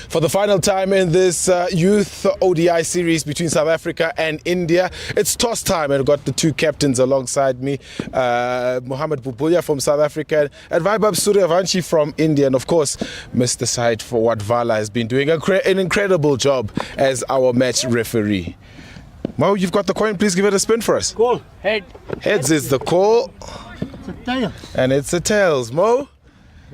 For the final time in this youth ODI series between South Africa and India, it's toss time, and I've got the two captains alongside me, Mohamed Bubuya from South Africa and Vaibhav Suryavanshi from India, and of course Mr. Said for what Vala has been doing an incredible job as our match referee. Mo, you've got the coin, please give it a spin for us. Call. Head. Heads is the call. It's a tail. And it's a tails. Mo,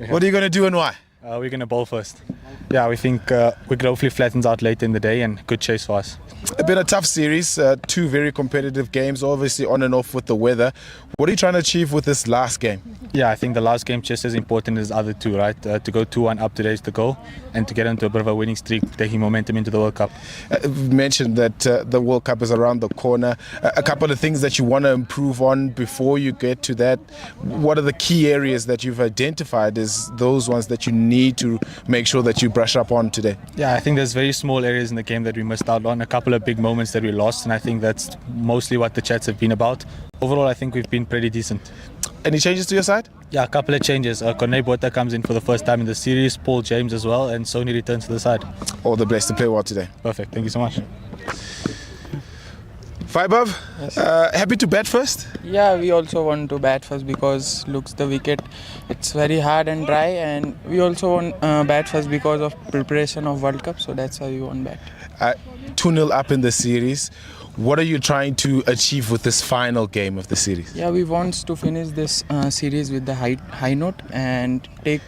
what are you going to do and why? We're going to bowl first. Yeah, we think we could hopefully flatten out late in the day and good chase for us. It's been a tough series, two very competitive games, obviously on and off with the weather. What are you trying to achieve with this last game? Yeah, I think the last game just as important as the other two, right? To go 2-1 up today is the goal, and to get into a bit of a winning streak, taking momentum into the World Cup. You've mentioned that the World Cup is around the corner. A couple of things that you want to improve on before you get to that. What are the key areas that you've identified as those ones that you need to make sure that you brush up on today? Yeah, I think there's very small areas in the game that we missed out on, a couple of big moments that we lost, and I think that's mostly what the chats have been about. Overall, I think we've been pretty decent. Any changes to your side? Yeah, a couple of changes. Cornet Botha comes in for the first time in the series, Paul James as well, and Sony returns to the side. All the best to play well today. Perfect, thank you so much. Vaibhav, yes. Happy to bat first? Yeah, we also want to bat first because looks the wicket, it's very hard and dry, and we also want bat first because of preparation of World Cup, so that's why we want bat. 2-0 up in the series. What are you trying to achieve with this final game of the series? Yeah, we want to finish this series with the high note and take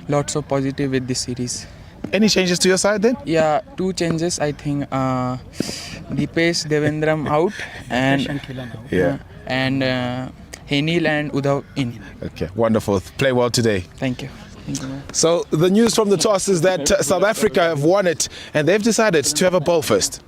lots of positive with this series. Any changes to your side then? Yeah, two changes. I think Deepesh Devendram out and Henil and Udav in. Okay, wonderful. Play well today. Thank you. Thank you. So the news from the toss is that South Africa have won it and they've decided to have a bowl first.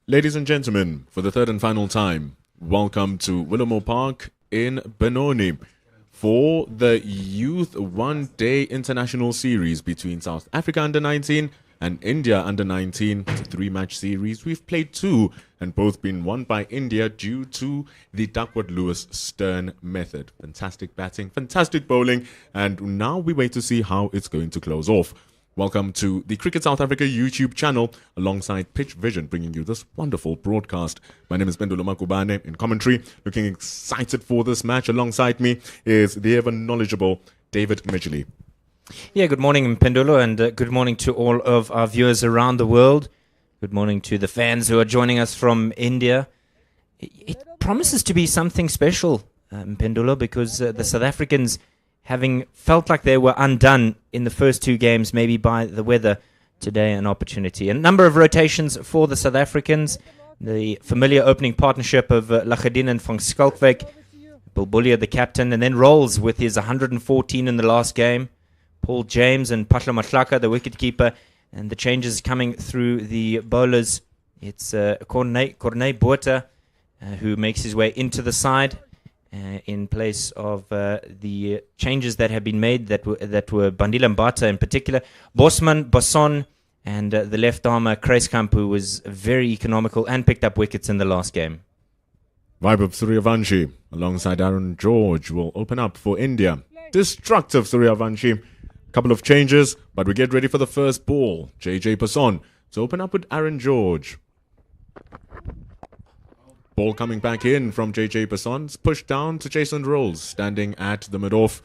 Ladies and gentlemen, for the third and final time, welcome to Willowmoore Park in Benoni for the Youth One Day International Series between South Africa Under-19 and India Under-19. It's a 3-match series. We've played 2 and both been won by India due to the Duckworth-Lewis Stern method. Fantastic batting, fantastic bowling, and now we wait to see how it's going to close off. Welcome to the Cricket South Africa YouTube channel alongside Pitch Vision, bringing you this wonderful broadcast. My name is Benoni in commentary, looking excited for this match. Alongside me is the ever knowledgeable David Midgley. Yeah, good morning, Pendulo, and good morning to all of our viewers around the world. Good morning to the fans who are joining us from India. It promises to be something special, Pendulo, because the South Africans, having felt like they were undone in the first 2 games, maybe by the weather, today an opportunity. A number of rotations for the South Africans. The familiar opening partnership of Lachadin and van Schalkwyk. Bulbulia, the captain, and then rolls with his 114 in the last game. Paul James and Patla Matlaka, the wicketkeeper, and the changes coming through the bowlers. It's Corné Botha, who makes his way into the side. In place of the changes that have been made that were Bandila Mbata in particular, Bosman, Basson, and the left armer Kruiskamp, who was very economical and picked up wickets in the last game. Vaibhav Suryavanshi alongside Aaron George will open up for India. Destructive Suryavanshi. Couple of changes, but we get ready for the first ball. JJ Passon to open up with Aaron George. Ball coming back in from JJ Passon's pushed down to Jason Rolls, standing at the mid-off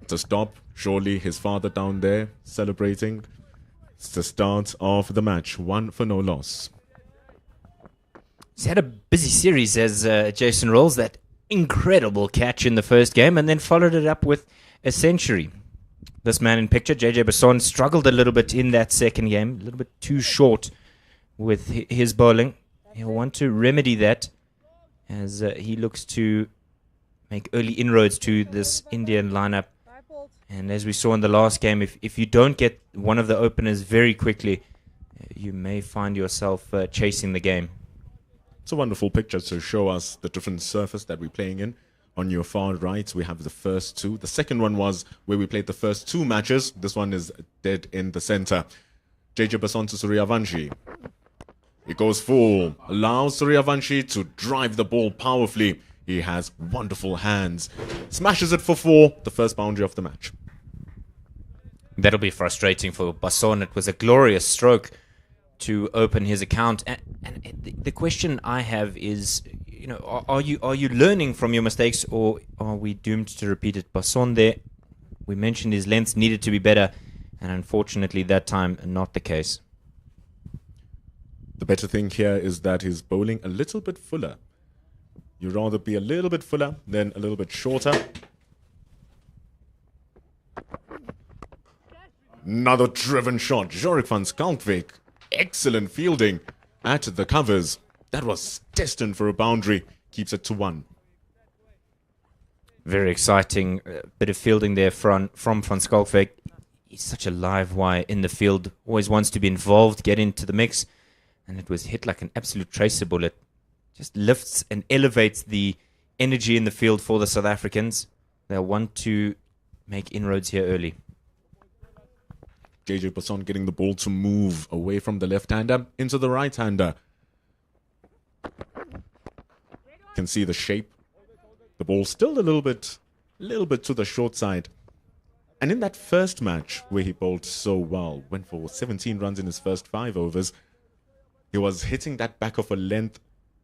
to stop. Surely his father down there celebrating. It's the start of the match, 1 for no loss. He's had a busy series as Jason Rolls, that incredible catch in the first game, and then followed it up with a century. This man in picture, JJ Passon, struggled a little bit in that second game, a little bit too short with his bowling. He'll want to remedy that as he looks to make early inroads to this Indian lineup. And as we saw in the last game, if you don't get one of the openers very quickly, you may find yourself chasing the game. It's a wonderful picture to show us the different surface that we're playing in. On your far right, we have the first 2. The second one was where we played the first 2 matches. This one is dead in the center. JJ Passon to Suryavanshi. It goes full, allows Suryavanshi to drive the ball powerfully. He has wonderful hands. Smashes it for 4, the first boundary of the match. That'll be frustrating for Basson. It was a glorious stroke to open his account. And the question I have is, you know, are you learning from your mistakes, or are we doomed to repeat it? Basson there, we mentioned his length needed to be better, and unfortunately that time not the case. The better thing here is that he's bowling a little bit fuller. You'd rather be a little bit fuller than a little bit shorter. Another driven shot. Jorik van Schalkwyk. Excellent fielding at the covers. That was destined for a boundary. Keeps it to 1. Very exciting bit of fielding there from van Schalkwyk. He's such a live wire in the field. Always wants to be involved, get into the mix. And it was hit like an absolute tracer bullet. Just lifts and elevates the energy in the field for the South Africans. They'll want to make inroads here early. JJ Passon getting the ball to move away from the left-hander into the right-hander. Can see the shape. The ball still a little bit to the short side. And in that first match where he bowled so well, went for 17 runs in his first 5 overs, he was hitting that back of a length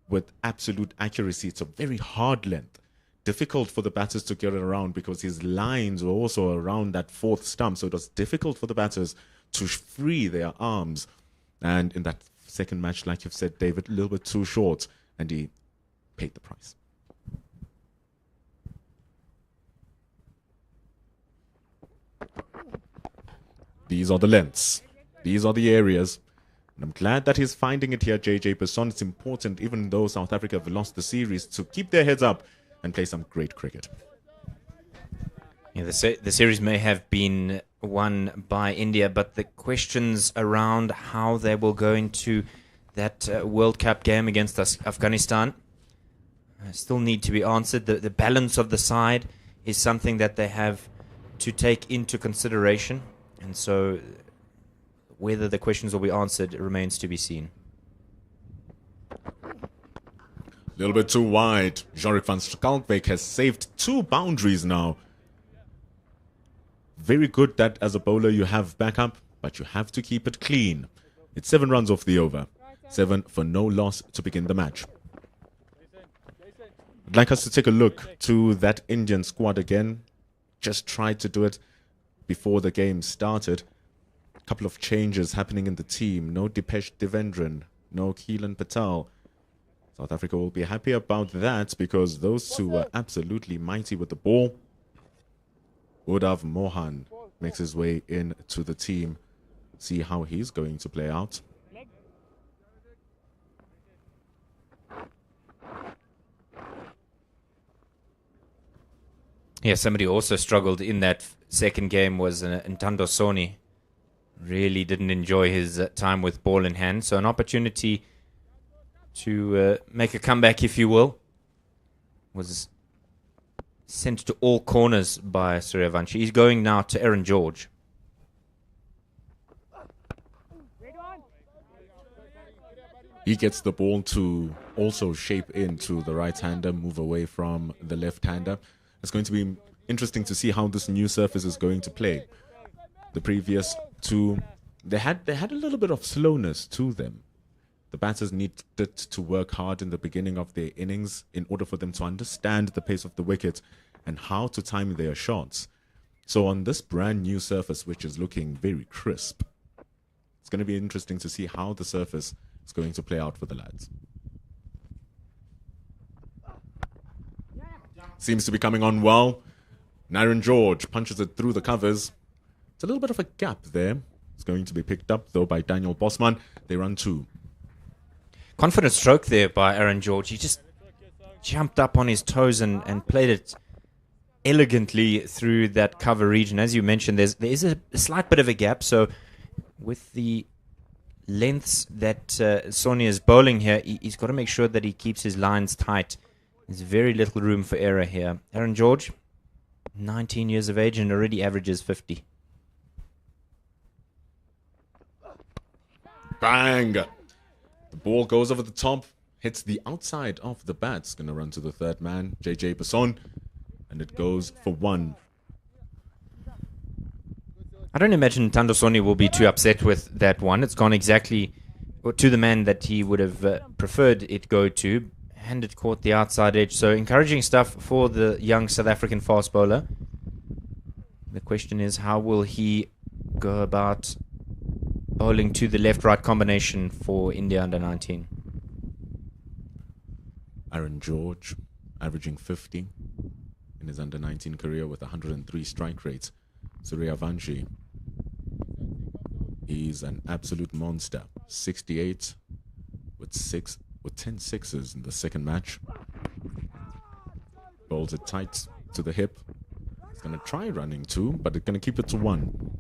with absolute accuracy. It's a very hard length. Difficult for the batters to get it around because his lines were also around that 4th stump. So it was difficult for the batters to free their arms. And in that second match, like you've said, David, a little bit too short. And he paid the price. These are the lengths. These are the areas. And I'm glad that he's finding it here, JJ Passon. It's important, even though South Africa have lost the series, to keep their heads up and play some great cricket. Yeah, the series may have been won by India, but the questions around how they will go into that World Cup game against Afghanistan still need to be answered. The balance of the side is something that they have to take into consideration. And so whether the questions will be answered remains to be seen. A little bit too wide. Jorik van Skalkbeek has saved 2 boundaries now. Very good that as a bowler you have backup, but you have to keep it clean. It's 7 runs off the over. 7 for no loss to begin the match. I'd like us to take a look to that Indian squad again. Just tried to do it before the game started. A couple of changes happening in the team. No Dipesh Devendran, no Keelan Patel. South Africa will be happy about that because those two were absolutely mighty with the ball. Udav Mohan makes his way into the team. See how he's going to play out. Yeah, somebody also struggled in that second game was Ntando Soni. Really didn't enjoy his time with ball in hand. So an opportunity to make a comeback, if you will. Was sent to all corners by Suryavanshi. He's going now to Aaron George. He gets the ball to also shape into the right-hander, move away from the left-hander. It's going to be interesting to see how this new surface is going to play. The previous two, they had a little bit of slowness to them. The batters needed to work hard in the beginning of their innings in order for them to understand the pace of the wicket and how to time their shots. So on this brand new surface, which is looking very crisp, it's going to be interesting to see how the surface is going to play out for the lads. Seems to be coming on well. Aaron George punches it through the covers. It's a little bit of a gap there. It's going to be picked up, though, by Daniel Bosman. They run 2. Confident stroke there by Aaron George. He just jumped up on his toes and played it elegantly through that cover region. As you mentioned, there is a slight bit of a gap. So with the lengths that Sonia is bowling here, he's got to make sure that he keeps his lines tight. There's very little room for error here. Aaron George, 19 years of age and already averages 50. Bang! The ball goes over the top, hits the outside of the bat. It's going to run to the third man, JJ Basson, and it goes for 1. I don't imagine Ntando Soni will be too upset with that one. It's gone exactly to the man that he would have preferred it go to. And it caught the outside edge. So encouraging stuff for the young South African fast bowler. The question is, how will he go about bowling to the left-right combination for India under 19? Aaron George averaging 50 in his under 19 career with 103 strike rates. Suryavanshi, he's an absolute monster. 68 with 10 sixes in the second match. Bowls it tight to the hip. He's going to try running 2, but it's going to keep it to 1.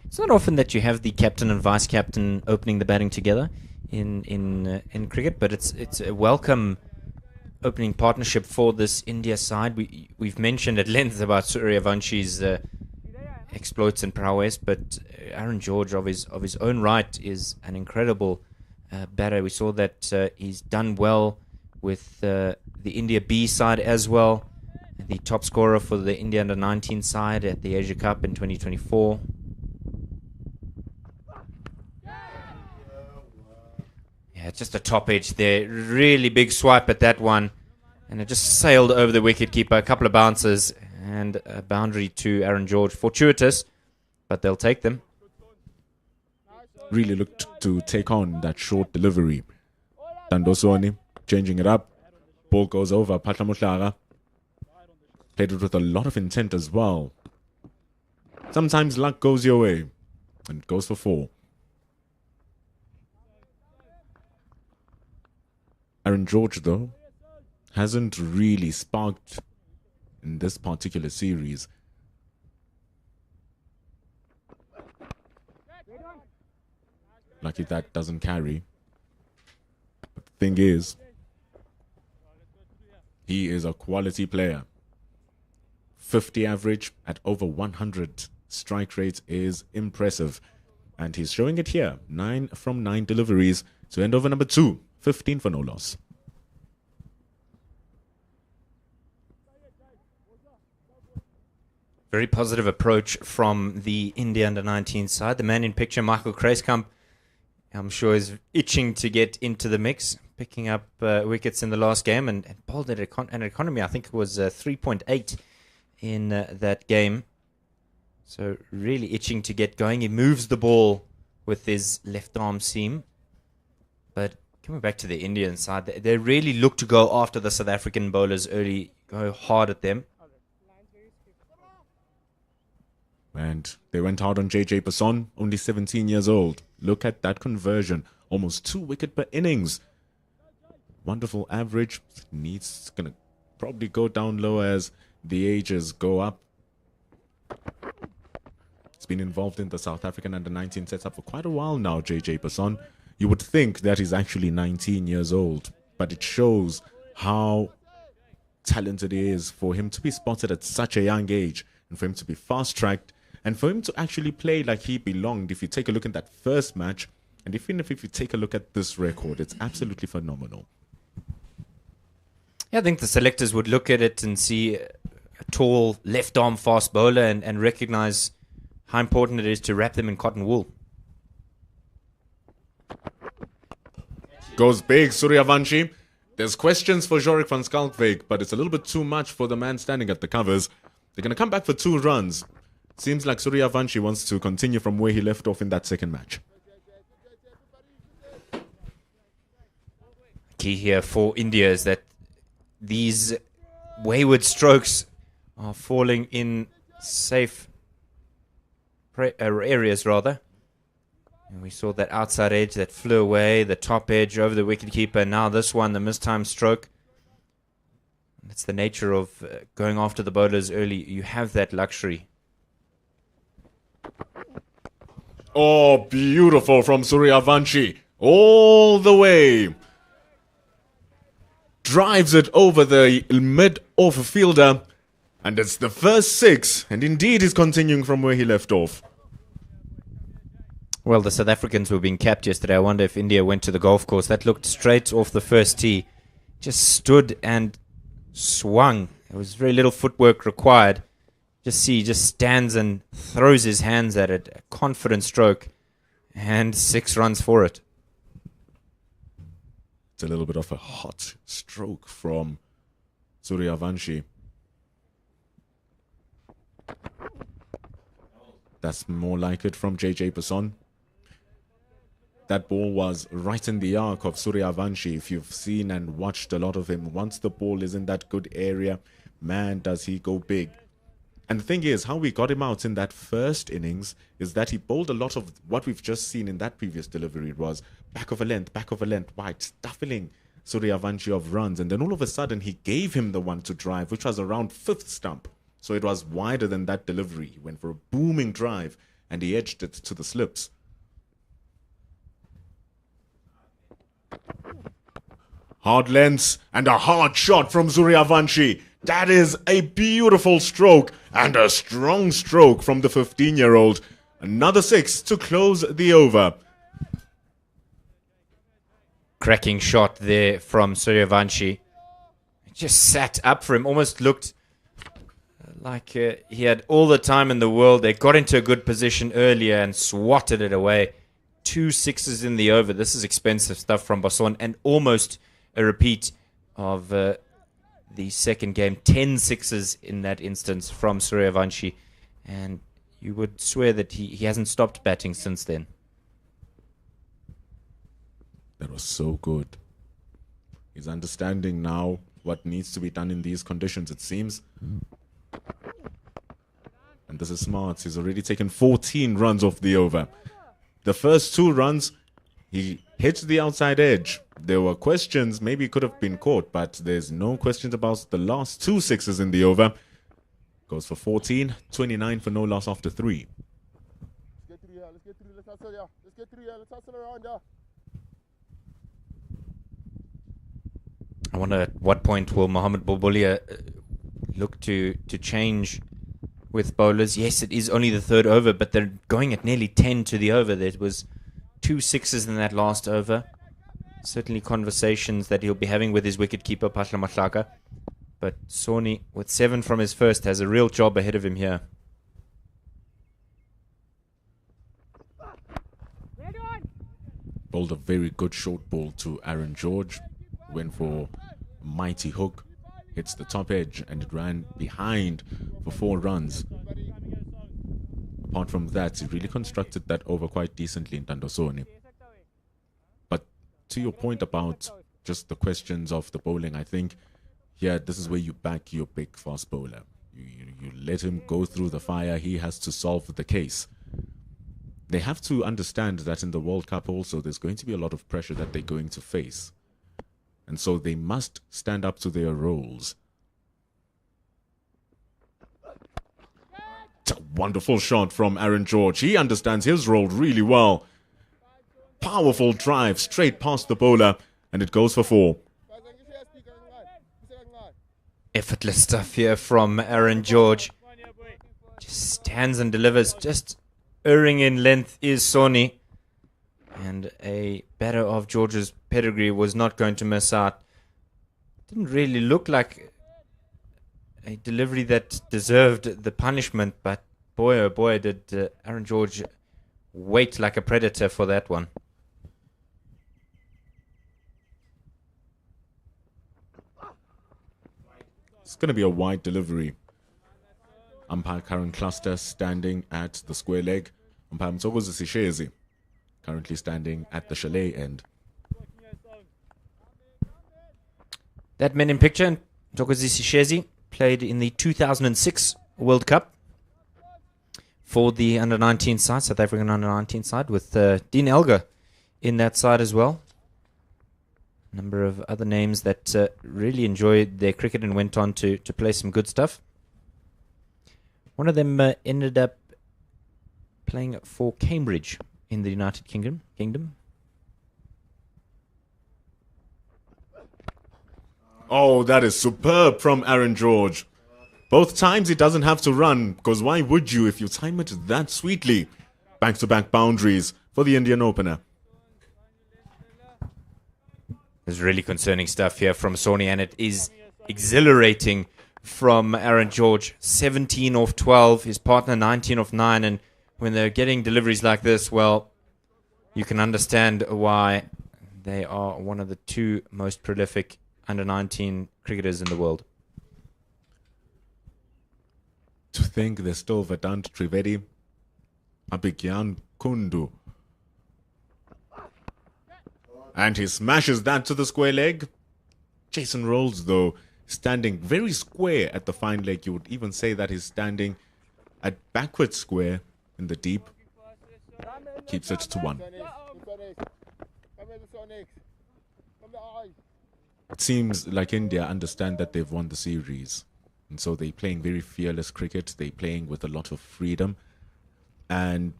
It's not often that you have the captain and vice captain opening the batting together in cricket, but it's a welcome opening partnership for this India side. We've mentioned at length about Suryavanshi's exploits and prowess, but Aaron George of his own right is an incredible batter. We saw that he's done well with the India B side as well. The top scorer for the India under 19 side at the Asia Cup in 2024. Yeah, just a top edge there. Really big swipe at that one. And it just sailed over the wicketkeeper. A couple of bounces and a boundary to Aaron George. Fortuitous, but they'll take them. Really looked to take on that short delivery. Tandosoni changing it up. Ball goes over. Patla Mutlara played it with a lot of intent as well. Sometimes luck goes your way and goes for 4. Aaron George, though, hasn't really sparked in this particular series. Lucky that doesn't carry. But the thing is, he is a quality player. 50 average at over 100 strike rate is impressive. And he's showing it here. 9 from 9 deliveries to end over number 2. 15 for no loss. Very positive approach from the India under-19 side. The man in picture, Michael Kruiskamp, I'm sure is itching to get into the mix, picking up wickets in the last game and bowled at an economy, I think it was 3.8 in that game. So really itching to get going. He moves the ball with his left arm seam. But coming back to the Indian side, they really look to go after the South African bowlers early, go hard at them. And they went hard on JJ Passon, only 17 years old. Look at that conversion. Almost 2 wicket per innings. Wonderful average. Needs going to probably go down low as the ages go up. He's been involved in the South African under-19 setup for quite a while now, JJ Passon. You would think that he's actually 19 years old. But it shows how talented he is for him to be spotted at such a young age. And for him to be fast-tracked. And for him to actually play like he belonged, if you take a look at that first match, and even if you take a look at this record, it's absolutely phenomenal. Yeah, I think the selectors would look at it and see a tall left-arm fast bowler and recognize how important it is to wrap them in cotton wool. Goes big, Suryavanshi. There's questions for Jorik van Schalkwyk, but it's a little bit too much for the man standing at the covers. They're going to come back for 2 runs. Seems like Suryavanshi wants to continue from where he left off in that second match. Key here for India is that these wayward strokes are falling in safe areas, rather. And we saw that outside edge that flew away, the top edge over the wicketkeeper. Now this one, the mistimed stroke. It's the nature of going after the bowlers early. You have that luxury. Oh, beautiful from Suryavanshi. All the way. Drives it over the mid-off fielder. And it's the first 6. And indeed, he's continuing from where he left off. Well, the South Africans were being capped yesterday. I wonder if India went to the golf course. That looked straight off the first tee. Just stood and swung. There was very little footwork required. Just stands and throws his hands at it. A confident stroke. And 6 runs for it. It's a little bit of a hot stroke from Suryavanshi. That's more like it from JJ Passon. That ball was right in the arc of Suryavanshi. If you've seen and watched a lot of him, once the ball is in that good area, man, does he go big. And the thing is, how we got him out in that first innings is that he bowled a lot of what we've just seen in that previous delivery. It was back of a length, wide, stuffing Suryavanshi of runs. And then all of a sudden, he gave him the one to drive, which was around 5th stump. So it was wider than that delivery. He went for a booming drive, and he edged it to the slips. Hard lengths and a hard shot from Suryavanshi. That is a beautiful stroke and a strong stroke from the 15-year-old. Another 6 to close the over. Cracking shot there from Suryavanshi. It just sat up for him. Almost looked like he had all the time in the world. They got into a good position earlier and swatted it away. 2 6s in the over. This is expensive stuff from Passon, and almost a repeat of the second game. 10 6s in that instance from Suryavanshi, and you would swear that he hasn't stopped batting since then. That was so good. He's understanding now what needs to be done in these conditions, it seems. And this is smart. He's already taken 14 runs off the over. The first 2 runs, he hit the outside edge. There were questions, maybe he could have been caught, but there's no questions about the last 2 6s in the over. Goes for 14, 29 for no loss after 3. Let's get through here. Let's hustle around here. I wonder at what point will Mohamed Bobolia look to change with bowlers. Yes, it is only the third over, but they're going at nearly 10 to the over. There was 2 sixes in that last over. Certainly conversations that he'll be having with his wicketkeeper, Pashla Mahlaka. But Soni, with 7 from his first, has a real job ahead of him here. Bowled a very good short ball to Aaron George. Went for a mighty hook. Hits the top edge and it ran behind for 4 runs. Apart from that, he really constructed that over quite decently in Soni. But to your point about just the questions of the bowling, I think here this is where you back your big fast bowler. You let him go through the fire. He has to solve the case. They have to understand that in the World Cup also there's going to be a lot of pressure that they're going to face. And so they must stand up to their roles. It's a wonderful shot from Aaron George. He understands his role really well. Powerful drive straight past the bowler, and it goes for 4. Effortless stuff here from Aaron George. Just stands and delivers. Just erring in length is Soni. And a batter of George's pedigree was not going to miss out. Didn't really look like a delivery that deserved the punishment, but boy oh boy did Aaron George wait like a predator for that one. It's going to be a wide delivery. Umpire Karen Cluster standing at the square leg. Umpire Mthokozi Sishezi currently standing at the chalet end. That men in picture, Mthokozi Sishezi, played in the 2006 World Cup for the under-19 side, South African under-19 side, with Dean Elgar in that side as well. A number of other names that really enjoyed their cricket and went on to play some good stuff. One of them ended up playing for Cambridge in the United Kingdom. Oh, that is superb from Aaron George. Both times he doesn't have to run, because why would you if you time it that sweetly? Back-to-back boundaries for the Indian opener. There's really concerning stuff here from Soni, and it is exhilarating from Aaron George. 17 off 12, his partner 19 off 9, and when they're getting deliveries like this, well, you can understand why they are one of the 2 most prolific under-19 cricketers in the world. To think there's still Vedant Trivedi, Abhigyan Kundu. And he smashes that to the square leg. Jason Rolls, though, standing very square at the fine leg. You would even say that he's standing at backward square in the deep. Keeps it to 1. It seems like India understand that they've won the series. And so they're playing very fearless cricket. They're playing with a lot of freedom. And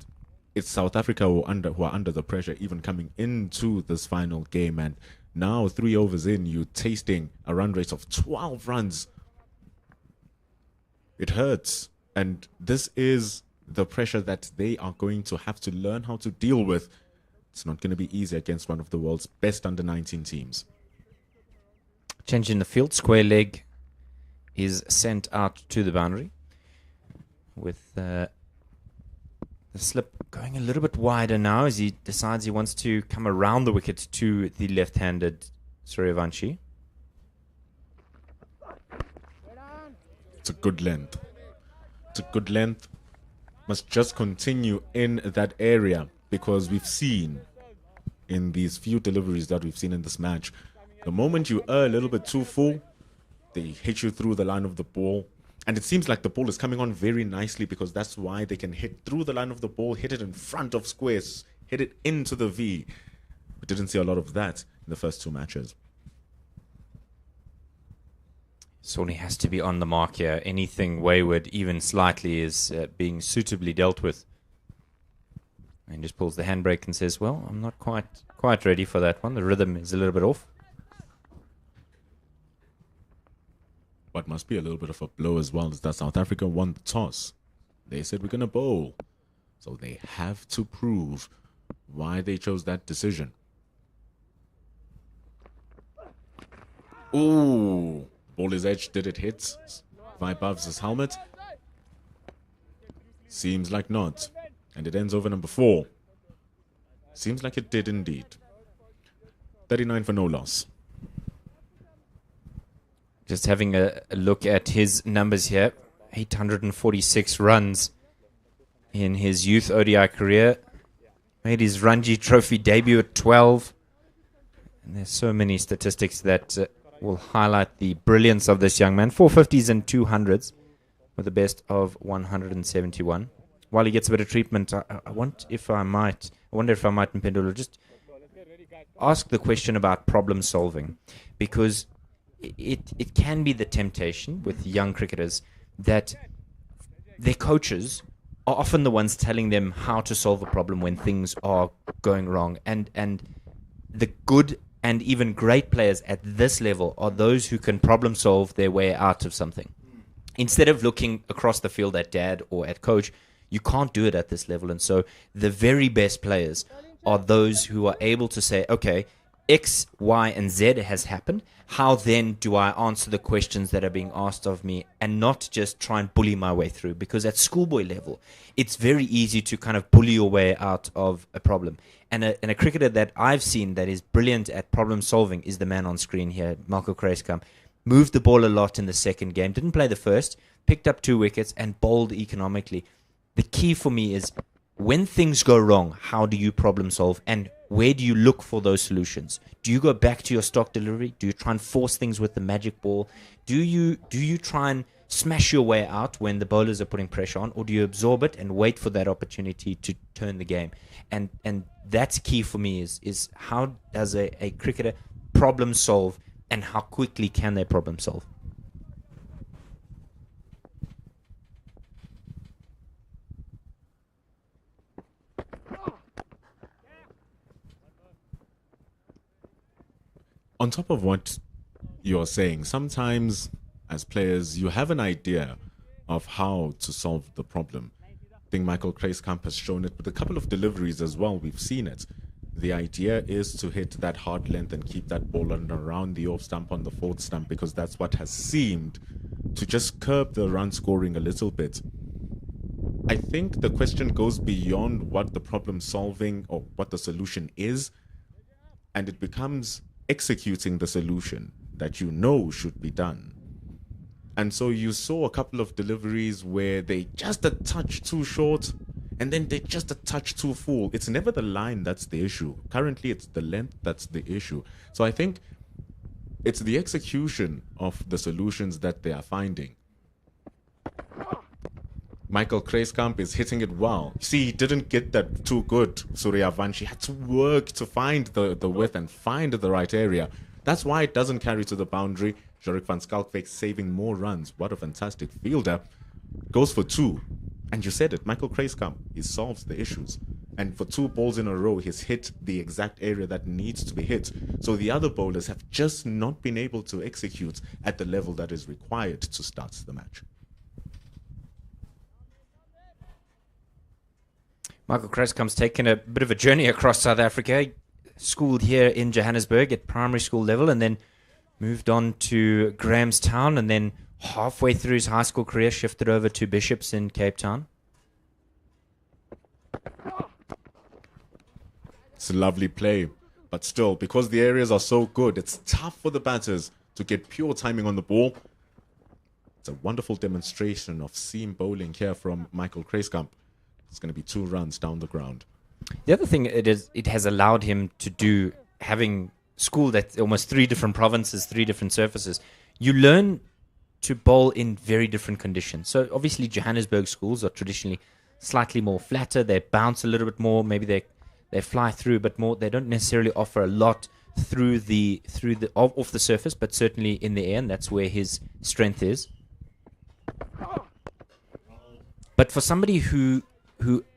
it's South Africa who are under the pressure even coming into this final game. And now 3 overs in, you're tasting a run rate of 12 runs. It hurts. And this is the pressure that they are going to have to learn how to deal with. It's not going to be easy against one of the world's best under-19 teams. Change in the field. Square leg is sent out to the boundary with the slip going a little bit wider now as he decides he wants to come around the wicket to the left-handed Suryavanshi. It's a good length. It's a good length. Must just continue in that area, because we've seen in these few deliveries that we've seen in this match, the moment you are a little bit too full, they hit you through the line of the ball. And it seems like the ball is coming on very nicely, because that's why they can hit through the line of the ball, hit it in front of squares, hit it into the V. We didn't see a lot of that in the first 2 matches. Soni has to be on the mark here. Anything wayward, even slightly, is being suitably dealt with. And just pulls the handbrake and says, well, I'm not quite ready for that one. The rhythm is a little bit off. What must be a little bit of a blow as well is that South Africa won the toss. They said we're going to bowl. So they have to prove why they chose that decision. Ooh, ball is edged. Did it hit Vaibav's helmet? Seems like not. And it ends over number 4. Seems like it did indeed. 39 for no loss. Just having a look at his numbers here. 846 runs in his youth ODI career. Made his Ranji Trophy debut at 12. And there's so many statistics that will highlight the brilliance of this young man. 450s and 200s with the best of 171. While he gets a bit of treatment, I wonder if I might, Mpendolo, just ask the question about problem solving. Because it can be the temptation with young cricketers that their coaches are often the ones telling them how to solve a problem when things are going wrong. And the good and even great players at this level are those who can problem solve their way out of something. Instead of looking across the field at dad or at coach, you can't do it at this level. And so the very best players are those who are able to say, okay, X, Y, and Z has happened. How then do I answer the questions that are being asked of me and not just try and bully my way through? Because at schoolboy level, it's very easy to kind of bully your way out of a problem. And a cricketer that I've seen that is brilliant at problem solving is the man on screen here, Michael Kreiskamp. Moved the ball a lot in the second game, didn't play the first, picked up 2 wickets and bowled economically. The key for me is when things go wrong, how do you problem solve and where do you look for those solutions? Do you go back to your stock delivery? Do you try and force things with the magic ball? Do you try and smash your way out when the bowlers are putting pressure on, or do you absorb it and wait for that opportunity to turn the game? And that's key for me is how does a cricketer problem solve and how quickly can they problem solve? On top of what you're saying, sometimes as players, you have an idea of how to solve the problem. I think Michael Kreiskamp has shown it with a couple of deliveries as well. We've seen it. The idea is to hit that hard length and keep that ball around the off stump on the 4th stump, because that's what has seemed to just curb the run scoring a little bit. I think the question goes beyond what the problem solving or what the solution is, and it becomes executing the solution that you know should be done. And so you saw a couple of deliveries where they just a touch too short and then they just a touch too full. It's never the line that's the issue. Currently, it's the length that's the issue. So I think it's the execution of the solutions that they are finding. Michael Kreiskamp is hitting it well. See, he didn't get that too good, Suryavanshi. Had to work to find the width and find the right area. That's why it doesn't carry to the boundary. Jorik van Schalkwyk saving more runs. What a fantastic fielder. Goes for 2. And you said it, Michael Kreiskamp, he solves the issues. And for 2 balls in a row, he's hit the exact area that needs to be hit. So the other bowlers have just not been able to execute at the level that is required to start the match. Michael Kreskamp's taken a bit of a journey across South Africa. Schooled here in Johannesburg at primary school level and then moved on to Grahamstown and then halfway through his high school career shifted over to Bishops in Cape Town. It's a lovely play, but still, because the areas are so good, it's tough for the batters to get pure timing on the ball. It's a wonderful demonstration of seam bowling here from Michael Kreiskamp. It's going to be 2 runs down the ground. The other thing it has allowed him to do, having schooled at almost 3 different provinces, 3 different surfaces, you learn to bowl in very different conditions. So obviously Johannesburg schools are traditionally slightly more flatter. They bounce a little bit more. Maybe they fly through, but more. They don't necessarily offer a lot off the surface, but certainly in the air, and that's where his strength is. But for somebody who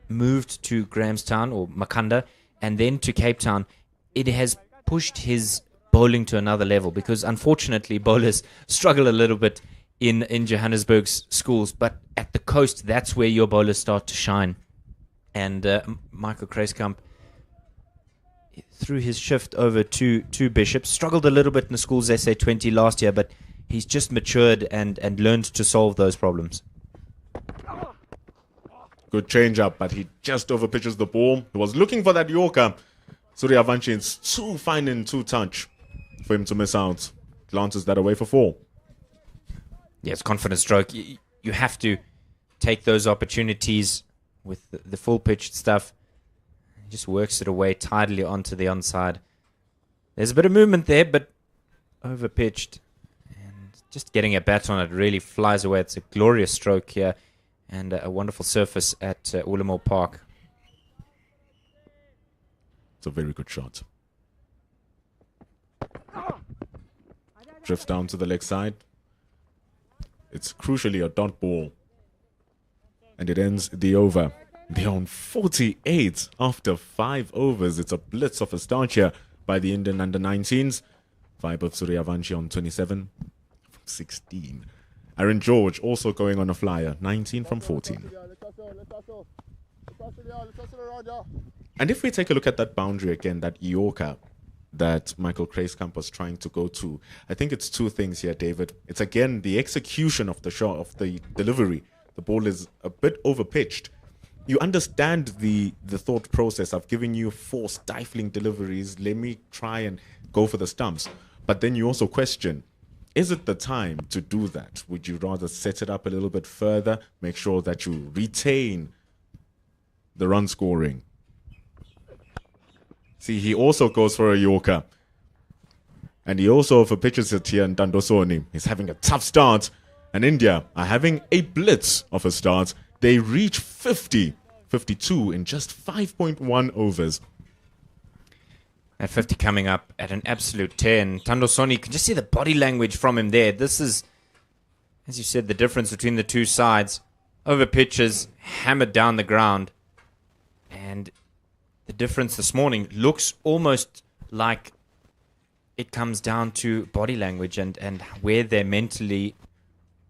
moved to Grahamstown or Makanda and then to Cape Town, it has pushed his bowling to another level, because unfortunately bowlers struggle a little bit in Johannesburg's schools, but at the coast, that's where your bowlers start to shine. And Michael Kruiskamp, through his shift over to Bishop, struggled a little bit in the school's SA20 last year, but he's just matured and learned to solve those problems. Good change up, but he just overpitches the ball. He was looking for that Yorker. Suryavanshi is too fine and too touch for him to miss out. Glances that away for 4. Yes, confident stroke. You have to take those opportunities with the full pitched stuff. He just works it away tidily onto the onside. There's a bit of movement there, but over pitched. And just getting a bat on it really flies away. It's a glorious stroke here and a wonderful surface at Willowmoore Park. It's a very good shot. Drifts down to the leg side. It's crucially a dot ball. And it ends the over. They're on 48 after 5 overs. It's a blitz of a start here by the Indian under-19s. 5 of Suryavanshi on 27 from 16. Aaron George also going on a flyer, 19 from 14. And if we take a look at that boundary again, that Yorker that Michael Kruiskamp was trying to go to, I think it's 2 things here, David. It's again the execution of the shot, of the delivery. The ball is a bit overpitched. You understand the thought process. I've given you 4 stifling deliveries. Let me try and go for the stumps. But then you also question, is it the time to do that? Would you rather set it up a little bit further, make sure that you retain the run scoring? See, he also goes for a Yorker. And he also overpitches it here in Dandosoni. He's having a tough start. And India are having a blitz of a start. They reach 52 in just 5.1 overs. At 50 coming up at an absolute 10. Tandosoni, you can just see the body language from him there. This is, as you said, the difference between the two sides. Over pitches, hammered down the ground. And the difference this morning looks almost like it comes down to body language and where they mentally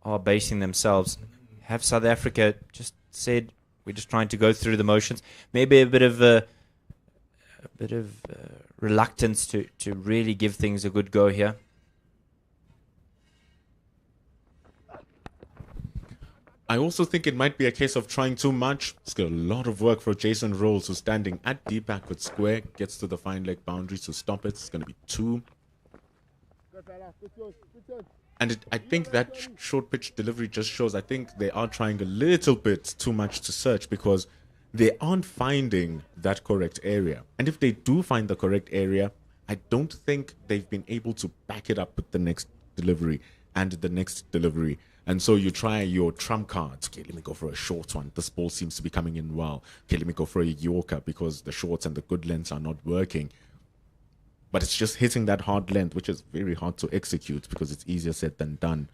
are basing themselves. Have South Africa just said, we're just trying to go through the motions? Maybe a bit of reluctance to really give things a good go here. I also think it might be a case of trying too much. It's got a lot of work for Jason Rolls, who's standing at deep backward square, gets to the fine leg boundary to stop it. It's going to be 2. And I think that short pitch delivery just shows, I think they are trying a little bit too much to search, because they aren't finding that correct area. And if they do find the correct area, I don't think they've been able to back it up with the next delivery and the next delivery. And so you try your trump cards. Okay, let me go for a short one. This ball seems to be coming in well. Okay, let me go for a Yorker because the shorts and the good lengths are not working. But it's just hitting that hard length, which is very hard to execute because it's easier said than done.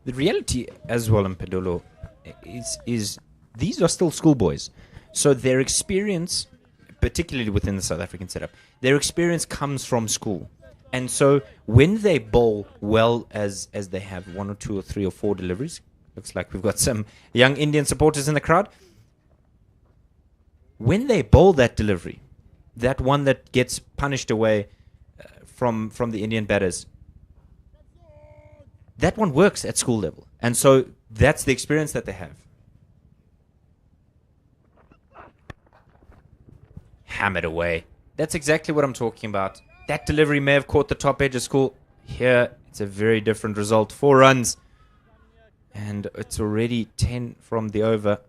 The reality as well in Pedolo is these are still schoolboys. So their experience, particularly within the South African setup, their experience comes from school. And so when they bowl well, as they have 1 or 2 or 3 or 4 deliveries, looks like we've got some young Indian supporters in the crowd. When they bowl that delivery, that one that gets punished away from the Indian batters, that one works at school level. And so that's the experience that they have. Hammered away. That's exactly what I'm talking about. That delivery may have caught the top edge of school. Here, it's a very different result. 4 runs. And it's already 10 from the over.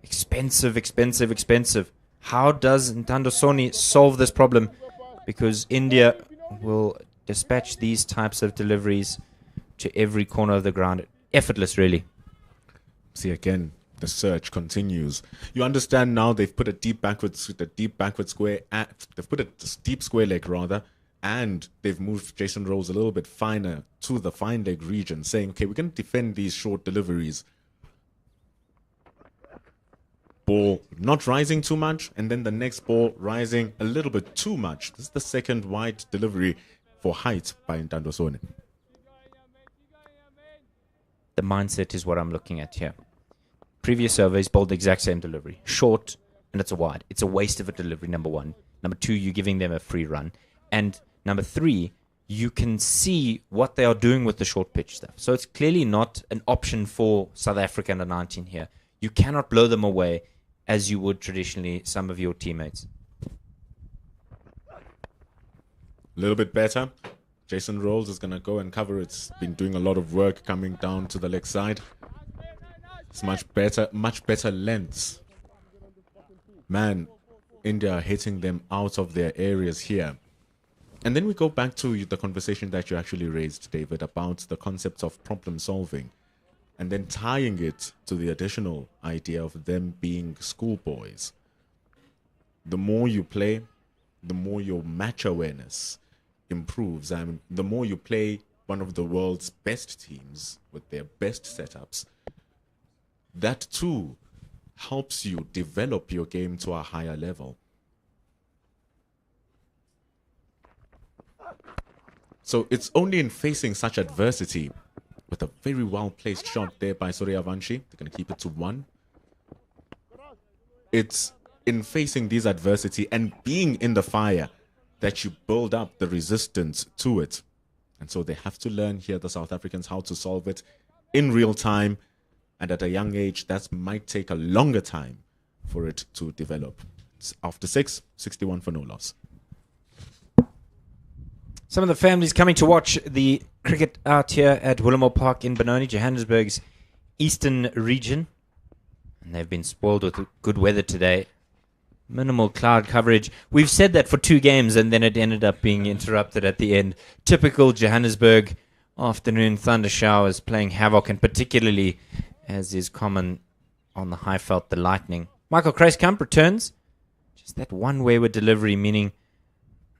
Expensive, expensive, expensive. How does Ntandosoni solve this problem? Because India will dispatch these types of deliveries to every corner of the ground. Effortless, really. See, again, the search continues. You understand now they've put a deep backward square they've put a deep square leg rather And they've moved Jason Rose a little bit finer to the fine leg region, saying, okay, we're going to defend these short deliveries. Ball not rising too much, and then the next ball rising a little bit too much. This is the second wide delivery for height by Ntandosone. The mindset is what I'm looking at here. Previous surveys bowled the exact same delivery. Short, and it's a wide. It's a waste of a delivery, number one. Number two, you're giving them a free run. And number three, you can see what they are doing with the short pitch stuff. So it's clearly not an option for South Africa under 19 here. You cannot blow them away as you would traditionally some of your teammates. A little bit better. Jason Rolls is going to go and cover it. It's been doing a lot of work coming down to the leg side. It's much better lengths. Man, India are hitting them out of their areas here. And then we go back to the conversation that you actually raised, David, about the concept of problem solving. And then tying it to the additional idea of them being schoolboys. The more you play, the more your match awareness improves. I mean, the more you play one of the world's best teams with their best setups, that too helps you develop your game to a higher level. So it's only in facing such adversity, with a very well-placed shot there by Suryavanshi, they're going to keep it to 1. It's in facing these adversity and being in the fire that you build up the resistance to it. And so they have to learn here, the South Africans, how to solve it in real time. And at a young age, that might take a longer time for it to develop. It's after 6, 61 for no loss. Some of the families coming to watch the cricket out here at Willowmoore Park in Benoni, Johannesburg's eastern region. And they've been spoiled with good weather today. Minimal cloud coverage. We've said that for 2 games and then it ended up being interrupted at the end. Typical Johannesburg afternoon thunder showers playing havoc, and particularly, as is common on the Highveld, the lightning. Michael Kruiskamp returns. Just that one wayward delivery, meaning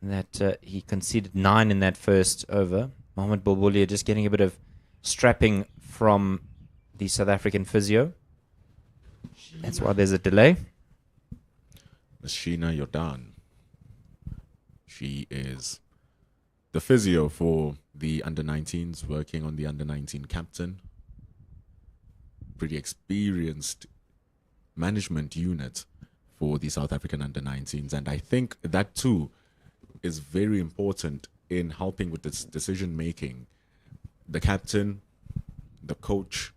that he conceded 9 in that first over. Mohamed Bulbulia just getting a bit of strapping from the South African physio. That's why there's a delay. Ms. Sheena Jordan. She is the physio for the under-19s, working on the under-19 captain. Pretty experienced management unit for the South African under-19s. And I think that too is very important in helping with this decision-making. The captain, the coach,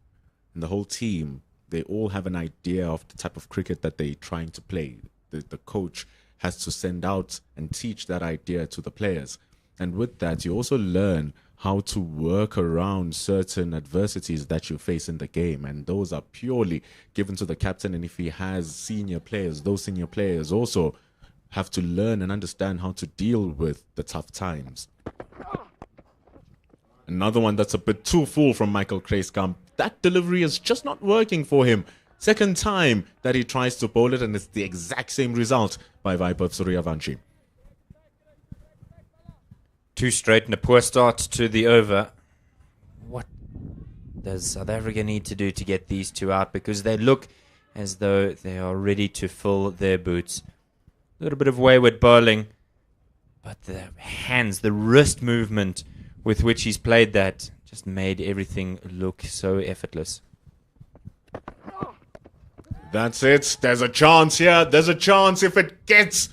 and the whole team, they all have an idea of the type of cricket that they're trying to play. The coach has to send out and teach that idea to the players. And with that, you also learn how to work around certain adversities that you face in the game. And those are purely given to the captain. And if he has senior players, those senior players also have to learn and understand how to deal with the tough times. Another one that's a bit too full from Michael Kruiskamp. That delivery is just not working for him. Second time that he tries to bowl it, and it's the exact same result by Vaibhav Suryavanshi. 2 straight and a poor start to the over. What does South Africa need to do to get these 2 out? Because they look as though they are ready to fill their boots. A little bit of wayward bowling, but the hands, the wrist movement with which he's played that just made everything look so effortless. That's it. There's a chance here. There's a chance if it gets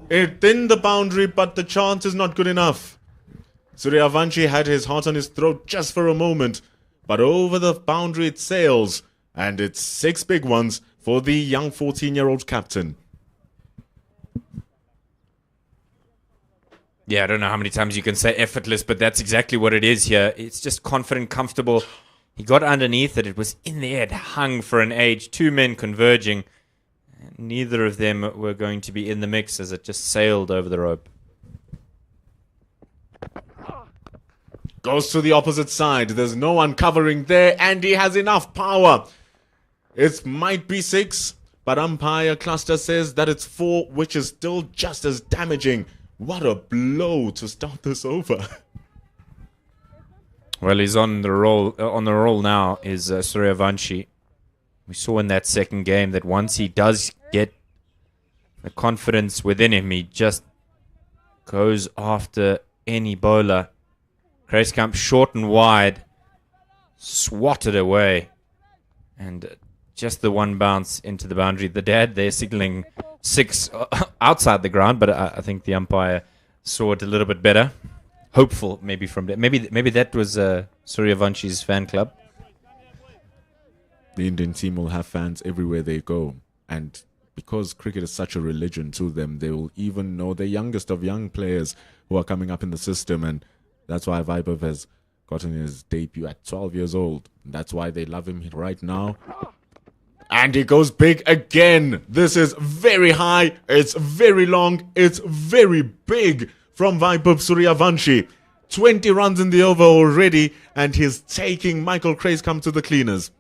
it in the boundary, but the chance is not good enough. Suryavanshi had his heart on his throat just for a moment, but over the boundary it sails, and it's 6 big ones for the young 14-year-old captain. Yeah, I don't know how many times you can say effortless, but that's exactly what it is here. It's just confident, comfortable. He got underneath it. It was in the air. It hung for an age. 2 men converging. Neither of them were going to be in the mix as it just sailed over the rope. Goes to the opposite side. There's no one covering there, and he has enough power. It might be 6, but umpire cluster says that it's 4, which is still just as damaging What a blow to start this over. Well, he's on the roll. On the roll now is Suryavanshi. We saw in that second game that once he does get the confidence within him, he just goes after any bowler. Kruiskamp short and wide, swatted away, and just the one bounce into the boundary. The dad there signaling 6 outside the ground, but I think the umpire saw it a little bit better. Hopeful, maybe from that. Maybe that was Suryavanshi's fan club. The Indian team will have fans everywhere they go, and because cricket is such a religion to them, they will even know the youngest of young players who are coming up in the system, and that's why Vaibhav has gotten his debut at 12 years old. That's why they love him right now. And he goes big again. This is very high, it's very long, it's very big from Vaibhav Suryavanshi. 20 runs in the over already, and he's taking Michael Kruiskamp to the cleaners.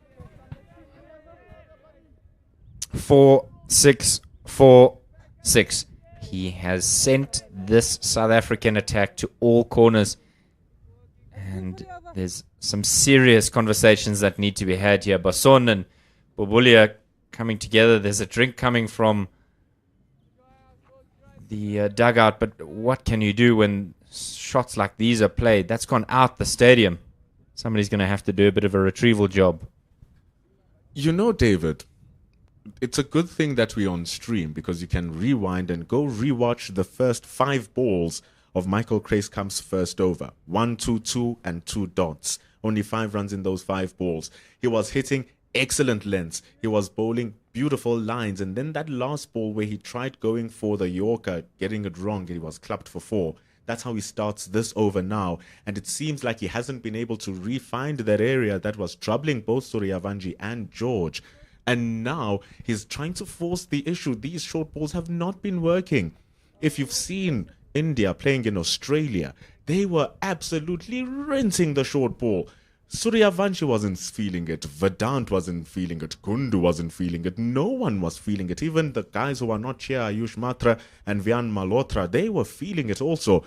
4-6, 4-6. He has sent this South African attack to all corners. And there's some serious conversations that need to be had here. Bason and Bobulia coming together. There's a drink coming from the dugout. But what can you do when shots like these are played? That's gone out the stadium. Somebody's going to have to do a bit of a retrieval job. You know, David, it's a good thing that we're on stream because you can rewind and go rewatch the first 5 balls of Michael Kruiskamp's first over. 1, 2, 2, and 2 dots. Only 5 runs in those 5 balls. He was hitting excellent lengths. He was bowling beautiful lines. And then that last ball where he tried going for the Yorker, getting it wrong, and he was clubbed for 4. That's how he starts this over now. And it seems like he hasn't been able to re-find that area that was troubling both Suryavanshi and George. And now he's trying to force the issue. These short balls have not been working. If you've seen India playing in Australia, they were absolutely rinsing the short ball. Suryavanshi wasn't feeling it. Vedant wasn't feeling it. Kundu wasn't feeling it. No one was feeling it. Even the guys who are not here, Ayush Matra and Vian Malhotra, they were feeling it also.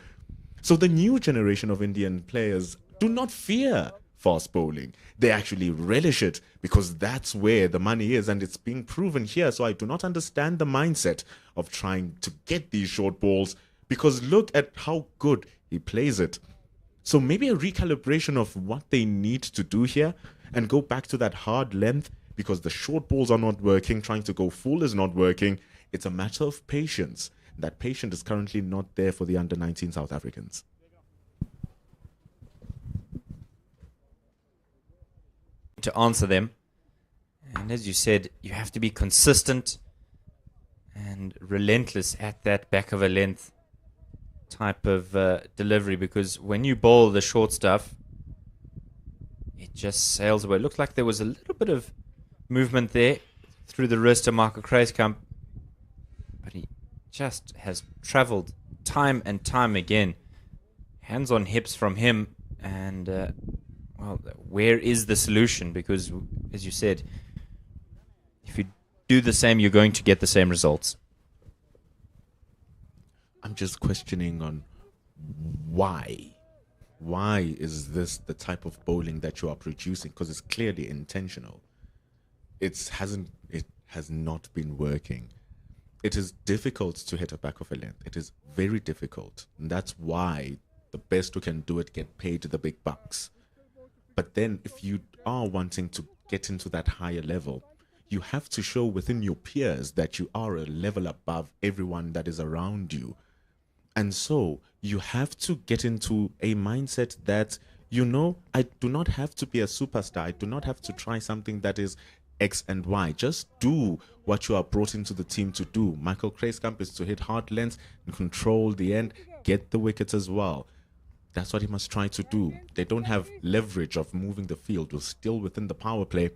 So the new generation of Indian players do not fear fast bowling. They actually relish it because that's where the money is, and it's being proven here. So I do not understand the mindset of trying to get these short balls, because look at how good he plays it. So maybe a recalibration of what they need to do here and go back to that hard length, because the short balls are not working. Trying to go full is not working. It's a matter of patience. That patience is currently not there for the under-19 South Africans. To answer them. And as you said, you have to be consistent and relentless at that back of a length type of delivery, because when you bowl the short stuff, it just sails away. It looked like there was a little bit of movement there through the wrist of Michael Kruiskamp, but he just has travelled time and time again. Hands on hips from him, and well, where is the solution? Because, as you said, if you do the same, you're going to get the same results. I'm just questioning on why. Why is this the type of bowling that you are producing? Because it's clearly intentional. It has not been working. It is difficult to hit a back of a length. It is very difficult. And that's why the best who can do it get paid the big bucks. But then if you are wanting to get into that higher level, you have to show within your peers that you are a level above everyone that is around you. And so you have to get into a mindset that, you know, I do not have to be a superstar. I do not have to try something that is X and Y. Just do what you are brought into the team to do. Michael Kruiskamp is to hit hard lengths and control the end, get the wickets as well. That's what he must try to do. They don't have leverage of moving the field. We're still within the power play,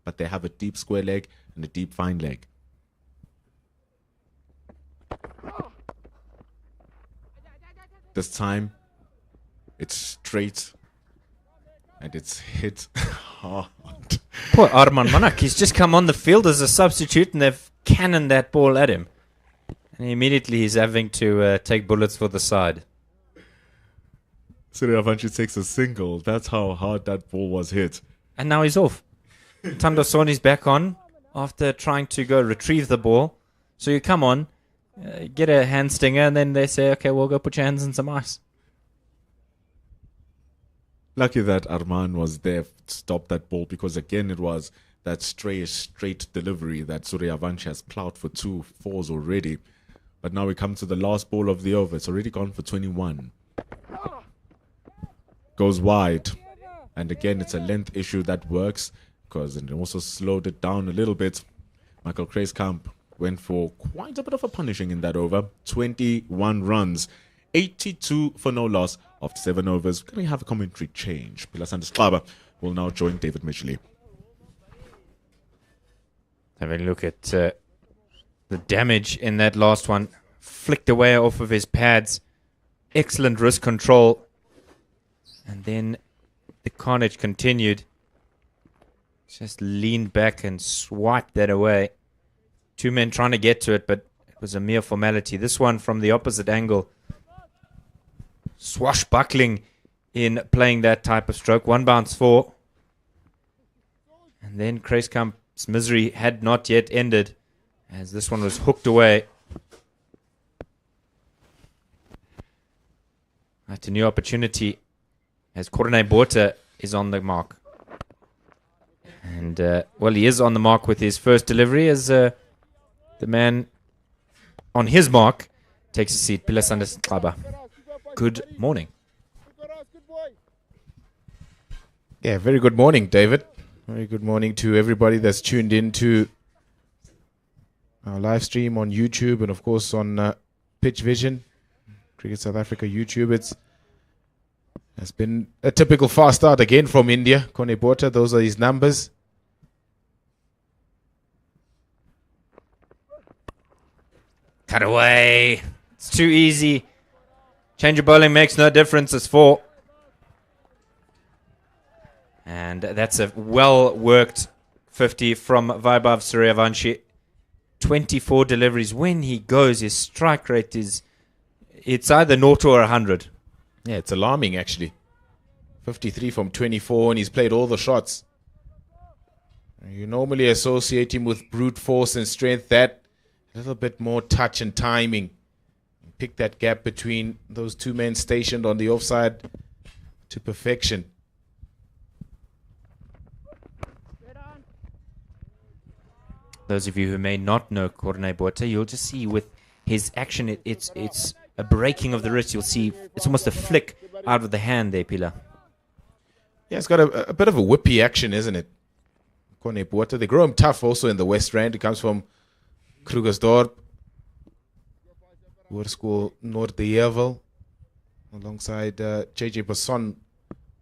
but they have a deep square leg and a deep fine leg. This time, it's straight and it's hit hard. Poor Arman Manak, he's just come on the field as a substitute and they've cannoned that ball at him. And immediately he's having to take bullets for the side. Suryavanshi takes a single. That's how hard that ball was hit. And now he's off. Tandosoni's back on after trying to go retrieve the ball. So you come on, get a hand stinger, and then they say, okay, we'll go put your hands in some ice. Lucky that Arman was there to stop that ball, because again it was that straight delivery that Suryavanshi has plowed for 2 fours already. But now we come to the last ball of the over. It's already gone for 21. Goes wide. And again, it's a length issue that works, because it also slowed it down a little bit. Michael Kreiskamp went for quite a bit of a punishing in that over. 21 runs. 82 for no loss after 7 overs. Can we have a commentary change? Pilar Sanders Klaba will now join David Mitchell. Having a look at the damage in that last one. Flicked away off of his pads. Excellent wrist control. And then the carnage continued. Just leaned back and swiped that away. 2 men trying to get to it, but it was a mere formality. This one from the opposite angle. Swashbuckling in playing that type of stroke. 1 bounce 4. And then Kreiskamp's misery had not yet ended, as this one was hooked away. At a new opportunity, as Korene Botha is on the mark. And, well, he is on the mark with his first delivery, as the man on his mark takes a seat. Pilar Sanders Klaba. Good morning. Yeah, very good morning, David. Very good morning to everybody that's tuned in to our live stream on YouTube and, of course, on Pitch Vision, Cricket South Africa YouTube. It's been a typical fast start again from India. Korene Botha, those are his numbers. Cut away. It's too easy. Change of bowling makes no difference. It's 4. And that's a well-worked 50 from Vaibhav Suryavanshi. 24 deliveries. When he goes, his strike rate is... It's either 0 or 100. Yeah, it's alarming, actually. 53 from 24, and he's played all the shots. You normally associate him with brute force and strength. That a little bit more touch and timing. Pick that gap between those 2 men stationed on the offside to perfection. Those of you who may not know Korene Botha, you'll just see with his action, it's a breaking of the wrist. You'll see it's almost a flick out of the hand there, Pilar. Yeah, it's got a bit of a whippy action, isn't it? Korene Botha. They grow him tough also in the West Rand. It comes from Krugersdorp, Hoërskool Noordehevel, alongside JJ Basson,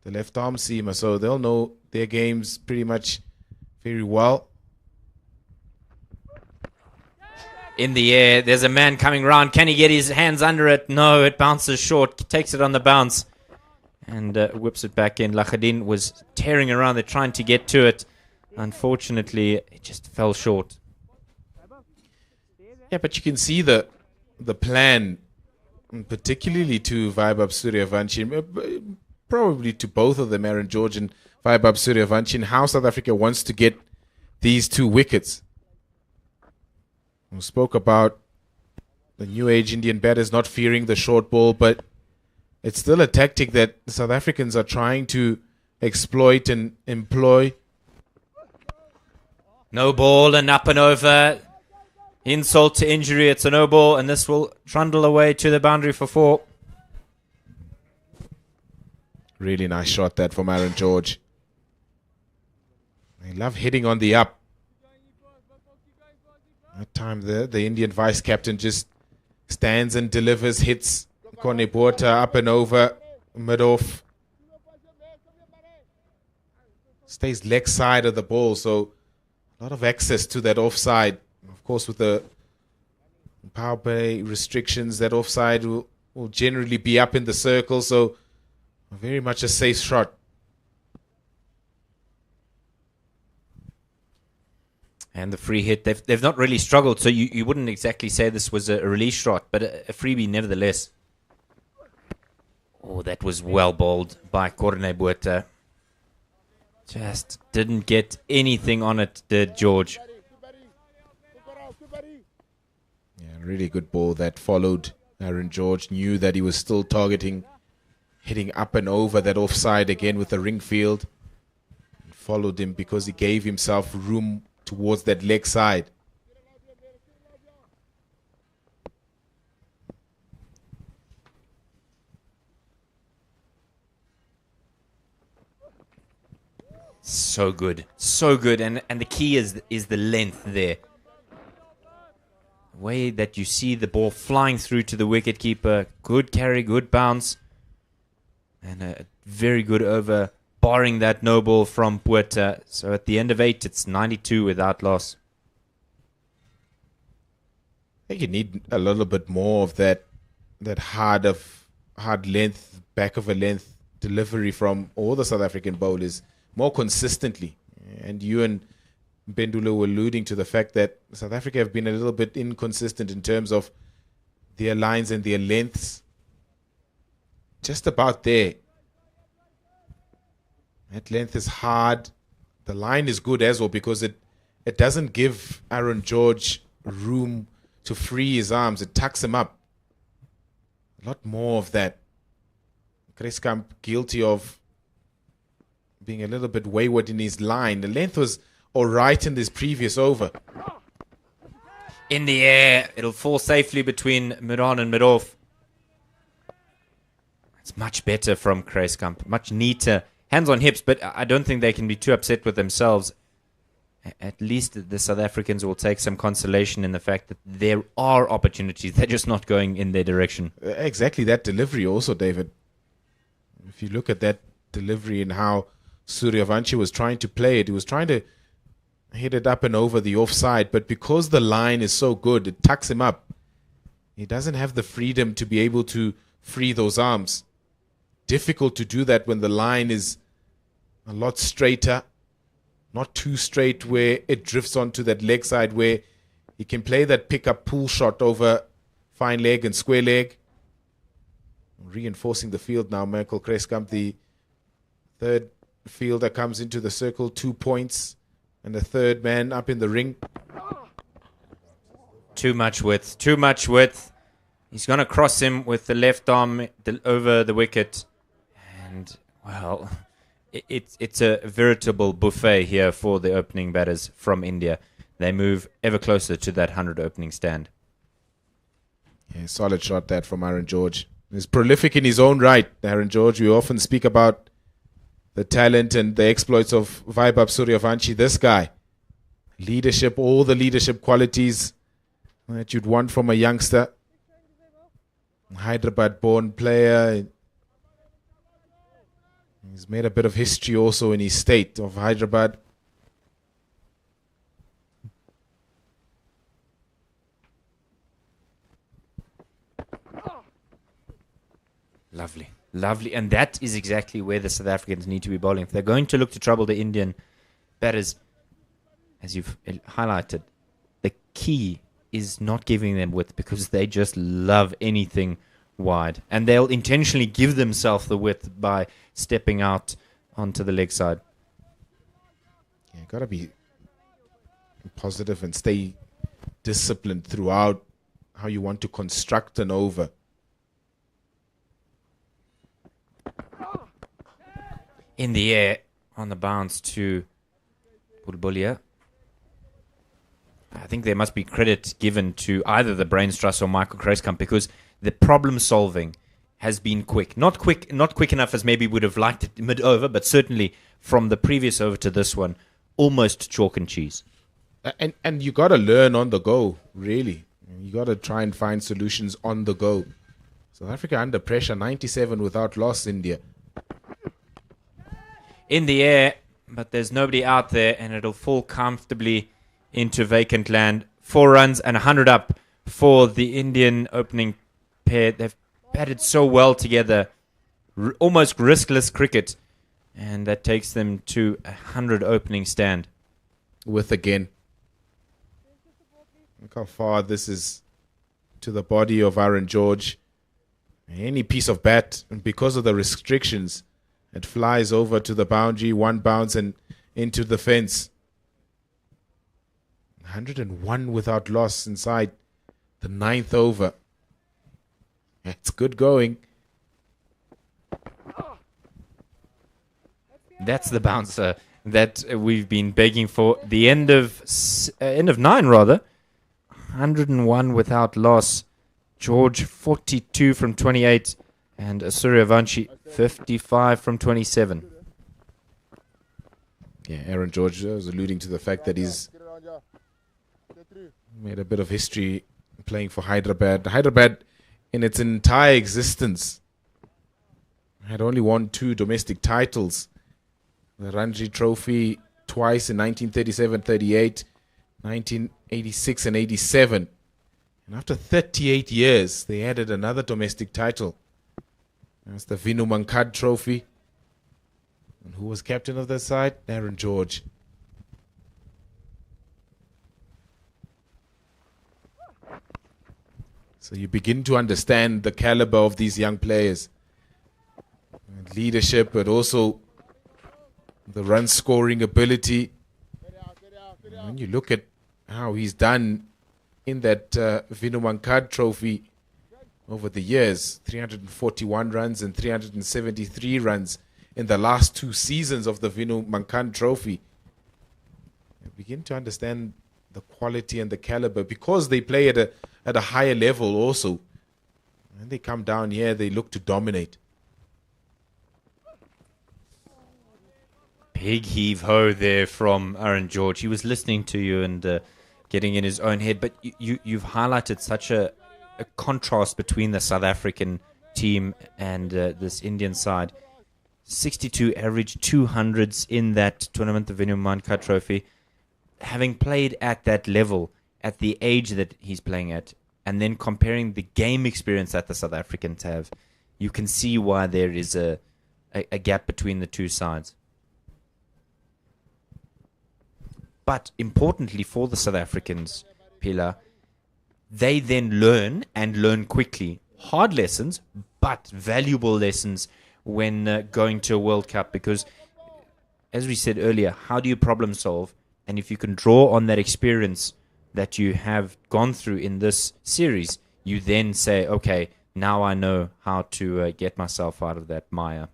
the left arm seamer. So they'll know their games pretty much very well. In the air, there's a man coming round. Can he get his hands under it? No, it bounces short. Takes it on the bounce and whips it back in. Lachadin was tearing around there trying to get to it. Unfortunately, it just fell short. Yeah, but you can see the plan, particularly to Vaibhav Suryavanshi, probably to both of them, Aaron George and Vaibhav Suryavanshi, and how South Africa wants to get these 2 wickets. We spoke about the new age Indian batters not fearing the short ball, but it's still a tactic that the South Africans are trying to exploit and employ. No ball and up and over. Insult to injury. It's a no ball, and this will trundle away to the boundary for 4. Really nice shot that from Aaron George. They love hitting on the up. That time the Indian vice captain just stands and delivers, hits Korene Botha up and over, mid-off. Stays leg side of the ball, so a lot of access to that offside. Of course, with the power play restrictions, that offside will generally be up in the circle, so very much a safe shot. And the free hit, they've not really struggled, so you wouldn't exactly say this was a release shot, but a freebie nevertheless. Oh, that was well bowled by Corne Bueta. Just didn't get anything on it, did George. Yeah, really good ball that followed. Aaron George knew that he was still targeting, hitting up and over that offside again with the ring field. And followed him because he gave himself room towards that leg side. So good, and the key is the length there. The way that you see the ball flying through to the wicketkeeper, good carry, good bounce, and a very good over, barring that no ball from Bueta. So at the end of 8, it's 92 without loss. I think you need a little bit more of that hard length, back of a length delivery from all the South African bowlers more consistently. And you and Bendulo were alluding to the fact that South Africa have been a little bit inconsistent in terms of their lines and their lengths. Just about there. That length is hard. The line is good as well because it doesn't give Aaron George room to free his arms. It tucks him up. A lot more of that. Kreskamp guilty of being a little bit wayward in his line. The length was all right in this previous over. In the air, it'll fall safely between mid-on and mid-off. It's much better from Kreskamp, much neater. Hands on hips, but I don't think they can be too upset with themselves. At least the South Africans will take some consolation in the fact that there are opportunities. They're just not going in their direction. Exactly that delivery also, David. If you look at that delivery and how Suryavanshi was trying to play it, he was trying to hit it up and over the offside, but because the line is so good, it tucks him up. He doesn't have the freedom to be able to free those arms. Difficult to do that when the line is a lot straighter, not too straight where it drifts onto that leg side where he can play that pick-up pull shot over fine leg and square leg. Reinforcing the field now, Michael Kreskamp, the third fielder, comes into the circle, 2 points, and the third man up in the ring. Too much width. He's going to cross him with the left arm over the wicket. And, well, it's a veritable buffet here for the opening batters from India. They move ever closer to that 100 opening stand. Yeah, solid shot that from Aaron George. He's prolific in his own right, Aaron George. We often speak about the talent and the exploits of Vaibhav Suryavanshi. This guy, leadership, all the leadership qualities that you'd want from a youngster. Hyderabad-born player. He's made a bit of history also in his state of Hyderabad. Lovely. And that is exactly where the South Africans need to be bowling. If they're going to look to trouble the Indian batters, as you've highlighted, the key is not giving them width because they just love anything wide. And they'll intentionally give themselves the width by stepping out onto the leg side. Yeah, got to be positive and stay disciplined throughout how you want to construct an over. In the air, on the bounce to Bulbulia. I think there must be credit given to either the Brainstruss or Michael Kreskamp because the problem solving has been quick. Not quick enough as maybe would have liked it mid-over, but certainly from the previous over to this one, almost chalk and cheese. And you got to learn on the go, really. You got to try and find solutions on the go. South Africa under pressure, 97 without loss, India. In the air, but there's nobody out there, and it'll fall comfortably into vacant land. 4 runs and 100 up for the Indian opening pair. They've batted so well together, almost riskless cricket, and that takes them to 100 opening stand. With again Look how far this is to the body of Aaron George. Any piece of bat, and because of the restrictions, it flies over to the boundary, one bounce and into the fence. 101 without loss inside the 9th over. It's good going. That's the bouncer that we've been begging for. The end of 9 rather. 101 without loss. George 42 from 28 and Suryavanshi 55 from 27. Yeah, Aaron George was alluding to the fact that he's made a bit of history playing for Hyderabad. Hyderabad, in its entire existence, had only won 2 domestic titles. The Ranji Trophy twice in 1937-38, 1986 and 87. And after 38 years, they added another domestic title. That's the Vinu Mankad Trophy. And who was captain of their side? Aaron George. So you begin to understand the caliber of these young players. And leadership, but also the run scoring ability. And when you look at how he's done in that Vinu Mankad Trophy over the years, 341 runs and 373 runs in the last 2 seasons of the Vinu Mankad Trophy. You begin to understand the quality and the caliber because they play at a higher level also. When they come down here, they look to dominate. Big heave-ho there from Aaron George. He was listening to you and getting in his own head, but you've highlighted such a contrast between the South African team and this Indian side. 62 average 200s in that tournament, the Vinu Mankad Trophy. Having played at that level, at the age that he's playing at, and then comparing the game experience that the South Africans have, you can see why there is a gap between the two sides. But importantly for the South Africans, Pila, they then learn and learn quickly. Hard lessons, but valuable lessons when going to a World Cup. Because, as we said earlier, how do you problem solve? And if you can draw on that experience that you have gone through in this series, you then say, okay, now I know how to get myself out of that mire.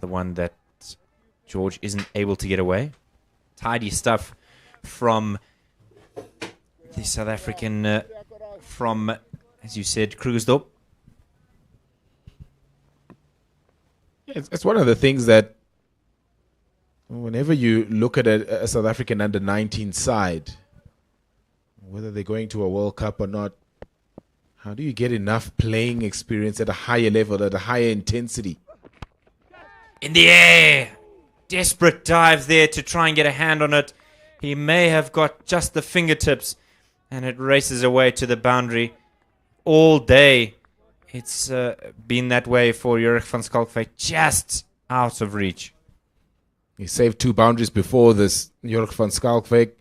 The one that George isn't able to get away. Tidy stuff from the South African, from, as you said, Krugersdorp. It's one of the things that whenever you look at a South African under-19 side, whether they're going to a World Cup or not, how do you get enough playing experience at a higher level, at a higher intensity? In the air! Desperate dive there to try and get a hand on it. He may have got just the fingertips, and it races away to the boundary. All day, it's been that way for Jurg van Schalkwyk, just out of reach. He saved 2 boundaries before this, Jurg van Schalkwyk.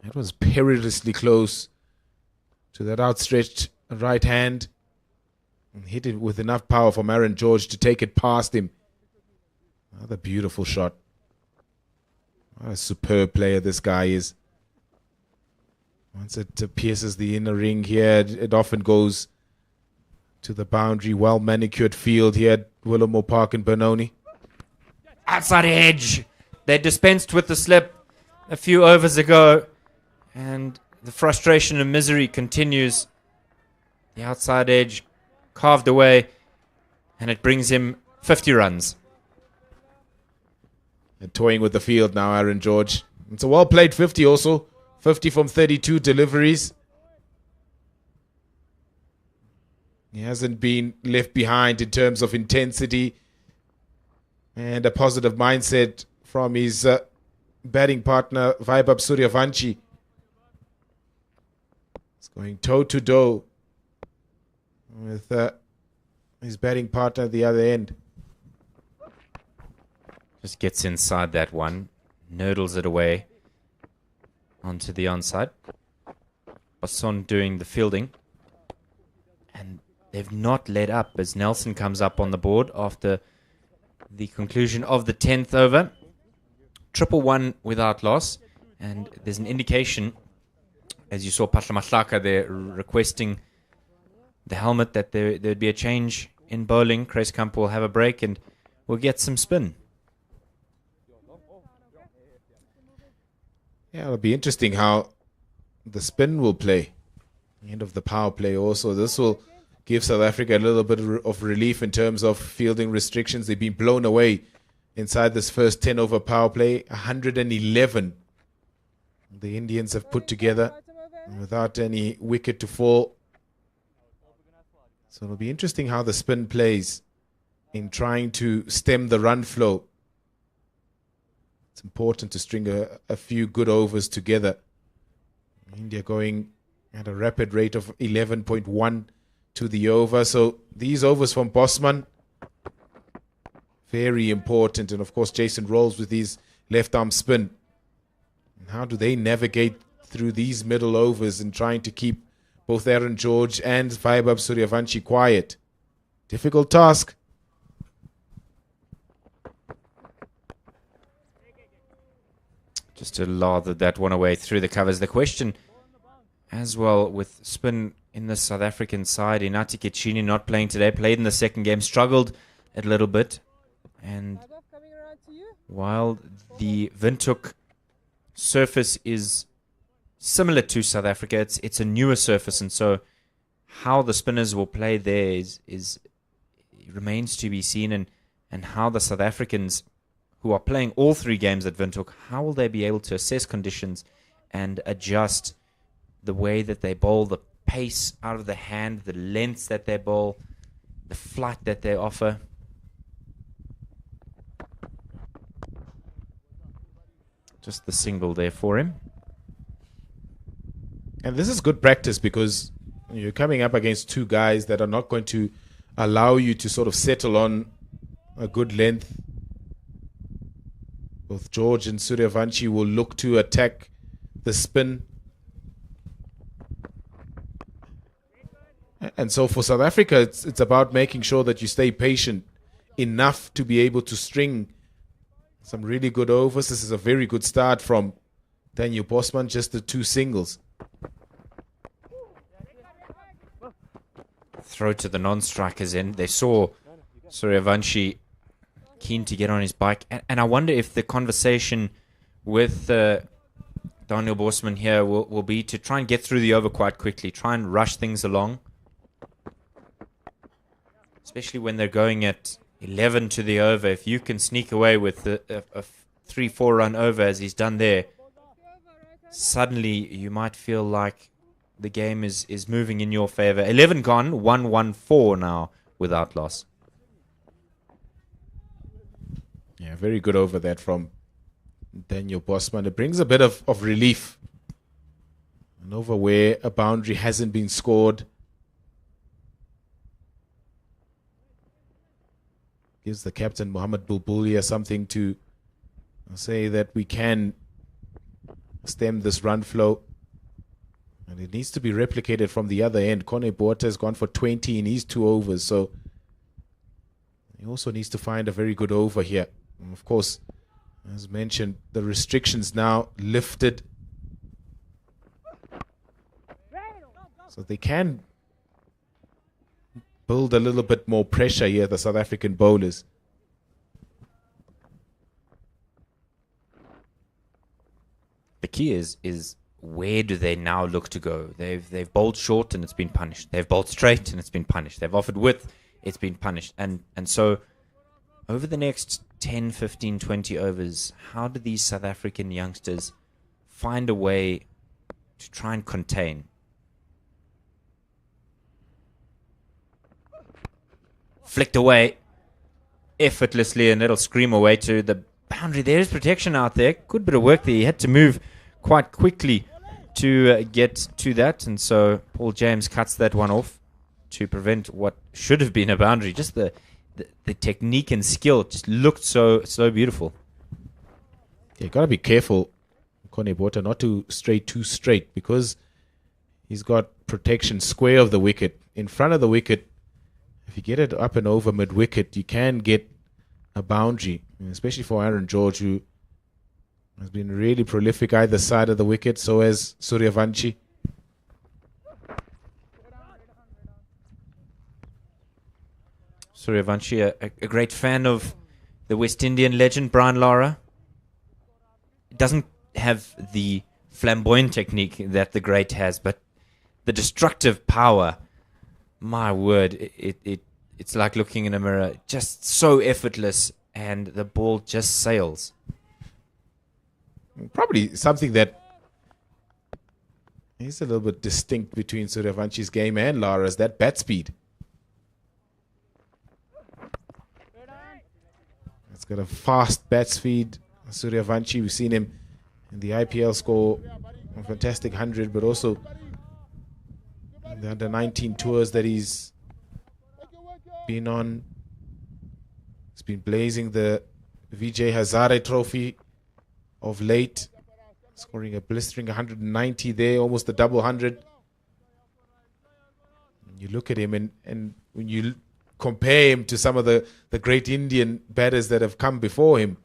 It was perilously close to that outstretched right hand. And hit it with enough power from Aaron George to take it past him. Another beautiful shot. What a superb player this guy is. Once it pierces the inner ring here, it often goes to the boundary. Well manicured field here at Willowmoore Park in Benoni. Outside edge. They dispensed with the slip a few overs ago, and the frustration and misery continues. The outside edge carved away, and it brings him 50 runs. And toying with the field now, Aaron George. It's a well-played 50 also. 50 from 32 deliveries. He hasn't been left behind in terms of intensity and a positive mindset from his batting partner, Vaibhav Suryavanshi. He's going toe-to-toe with his batting partner at the other end. Just gets inside that one. nurdles it away onto the onside. Basson doing the fielding. And they've not let up as Nelson comes up on the board after the conclusion of the 10th over. 1-1 without loss. And there's an indication, as you saw Patla Mahlaka there requesting the helmet, that there'd be a change in bowling. Kruiskamp will have a break and we'll get some spin. Yeah, it'll be interesting how the spin will play. End of the power play also. This will give South Africa a little bit of relief in terms of fielding restrictions. They've been blown away inside this first 10 over power play. 111 the Indians have put together without any wicket to fall. So it'll be interesting how the spin plays in trying to stem the run flow. It's important to string a few good overs together. India going at a rapid rate of 11.1 to the over. So these overs from Bosman, very important. And of course, Jason Rolls with his left arm spin. And how do they navigate through these middle overs and trying to keep both Aaron George and Vaibhav Suryavanshi quiet? Difficult task. Just to lather that one away through the covers. The question as well with spin in the South African side, Inati Kechini not playing today, played in the second game, struggled a little bit. And while the Windhoek surface is similar to South Africa, it's a newer surface, and so how the spinners will play there is remains to be seen, and how the South Africans who are playing all three games at Windhoek, how will they be able to assess conditions and adjust the way that they bowl, the pace out of the hand, the lengths that they bowl, the flight that they offer. Just the single there for him. And this is good practice because you're coming up against two guys that are not going to allow you to sort of settle on a good length. Both George and Suryavanshi will look to attack the spin. And so for South Africa, it's about making sure that you stay patient enough to be able to string some really good overs. This is a very good start from Daniel Bosman, just the two singles. Throw to the non-strikers in. They saw Suryavanshi keen to get on his bike. And I wonder if the conversation with Daniel Bosman here will be to try and get through the over quite quickly, try and rush things along. Especially when they're going at 11 to the over. If you can sneak away with a 3-4 run over as he's done there, suddenly you might feel like the game is moving in your favor. 11 gone, 1-1-4 now without loss. Yeah, very good over that from Daniel Bosman. It brings a bit of relief. An over where a boundary hasn't been scored. Gives the captain, Mohamed Bulbulia, something to say that we can stem this run flow. And it needs to be replicated from the other end. Kone Botha has gone for 20 in his 2 overs. So he also needs to find a very good over here. And of course, as mentioned, the restrictions now lifted. So they can build a little bit more pressure here, the South African bowlers. The key is where do they now look to go? They've bowled short and it's been punished. They've bowled straight and it's been punished. They've offered width, it's been punished. And so over the next 10, 15, 20 overs, how do these South African youngsters find a way to try and contain? Flicked away effortlessly, and it'll scream away to the boundary. There is protection out there. Good bit of work there. He had to move quite quickly to get to that, and so Paul James cuts that one off to prevent what should have been a boundary. Just the technique and skill just looked so beautiful. You got to be careful, Kone Bota, not to stray too straight, because he's got protection square of the wicket. In front of the wicket, if you get it up and over mid-wicket, you can get a boundary, especially for Aaron George, who has been really prolific either side of the wicket, so has Suryavanshi. Suryavanshi, a great fan of the West Indian legend, Brian Lara. Doesn't have the flamboyant technique that the great has, but the destructive power, my word, it's like looking in a mirror. Just so effortless, and the ball just sails. Probably something that is a little bit distinct between Suryavanshi's game and Lara's, that bat speed. It's got a fast bat speed. Suryavanshi, we've seen him in the IPL score a fantastic 100, but also in the under-19 tours that he's been on. He's been blazing the Vijay Hazare Trophy of late, scoring a blistering 190 there, almost a double 100. You look at him, and when you compare him to some of the great Indian batters that have come before him,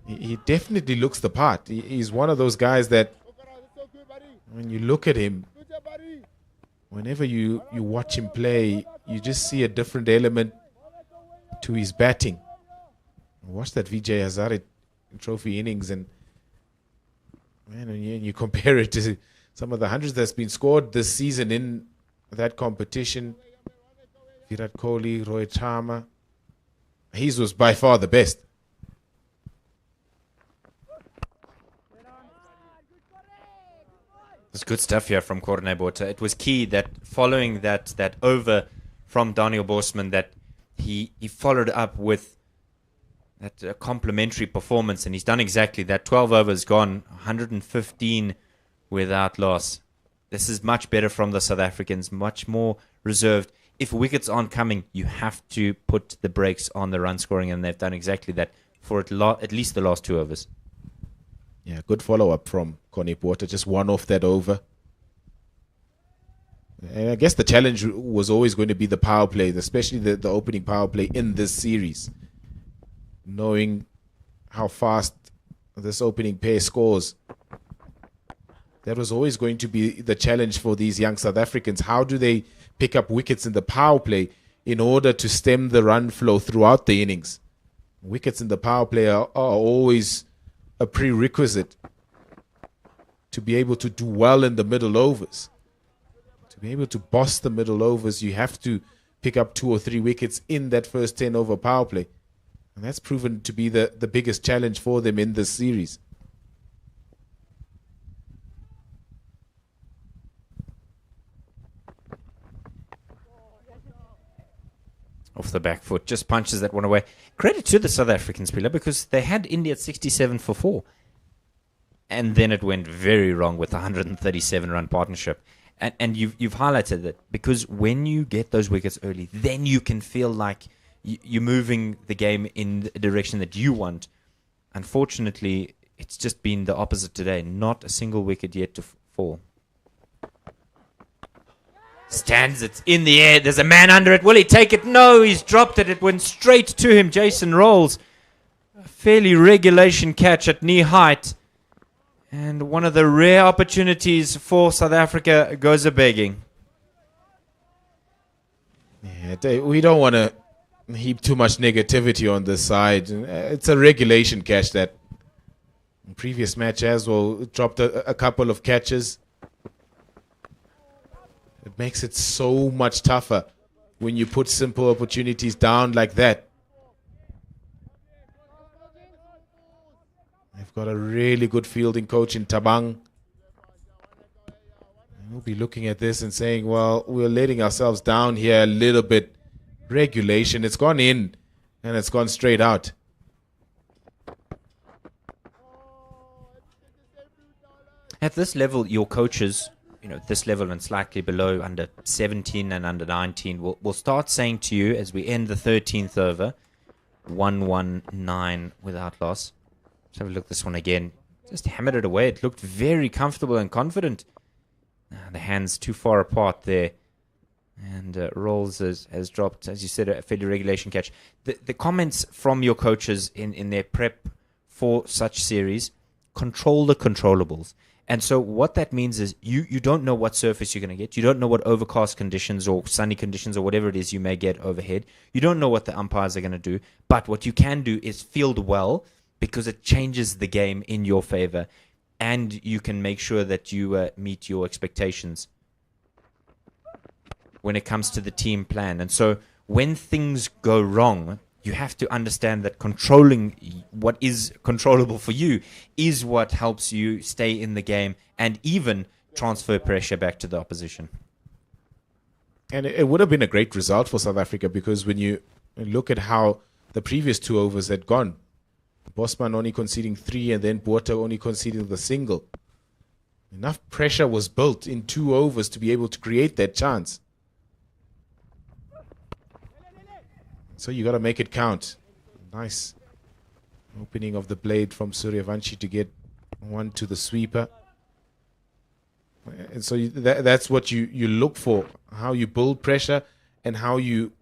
he definitely looks the part. He's one of those guys that when you look at him, whenever you watch him play, you just see a different element to his batting. Watch that Vijay Hazare Trophy innings, and man, and you compare it to some of the hundreds that's been scored this season in that competition. Virat Kohli, Rohit Sharma, his was by far the best. It's good stuff here from Corne Bota. It was key that following that over from Daniel Bosman, that he followed up with that complimentary performance, and he's done exactly that. 12 overs gone, 115 without loss. This is much better from the South Africans, much more reserved. If wickets aren't coming, you have to put the brakes on the run scoring, and they've done exactly that for at least the last 2 overs. Yeah, good follow-up from Connie Porter. Just one off that over. And I guess the challenge was always going to be the power play, especially the opening power play in this series. Knowing how fast this opening pair scores, that was always going to be the challenge for these young South Africans. How do they pick up wickets in the power play in order to stem the run flow throughout the innings? Wickets in the power play are always a prerequisite to be able to do well in the middle overs. To be able to boss the middle overs, you have to pick up 2 or 3 wickets in that first 10 over power play. And that's proven to be the biggest challenge for them in this series. Off the back foot, just punches that one away. Credit to the South Africans, Pila, because they had India at 67 for 4. And then it went very wrong with the 137-run partnership. And you've highlighted that, because when you get those wickets early, then you can feel like you're moving the game in the direction that you want. Unfortunately, it's just been the opposite today. Not a single wicket yet to fall. Stands it in the air. There's a man under it. Will he take it? No, he's dropped it. It went straight to him. Jason Rolls. A fairly regulation catch at knee height. And one of the rare opportunities for South Africa goes a-begging. Yeah, we don't want to heap too much negativity on this side. It's a regulation catch that previous match as well dropped a couple of catches. It makes it so much tougher when you put simple opportunities down like that. They've got a really good fielding coach in Tabang. We'll be looking at this and saying, well, we're letting ourselves down here a little bit. Regulation, it's gone in and it's gone straight out. At this level, your coaches, this level and slightly below, under 17 and under 19, will start saying to you as we end the 13th over, 119 without loss. Let's have a look at this one again. Just hammered it away. It looked very comfortable and confident. The hands too far apart there. And Rolls has dropped, as you said, a fairly regulation catch. The comments from your coaches in their prep for such series, control the controllables. And so what that means is you don't know what surface you're going to get. You don't know what overcast conditions or sunny conditions or whatever it is you may get overhead. You don't know what the umpires are going to do. But what you can do is field well, because it changes the game in your favor. And you can make sure that you meet your expectations when it comes to the team plan. And so when things go wrong, you have to understand that controlling what is controllable for you is what helps you stay in the game and even transfer pressure back to the opposition. And it would have been a great result for South Africa, because when you look at how the previous 2 overs had gone, Bosman only conceding 3 and then Botha only conceding the single. Enough pressure was built in 2 overs to be able to create that chance. So you got to make it count. Nice opening of the blade from Suryavanshi to get one to the sweeper. And so that's what you look for, how you build pressure and how you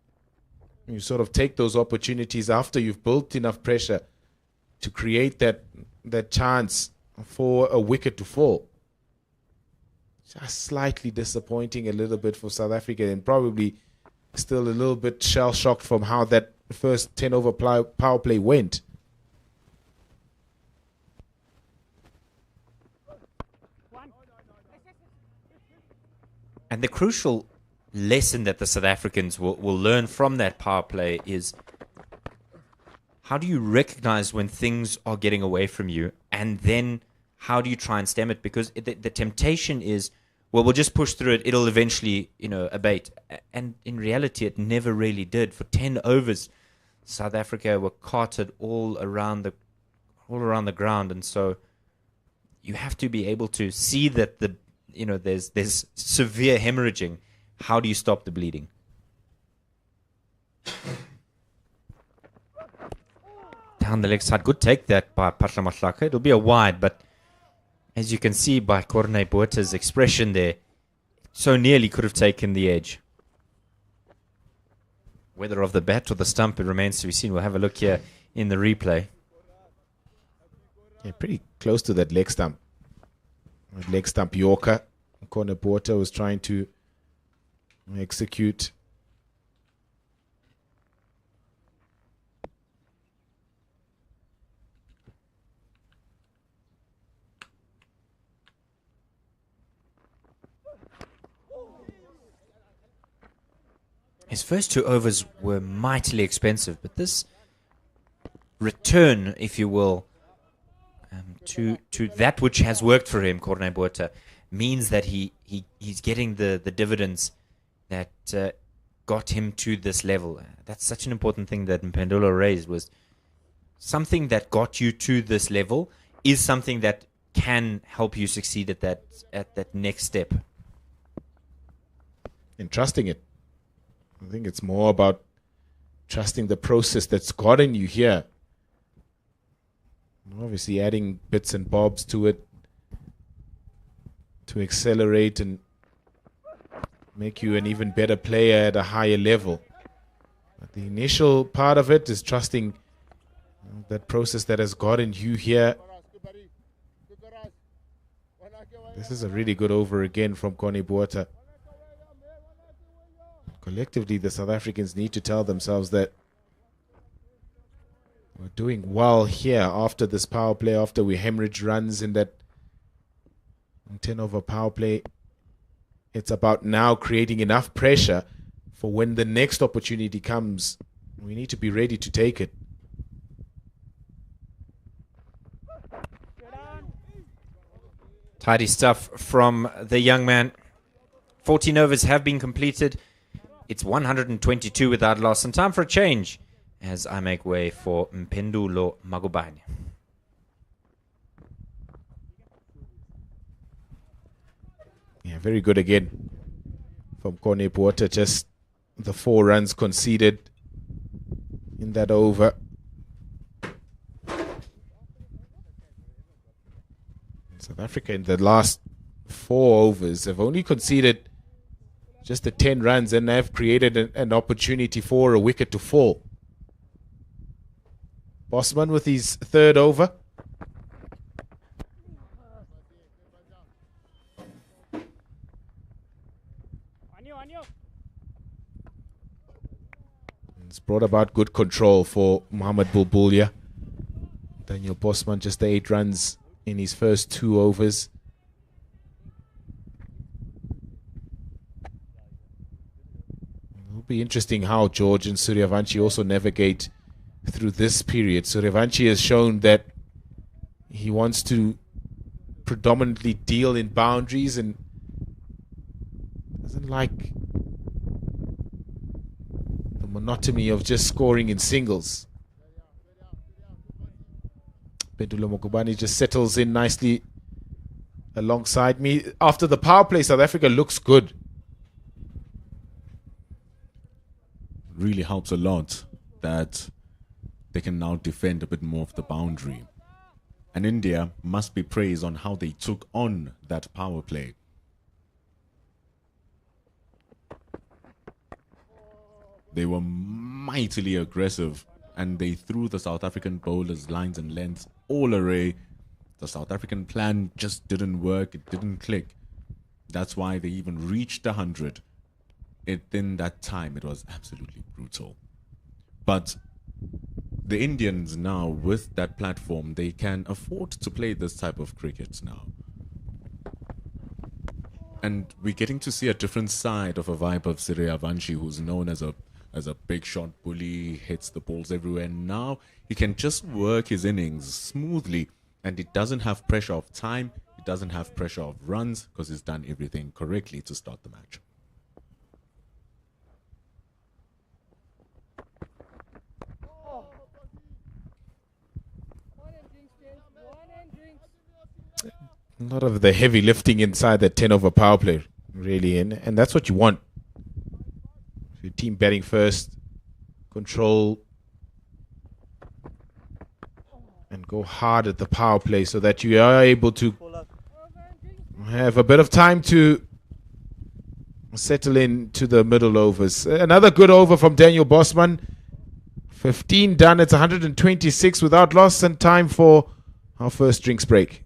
sort of take those opportunities after you've built enough pressure to create that chance for a wicket to fall. Just slightly disappointing a little bit for South Africa, and probably still a little bit shell-shocked from how that first 10-over power play went. And the crucial lesson that the South Africans will learn from that power play is, how do you recognize when things are getting away from you, and then how do you try and stem it? Because the temptation is, well, we'll just push through it. It'll eventually, abate. And in reality, it never really did. For 10 overs, South Africa were carted all around the ground, and so you have to be able to see that there's severe hemorrhaging. How do you stop the bleeding? Down the leg side, good take that by Patra Matlaka. It'll be a wide, but as you can see by Corne Botha's expression there, so nearly could have taken the edge. Whether of the bat or the stump, it remains to be seen. We'll have a look here in the replay. Yeah, pretty close to that leg stump. Leg stump Yorker. Corne Botha was trying to execute. His first 2 overs were mightily expensive, but this return, if you will, to that which has worked for him, Corne Botha, means that he's getting the dividends that got him to this level. That's such an important thing that Mpendulo raised, was something that got you to this level is something that can help you succeed at that next step. And trusting it. I think it's more about trusting the process that's gotten you here. Obviously adding bits and bobs to it to accelerate and make you an even better player at a higher level. But the initial part of it is trusting that process that has gotten you here. This is a really good over again from Corne Botha. Collectively, the South Africans need to tell themselves that we're doing well here after this power play, after we hemorrhage runs in that 10-over power play. It's about now creating enough pressure for when the next opportunity comes. We need to be ready to take it. Tidy stuff from the young man. 14 overs have been completed. It's 122 without loss, and time for a change as I make way for Mpendulo Magubane. Yeah, very good again from Corne Botha. Just the 4 runs conceded in that over. Africa in the last 4 overs have only conceded just the 10 runs and have created an opportunity for a wicket to fall. Bosman with his 3rd over. It's brought about good control for Mohamed Bulbulya. Daniel Bosman just 8 runs in his first 2 overs. It'll be interesting how George and Suryavanshi also navigate through this period. Suryavanshi has shown that he wants to predominantly deal in boundaries and doesn't like the monotony of just scoring in singles. Benoni Mokubani just settles in nicely alongside me. After the power play, South Africa looks good. Really helps a lot that they can now defend a bit more of the boundary. And India must be praised on how they took on that power play. They were mightily aggressive and they threw the South African bowlers lines and lengths all array. The South African plan just didn't work. It didn't click. That's why they even reached 100. In that time, it was absolutely brutal. But the Indians now, with that platform, they can afford to play this type of cricket now. And we're getting to see a different side of a vibe of Suryavanshi, who's known as a big shot bully, hits the balls everywhere. Now he can just work his innings smoothly, and he doesn't have pressure of time. He doesn't have pressure of runs because he's done everything correctly to start the match. A lot of the heavy lifting inside that 10 over power play, really, and that's what you want. Your team batting first, control and go hard at the power play so that you are able to have a bit of time to settle into the middle overs. Another good over from Daniel Bosman. 15 done. It's 126 without loss, and time for our first drinks break.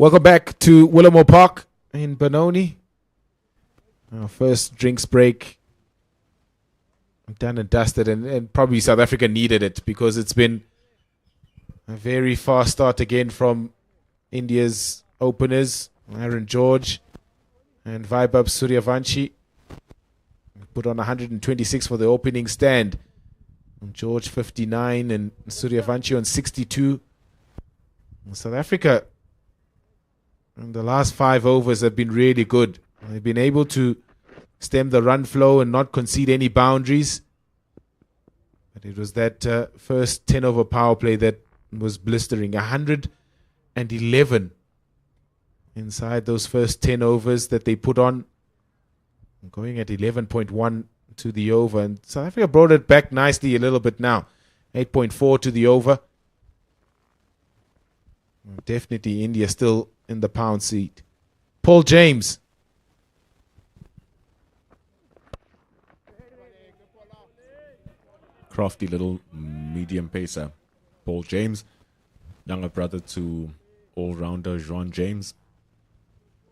Welcome back to Willowmoore Park in Benoni. Our first drinks break. Done and dusted, and probably South Africa needed it because it's been a very fast start again from India's openers, Aaron George and Vaibhav Suryavanshi. Put on 126 for the opening stand. George 59 and Suryavanshi on 62. South Africa in the last 5 overs have been really good. They've been able to stem the run flow and not concede any boundaries. But it was that first 10 over power play that was blistering. 111 inside those first 10 overs that they put on. Going at 11.1 to the over. And South Africa brought it back nicely a little bit now. 8.4 to the over. Definitely India still in the pound seat. Paul James. Crafty little medium pacer. Paul James, younger brother to all-rounder Juan James.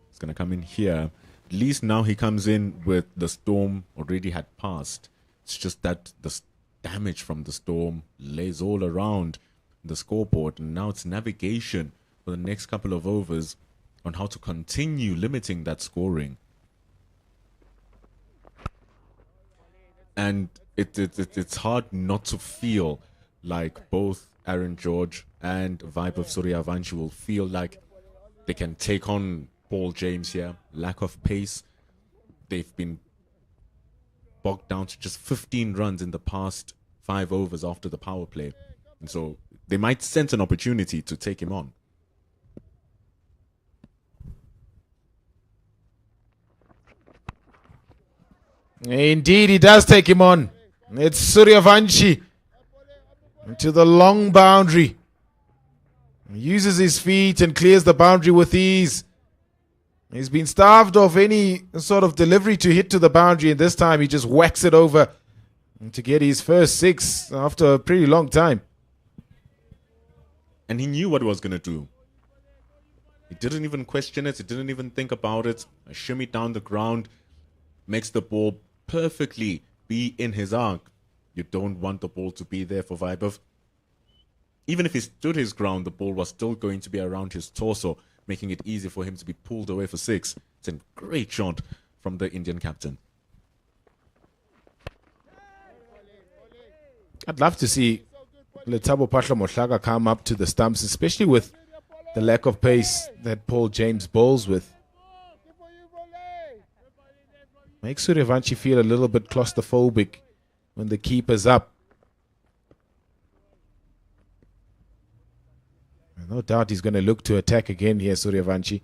He's going to come in here. At least now he comes in with the storm already had passed. It's just that the damage from the storm lays all around the scoreboard. And now it's navigation for the next couple of overs on how to continue limiting that scoring. And it's hard not to feel like both Aaron George and Vaibhav Suryavanshi will feel like they can take on Paul James here. Lack of pace. They've been bogged down to just 15 runs in the past 5 overs after the power play. And so they might sense an opportunity to take him on. Indeed, he does take him on. It's Suryavanshi to the long boundary. He uses his feet and clears the boundary with ease. He's been starved of any sort of delivery to hit to the boundary, and this time he just whacks it over to get his first 6 after a pretty long time. And he knew what he was going to do. He didn't even question it. He didn't even think about it. A shimmy down the ground makes the ball perfectly be in his arc. You don't want the ball to be there for Vaibhav. Even if he stood his ground, the ball was still going to be around his torso, making it easy for him to be pulled away for 6. It's a great shot from the Indian captain. I'd love to see Lethabo Pahla Mohlaga come up to the stumps, especially with the lack of pace that Paul James bowls with. Makes Suryavanshi feel a little bit claustrophobic when the keeper's up. No doubt he's going to look to attack again here, Suryavanshi.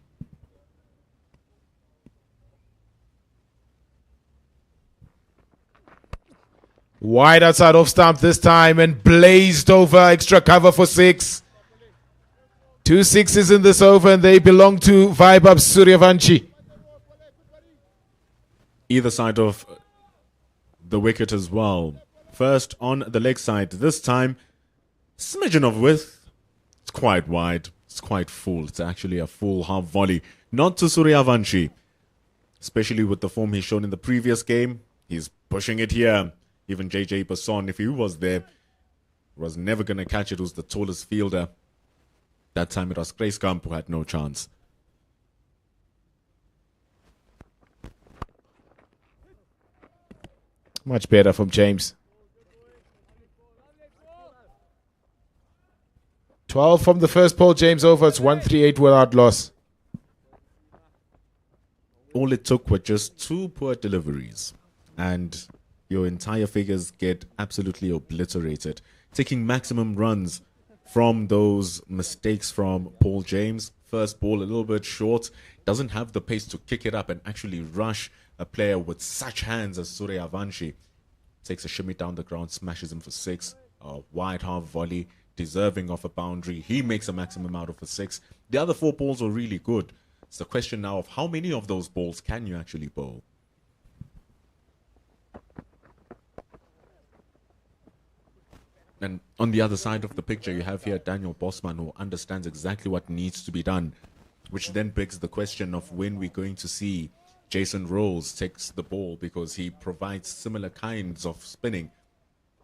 Wide outside off stump this time and blazed over, extra cover for 6. 2 6s in this over and they belong to Vaibhav Suryavanshi. Either side of the wicket as well. First on the leg side. This time, smidgen of width. It's quite wide. It's quite full. It's actually a full half volley. Not to Suryavanshi. Especially with the form he's shown in the previous game. He's pushing it here. Even JJ Basson, if he was there, was never going to catch it. He was the tallest fielder. That time it was Gracekamp who had no chance. Much better from James. 12 from the first Paul James over. It's 138 without loss. All it took were just 2 poor deliveries. And your entire figures get absolutely obliterated. Taking maximum runs from those mistakes from Paul James. First ball a little bit short. Doesn't have the pace to kick it up and actually rush a player with such hands as Suryavanshi. Takes a shimmy down the ground, smashes him for 6. A wide half volley, deserving of a boundary. He makes a maximum out of a 6. The other 4 balls are really good. It's the question now of how many of those balls can you actually bowl? And on the other side of the picture, you have here Daniel Bosman, who understands exactly what needs to be done which then begs the question of when we're going to see Jason Rolls takes the ball, because he provides similar kinds of spinning.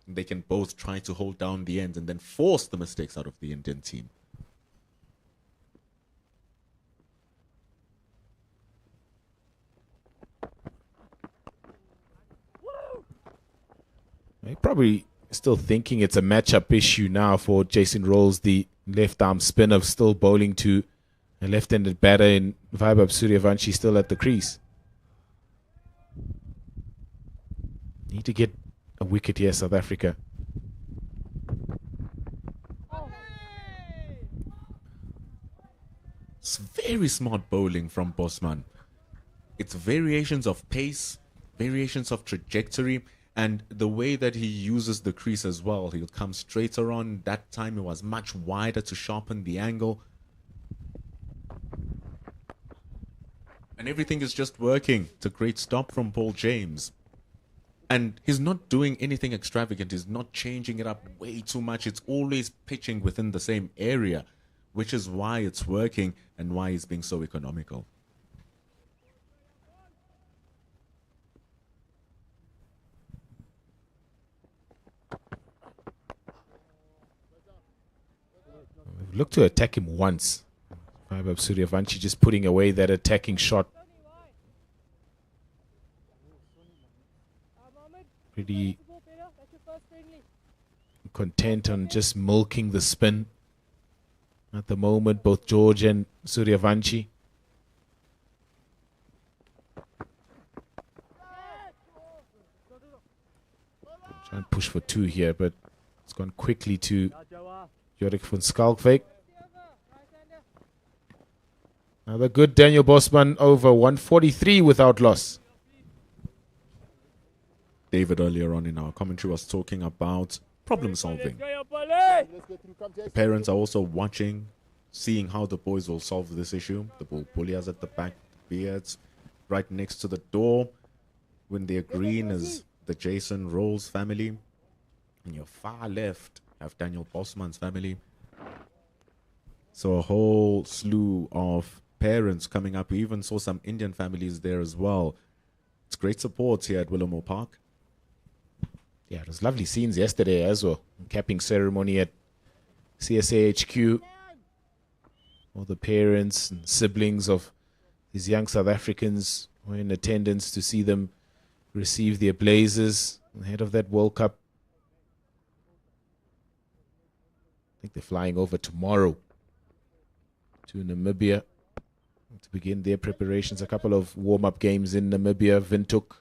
They can both try to hold down the end and then force the mistakes out of the Indian team. You're probably still thinking it's a matchup issue now for Jason Rolls, the left arm spinner, still bowling to a left-handed batter in Vaibhav Suryavanshi, still at the crease. Need to get a wicket here, South Africa. It's very smart bowling from Bosman. It's variations of pace, variations of trajectory, and the way that he uses the crease as well. He'll come straighter on. That time it was much wider to sharpen the angle. And everything is just working. It's a great stop from Paul James. And he's not doing anything extravagant. He's not changing it up way too much. It's always pitching within the same area, which is why it's working and why he's being so economical. We've looked to attack him once. Vaibhav Suryavanshi just putting away that attacking shot. Pretty content on just milking the spin at the moment, both George and Suryavanshi. Try and push for two here, but it's gone quickly to Jorik van Schalkwyk. Another good Daniel Bosman over, 143 without loss. David earlier on in our commentary was talking about problem solving. The parents are also watching, seeing how the boys will solve this issue. The ball bullies at the back, beards right next to the door. When they're green is the Jason Rolls family. And your far left have Daniel Bosman's family. So a whole slew of parents coming up. We even saw some Indian families there as well. It's great support here at Willowmoore Park. Yeah, it was lovely scenes yesterday as well. Capping ceremony at CSA HQ. All the parents and siblings of these young South Africans were in attendance to see them receive their blazers ahead of that World Cup. I think they're flying over tomorrow to Namibia to begin their preparations. A couple of warm-up games in Namibia, Windhoek,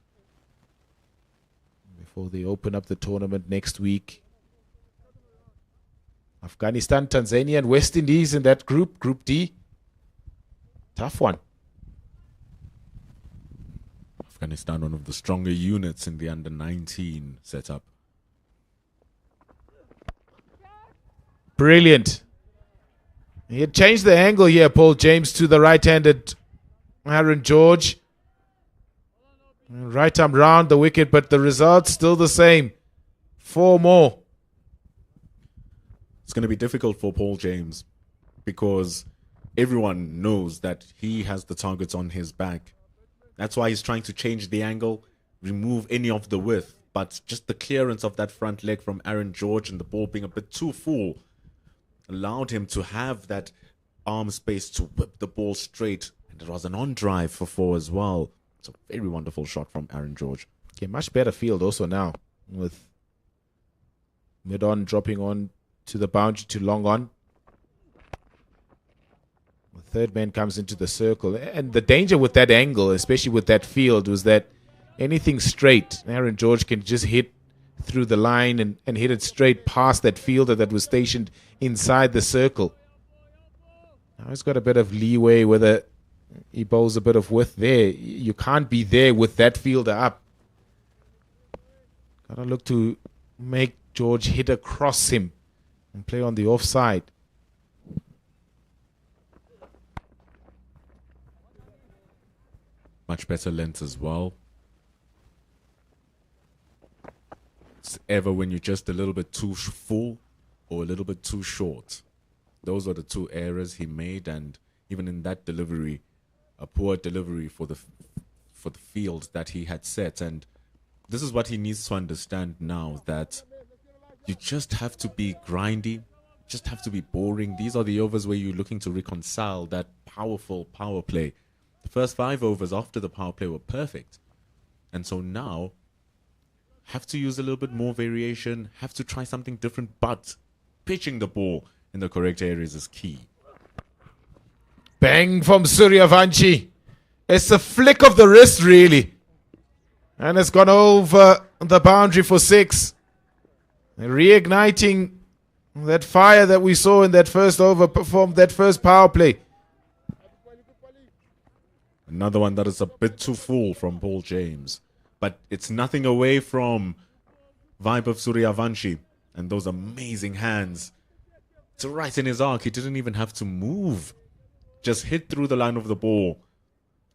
before they open up the tournament next week. Afghanistan, Tanzania, and West Indies in that group, Group D. Tough one. Afghanistan, one of the stronger units in the under-19 setup. Brilliant. He had changed the angle here, Paul James, to the right-handed Aaron George. Right arm round the wicket, but the result's still the same. 4 more. It's going to be difficult for Paul James because everyone knows that he has the targets on his back. That's why he's trying to change the angle, remove any of the width, but just the clearance of that front leg from Aaron George and the ball being a bit too full allowed him to have that arm space to whip the ball straight. And it was an on drive for 4 as well. It's a very wonderful shot from Aaron George. Okay, much better field also now with mid-on dropping on to the boundary to long on. The third man comes into the circle. And the danger with that angle, especially with that field, was that anything straight, Aaron George can just hit through the line and hit it straight past that fielder that was stationed inside the circle. Now he's got a bit of leeway whether he bowls a bit of width there. You can't be there with that fielder up. Gotta look to make George hit across him and play on the offside. Much better length as well. It's ever when you're just a little bit too full or a little bit too short. Those are the two errors he made, and even in that delivery, a poor delivery for the field that he had set. And this is what he needs to understand now, that you just have to be grindy, just have to be boring. These are the overs where you're looking to reconcile that powerful power play. The first 5 overs after the power play were perfect. And so now, have to use a little bit more variation, have to try something different, but pitching the ball in the correct areas is key. Bang from Suryavanshi. It's a flick of the wrist, really. And it's gone over the boundary for 6. Reigniting that fire that we saw in that first over, performed that first power play. Another one that is a bit too full from Paul James. But it's nothing away from vibe of Suryavanshi and those amazing hands. It's right in his arc. He didn't even have to move. Just hit through the line of the ball.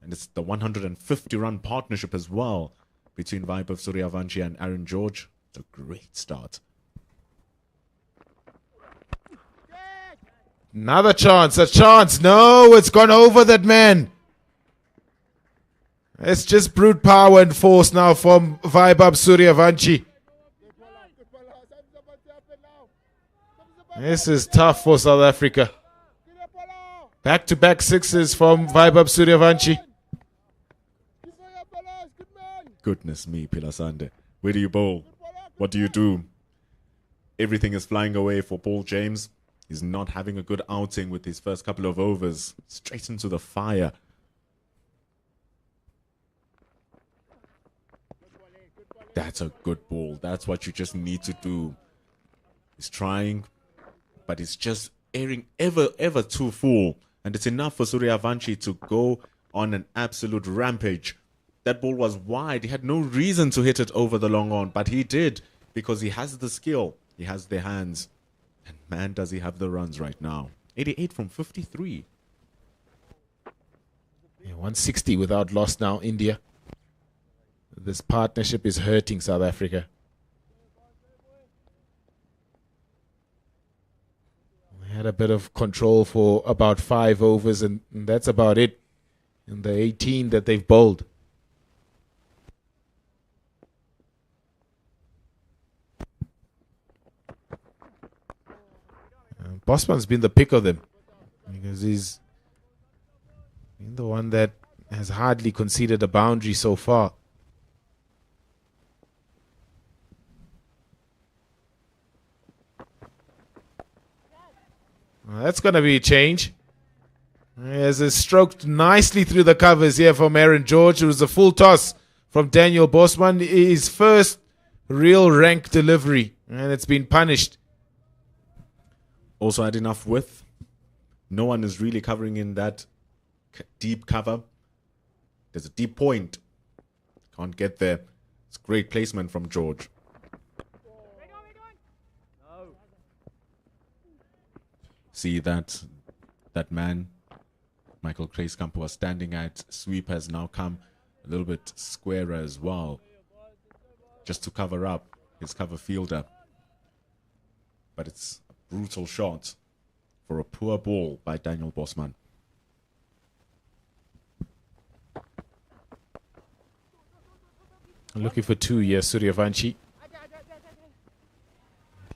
And it's the 150-run partnership as well between vibe of Suryavanshi and Aaron George. It's a great start. Another chance, a chance. No, it's gone over that man. It's just brute power and force now from Vaibhav Suryavanshi. This is tough for South Africa. Back-to-back 6s from Vaibhav Suryavanshi. Goodness me, Pilasande. Where do you bowl? What do you do? Everything is flying away for Paul James. He's not having a good outing with his first couple of overs. Straight into the fire. That's a good ball. That's what you just need to do. He's trying, but he's just airing ever too full. And it's enough for Suryavanshi to go on an absolute rampage. That ball was wide. He had no reason to hit it over the long on, but he did because he has the skill. He has the hands. And man, does he have the runs right now. 88 from 53. Yeah, 160 without loss now, India. This partnership is hurting South Africa. They had a bit of control for about 5 overs, and that's about it in the 18 that they've bowled. Bosman's been the pick of them because he's been the one that has hardly conceded a boundary so far. Well, that's going to be a change. He has stroked nicely through the covers here from Aaron George. It was a full toss from Daniel Bosman. His first real rank delivery, and it's been punished. Also had enough width. No one is really covering in that deep cover. There's a deep point. Can't get there. It's great placement from George. See that man, Michael Kreiskamp, was standing at sweep, has now come a little bit squarer as well, just to cover up his cover fielder. But it's a brutal shot for a poor ball by Daniel Bosman. Looking for 2 here, Suryavanshi.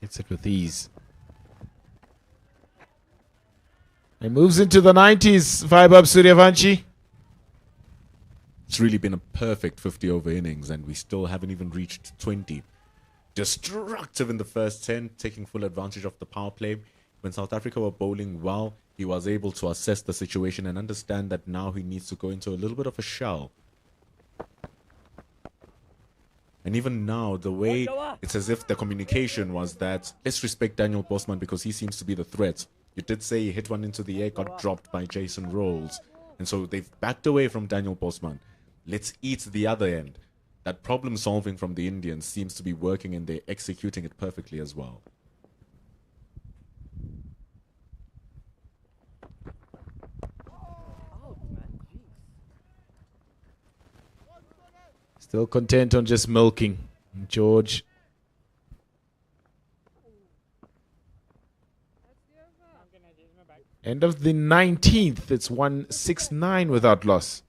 Gets it with ease. He moves into the 90s, Vaibhav Suryavanshi. It's really been a perfect 50-over innings, and we still haven't even reached 20. Destructive in the first 10, taking full advantage of the power play. When South Africa were bowling well, he was able to assess the situation and understand that now he needs to go into a little bit of a shell. And even now, the way it's as if the communication was that, let's respect Daniel Bosman because he seems to be the threat. You did say he hit one into the air, got dropped by Jason Rolls. And so they've backed away from Daniel Bosman. Let's eat the other end. That problem solving from the Indians seems to be working, and they're executing it perfectly as well. Still content on just milking George. End of the 19th. It's 169 without loss.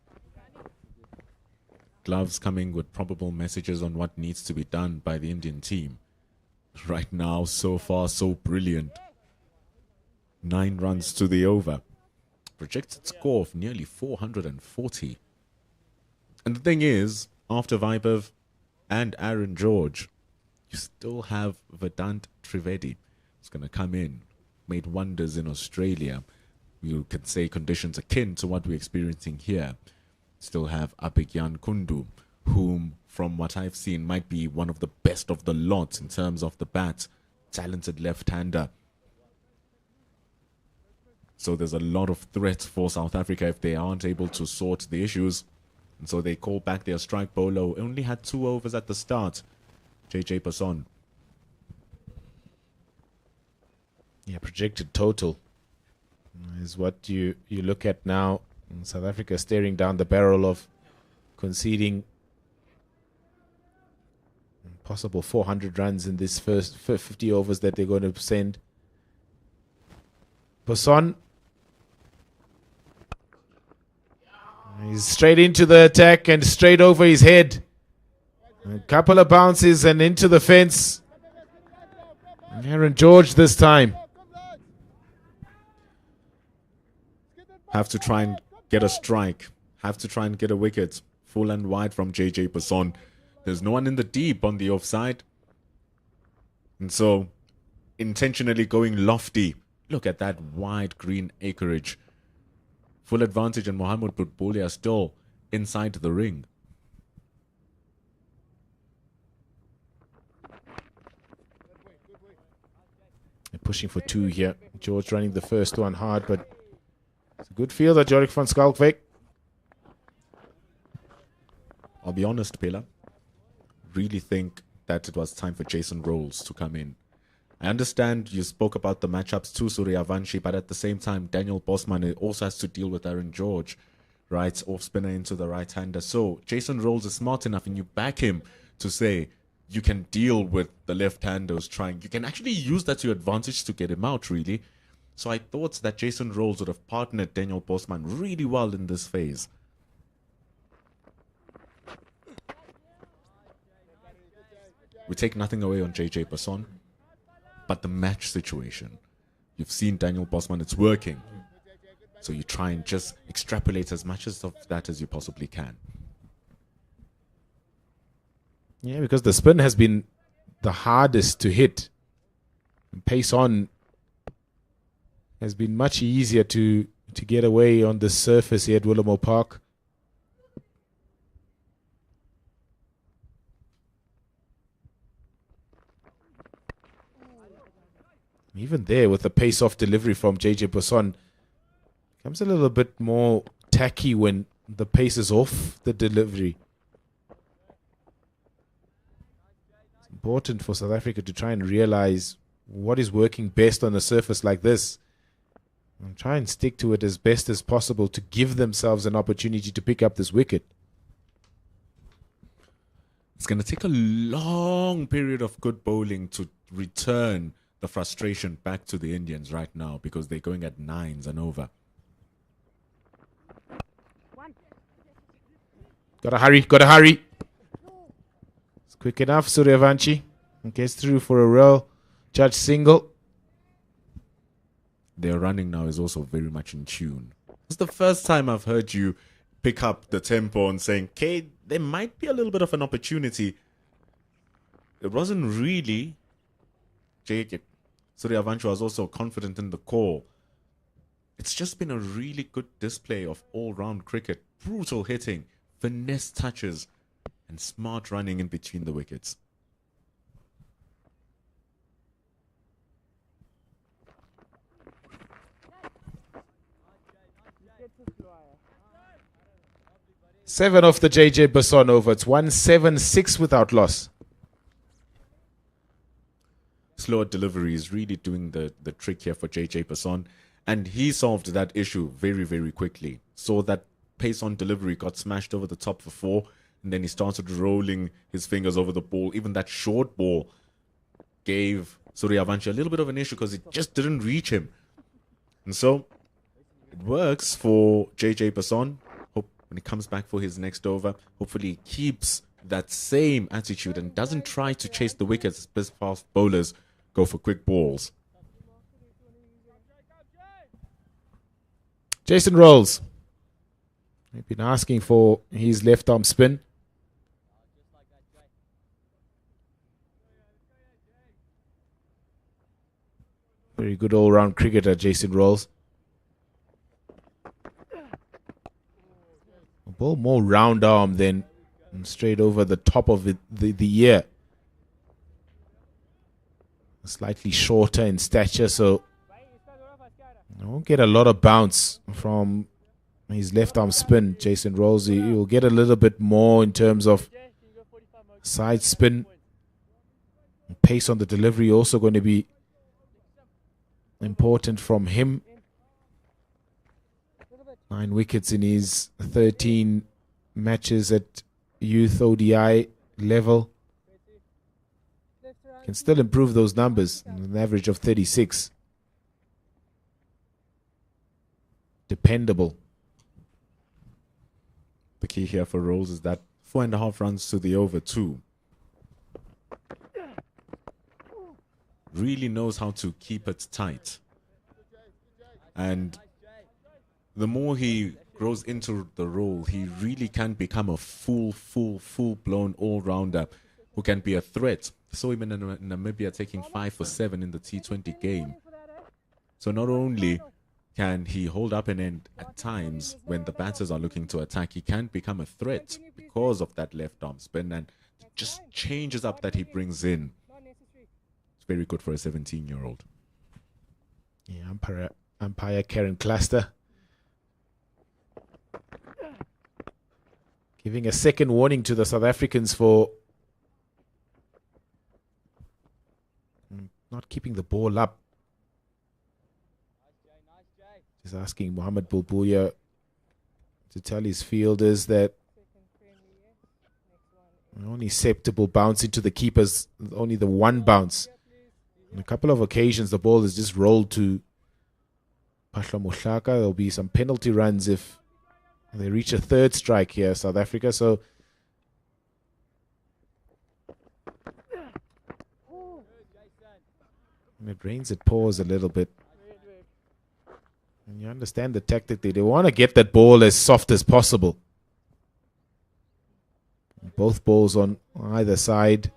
Gloves coming with probable messages on what needs to be done by the Indian team. Right now, so far, so brilliant. 9 runs to the over. Projected score of nearly 440. And the thing is, after Vaibhav and Aaron George, you still have Vedant Trivedi. It's going to come in. Made wonders in Australia. You could say conditions akin to what we're experiencing here. Still have Abhigyan Kundu, whom, from what I've seen, might be one of the best of the lot in terms of the bat. Talented left-hander. So there's a lot of threats for South Africa if they aren't able to sort the issues. And so they call back their strike bowler, who only had 2 overs at the start. JJ Passon. Yeah, projected total is what you look at now. South Africa staring down the barrel of conceding possible 400 runs in this first 50 overs that they're going to send. Passon. He's straight into the attack and straight over his head. A couple of bounces and into the fence. Aaron George this time. Have to try and get a strike. Have to try and get a wicket. Full and wide from JJ Passon. There's no one in the deep on the offside. And so, intentionally going lofty. Look at that wide green acreage. Full advantage, and Mohammad Butbulia still inside the ring. They're pushing for 2 here. George running the first one hard, but it's a good fielder, Jorik van Schalkwyk. I'll be honest, Pela. Really think that it was time for Jason Rolls to come in. I understand you spoke about the matchups to Suryavanshi, but at the same time, Daniel Bosman also has to deal with Aaron George, right? Off spinner into the right-hander. So Jason Rolls is smart enough, and you back him to say you can deal with the left-handers trying. You can actually use that to your advantage to get him out, really. So I thought that Jason Rolls would have partnered Daniel Bosman really well in this phase. We take nothing away on JJ Passon. But the match situation, you've seen Daniel Bosman, it's working. So you try and just extrapolate as much of that as you possibly can. Yeah, because the spin has been the hardest to hit. And pace on has been much easier to get away on the surface here at Willowmoore Park. Even there, with the pace-off delivery from JJ Passon, comes a little bit more tacky when the pace is off the delivery. It's important for South Africa to try and realize what is working best on a surface like this, and try and stick to it as best as possible to give themselves an opportunity to pick up this wicket. It's going to take a long period of good bowling to return the frustration back to the Indians right now, because they're going at 9s and over. Gotta hurry, gotta hurry. It's quick enough, Suryavanshi. Gets through for a real judge single. Their running now is also very much in tune. It's the first time I've heard you pick up the tempo and saying, okay, there might be a little bit of an opportunity. It wasn't really. Suryavanshi was also confident in the call. It's just been a really good display of all-round cricket. Brutal hitting, finesse touches, and smart running in between the wickets. Seven off the JJ Passon over. It's 176 without loss. Slower delivery is really doing the trick here for JJ Passon. And he solved that issue very, very quickly. Saw that pace on delivery got smashed over the top for 4. And then he started rolling his fingers over the ball. Even that short ball gave Suryavanshi a little bit of an issue because it just didn't reach him. And so It works for JJ Basson. Hope when he comes back for his next over, hopefully he keeps that same attitude and doesn't try to chase the wickets as fast bowlers go for quick balls. Jason Rolls. They've been asking for his left arm spin. Very good all-round cricketer, Jason Rolls. A ball more round arm than straight over the top of the ear. Slightly shorter in stature, so I won't get a lot of bounce from his left arm spin. Jason Rolls, he will get a little bit more in terms of side spin. Pace on the delivery also going to be important from him. 9 wickets in his 13 matches at youth ODI level. Can still improve those numbers, an average of 36. Dependable. The key here for Rolls is that 4.5 runs to the over 2. Really knows how to keep it tight. And the more he grows into the role, he really can become a full-blown all-rounder who can be a threat. Saw him in Namibia taking 5 for 7 in the T20 game. So not only can he hold up an end at times when the batters are looking to attack, he can become a threat because of that left arm spin and just changes up that he brings in. It's very good for a 17-year-old. Yeah, umpire Karen Cluster giving a second warning to the South Africans for not keeping the ball up. He's asking Mohamed Bulbuya to tell his fielders that only acceptable bounce into the keepers, only the one bounce. On a couple of occasions, the ball is just rolled to Pahla Mohlaka. There'll be some penalty runs if they reach a third strike here, South Africa. So and it rains, it pours a little bit. And you understand the tactic. They want to get that ball as soft as possible. Both balls on either side.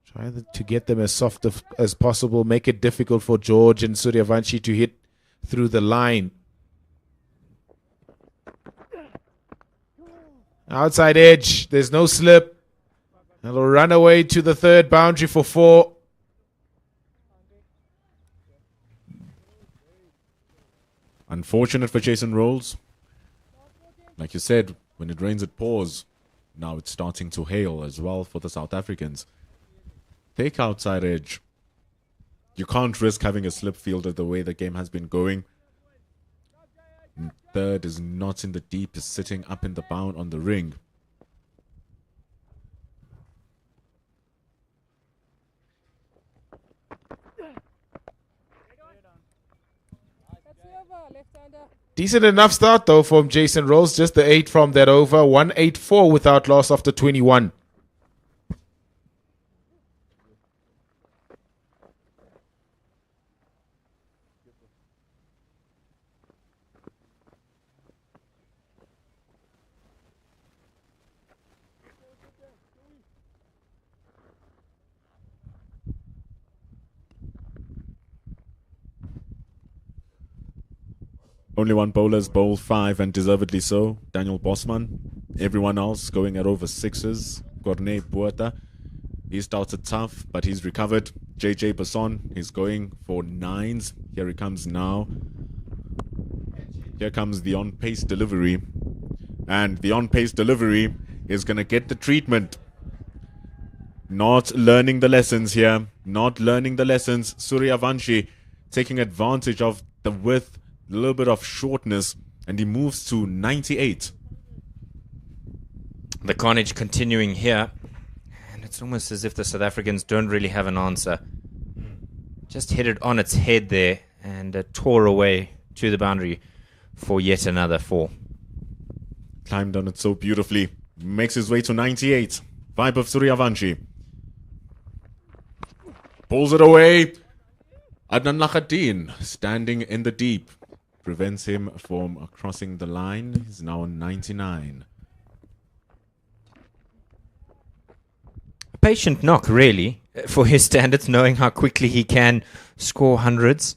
Try to get them as soft as possible. Make it difficult for George and Suryavanshi to hit through the line. Outside edge. There's no slip. It'll run away to the third boundary for 4. Unfortunate for Jason Rolls. Like you said, when it rains, it pours. Now it's starting to hail as well for the South Africans. Take outside edge. You can't risk having a slip fielder the way the game has been going. And third is not in the deep, is sitting up in the bound on the ring. Decent enough start though from Jason Rolls. Just the 8 from that over. 184 without loss after 21. Only one bowler's bowled 5 and deservedly so. Daniel Bosman. Everyone else going at over 6s. Corne Buerta. He started tough, but he's recovered. JJ Basson, he's going for 9s. Here he comes now. Here comes the on-pace delivery. And the on-pace delivery is going to get the treatment. Not learning the lessons here. Not learning the lessons. Suryavanshi taking advantage of the width, a little bit of shortness, and he moves to 98. The carnage continuing here, and it's almost as if the South Africans don't really have an answer. Just hit it on its head there and tore away to the boundary for yet another 4. Climbed on it so beautifully. Makes his way to 98. Vibe of Suryavanshi. Pulls it away. Adnan Lakhaddin standing in the deep. Prevents him from crossing the line. He's now on 99. A patient knock, really, for his standards, knowing how quickly he can score hundreds.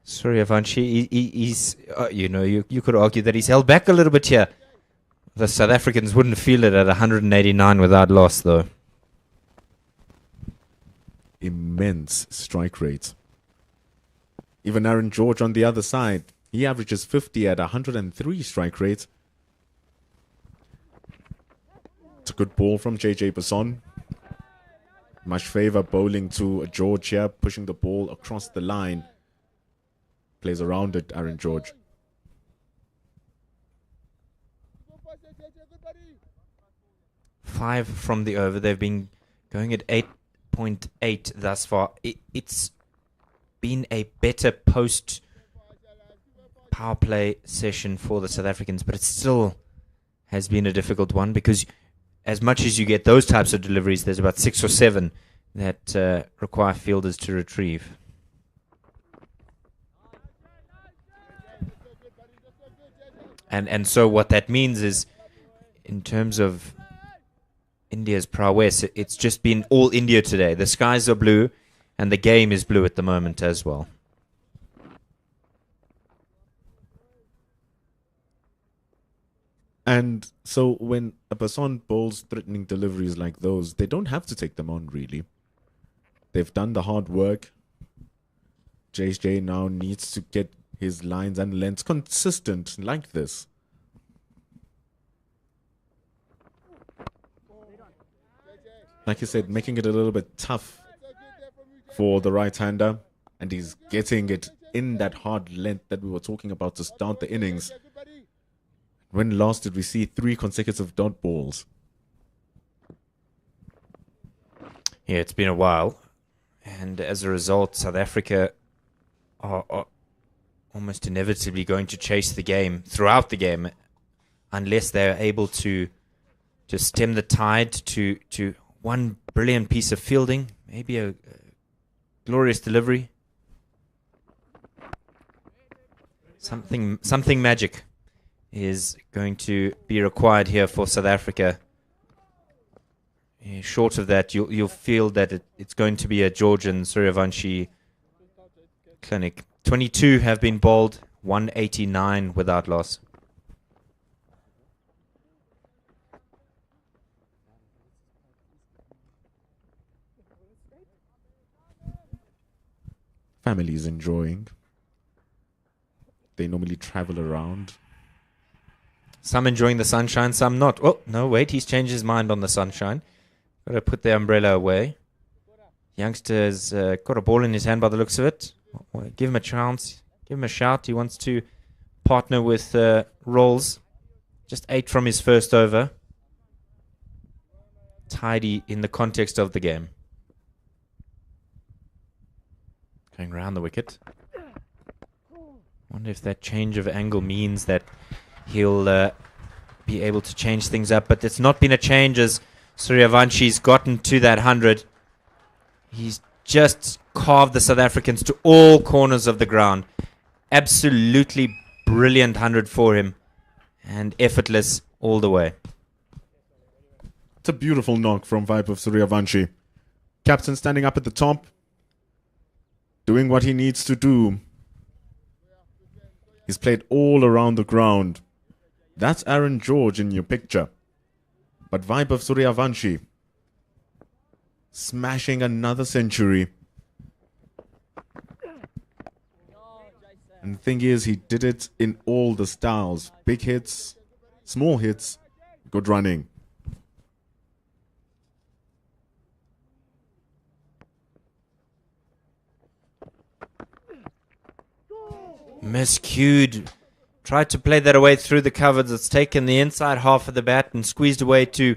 Suryavanshi, he's, you could argue that he's held back a little bit here. The South Africans wouldn't feel it at 189 without loss, though. Immense strike rate. Even Aaron George on the other side, he averages 50 at 103 strike rate. It's a good ball from JJ Basson. Much favor bowling to George here, pushing the ball across the line. Plays around it, Aaron George. Five from the over. They've been going at 8.8 thus far. It's been a better post power play session for the South Africans, but it still has been a difficult one because as much as you get those types of deliveries, there's about 6 or 7 that require fielders to retrieve. And so what that means is, in terms of India's prowess, it's just been all India today. The skies are blue, and the game is blue at the moment as well. And so when a Basson bowls threatening deliveries like those, they don't have to take them on, really. They've done the hard work. JJ now needs to get his lines and lengths consistent like this. Like you said, making it a little bit tough for the right-hander. And he's getting it in that hard length that we were talking about to start the innings. When last did we see 3 consecutive dot balls? Yeah, it's been a while. And as a result, South Africa are almost inevitably going to chase the game throughout the game unless they're able to stem the tide to one brilliant piece of fielding, maybe a glorious delivery. Something magic is going to be required here for South Africa. Short of that, you'll feel that it's going to be a George and Suryavanshi clinic. 22 have been bowled, 189 without loss. Families enjoying. They normally travel around. Some enjoying the sunshine, some not. Oh, no, wait, he's changed his mind on the sunshine. Got to put the umbrella away. Youngster's got a ball in his hand by the looks of it. Give him a chance. Give him a shout. He wants to partner with Rolls. Just 8 from his first over. Tidy in the context of the game. Going round the wicket. Wonder if that change of angle means that he'll be able to change things up. But it's not been a change as Suryavanshi's gotten to that 100. He's just carved the South Africans to all corners of the ground. Absolutely brilliant 100 for him. And effortless all the way. It's a beautiful knock from Vibe of Suryavanshi. Captain standing up at the top. Doing what he needs to do. He's played all around the ground. That's Aaron George in your picture. But Vibe of Suryavanshi smashing another century. And the thing is, he did it in all the styles. Big hits, small hits, good running. Miscued. Tried to play that away through the covers. It's taken the inside half of the bat and squeezed away to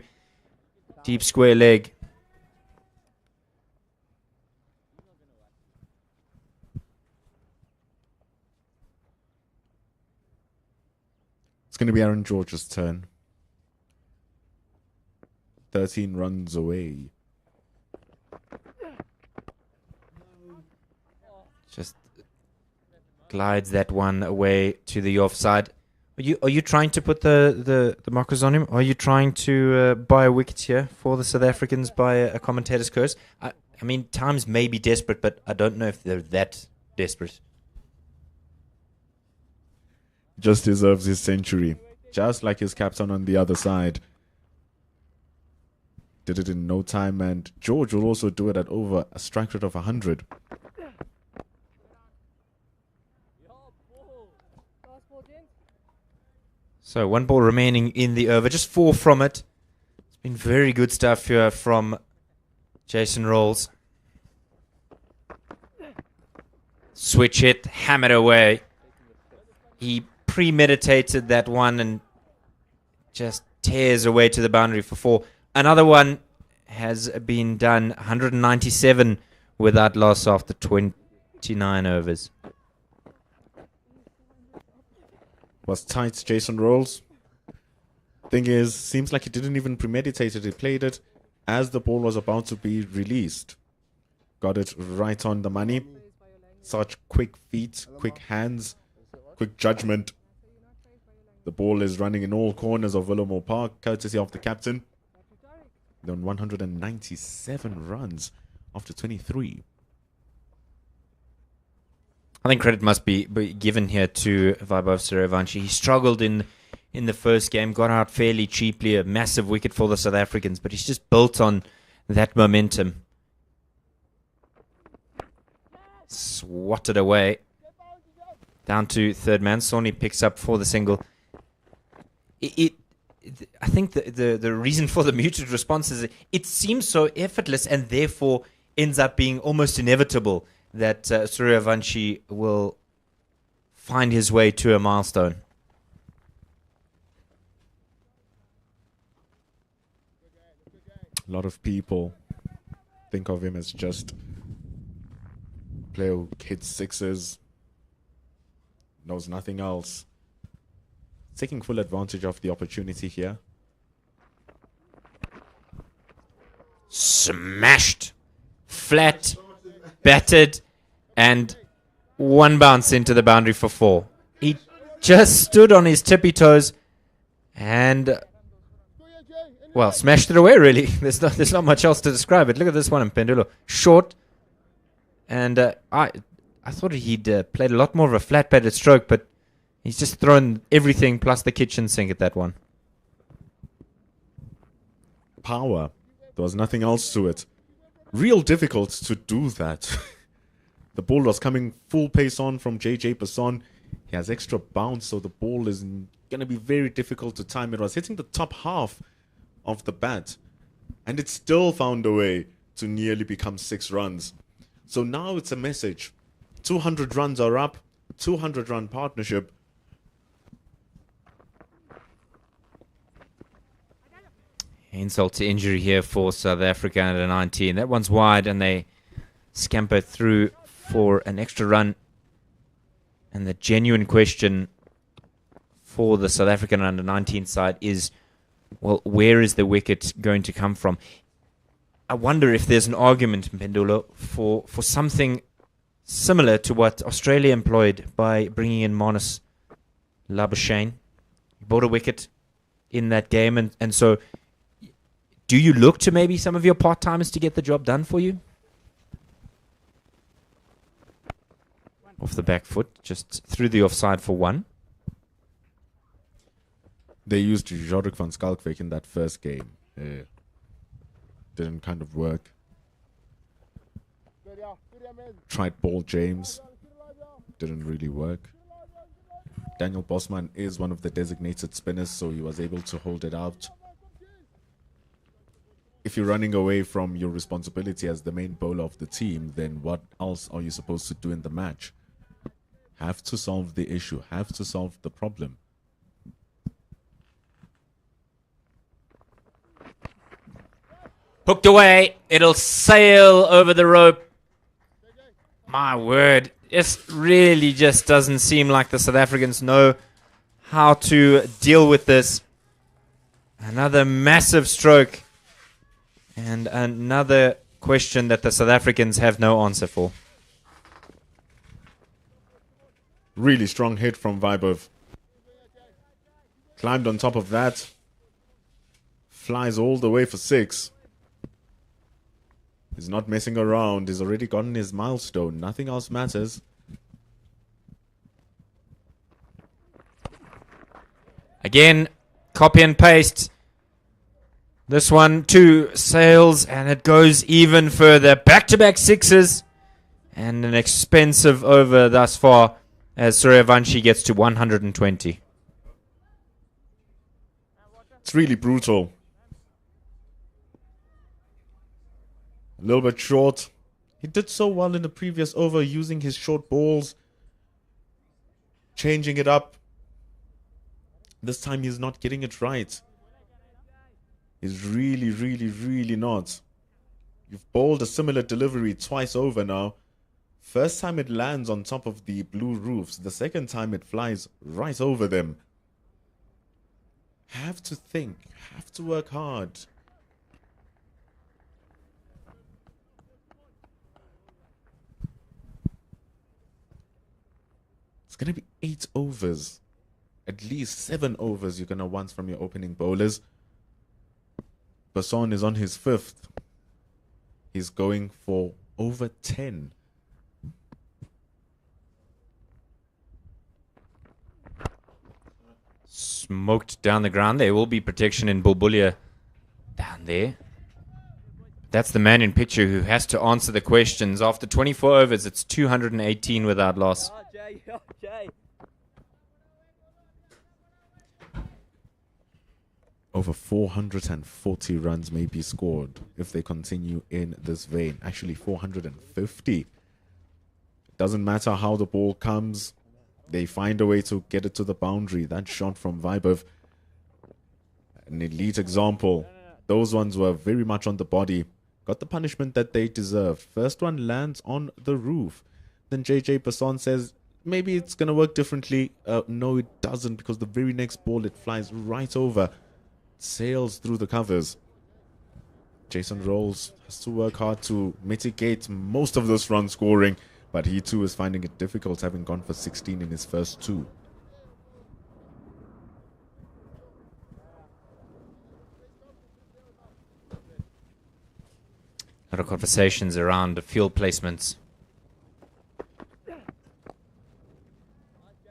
deep square leg. going to be Aaron George's turn. 13 runs away. Just glides that one away to the offside. Are you trying to put the markers on him? Are you trying to buy a wicket here for the South Africans by a commentator's curse? I mean, times may be desperate, but I don't know if they're that desperate. Just deserves his century. Just like his captain on the other side. Did it in no time, and George will also do it at over a strike rate of 100. So 1 ball remaining in the over, just 4 from it. It's been very good stuff here from Jason Rolls. Switch it, hammer away. He premeditated that one and just tears away to the boundary for 4. Another one has been done, 197 without loss after 29 overs. Was tight, Jason Rolls. Thing is, seems like he didn't even premeditate it. He played it as the ball was about to be released. Got it right on the money. Such quick feet, quick hands, quick judgment. The ball is running in all corners of Willowmoore Park, courtesy of the captain. Done 197 runs after 23. I think credit must be given here to Vaibhav Suryavanshi. He struggled in the first game, got out fairly cheaply, a massive wicket for the South Africans, but he's just built on that momentum. Swatted away. Down to third man. Sony picks up for the single. I think the reason for the muted response is it seems so effortless and therefore ends up being almost inevitable that Suryavanshi will find his way to a milestone. A lot of people think of him as just a player who hits sixes, knows nothing else. Taking full advantage of the opportunity here. Smashed. Flat. Batted. And 1 bounce into the boundary for 4. He just stood on his tippy toes and, well, smashed it away, really. There's not much else to describe it. Look at this one in Pendulo. Short. And I thought he'd played a lot more of a flat-batted stroke, but he's just thrown everything plus the kitchen sink at that one. Power. There was nothing else to it. Real difficult to do that. The ball was coming full pace on from JJ Basson. He has extra bounce, so the ball is going to be very difficult to time. It was hitting the top half of the bat, and it still found a way to nearly become 6 runs. So now it's a message. 200 runs are up. 200-run partnership. Insult to injury here for South Africa under 19. That one's wide and they scamper through for an extra run. And the genuine question for the South African under 19 side is, well, where is the wicket going to come from? I wonder if there's an argument, Mpendulo, for something similar to what Australia employed by bringing in Marnus Labuschagne. He bought a wicket in that game, and so do you look to maybe some of your part-timers to get the job done for you? Off the back foot, just through the offside for 1. They used Jorik van Schalkwyk in that first game. Didn't kind of work. Tried Paul James. Didn't really work. Daniel Bosman is one of the designated spinners, so he was able to hold it out. If you're running away from your responsibility as the main bowler of the team, then what else are you supposed to do in the match? Have to solve the issue. Have to solve the problem. Hooked away. It'll sail over the rope. My word. It really just doesn't seem like the South Africans know how to deal with this. Another massive stroke. And another question that the South Africans have no answer for. Really strong hit from Vaibhav. Climbed on top of that. Flies all the way for 6. He's not messing around. He's already gotten his milestone. Nothing else matters. Again, copy and paste. This one, 2 sails, and it goes even further. Back-to-back 6s, and an expensive over thus far as Suryavanshi gets to 120. It's really brutal. A little bit short. He did so well in the previous over, using his short balls, changing it up. This time he's not getting it right. He's really not. You've bowled a similar delivery twice over now. First time it lands on top of the blue roofs. The second time it flies right over them. Have to think. Have to work hard. It's going to be 8 overs. At least 7 overs you're going to want from your opening bowlers. Basson is on his 5th. He's going for over 10. Smoked down the ground. There will be protection in Bulbulia down there. That's the man in picture who has to answer the questions. After 24 overs, it's 218 without loss. Over 440 runs may be scored if they continue in this vein. Actually, 450. It doesn't matter how the ball comes. They find a way to get it to the boundary. That shot from Vaibhav, an elite example. Those ones were very much on the body. Got the punishment that they deserve. First one lands on the roof. Then JJ Basson says, maybe it's going to work differently. No, it doesn't, because the very next ball, it flies right over. Sails through the covers. Jason Rolls has to work hard to mitigate most of this run scoring, but he too is finding it difficult, having gone for 16 in his first 2. A lot of conversations around the field placements.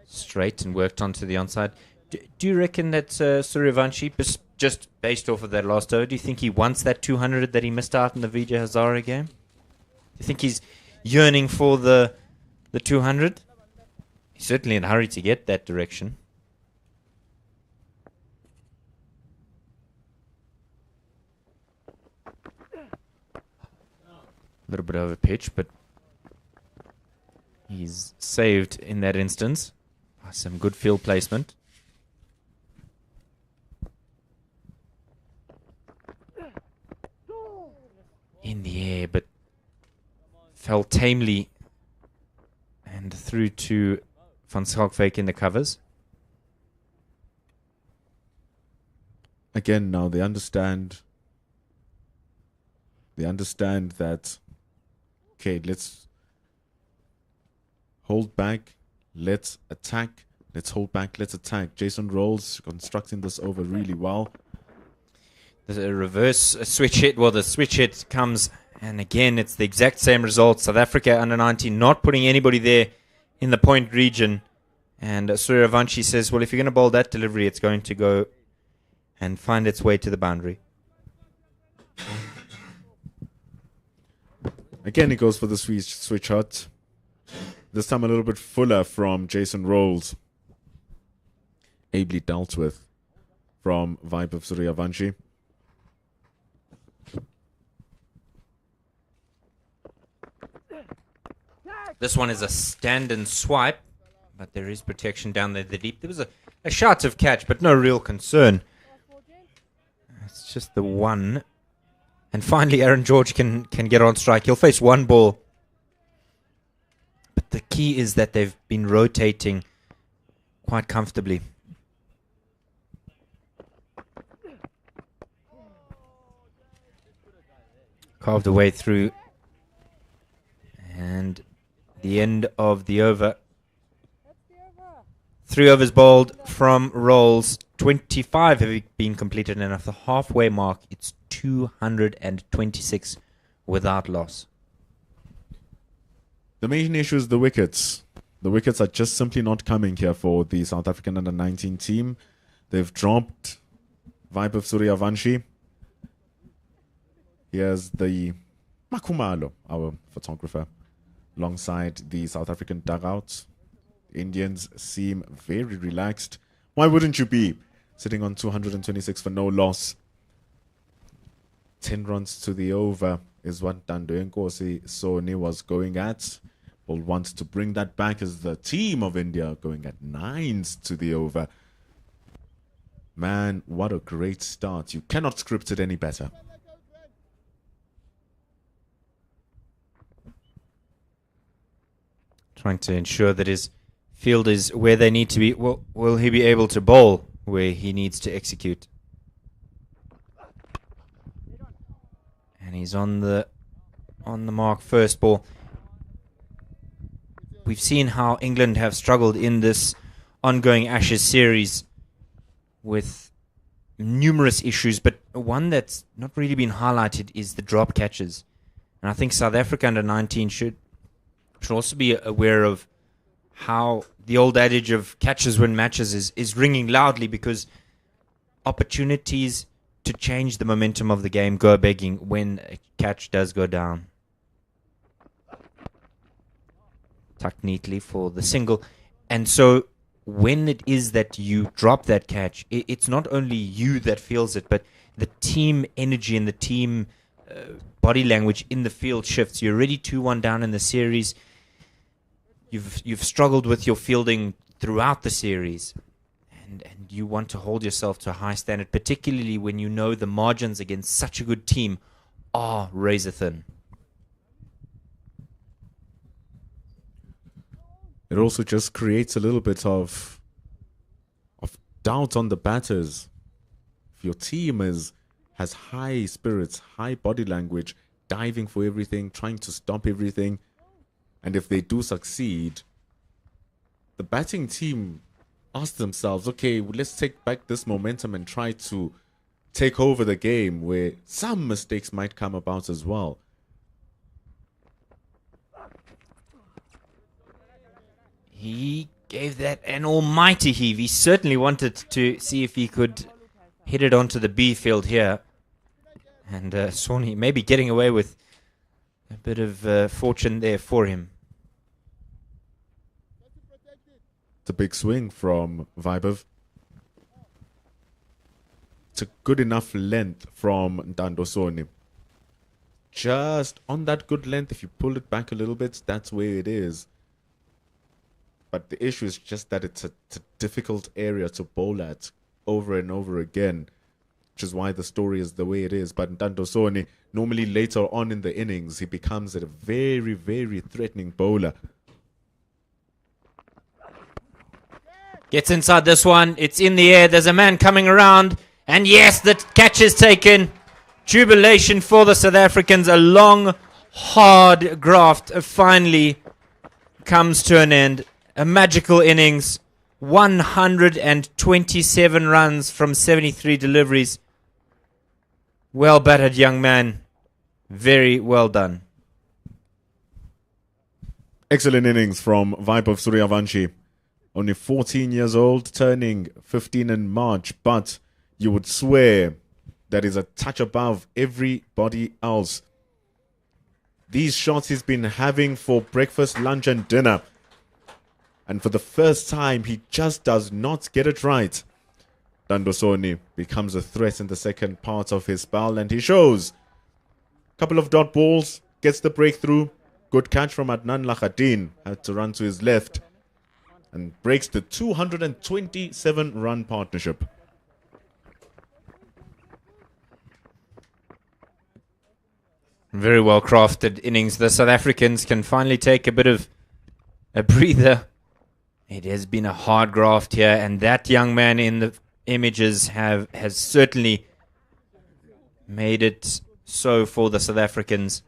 Straight and worked onto the onside. Do you reckon that Suryavanshi, just based off of that last over, do you think he wants that 200 that he missed out in the Vijay Hazare game? Do you think he's yearning for the 200? He's certainly in a hurry to get that direction. A little bit over pitch, but he's saved in that instance. Some good field placement. In the air, but fell tamely and through to Van Schalkwyk in the covers. Again, now they understand that, okay, let's hold back, let's attack, let's hold back, let's attack. Jason Rolls constructing this over really well. There's a reverse switch hit. Well, the switch hit comes, and again, it's the exact same result. South Africa under 19 not putting anybody there in the point region. And Suryavanshi says, well, if you're going to bowl that delivery, it's going to go and find its way to the boundary. Again, he goes for the switch shot. This time a little bit fuller from Jason Rolls. Ably dealt with from Vaibhav Suryavanshi. This one is a stand and swipe, but there is protection down there the deep. There was a shot of catch, but no real concern. It's just the one. And finally, Aaron George can get on strike. He'll face one ball. But the key is that they've been rotating quite comfortably. carved a way through. And the end of the over. 3 overs bowled from Rolls. 25 have been completed, and at the halfway mark, it's 226 without loss. The main issue is the wickets. The wickets are just simply not coming here for the South African under-19 team. They've dropped Vaibhav Suryavanshi. Here's the Makumalo, our photographer, alongside the South African dugout. The Indians seem very relaxed. Why wouldn't you be? Sitting on 226 for no loss. 10 runs to the over is what Tando Nkosi Soni was going at. Will want to bring that back as the team of India going at 9s to the over. Man, what a great start. You cannot script it any better. Trying to ensure that his field is where they need to be. Will he be able to bowl where he needs to execute? And he's on the mark, first ball. We've seen how England have struggled in this ongoing Ashes series with numerous issues, but one that's not really been highlighted is the drop catches. And I think South Africa under 19 should also be aware of how the old adage of catches win matches is ringing loudly, because opportunities to change the momentum of the game go begging when a catch does go down. Tucked neatly for the single. And so when it is that you drop that catch, it's not only you that feels it, but the team energy and the team body language in the field shifts. You're already 2-1 down in the series. You've struggled with your fielding throughout the series, and you want to hold yourself to a high standard, particularly when you know the margins against such a good team are razor thin. It also just creates a little bit of doubt on the batters. If your team has high spirits, high body language, diving for everything, trying to stop everything, and if they do succeed, the batting team ask themselves, okay, well, let's take back this momentum and try to take over the game, where some mistakes might come about as well. He gave that an almighty heave. He certainly wanted to see if he could hit it onto the B field here. And Soni maybe getting away with a bit of fortune there for him. It's a big swing from Vaibhav. It's a good enough length from Ntando Soni. Just on that good length, if you pull it back a little bit, that's where it is. But the issue is just that it's a difficult area to bowl at over and over again, which is why the story is the way it is. But Ntando Soni, normally later on in the innings, he becomes a very, very threatening bowler. Gets inside this one. It's in the air. There's a man coming around. And yes, the catch is taken. Jubilation for the South Africans. A long, hard graft finally comes to an end. A magical innings. 127 runs from 73 deliveries. Well battered, young man. Very well done. Excellent innings from Vaibhav Suryavanshi. Only 14 years old, turning 15 in March, but you would swear that is a touch above everybody else. These shots he's been having for breakfast, lunch and dinner. And for the first time, he just does not get it right. Ntando Soni becomes a threat in the second part of his spell, and he shows. Couple of dot balls, gets the breakthrough. Good catch from Adnan Lakhadin. Had to run to his left and breaks the 227-run partnership. Very well crafted innings. The South Africans can finally take a bit of a breather. It has been a hard graft here, and that young man in the images has certainly made it so for the South Africans.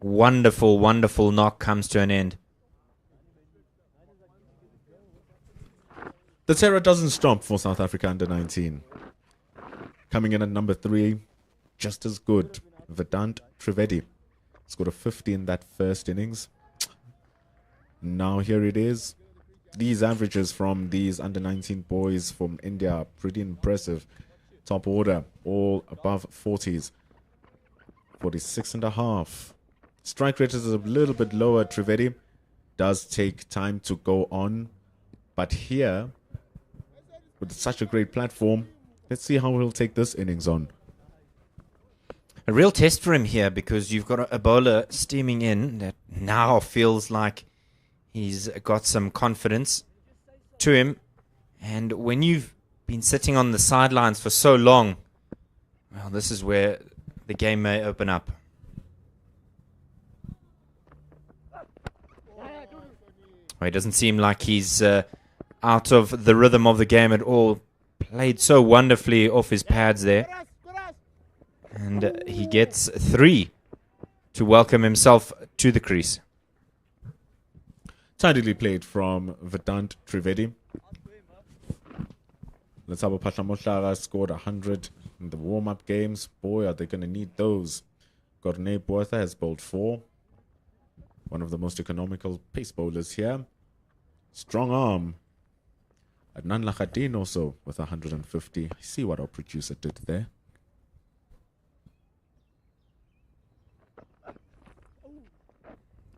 Wonderful, wonderful knock comes to an end. The terror doesn't stop for South Africa under 19. Coming in at number 3, just as good, Vedant Trivedi. Scored a 50 in that first innings. Now here it is. These averages from these under 19 boys from India are pretty impressive. Top order, all above 40s. 46 and a half. Strike rate is a little bit lower. Trivedi does take time to go on. But here, with such a great platform, let's see how he'll take this innings on. A real test for him here, because you've got a bowler steaming in that now feels like he's got some confidence to him. And when you've been sitting on the sidelines for so long, well, this is where the game may open up. Well, it doesn't seem like he's out of the rhythm of the game at all. Played so wonderfully off his pads there. And he gets 3 to welcome himself to the crease. Tidily played from Vedant Trivedi. Letsabo Patlamohlaga scored 100 in the warm-up games. Boy, are they going to need those. Corne Botha has bowled 4. One of the most economical pace bowlers here. Strong arm. Adnan Lakhadin also with 150. I see what our producer did there.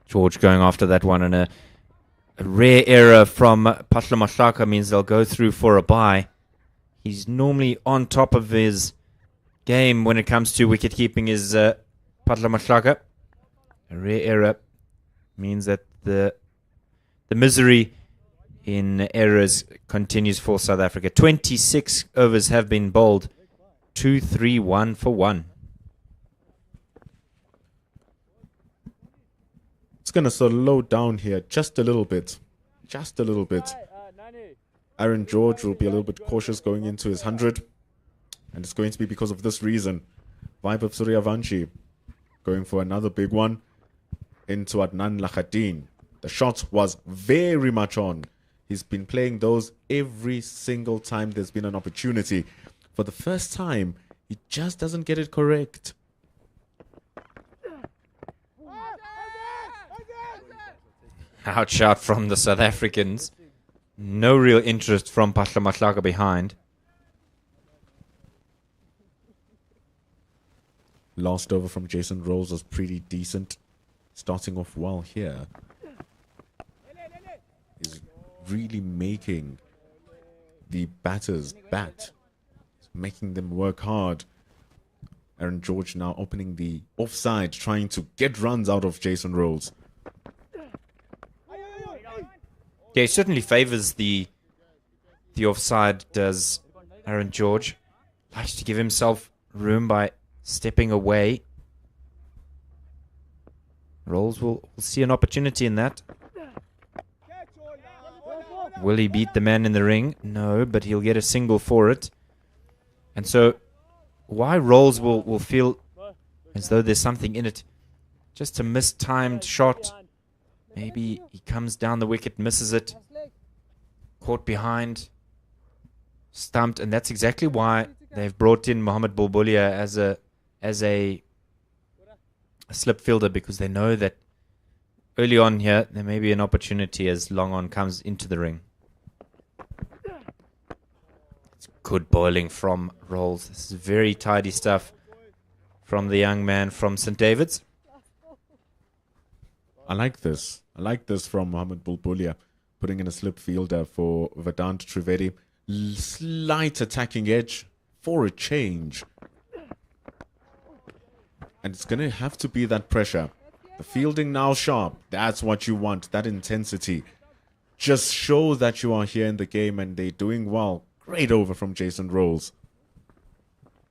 George going after that one, and a rare error from Patla Mahlaka means they'll go through for a bye. He's normally on top of his game when it comes to wicket keeping, is Patla Mahlaka. A rare error means that the misery in errors continues for South Africa. 26 overs have been bowled. 2-3-1 for 1. It's going to slow down here just a little bit. Just a little bit. Aaron George will be a little bit cautious going into his 100. And it's going to be because of this reason. Vibe of Suryavanshi going for another big one into Adnan Lakhadin. The shot was very much on. He's been playing those every single time there's been an opportunity. For the first time, he just doesn't get it correct. Ouch out from the South Africans. No real interest from Patla Mahlaka behind. Last over from Jason Rolls was pretty decent. Starting off well here. He's really making the batters bat. Making them work hard. Aaron George now opening the offside, trying to get runs out of Jason Rolls. Yeah, he certainly favours the offside, does Aaron George. Likes to give himself room by stepping away. Rolls will see an opportunity in that. Will he beat the man in the ring? No, but he'll get a single for it. And so, why Rolls will feel as though there's something in it. Just a mistimed shot. Maybe he comes down the wicket, misses it. Caught behind. Stumped. And that's exactly why they've brought in Mohamed Bulbulia as a slip fielder, because they know that early on here there may be an opportunity as long on comes into the ring. It's good bowling from Rolls. This is very tidy stuff from the young man from St. David's. I like this. I like this from Mohamed Bulbulia. Putting in a slip fielder for Vedant Trivedi. Slight attacking edge for a change. And it's going to have to be that pressure. The fielding now sharp. That's what you want. That intensity. Just show that you are here in the game and they're doing well. Great over from Jason Rolls.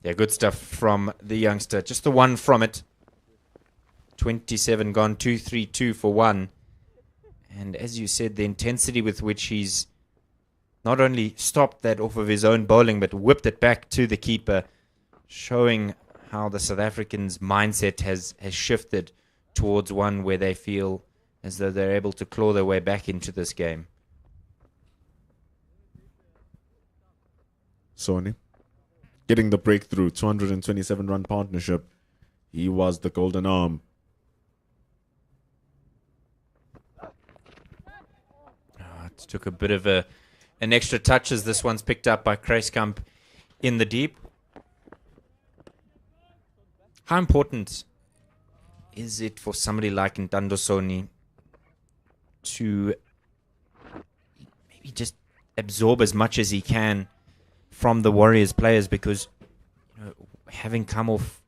Yeah, good stuff from the youngster. Just the one from it. 27 gone, 2-3-2 for 1. And as you said, the intensity with which he's not only stopped that off of his own bowling, but whipped it back to the keeper, showing how the South Africans' mindset has shifted towards one where they feel as though they're able to claw their way back into this game. Sony getting the breakthrough, 227-run partnership. He was the golden arm. It took a bit of an extra touch as this one's picked up by Kruiskamp in the deep. How important is it for somebody like Ntando to maybe just absorb as much as he can from the Warriors players, because having come off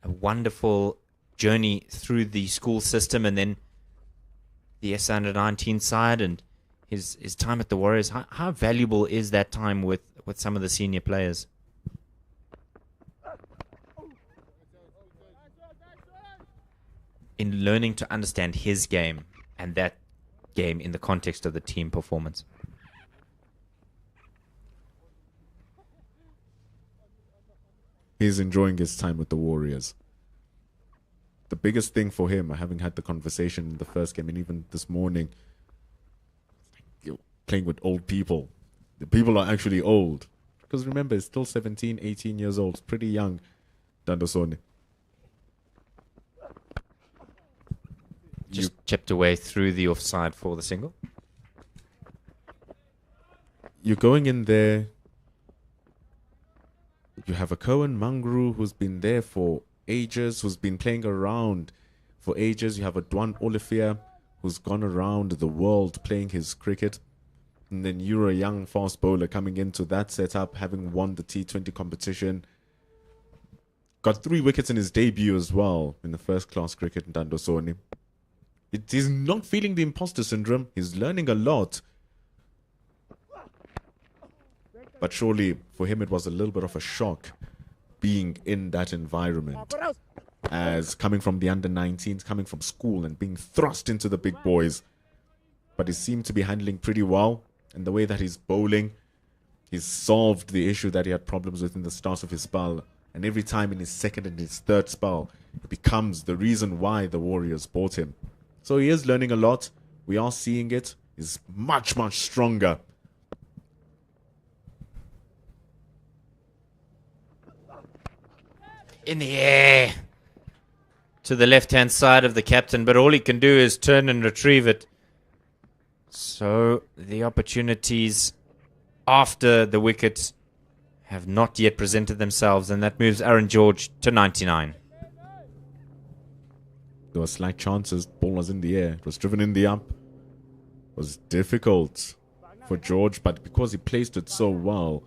a wonderful journey through the school system and then the S-19 side and his time at the Warriors, how valuable is that time with some of the senior players? In learning to understand his game and that game in the context of the team performance. He's enjoying his time with the Warriors. The biggest thing for him, having had the conversation in the first game and even this morning, playing with old people. The people are actually old. Because remember, he's still 17, 18 years old. It's pretty young, Dandosoni. Just chipped away through the offside for the single. You're going in there. You have a Cohen Mangru who's been there for ages, who's been playing around for ages. You have a Dwan Olivier who's gone around the world playing his cricket. And then you're a young fast bowler coming into that setup, having won the T20 competition. Got 3 wickets in his debut as well in the first-class cricket in Dandosoni. He's not feeling the imposter syndrome. He's learning a lot. But surely, for him, it was a little bit of a shock being in that environment. As coming from the under-19s, coming from school and being thrust into the big boys. But he seemed to be handling pretty well. And the way that he's bowling, he's solved the issue that he had problems with in the start of his spell. And every time in his second and his third spell, it becomes the reason why the Warriors bought him. So he is learning a lot. We are seeing it. He's much, much stronger. In the air to the left-hand side of the captain, but all he can do is turn and retrieve it. So the opportunities after the wicket have not yet presented themselves, and that moves Aaron George to 99. There were slight chances. Ball was in the air. It was driven in the up. It was difficult for George, but because he placed it so well,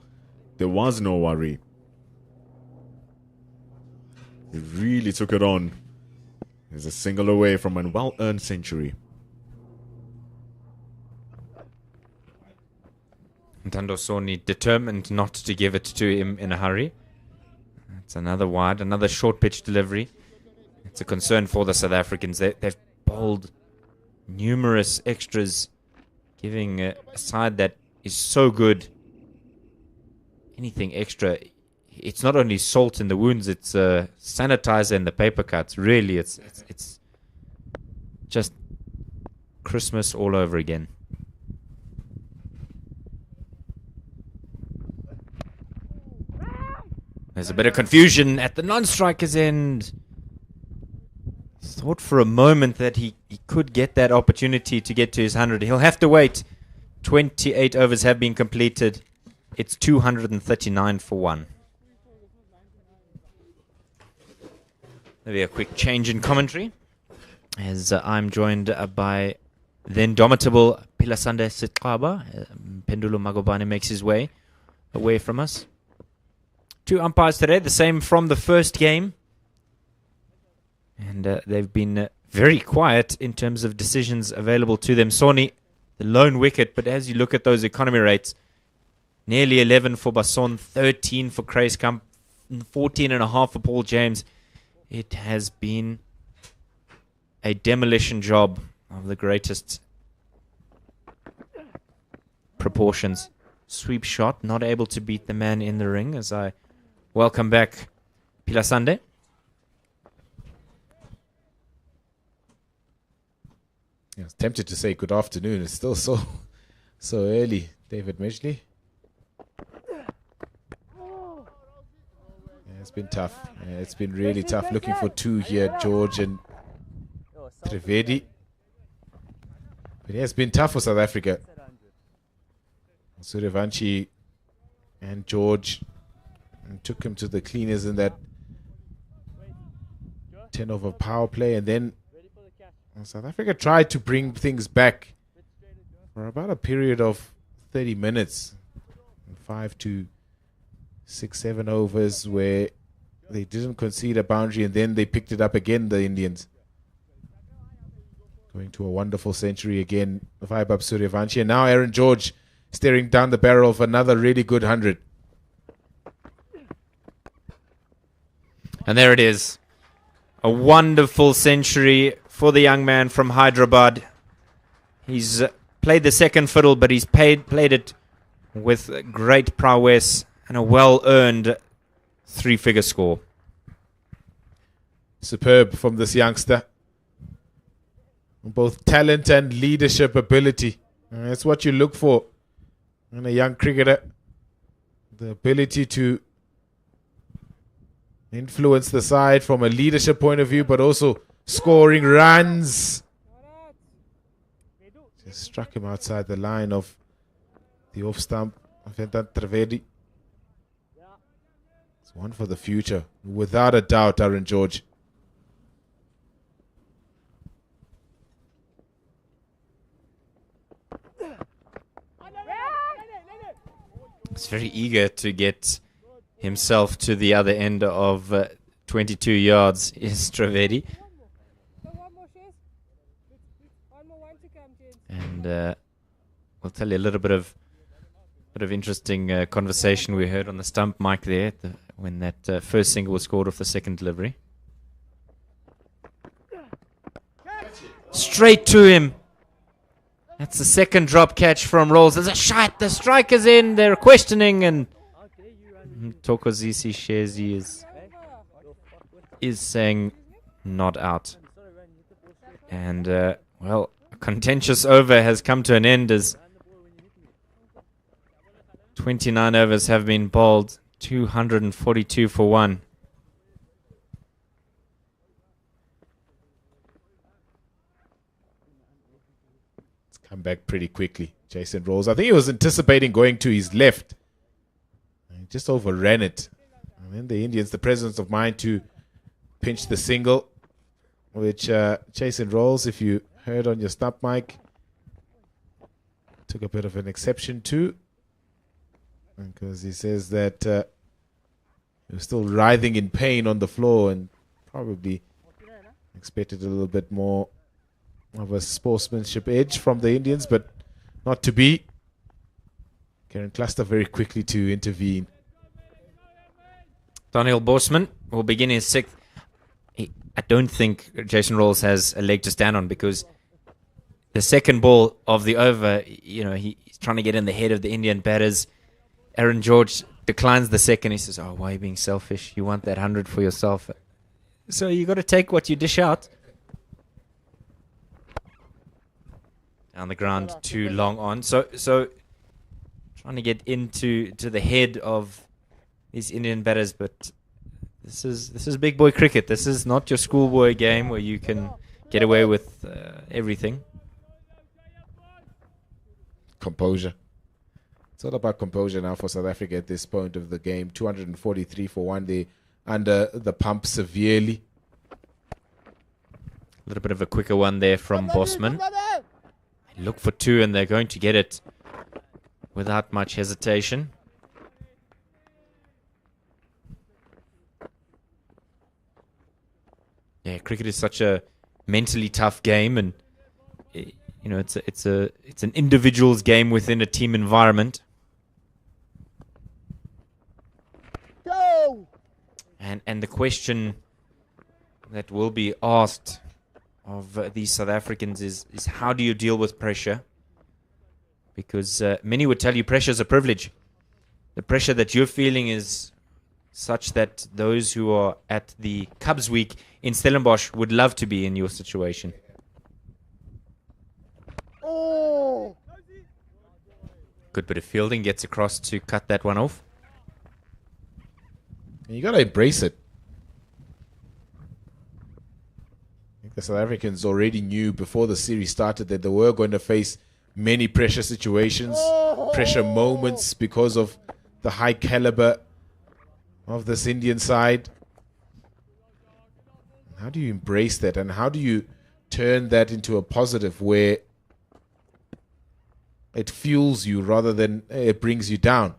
there was no worry. He really took it on. He's a single away from a well-earned century. Ntando determined not to give it to him in a hurry. That's another wide, another short pitch delivery. It's a concern for the South Africans. They've bowled numerous extras, giving a side that is so good anything extra. It's not only salt in the wounds, it's sanitizer in the paper cuts. Really, it's just Christmas all over again. There's a bit of confusion at the non-striker's end. Thought for a moment that he could get that opportunity to get to his 100. He'll have to wait. 28 overs have been completed. It's 239 for 1. Maybe a quick change in commentary, as I'm joined by the indomitable Pilasande Sitkaba. Pendulo Magobane makes his way away from us. 2 umpires today, the same from the first game. And they've been very quiet in terms of decisions available to them. Sony, the lone wicket, but as you look at those economy rates, nearly 11 for Basson, 13 for Kruiskamp, 14.5 for Paul James. It has been a demolition job of the greatest proportions. Sweep shot, not able to beat the man in the ring, as I welcome back Pilasande. I was tempted to say good afternoon. It's still so early. David Medley. Yeah, it's been tough. Yeah, it's been really tough. Looking for two here, George and Trivedi. But yeah, it's been tough for South Africa. Suryavanshi and George took him to the cleaners in that 10-over power play, and then South Africa tried to bring things back for about a period of 30 minutes, 5 to 6, 7 overs where they didn't concede a boundary, and then they picked it up again, the Indians. Going to a wonderful century again, Vaibhav Suryavanshi, and now Aaron George staring down the barrel of another really good 100. And there it is. A wonderful century for the young man from Hyderabad. He's played the second fiddle, but he's played it with great prowess and a well-earned 3-figure score. Superb from this youngster. Both talent and leadership ability. That's what you look for in a young cricketer. The ability to influence the side from a leadership point of view, but also scoring runs. Just struck him outside the line of the off stump. Venkat Trivedi. It's one for the future, without a doubt, Aaron George. He's very eager to get himself to the other end of 22 yards is Trivedi. And we'll tell you a little bit of interesting conversation we heard on the stump mic there when that first single was scored off the second delivery. Straight to him. That's the second drop catch from Rolls. There's a shot. The striker's in. They're questioning, and Thokozisi Shezi is saying not out. And, well, a contentious over has come to an end as 29 overs have been bowled, 242 for 1. Come back pretty quickly, Jason Rolls. I think he was anticipating going to his left. He just overran it. And then the Indians, the presence of mind to pinch the single, which Jason Rolls, if you heard on your stump mic, took a bit of an exception to. Because he says that he was still writhing in pain on the floor and probably expected a little bit more of a sportsmanship edge from the Indians, but not to be. Karen Cluster very quickly to intervene. Daniel Bosman will begin his sixth. I don't think Jason Rolls has a leg to stand on, because the second ball of the over, he's trying to get in the head of the Indian batters. Aaron George declines the second. He says, "Oh, why are you being selfish? You want that 100 for yourself." So you got to take what you dish out. Down the ground, too long on. So trying to get into the head of these Indian batters, but this is big boy cricket. This is not your schoolboy game where you can get away with everything. Composure. It's all about composure now for South Africa at this point of the game. 243 for 1. They under the pump severely. A little bit of a quicker one there from Bosman. Look for 2, and they're going to get it without much hesitation. Yeah, cricket is such a mentally tough game, and it's an individual's game within a team environment. Go! And the question that will be asked of these South Africans is how do you deal with pressure? Because many would tell you pressure is a privilege. The pressure that you're feeling is such that those who are at the Cubs week in Stellenbosch would love to be in your situation. Oh! Good bit of fielding, gets across to cut that one off. You got to embrace it. I think the South Africans already knew before the series started that they were going to face many pressure situations, pressure moments because of the high caliber of this Indian side. How do you embrace that, and how do you turn that into a positive where it fuels you rather than it brings you down?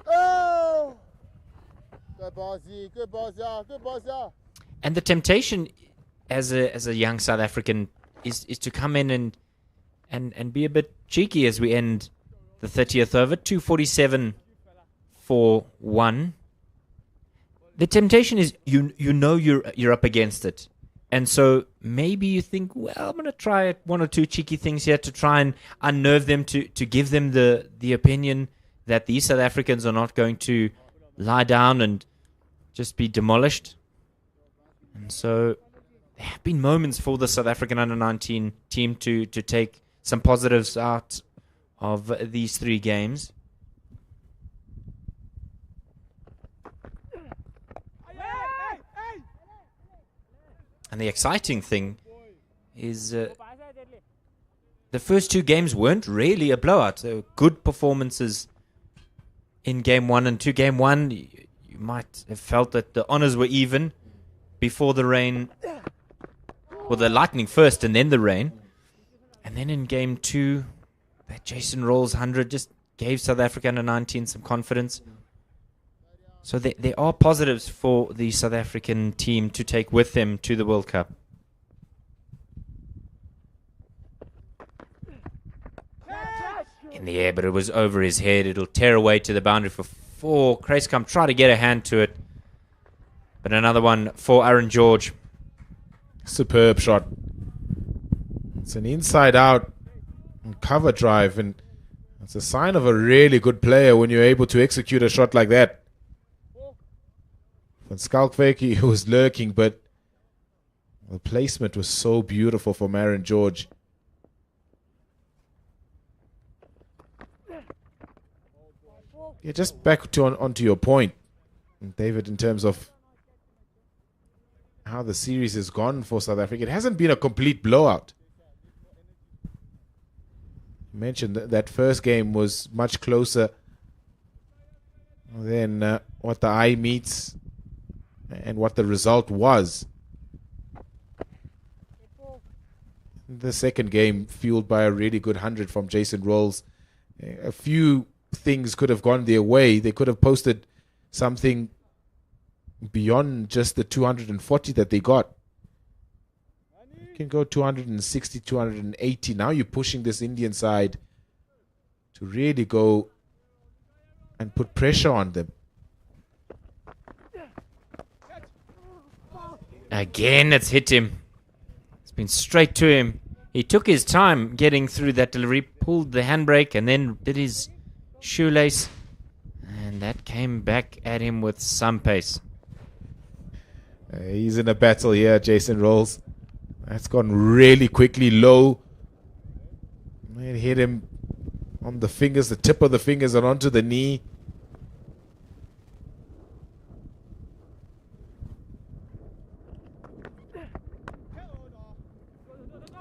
Oh! Good balls, Z. Good balls, yeah. Good balls, yeah. And the temptation as a young South African is to come in and be a bit cheeky as we end the 30th over. 247 for 1. The temptation is you know you're up against it. And so maybe you think, well, I'm going to try one or two cheeky things here to try and unnerve them, to give them the opinion that these South Africans are not going to lie down and just be demolished. And so there have been moments for the South African under-19 team to take some positives out of these 3 games. And the exciting thing is the first 2 games weren't really a blowout. They were good performances in Game 1 and 2. Game 1, you might have felt that the honours were even before the rain. Well, the lightning first and then the rain. And then in Game 2, that Jason Rolls 100 just gave South Africa under 19 some confidence. So there are positives for the South African team to take with them to the World Cup. In the air, but it was over his head. It'll tear away to the boundary for 4. Kruiskamp tried to get a hand to it. But another one for Aaron George. Superb shot. It's an inside-out cover drive, and it's a sign of a really good player when you're able to execute a shot like that. Van Schalkwyk was lurking, but the placement was so beautiful from Aaron George. Yeah, just back to onto your point, David, in terms of how the series has gone for South Africa. It hasn't been a complete blowout. You mentioned that first game was much closer than what the eye meets and what the result was. The second game fueled by a really good 100 from Jason Rolls. A few things could have gone their way. They could have posted something beyond just the 240 that they got. You can go 260, 280. Now you're pushing this Indian side to really go and put pressure on them. Again, it's hit him. It's been straight to him. He took his time getting through that delivery, pulled the handbrake, and then did his shoelace. And that came back at him with some pace. He's in a battle here, Jason Rolls. That's gone really quickly low. It hit him on the fingers, the tip of the fingers, and onto the knee.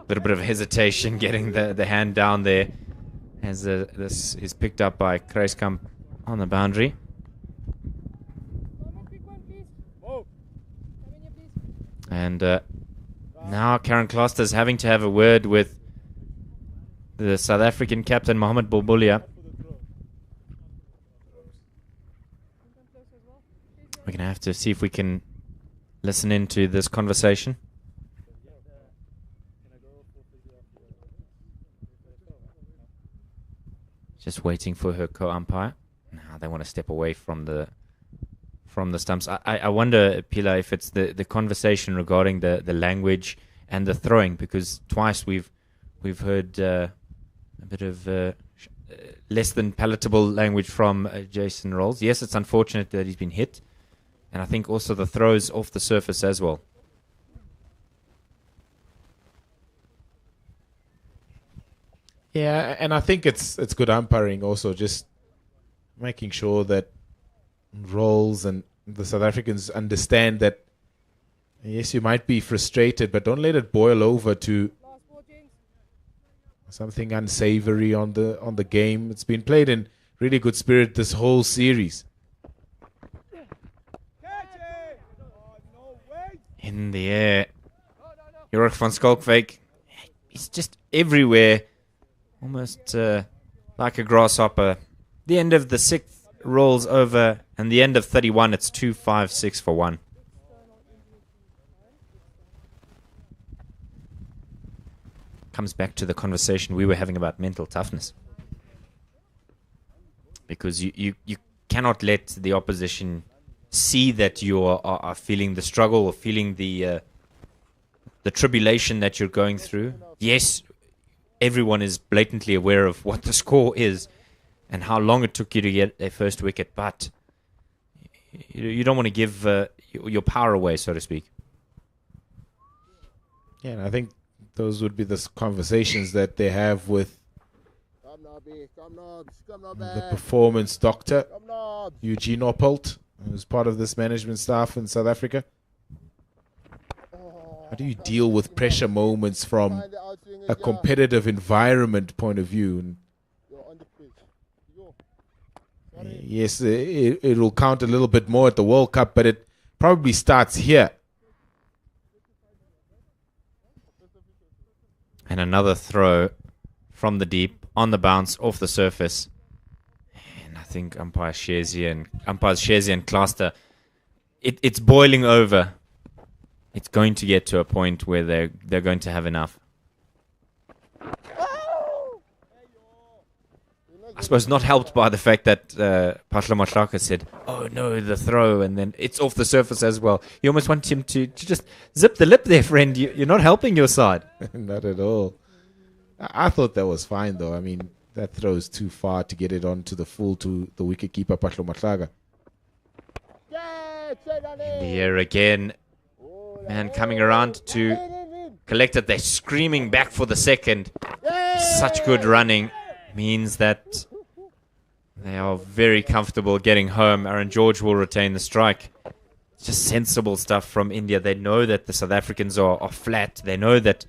Little bit of hesitation getting the hand down there as this is picked up by Kruiskamp on the boundary. And now Karen Kloster's having to have a word with the South African captain Mohamed Bobulia. We're going to have to see if we can listen into this conversation. Just waiting for her co-umpire. Now they want to step away from the stumps. I wonder, Pila, if it's the conversation regarding the language and the throwing, because twice we've heard a bit of less than palatable language from Jason Rolls. Yes, it's unfortunate that he's been hit, And I think also the throws off the surface as well. Yeah, and I think it's good umpiring also, just making sure that roles and the South Africans understand that yes, you might be frustrated, but don't let it boil over to something unsavory on the game. It's been played in really good spirit this whole series. In the air, Jorik van Schalkwyk, he's just everywhere, almost like a grasshopper. The end of the 6th rolls over, and the end of 31, it's 2-5-6 for 1. Comes back to the conversation we were having about mental toughness. Because you cannot let the opposition see that you are feeling the struggle or feeling the tribulation that you're going through. Yes, everyone is blatantly aware of what the score is and how long it took you to get a first wicket, but you don't want to give your power away, so to speak. Yeah, and I think those would be the conversations that they have with the performance doctor, Eugene Oppolt, who's part of this management staff in South Africa. How do you deal with pressure moments from a competitive environment point of view? And yes, it will count a little bit more at the World Cup, but it probably starts here. And another throw from the deep, on the bounce, off the surface. And I think umpires Shazier and Cluster, it's boiling over. It's going to get to a point where they're going to have enough. I suppose not helped by the fact that Patla Matlaka said, oh no, the throw, and then it's off the surface as well. You almost want him to just zip the lip there, friend. You're not helping your side. Not at all. I thought that was fine, though. I mean, that throw is too far to get it onto the full to the wicketkeeper, Patla Matlaka. In the air again. Man coming around to collect it. They're screaming back for the second. Such good running means that they are very comfortable getting home. Aaron George will retain the strike. Just sensible stuff from India. They know that the South Africans are flat. They know that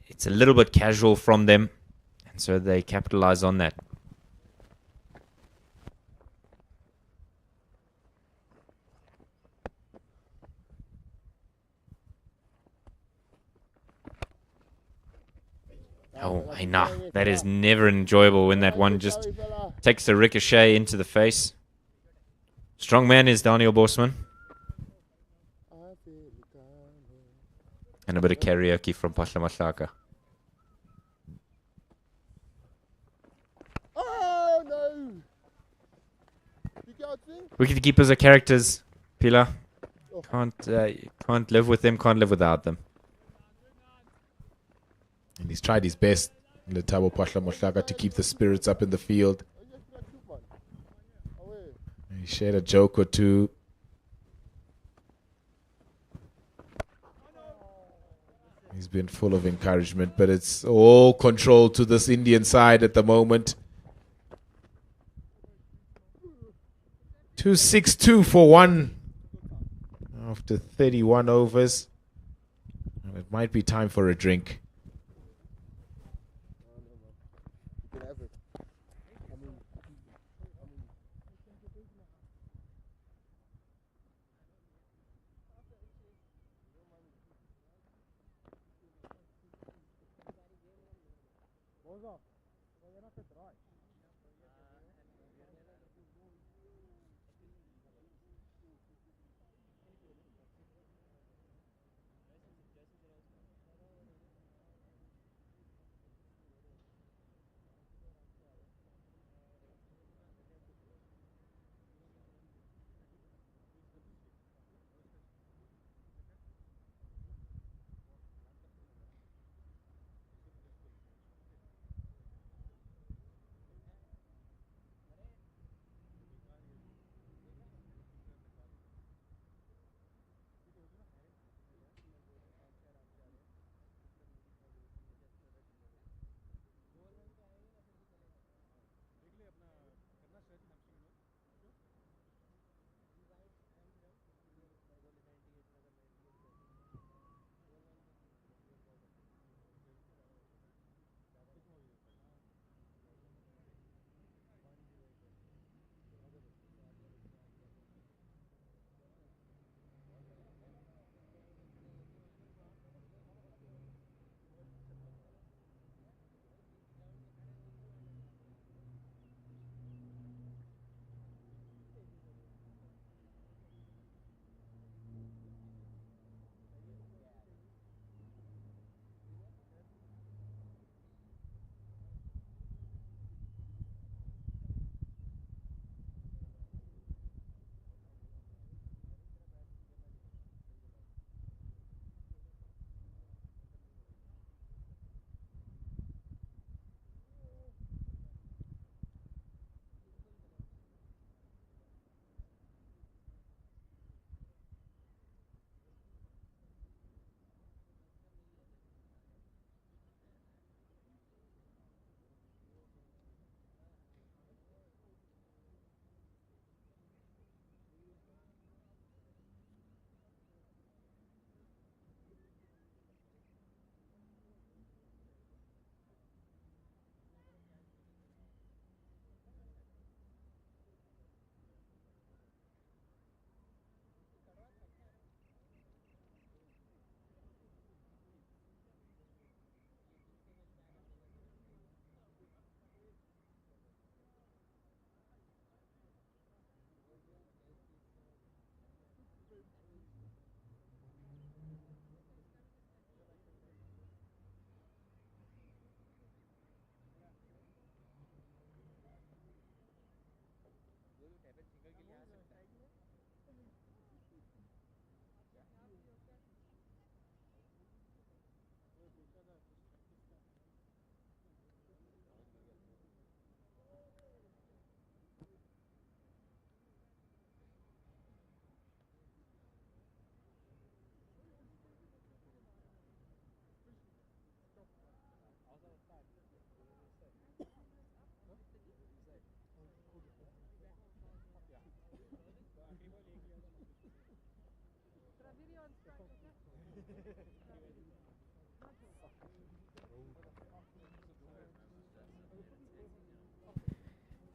it's a little bit casual from them. And so they capitalize on that. Oh, hey, nah. That is never enjoyable when that one just takes a ricochet into the face. Strong man is Daniel Bosman. And a bit of karaoke from Patla Matlaka. Oh, no. Wicket keepers are characters, Pila. Can't live with them, can't live without them. And he's tried his best, Letabo Patla Matlaka, to keep the spirits up in the field. He shared a joke or two. He's been full of encouragement, but it's all control to this Indian side at the moment. 2-6-2 for 1 after 31 overs. And it might be time for a drink.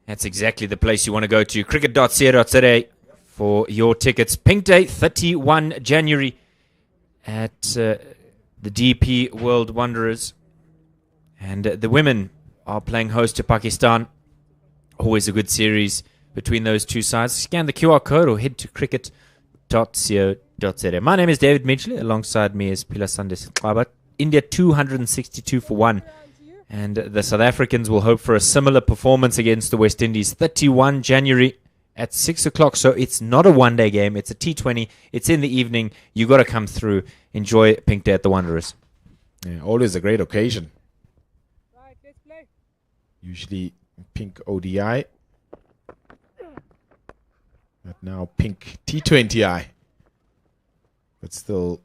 That's exactly the place you want to go to. Cricket.co.za for your tickets. Pink Day, 31 January at the DP World Wanderers. And the women are playing host to Pakistan. Always a good series between those two sides. Scan the QR code or head to cricket.co.za. My name is David Midgley. Alongside me is Pilasande Siklabat. India 262 for 1. And the South Africans will hope for a similar performance against the West Indies. 31 January at 6 o'clock. So it's not a one-day game. It's a T20. It's in the evening. You got to come through. Enjoy Pink Day at the Wanderers. Yeah, always a great occasion. Usually pink ODI. But now pink T20I. But still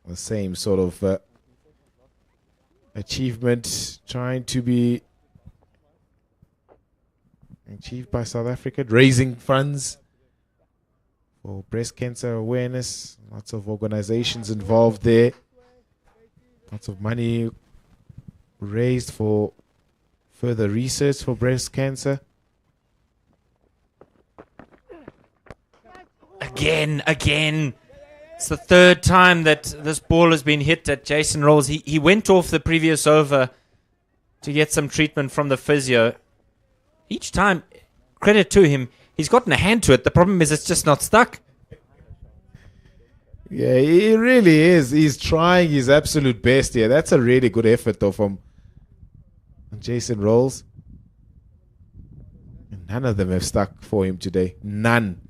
the same sort of achievement trying to be achieved by South Africa, raising funds for breast cancer awareness. Lots of organizations involved there. Lots of money raised for further research for breast cancer. Again. It's the third time that this ball has been hit at Jason Rolls. He went off the previous over to get some treatment from the physio. Each time, credit to him, he's gotten a hand to it. The problem is it's just not stuck. Yeah, he really is. He's trying his absolute best here. That's a really good effort, though, from Jason Rolls. And none of them have stuck for him today. None.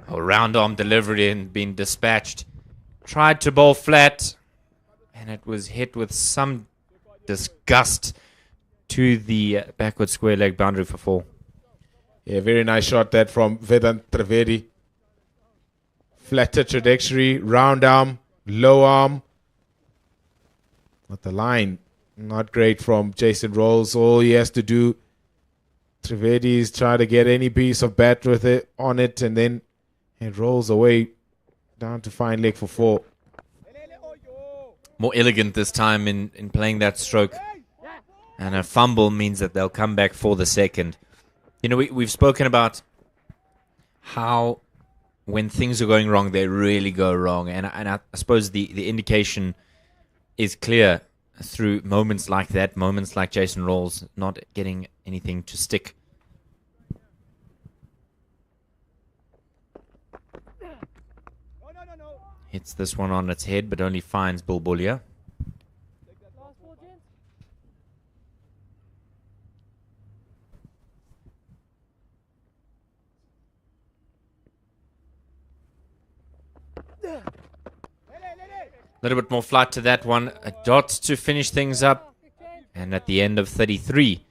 A round arm delivery and been dispatched. Tried to bowl flat, and it was hit with some disgust to the backward square leg boundary for 4. Yeah, very nice shot that from Vedant Trivedi. Flatter trajectory, round arm, low arm. But the line, not great from Jason Rolls. All he has to do, Trivedi, is try to get any piece of bat with it on it, and then it rolls away down to fine leg for 4. More elegant this time in playing that stroke. And a fumble means that they'll come back for the second. You know, we've spoken about how when things are going wrong, they really go wrong. And I suppose the indication is clear through moments like that, moments like Jason Rolls not getting anything to stick. Hits this one on its head, but only finds Bulbulia. A little bit more flight to that one. A dot to finish things up. And at the end of 33,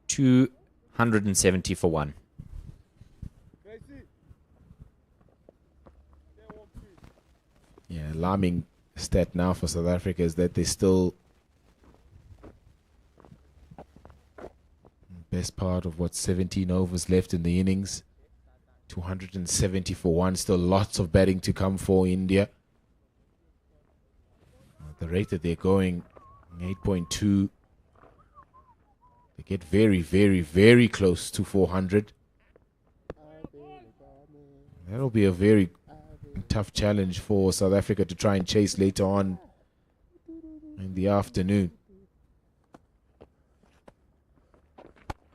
270 for 1. Yeah, alarming stat now for South Africa is that they still best part of 17 overs left in the innings. 270 for 1. Still lots of batting to come for India. At the rate that they're going, 8.2. They get very, very, very close to 400. That'll be a very tough challenge for South Africa to try and chase later on in the afternoon.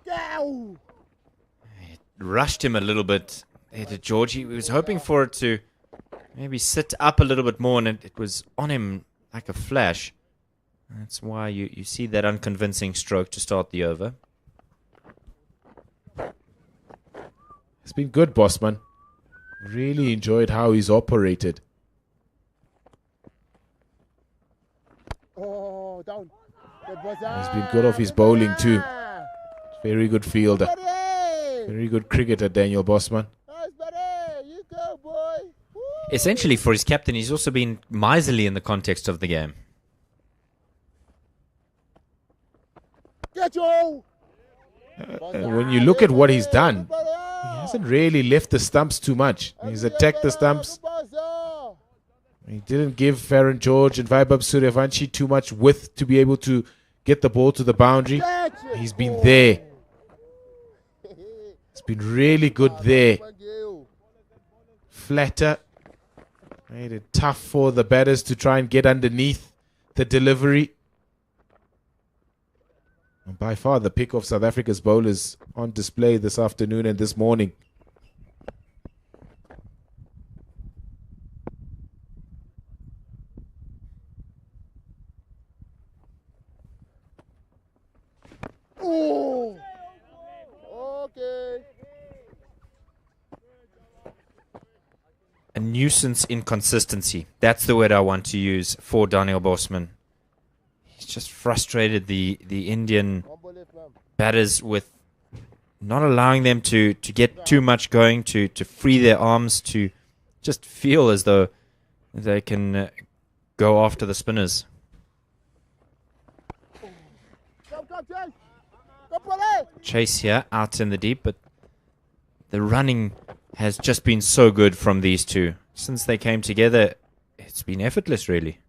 It rushed him a little bit there to George. He was hoping for it to maybe sit up a little bit more, and it was on him like a flash. That's why you see that unconvincing stroke to start the over. It's been good, Bossman. Really enjoyed how he's operated. Oh, down. He's been good off his bowling too. Very good fielder. Very good cricketer, Daniel Bossman. You go, boy. Woo. Essentially, for his captain, he's also been miserly in the context of the game. Get you. When you look at what he's done, he hasn't really left the stumps too much. He's attacked the stumps. He didn't give Farron George and Vaibhav Suryavanshi too much width to be able to get the ball to the boundary. He's been there. It's been really good there. Flatter. Made it tough for the batters to try and get underneath the delivery. And by far the pick of South Africa's bowlers on display this afternoon and this morning. Oh, okay. A nuisance inconsistency. That's the word I want to use for Daniel Bosman. He's just frustrated the Indian batters with not allowing them to get too much going, to free their arms, to just feel as though they can go after the spinners. Chase here out in the deep, but the running has just been so good from these two. Since they came together, it's been effortless, really.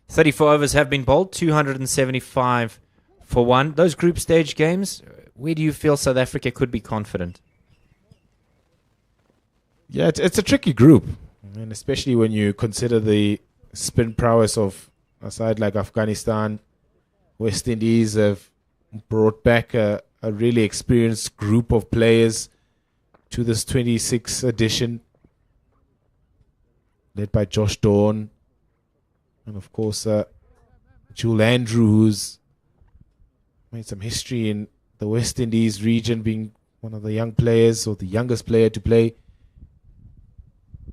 "34 overs have been bowled, 275 for one. Those group stage games, where do you feel South Africa could be confident? Yeah, it's a tricky group, and especially when you consider the spin prowess of a side like Afghanistan. West Indies have brought back a really experienced group of players to this 26 edition, led by Josh Dawn, and of course Jewel Andrew, who's made some history in the West Indies region, being one of the young players, or the youngest player to play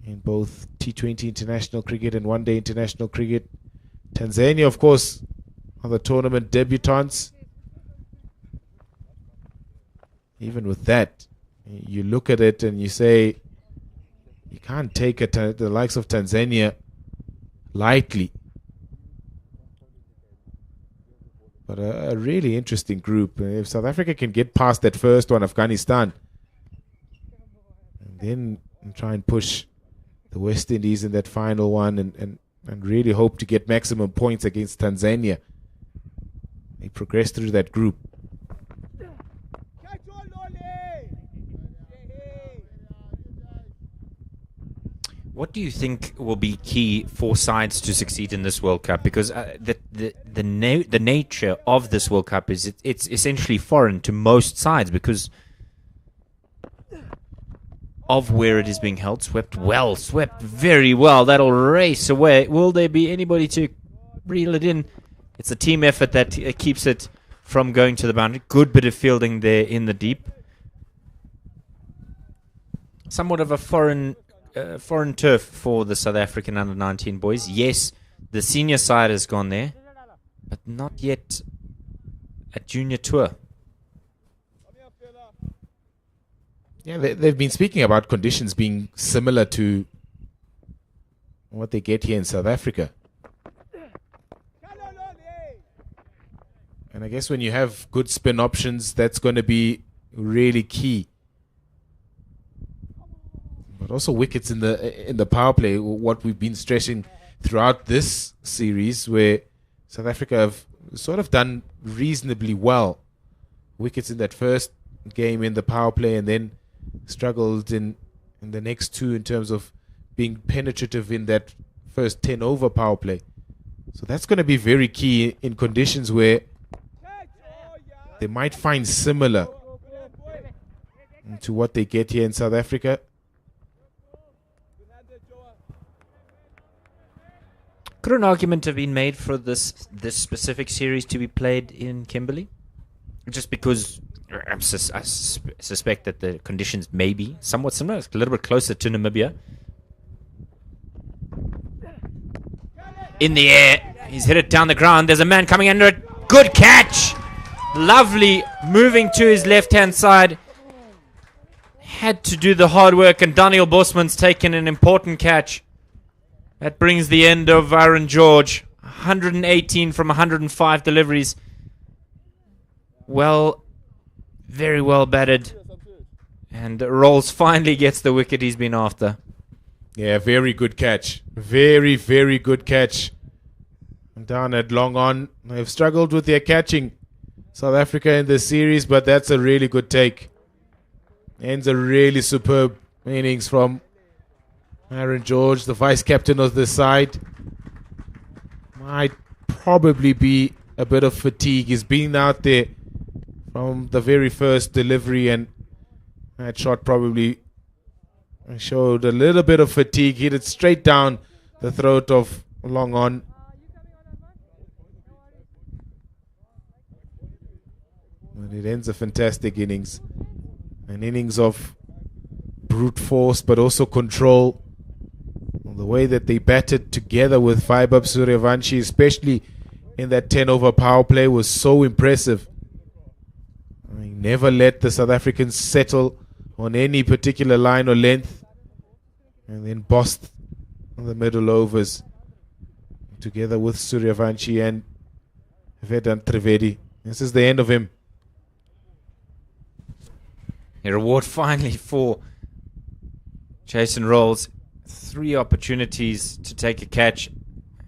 in both T20 international cricket and one-day international cricket. Tanzania, of course, are the tournament debutants. Even with that, you look at it and you say, you can't take the likes of Tanzania lightly. But a really interesting group. If South Africa can get past that first one, Afghanistan, and then try and push the West Indies in that final one, and really hope to get maximum points against Tanzania, they progress through that group. What do you think will be key for sides to succeed in this World Cup? Because the nature of this World Cup is it's essentially foreign to most sides because of where it is being held. Swept very well. That'll race away. Will there be anybody to reel it in? It's a team effort that keeps it from going to the boundary. Good bit of fielding there in the deep. Somewhat of a foreign turf for the South African under-19 boys. Yes, the senior side has gone there, but not yet a junior tour. Yeah, they've been speaking about conditions being similar to what they get here in South Africa. And I guess when you have good spin options, that's going to be really key. But also wickets in the power play, what we've been stressing throughout this series, where South Africa have sort of done reasonably well. Wickets in that first game in the power play, and then struggled in the next two in terms of being penetrative in that first 10 over power play. So that's going to be very key in conditions where they might find similar to what they get here in South Africa. Could an argument have been made for this specific series to be played in Kimberley? Just because I suspect that the conditions may be somewhat similar, a little bit closer to Namibia. In the air, he's hit it down the ground. There's a man coming under it. Good catch! Lovely, moving to his left-hand side. Had to do the hard work, and Daniel Bosman's taken an important catch. That brings the end of Aaron George. 118 from 105 deliveries. very well batted. And Rolls finally gets the wicket he's been after. Yeah, very good catch. Very, very good catch. Down at long on. They've struggled with their catching, South Africa, in this series, but that's a really good take. Ends a really superb innings from Aaron George, the vice-captain of this side. Might probably be a bit of fatigue. He's been out there from the very first delivery, and that shot probably showed a little bit of fatigue. Hit it straight down the throat of long on. And it ends a fantastic innings. An innings of brute force, but also control. The way that they batted together with Vaibhav Suryavanshi, especially in that 10-over power play, was so impressive. I mean, never let the South Africans settle on any particular line or length, and then bossed the middle overs together with Suryavanshi and Vedant Trivedi. This is the end of him. A reward finally for Jason Rolls. 3 opportunities to take a catch,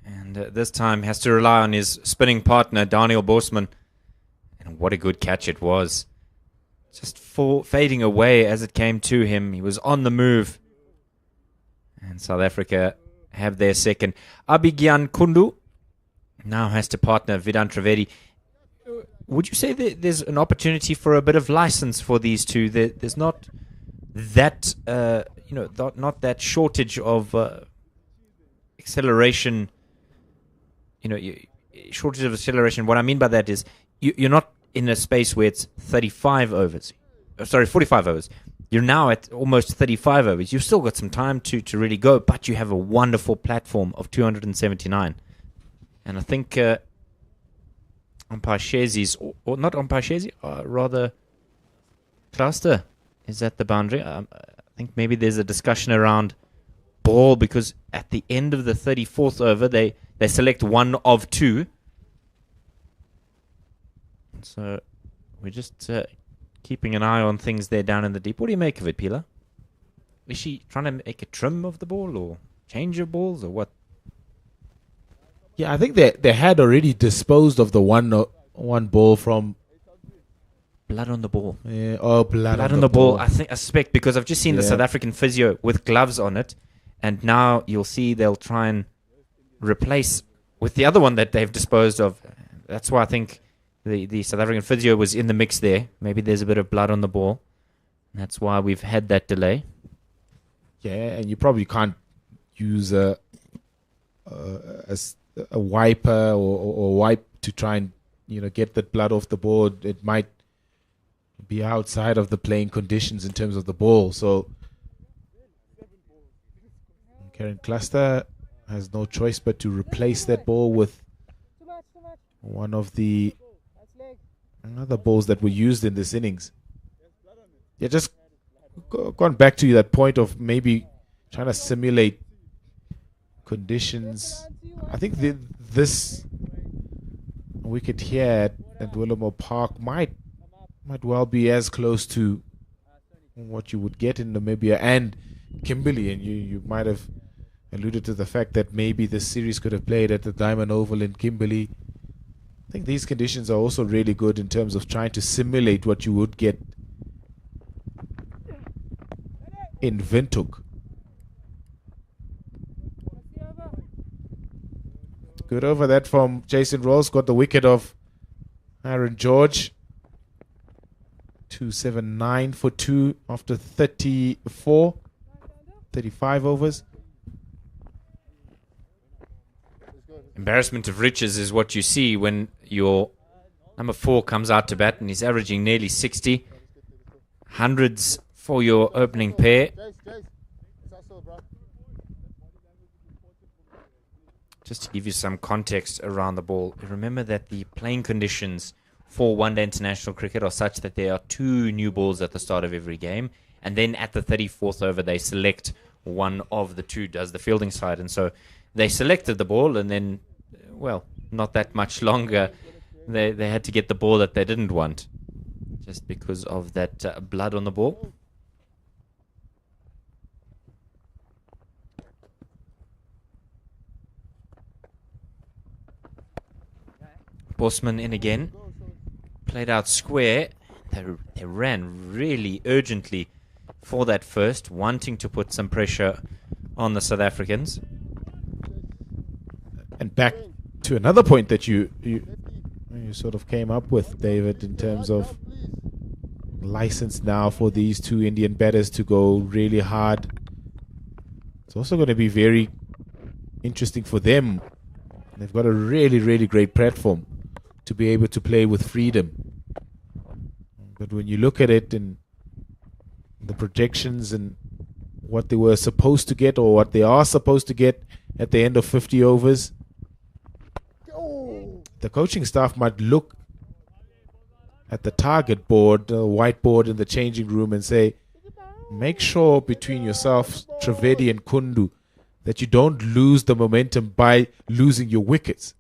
and this time has to rely on his spinning partner, Daniel Bosman. And what a good catch it was. Just fading away as it came to him. He was on the move. And South Africa have their second. Abhigyan Kundu now has to partner Vedant Trivedi. Would you say that there's an opportunity for a bit of license for these two? There's not that, not that shortage of acceleration. Shortage of acceleration. What I mean by that is you're not in a space where it's 45 overs. 45 overs. You're now at almost 35 overs. You've still got some time to really go, but you have a wonderful platform of 279. And I think umpire Shezi's, or not umpire Shezi, rather Cluster is at the boundary. I think maybe there's a discussion around ball, because at the end of the 34th over, they select one of 2. So we're just keeping an eye on things there down in the deep. What do you make of it, Pila? Is she trying to make a trim of the ball or change of balls or what? Yeah, I think they had already disposed of the one ball from blood on the ball. Yeah, blood on the ball. I suspect, because I've just seen the South African physio with gloves on it, and now you'll see they'll try and replace with the other one that they've disposed of. That's why I think the South African physio was in the mix there. Maybe there's a bit of blood on the ball. That's why we've had that delay. Yeah, and you probably can't use a wiper or wipe to try and get that blood off the board. It might be outside of the playing conditions in terms of the ball. So Karen Cluster has no choice but to replace that ball with one of the other balls that were used in this innings. Yeah, just gone back to that point of maybe trying to simulate conditions. I think this wicket here at Willowmoore Park might well be as close to what you would get in Namibia and Kimberley, and you might have alluded to the fact that maybe this series could have played at the Diamond Oval in Kimberley. I think these conditions are also really good in terms of trying to simulate what you would get in Windhoek. Good over that from Jason Rolls. Got the wicket of Aaron George. 279 for 2 after 35 overs. Embarrassment of riches is what you see when your number 4 comes out to bat and he's averaging nearly 60. Hundreds for your opening pair. Just to give you some context around the ball, remember that the playing conditions for one-day international cricket are such that there are 2 new balls at the start of every game, and then at the 34th over they select one of the 2 does the fielding side. And so they selected the ball, and then, well, not that much longer they had to get the ball that they didn't want, just because of that blood on the ball. Bosman in again, played out square. They ran really urgently for that first, wanting to put some pressure on the South Africans. And back to another point that you sort of came up with, David, in terms of license now for these two Indian batters to go really hard. It's also going to be very interesting for them. They've got a really, really great platform to be able to play with freedom. But when you look at it and the projections and what they were supposed to get or what they are supposed to get at the end of 50 overs, the coaching staff might look at the target board, the whiteboard in the changing room, and say, make sure between yourself, Trivedi and Kundu, that you don't lose the momentum by losing your wickets.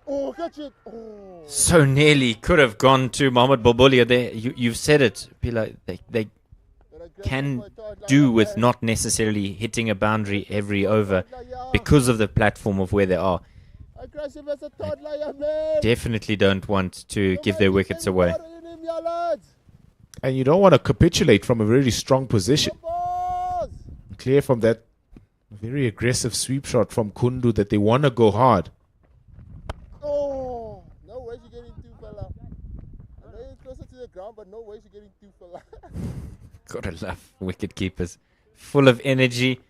Oh, catch it. Oh. So nearly could have gone to Mohamed Bulbulia there. You've said it, Pila. They can do with not necessarily hitting a boundary every over because of the platform of where they are. Aggressive as a toddler, yeah, man. Definitely don't want to give their wickets away. And you don't want to capitulate from a very strong position. Clear from that very aggressive sweep shot from Kundu that they want to go hard. Oh, no way you're getting two, fella. I know you're closer to the ground, but no way you're getting two, fella. Gotta love wicket keepers. Full of energy,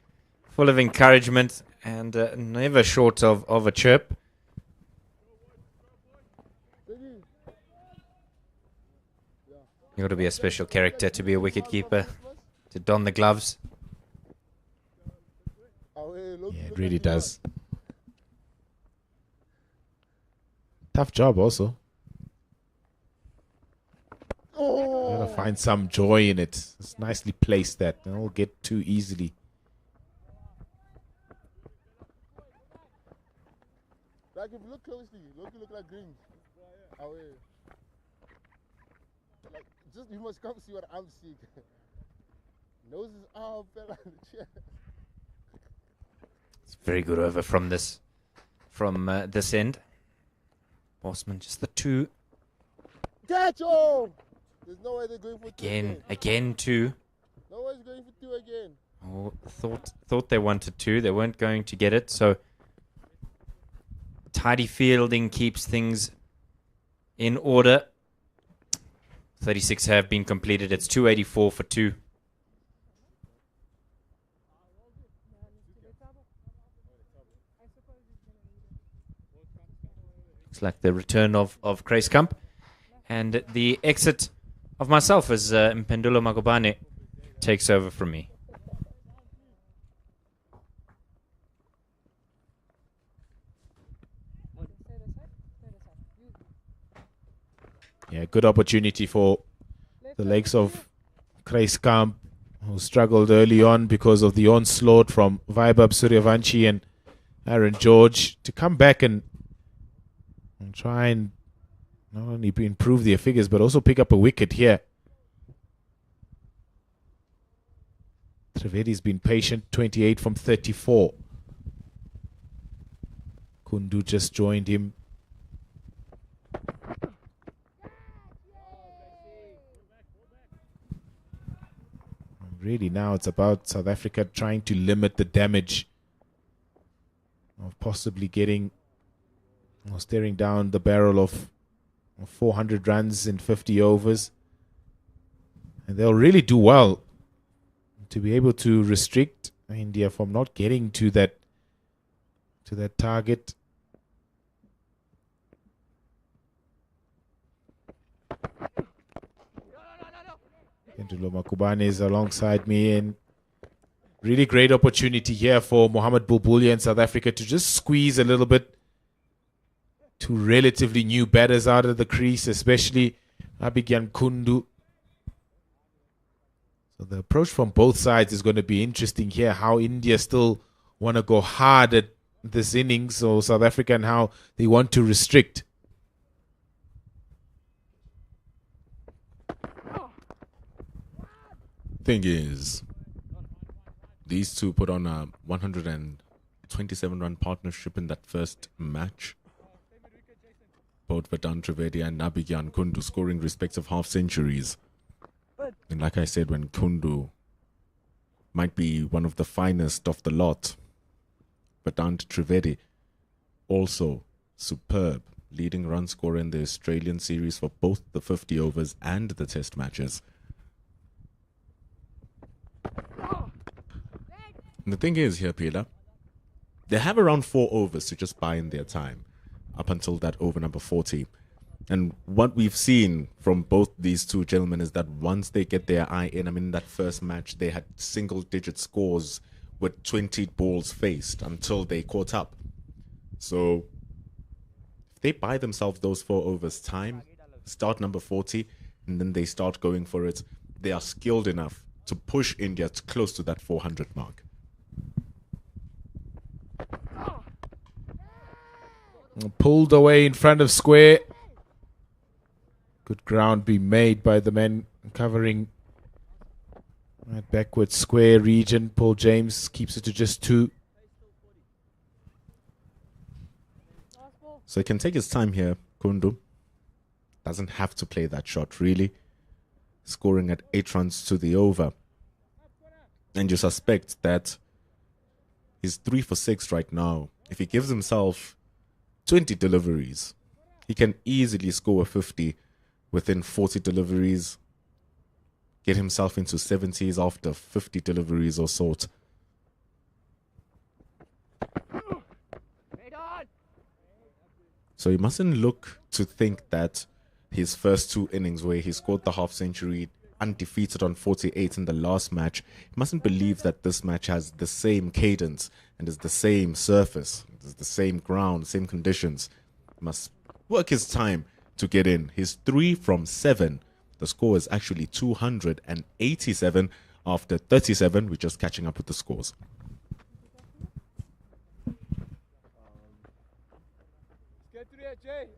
full of encouragement, and never short of a chirp. You got to be a special character to be a wicket keeper, to don the gloves. Yeah, it really does. Tough job also. You gotta find some joy in it. It's nicely placed that. Don't get too easily. Like if you look closely, look like green. Away. Like just you must come see what I'm seeing. Noses out, fella. It's very good over from this end. Bosman, just the two. Catch! Oh! There's no way they're going for two Again two. No way they're going for two again. Oh, thought they wanted two. They weren't going to get it. So tidy fielding keeps things in order. 36 have been completed. It's 284 for two. Looks like the return of Kruiskamp and the exit of myself as Mpendulo Magobane takes over from me. Yeah, good opportunity for the legs of Kruiskamp, who struggled early on because of the onslaught from Vaibhav Suryavanshi and Aaron George, to come back and try and not only improve their figures but also pick up a wicket here. Trivedi's been patient, 28 from 34. Kundu just joined him. Really now it's about South Africa trying to limit the damage of possibly getting or staring down the barrel of 400 runs in 50 overs. And they'll really do well to be able to restrict India from not getting to that target. Mpendulo Magobane is alongside me, and really great opportunity here for Mohamed Bulbulia and South Africa to just squeeze a little bit. Two relatively new batters out of the crease, especially Abhigyan Kundu. So the approach from both sides is going to be interesting here. How India still want to go hard at this innings, or South Africa, and how they want to restrict. Thing is, these two put on a 127-run partnership in that first match. Both Vedant Trivedi and Nabigyan Kundu scoring respective half centuries. And like I said, when Kundu might be one of the finest of the lot, Vedant Trivedi also superb, leading run scorer in the Australian series for both the 50 overs and the test matches. And the thing is here, Pila, they have around 4 overs to just buy in their time up until that over number 40. And what we've seen from both these two gentlemen is that once they get their eye in, I mean, that first match, they had single-digit scores with 20 balls faced until they caught up. So if they buy themselves those 4 overs time, start number 40, and then they start going for it, they are skilled enough to push India close to that 400 mark. Pulled away in front of square. Good ground being made by the men covering that backward square region. Paul James keeps it to just 2. So he can take his time here, Kundu. Doesn't have to play that shot, really. Scoring at 8 runs to the over. And you suspect that he's 3 for 6 right now. If he gives himself 20 deliveries, he can easily score a 50 within 40 deliveries. Get himself into 70s after 50 deliveries or so. So you mustn't look to think that his first 2 innings where he scored the half century, undefeated on 48 in the last match, you mustn't believe that this match has the same cadence and is the same surface, is the same ground, same conditions. He must work his time to get in. He's 3 from 7. The score is actually 287 after 37. We're just catching up with the scores. Get to there, Jay.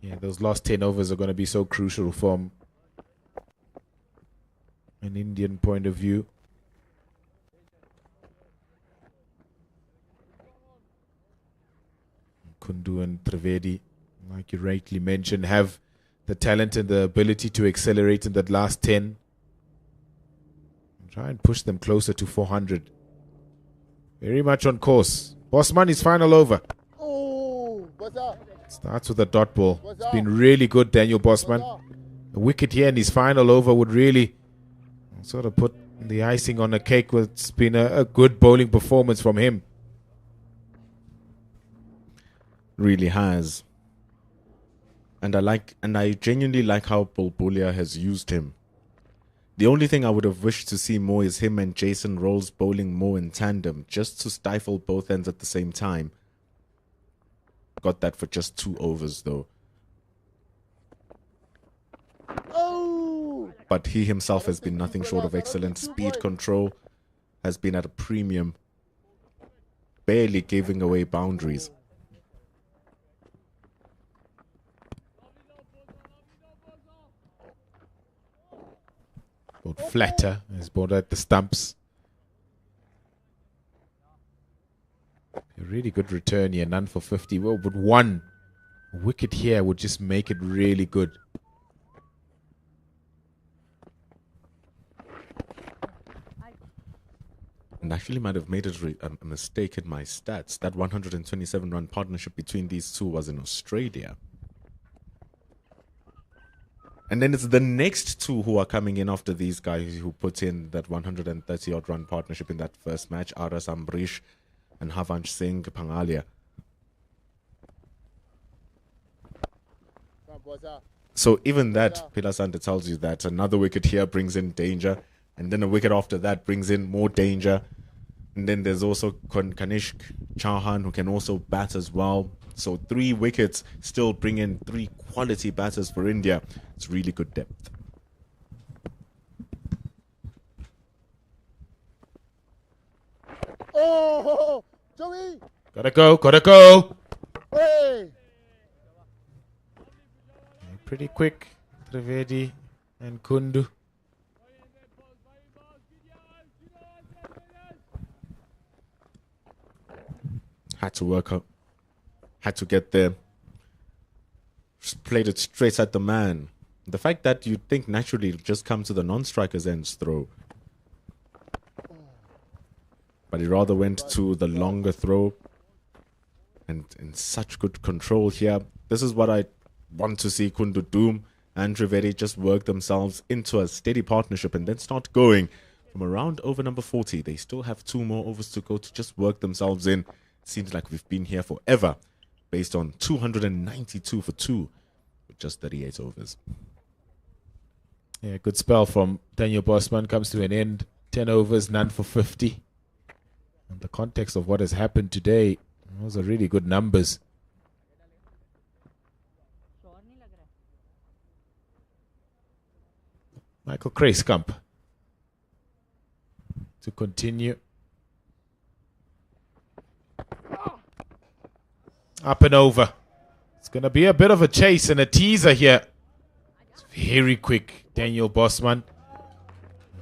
Yeah, those last 10 overs are going to be so crucial from an Indian point of view. Kundu and Trivedi, like you rightly mentioned, have the talent and the ability to accelerate in that last 10. Try and push them closer to 400. Very much on course. Bosman is final over. Oh, what's up? Starts with a dot ball. It's been really good, Daniel Bosman. A wicket here in his final over would really sort of put the icing on the cake. It's been a good bowling performance from him. Really has. And I genuinely like how Bulbulia has used him. The only thing I would have wished to see more is him and Jason Rolls bowling more in tandem, just to stifle both ends at the same time. Got that for just 2 overs though. Oh! But he himself has been nothing short of excellent. Speed control has been at a premium, barely giving away boundaries. Bowled flatter. He's bowled at the stumps. A really good return here. None for 50. Well, but 1 wicket here would just make it really good. And actually might have made a mistake in my stats. That 127-run partnership between these two was in Australia. And then it's the next 2 who are coming in after these guys who put in that 130-odd run partnership in that first match. Aras Ambrish and Havansh Singh Pangalia. So even that, Pilasante tells you that another wicket here brings in danger. And then a wicket after that brings in more danger. And then there's also Kanishk Chauhan who can also bat as well. So 3 wickets still bring in 3 quality batters for India. It's really good depth. Oh, Joey! Gotta go, gotta go. Hey! Pretty quick, Trivedi and Kundu. Had to work up. Had to get there. Just played it straight at the man. The fact that you'd think naturally it'd just come to the non-striker's ends throw. But he rather went to the longer throw. And in such good control here. This is what I want to see Kundu do. And Trivedi just work themselves into a steady partnership and then start going from around over number 40. They still have 2 more overs to go to just work themselves in. Seems like we've been here forever based on 292 for 2 with just 38 overs. Yeah, good spell from Daniel Bosman comes to an end. 10 overs, none for 50. In the context of what has happened today, those are really good numbers. Michael Kreiskamp to continue. Up and over. It's going to be a bit of a chase and a teaser here. It's very quick. Daniel Bosman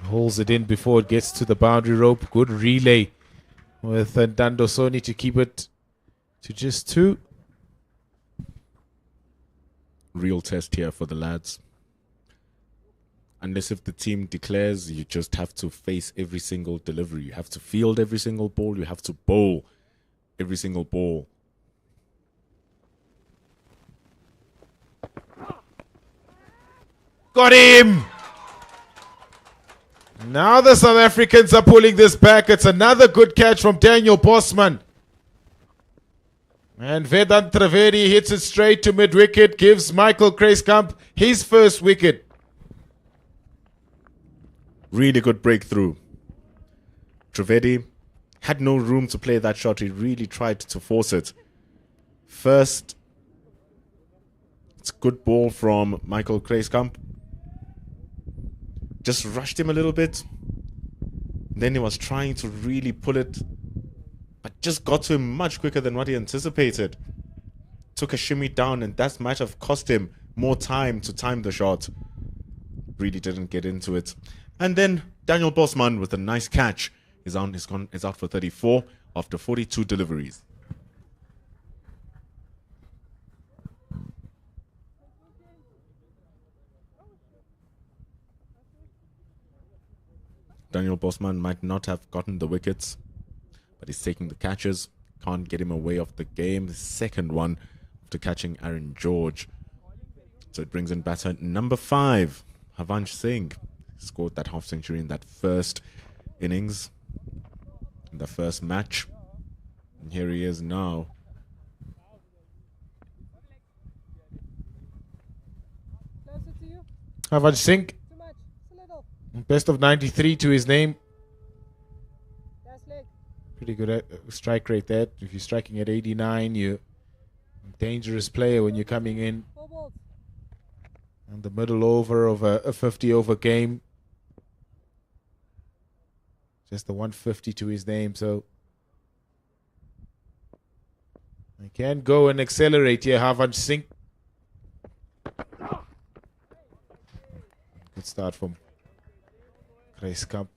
holds it in before it gets to the boundary rope. Good relay with Dando Soni to keep it to just 2. Real test here for the lads. Unless if the team declares, you just have to face every single delivery. You have to field every single ball. You have to bowl every single ball. Got him! Now the South Africans are pulling this back. It's another good catch from Daniel Bosman. And Vedant Trivedi hits it straight to mid-wicket, gives Michael Kreiskamp his first wicket. Really good breakthrough. Trivedi had no room to play that shot. He really tried to force it. First, it's a good ball from Michael Kreiskamp. Just rushed him a little bit. Then he was trying to really pull it, but just got to him much quicker than what he anticipated. Took a shimmy down, and that might have cost him more time to time the shot. Really didn't get into it. And then Daniel Bosman with a nice catch is out for 34 after 42 deliveries. Daniel Bosman might not have gotten the wickets, but he's taking the catches. Can't get him away off the game. The second one after catching Aaron George. So it brings in batter number 5, Havansh Singh. Scored that half century in that first innings, in the first match. And here he is now. Havansh Singh, best of 93 to his name. Pretty good strike rate there. If you're striking at 89, you're a dangerous player when you're coming in. And the middle over of a 50-over game. Just the 150 to his name, so I can go and accelerate here, Havansh Singh. Good start from Kreiskamp.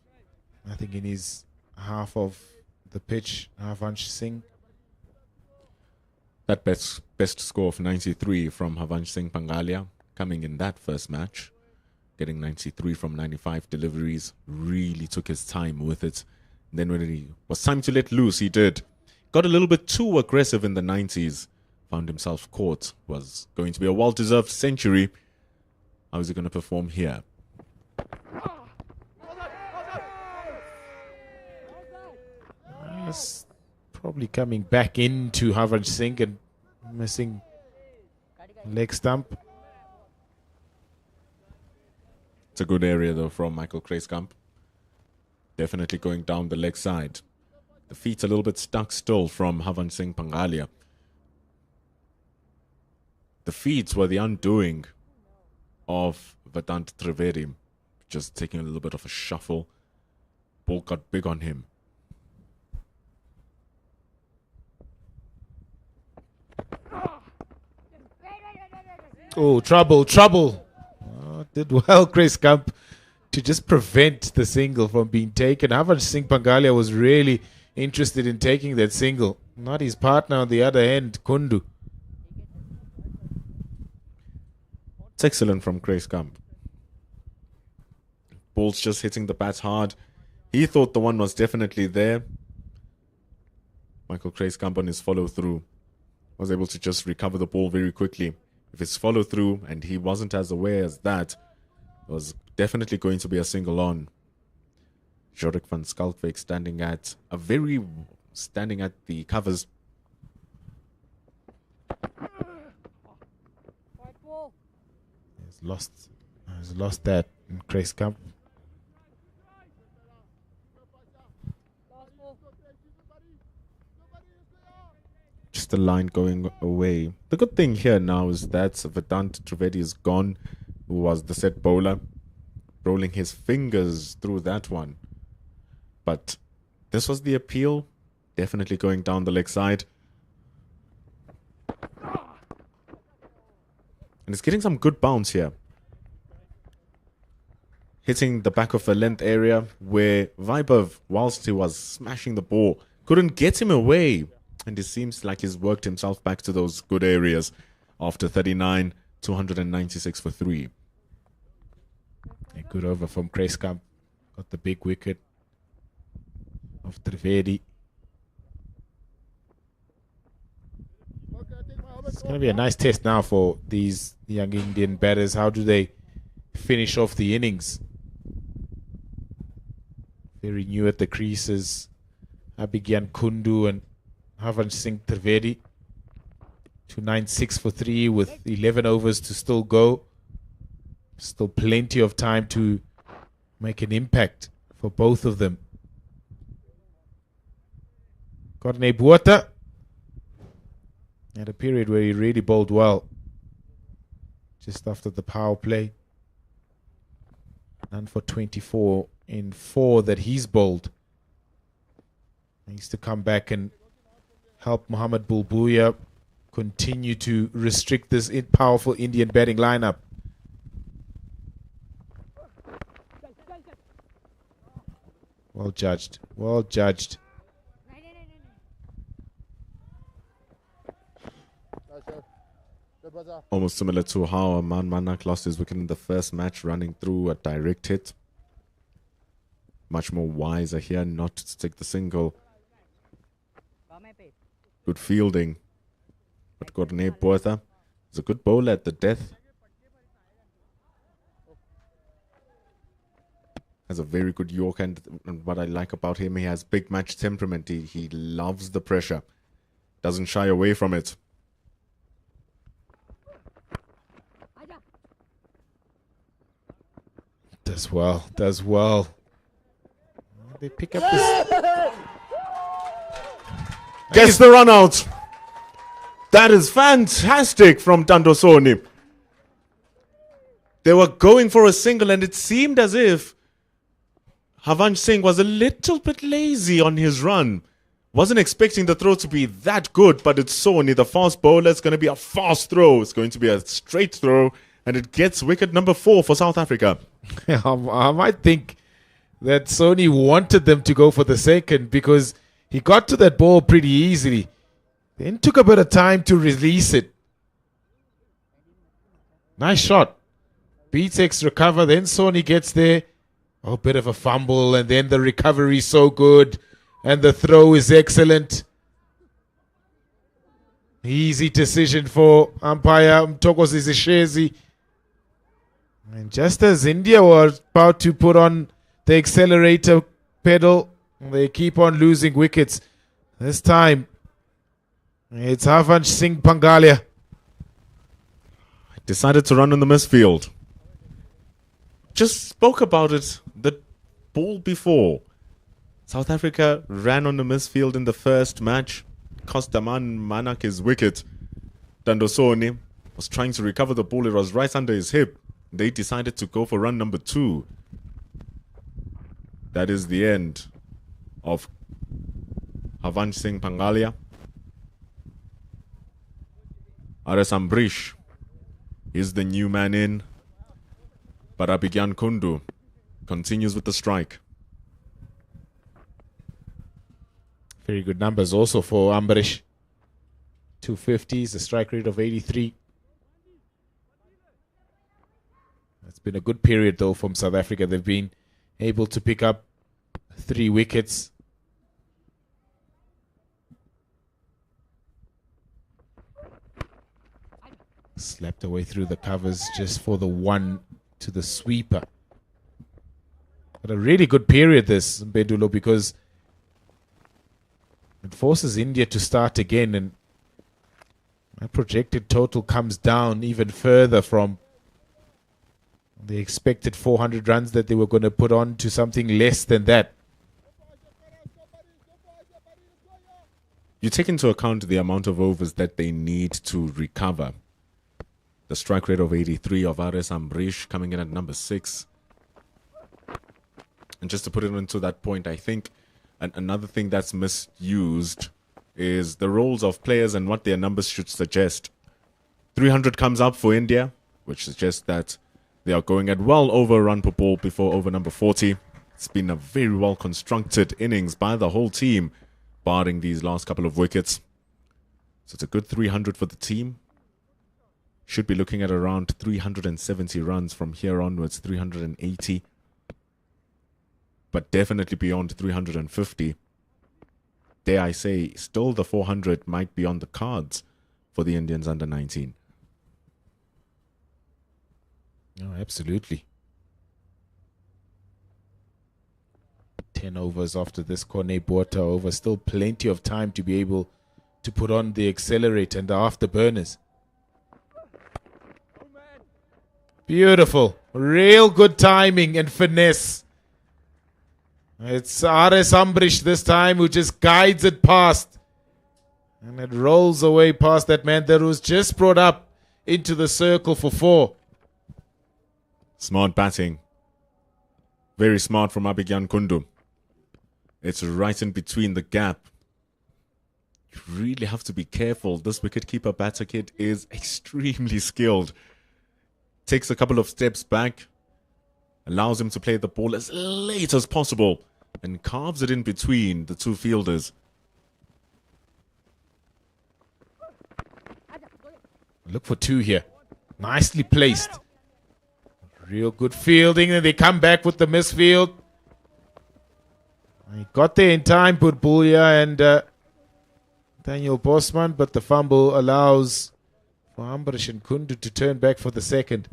Nothing in his half of the pitch, Havansh Singh. That best score of 93 from Havansh Singh Pangalia coming in that first match. Getting 93 from 95 deliveries. Really took his time with it. And then when it was time to let loose, he did. Got a little bit too aggressive in the 90s. Found himself caught. Was going to be a well-deserved century. How is he going to perform here? That's probably coming back into Havansh Singh and missing leg stump. It's a good area, though, from Michael Kreiskamp. Definitely going down the leg side. The feet's a little bit stuck still from Havansh Singh Pangalia. The feet were the undoing of Vedant Trivedi. Just taking a little bit of a shuffle. Ball got big on him. Oh, trouble, trouble. Oh, did well, Chris Camp, to just prevent the single from being taken. Havan Singh Pangalia was really interested in taking that single. Not his partner on the other end, Kundu. It's excellent from Grace Camp. Ball's just hitting the bat hard. He thought the one was definitely there. Michael Grace Camp on his follow through was able to just recover the ball very quickly. If it's follow through and he wasn't as aware as that, it was definitely going to be a single on. Jorik van Skalkwyk standing at the covers. He's lost that in Grace Camp. Just the line going away. The good thing here now is that Vedant Trivedi is gone, who was the set bowler, rolling his fingers through that one. But this was the appeal, definitely going down the leg side. And it's getting some good bounce here. Hitting the back of the length area where Vaibhav, whilst he was smashing the ball, couldn't get him away. And it seems like he's worked himself back to those good areas after 39, 296 for 3. A good over from Grace Camp. Got the big wicket of Trivedi. It's going to be a nice test now for these young Indian batters. How do they finish off the innings? Very new at the creases. Abhigyan Kundu and Havan Singh Trivedi. 296 for 3 with 11 overs to still go. Still plenty of time to make an impact for both of them. Corne Buota had a period where he really bowled well. Just after the power play. None for 24 in 4 that he's bowled. He needs to come back and help Mohammad Bulbuya continue to restrict this powerful Indian batting lineup. Well judged. Well judged. Almost similar to how Aman Manak lost his wicket in the first match, running through a direct hit. Much more wiser here not to take the single. Good fielding. But Corne Buota is a good bowler at the death. Has a very good York, and what I like about him, he has big match temperament. He loves the pressure. Doesn't shy away from it. Does well, does well. They pick up this. Gets the run out. That is fantastic from Dandosoni. They were going for a single, and it seemed as if Havansh Singh was a little bit lazy on his run. Wasn't expecting the throw to be that good, but it's Sony, the fast bowler. It's going to be a fast throw. It's going to be a straight throw, and it gets wicket number 4 for South Africa. I might think that Sony wanted them to go for the second because he got to that ball pretty easily. Then took a bit of time to release it. Nice shot. Beats recover, then Sony gets there. Oh, bit of a fumble, and then the recovery is so good, and the throw is excellent. Easy decision for umpire Mtokosi Zishezi. And just as India was about to put on the accelerator pedal, they keep on losing wickets. This time, it's Havansh Singh Pangalia. Decided to run in the misfield. Just spoke about it the ball before. South Africa ran on the misfield in the first match. Cost Aman Manak his wicket. Dandosoni was trying to recover the ball. It was right under his hip. They decided to go for run number 2. That is the end of Havansh Singh Pangalia. RS Ambrish Here's the new man in. But Abigyan Kundu continues with the strike. Very good numbers also for Ambarish. 250s, a strike rate of 83. It's been a good period though from South Africa. They've been able to pick up 3 wickets. Slapped away through the covers just for the one to the sweeper. But a really good period this, Bedulo, because it forces India to start again, and my projected total comes down even further from the expected 400 runs that they were going to put on to something less than that. You take into account the amount of overs that they need to recover. The strike rate of 83 of RS Ambrish coming in at number 6. And just to put it into that point, I think another thing that's misused is the roles of players and what their numbers should suggest. 300 comes up for India, which suggests that they are going at well over a run per ball before over number 40. It's been a very well constructed innings by the whole team, barring these last couple of wickets. So it's a good 300 for the team. Should be looking at around 370 runs from here onwards, 380. But definitely beyond 350. Dare I say, still the 400 might be on the cards for the Indians under 19. No, absolutely. 10 overs after this Kone Botha over. Still plenty of time to be able to put on the accelerator and the afterburners. Beautiful. Real good timing and finesse. It's RS Ambrish this time who just guides it past. And it rolls away past that man that was just brought up into the circle for 4. Smart batting. Very smart from Abigyan Kundu. It's right in between the gap. You really have to be careful. This wicketkeeper batter kid is extremely skilled. Takes a couple of steps back, allows him to play the ball as late as possible, and carves it in between the 2 fielders. Look for 2 here. Nicely placed. Real good fielding, and they come back with the misfield. He got there in time, Putbulia and Daniel Bosman, but the fumble allows for Ambarish and Kundu to turn back for the second.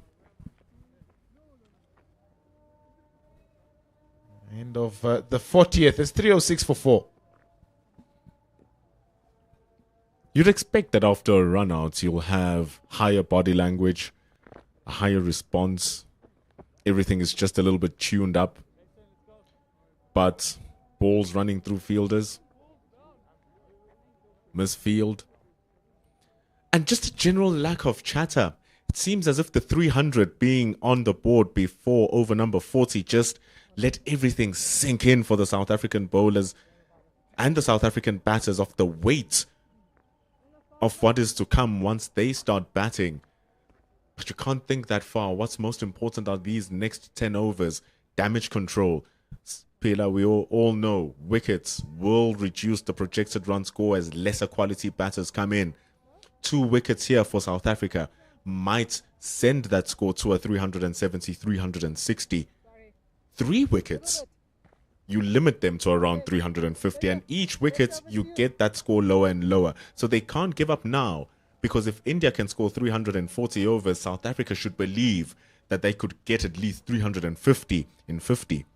End of the 40th. It's 306 for 4. You'd expect that after a run out, you'll have higher body language, a higher response. Everything is just a little bit tuned up. But balls running through fielders, misfield, and just a general lack of chatter. It seems as if the 300 being on the board before over number 40 just let everything sink in for the South African bowlers and the South African batters of the weight of what is to come once they start batting. But you can't think that far. What's most important are these next 10 overs. Damage control. Pila, we all know wickets will reduce the projected run score as lesser quality batters come in. 2 wickets here for South Africa might send that score to a 370, 360. 3 wickets, you limit them to around 350, and each wicket you get that score lower and lower. So they can't give up now, because if India can score 340 overs, South Africa should believe that they could get at least 350 in 50.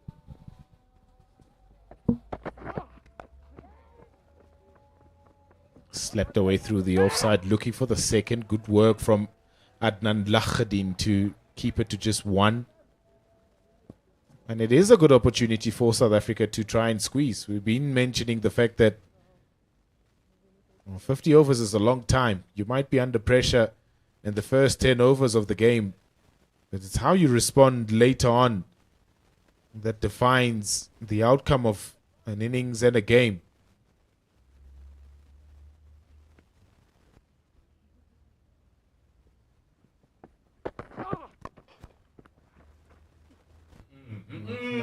Slapped away through the offside, looking for the second. Good work from Adnan Lakhadin to keep it to just 1. And it is a good opportunity for South Africa to try and squeeze. We've been mentioning the fact that 50 overs is a long time. You might be under pressure in the first 10 overs of the game, but it's how you respond later on that defines the outcome of an innings and a game.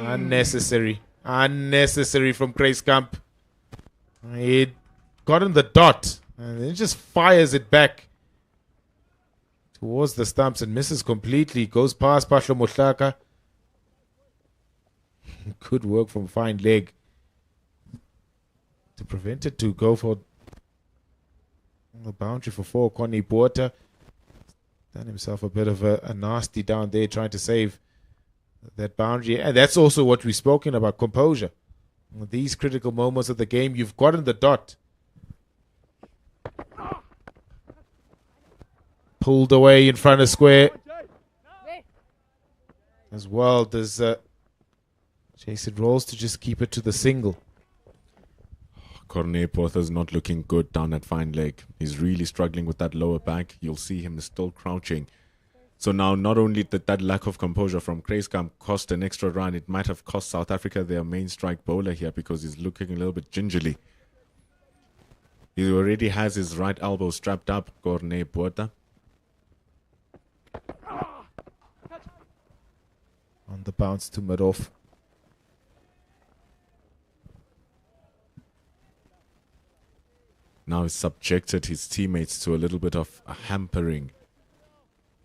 Unnecessary. Unnecessary from Kreiskamp. He got on the dot and then just fires it back towards the stumps and misses completely. Goes past Pashlo Mohlaka. Good work from fine leg to prevent it to go for the boundary for 4. Connie Porter done himself a bit of a nasty down there trying to save that boundary. And that's also what we've spoken about, composure. These critical moments of the game, you've gotten the dot. Pulled away in front of square. As well, does Jason Rolls to just keep it to the single. Cornet Porter's not looking good down at fine leg. He's really struggling with that lower back. You'll see him still crouching. So now not only did that lack of composure from Kreiskamp cost an extra run, it might have cost South Africa their main strike bowler here because he's looking a little bit gingerly. He already has his right elbow strapped up, Cornet Porter. On the bounce to mid-off. Now he's subjected his teammates to a little bit of a hampering.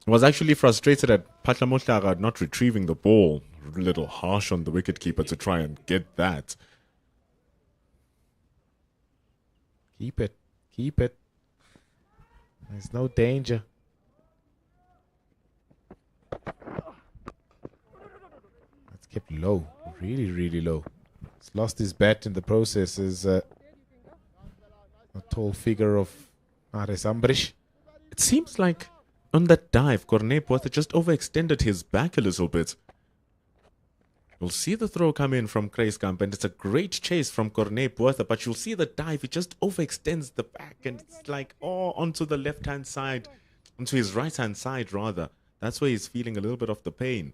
Was actually frustrated at Phatla Mohlala not retrieving the ball. A little harsh on the wicketkeeper to try and get that. Keep it. Keep it. There's no danger. That's kept low. Really, really low. He's lost his bat in the process as a tall figure of Ares Ambrish. It seems like on that dive, Cornet Porter just overextended his back a little bit. You'll see the throw come in from Kreiskamp, and it's a great chase from Cornet Porter, but you'll see the dive, it just overextends the back, and it's like, oh, onto the left-hand side, onto his right-hand side, rather. That's where he's feeling a little bit of the pain.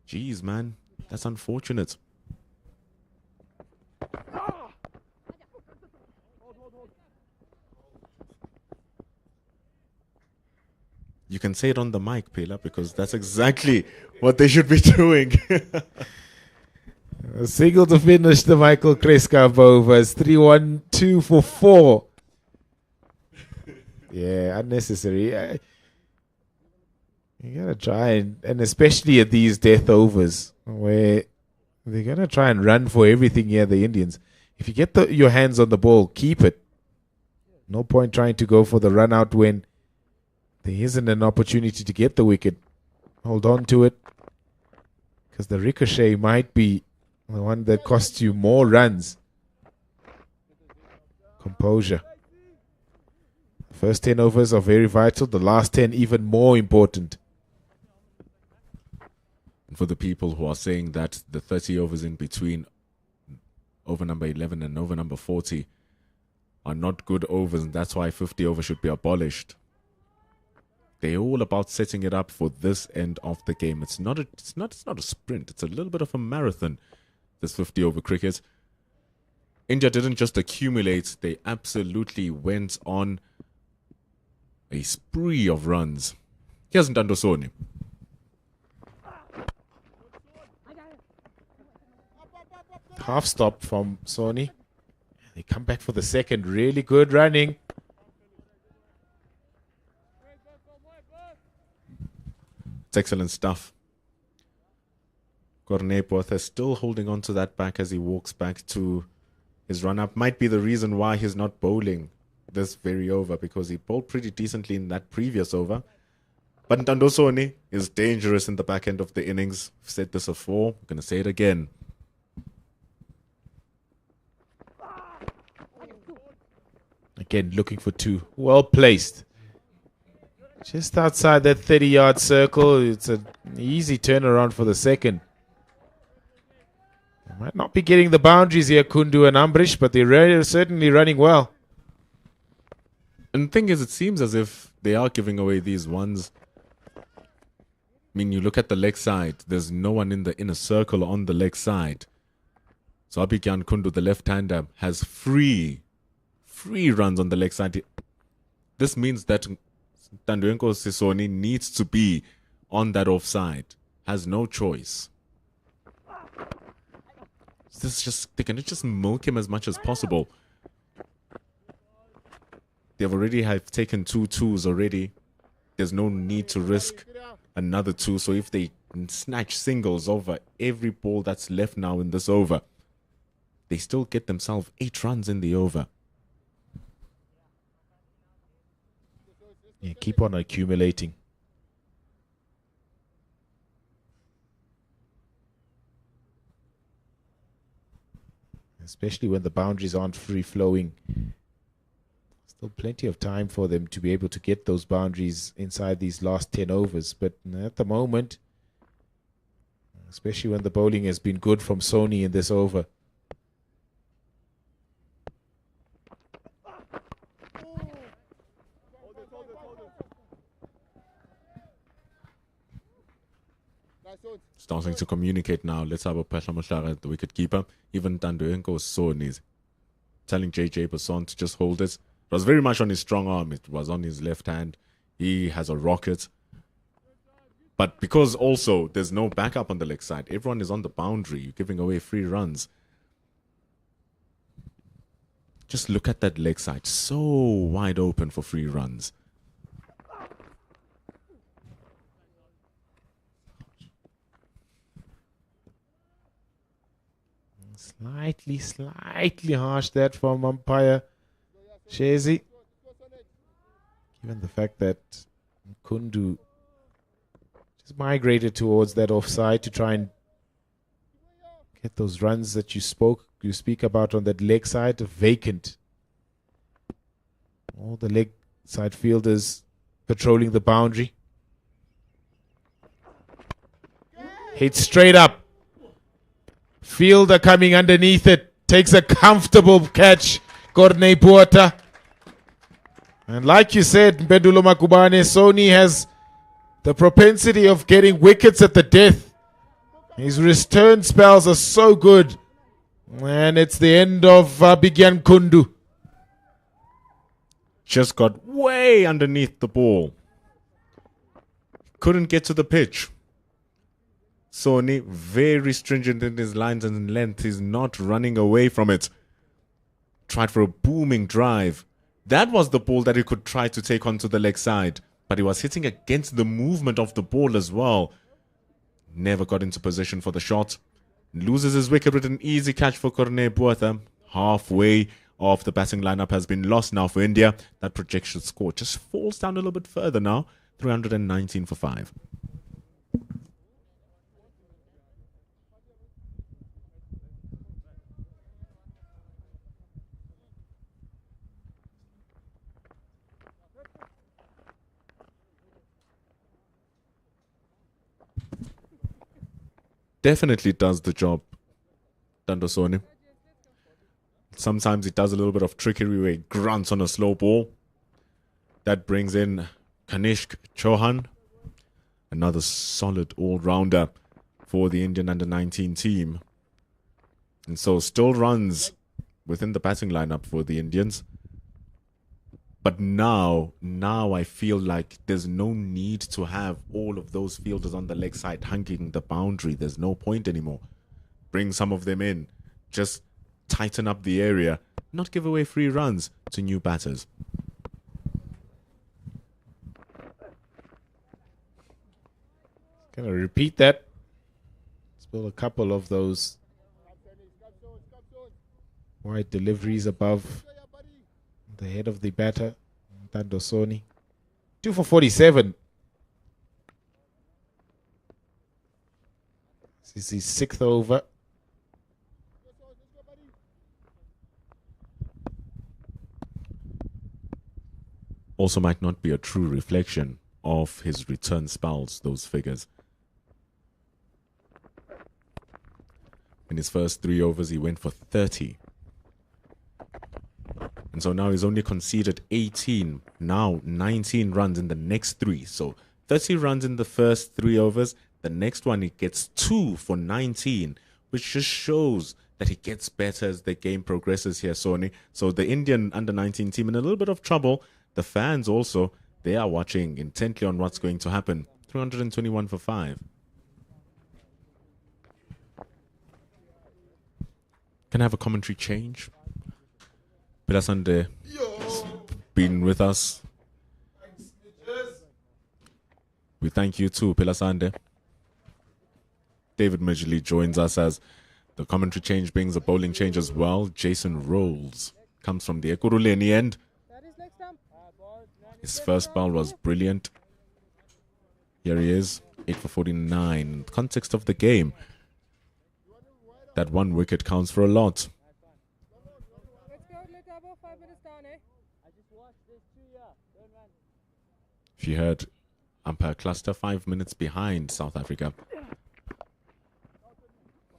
Jeez, man, that's unfortunate. You can say it on the mic, Pela, because that's exactly what they should be doing. A single to finish the Michael Kreiskamp overs. 3-1-2 for 4. Yeah, unnecessary. You gotta try and especially at these death overs where they're gonna try and run for everything here, the Indians. If you get your hands on the ball, keep it. No point trying to go for the run out when there isn't an opportunity to get the wicket. Hold on to it, because the ricochet might be the one that costs you more runs. Composure. The first 10 overs are very vital. The last 10 even more important. For the people who are saying that the 30 overs in between over number 11 and over number 40 are not good overs, and that's why 50 overs should be abolished. They're all about setting it up for this end of the game. It's not a sprint. It's a little bit of a marathon, this 50 over cricket. India didn't just accumulate. They absolutely went on a spree of runs. Here's Ntando. Half stop from Sony. They come back for the second. Really good running. It's excellent stuff. Cornet Porter still holding on to that back as he walks back to his run-up. Might be the reason why he's not bowling this very over, because he bowled pretty decently in that previous over. But Ntando is dangerous in the back end of the innings. I've said this before. I'm going to say it again. Again, looking for 2. Well placed. Just outside that 30-yard circle. It's an easy turnaround for the second. They might not be getting the boundaries here, Kundu and Ambrish, but they're certainly running well. And the thing is, it seems as if they are giving away these ones. I mean, you look at the leg side. There's no one in the inner circle on the leg side. So Abhigyan Kundu, the left-hander, has free runs on the leg side. This means that Tanduenko Sisoni needs to be on that offside. Has no choice. This is just, they're going to just milk him as much as possible. They've already have taken 2 twos already. There's no need to risk another 2. So if they snatch singles over every ball that's left now in this over, they still get themselves 8 runs in the over. Yeah, keep on accumulating. Especially when the boundaries aren't free-flowing. Still plenty of time for them to be able to get those boundaries inside these last 10 overs. But at the moment, especially when the bowling has been good from Sony in this over, starting to communicate now. Let's have a Phahla Mohlala, the wicket keeper. Even Tandoenko Soni's telling JJ Basson to just hold it. It was very much on his strong arm. It was on his left hand. He has a rocket. But because also there's no backup on the leg side, everyone is on the boundary. You're giving away free runs. Just look at that leg side. So wide open for free runs. Slightly harsh that from umpire Shezi. Given the fact that Kundu just migrated towards that offside to try and get those runs that you speak about on that leg side vacant. All the leg side fielders patrolling the boundary. Hit straight up. Fielder coming underneath it. Takes a comfortable catch. Corne Puerta. And like you said, Mpendulo Makubane, Sony has the propensity of getting wickets at the death. His return spells are so good. And it's the end of Bigyan Kundu. Just got way underneath the ball. Couldn't get to the pitch. Sony, very stringent in his lines and length. He's not running away from it. Tried for a booming drive. That was the ball that he could try to take onto the leg side. But he was hitting against the movement of the ball as well. Never got into position for the shot. Loses his wicket with an easy catch for Corne Puerta. Halfway of the batting lineup has been lost now for India. That projection score just falls down a little bit further now. 319 for 5. Definitely does the job, Dandosoni. Sometimes it does a little bit of trickery where it grunts on a slow ball. That brings in Kanishk Chauhan, another solid all-rounder for the Indian under-19 team. And so still runs within the batting lineup for the Indians. But now I feel like there's no need to have all of those fielders on the leg side hunking the boundary. There's no point anymore. Bring some of them in. Just tighten up the area. Not give away free runs to new batters. Gonna repeat that. Spill a couple of those wide deliveries above the head of the batter, Dandosoni. 2 for 47. This is his 6th over. Also might not be a true reflection of his return spells, those figures. In his first 3 overs, he went for 30. And so now he's only conceded 18, now 19 runs in the next 3. So 30 runs in the first 3 overs. The next one, he gets 2 for 19, which just shows that he gets better as the game progresses here, Sony. So the Indian under-19 team in a little bit of trouble. The fans also, they are watching intently on what's going to happen. 321 for 5. Can I have a commentary change? Pilasande has been with us. We thank you too, Pilasande. David Midgley joins us as the commentary change brings a bowling change as well. Jason Rolls comes from the Ekurhuleni end. His first bowl was brilliant. Here he is, 8 for 49. In the context of the game, that one wicket counts for a lot. If you heard umpire cluster, 5 minutes behind South Africa.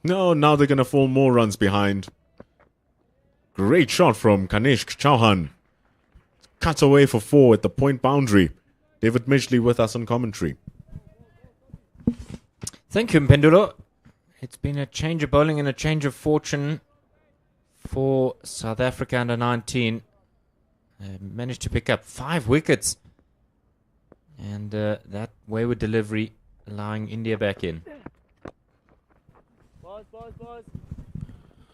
No, now they're going to fall more runs behind. Great shot from Kanishk Chauhan. Cut away for 4 at the point boundary. David Midgley with us on commentary. Thank you, Mpendulo. It's been a change of bowling and a change of fortune for South Africa under 19. Managed to pick up 5 wickets. And that wayward delivery allowing India back in.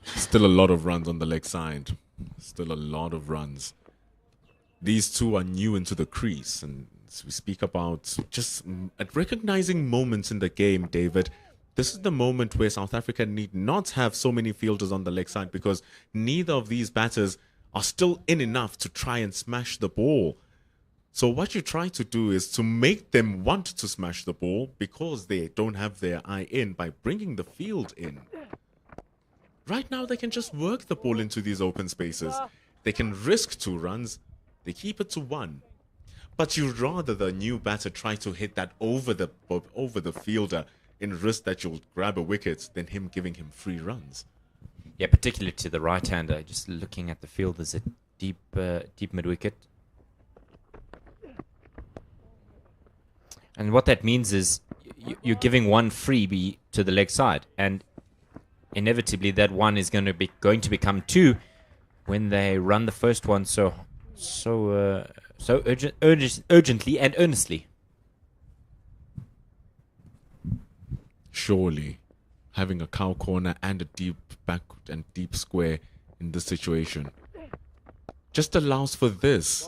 Still a lot of runs on the leg side. Still a lot of runs. These two are new into the crease. And as we speak about just at recognizing moments in the game, David, this is the moment where South Africa need not have so many fielders on the leg side because neither of these batters are still in enough to try and smash the ball. So what you try to do is to make them want to smash the ball because they don't have their eye in by bringing the field in. Right now, they can just work the ball into these open spaces. They can risk 2 runs. They keep it to 1. But you'd rather the new batter try to hit that over the fielder and risk that you'll grab a wicket than him giving him 3 runs. Yeah, particularly to the right-hander. Just looking at the field, there's a deep mid-wicket. And what that means is you're giving 1 freebie to the leg side, and inevitably that 1 is going to become 2 when they run the first one so urgently and earnestly. Surely, having a cow corner and a deep back and deep square in this situation just allows for this.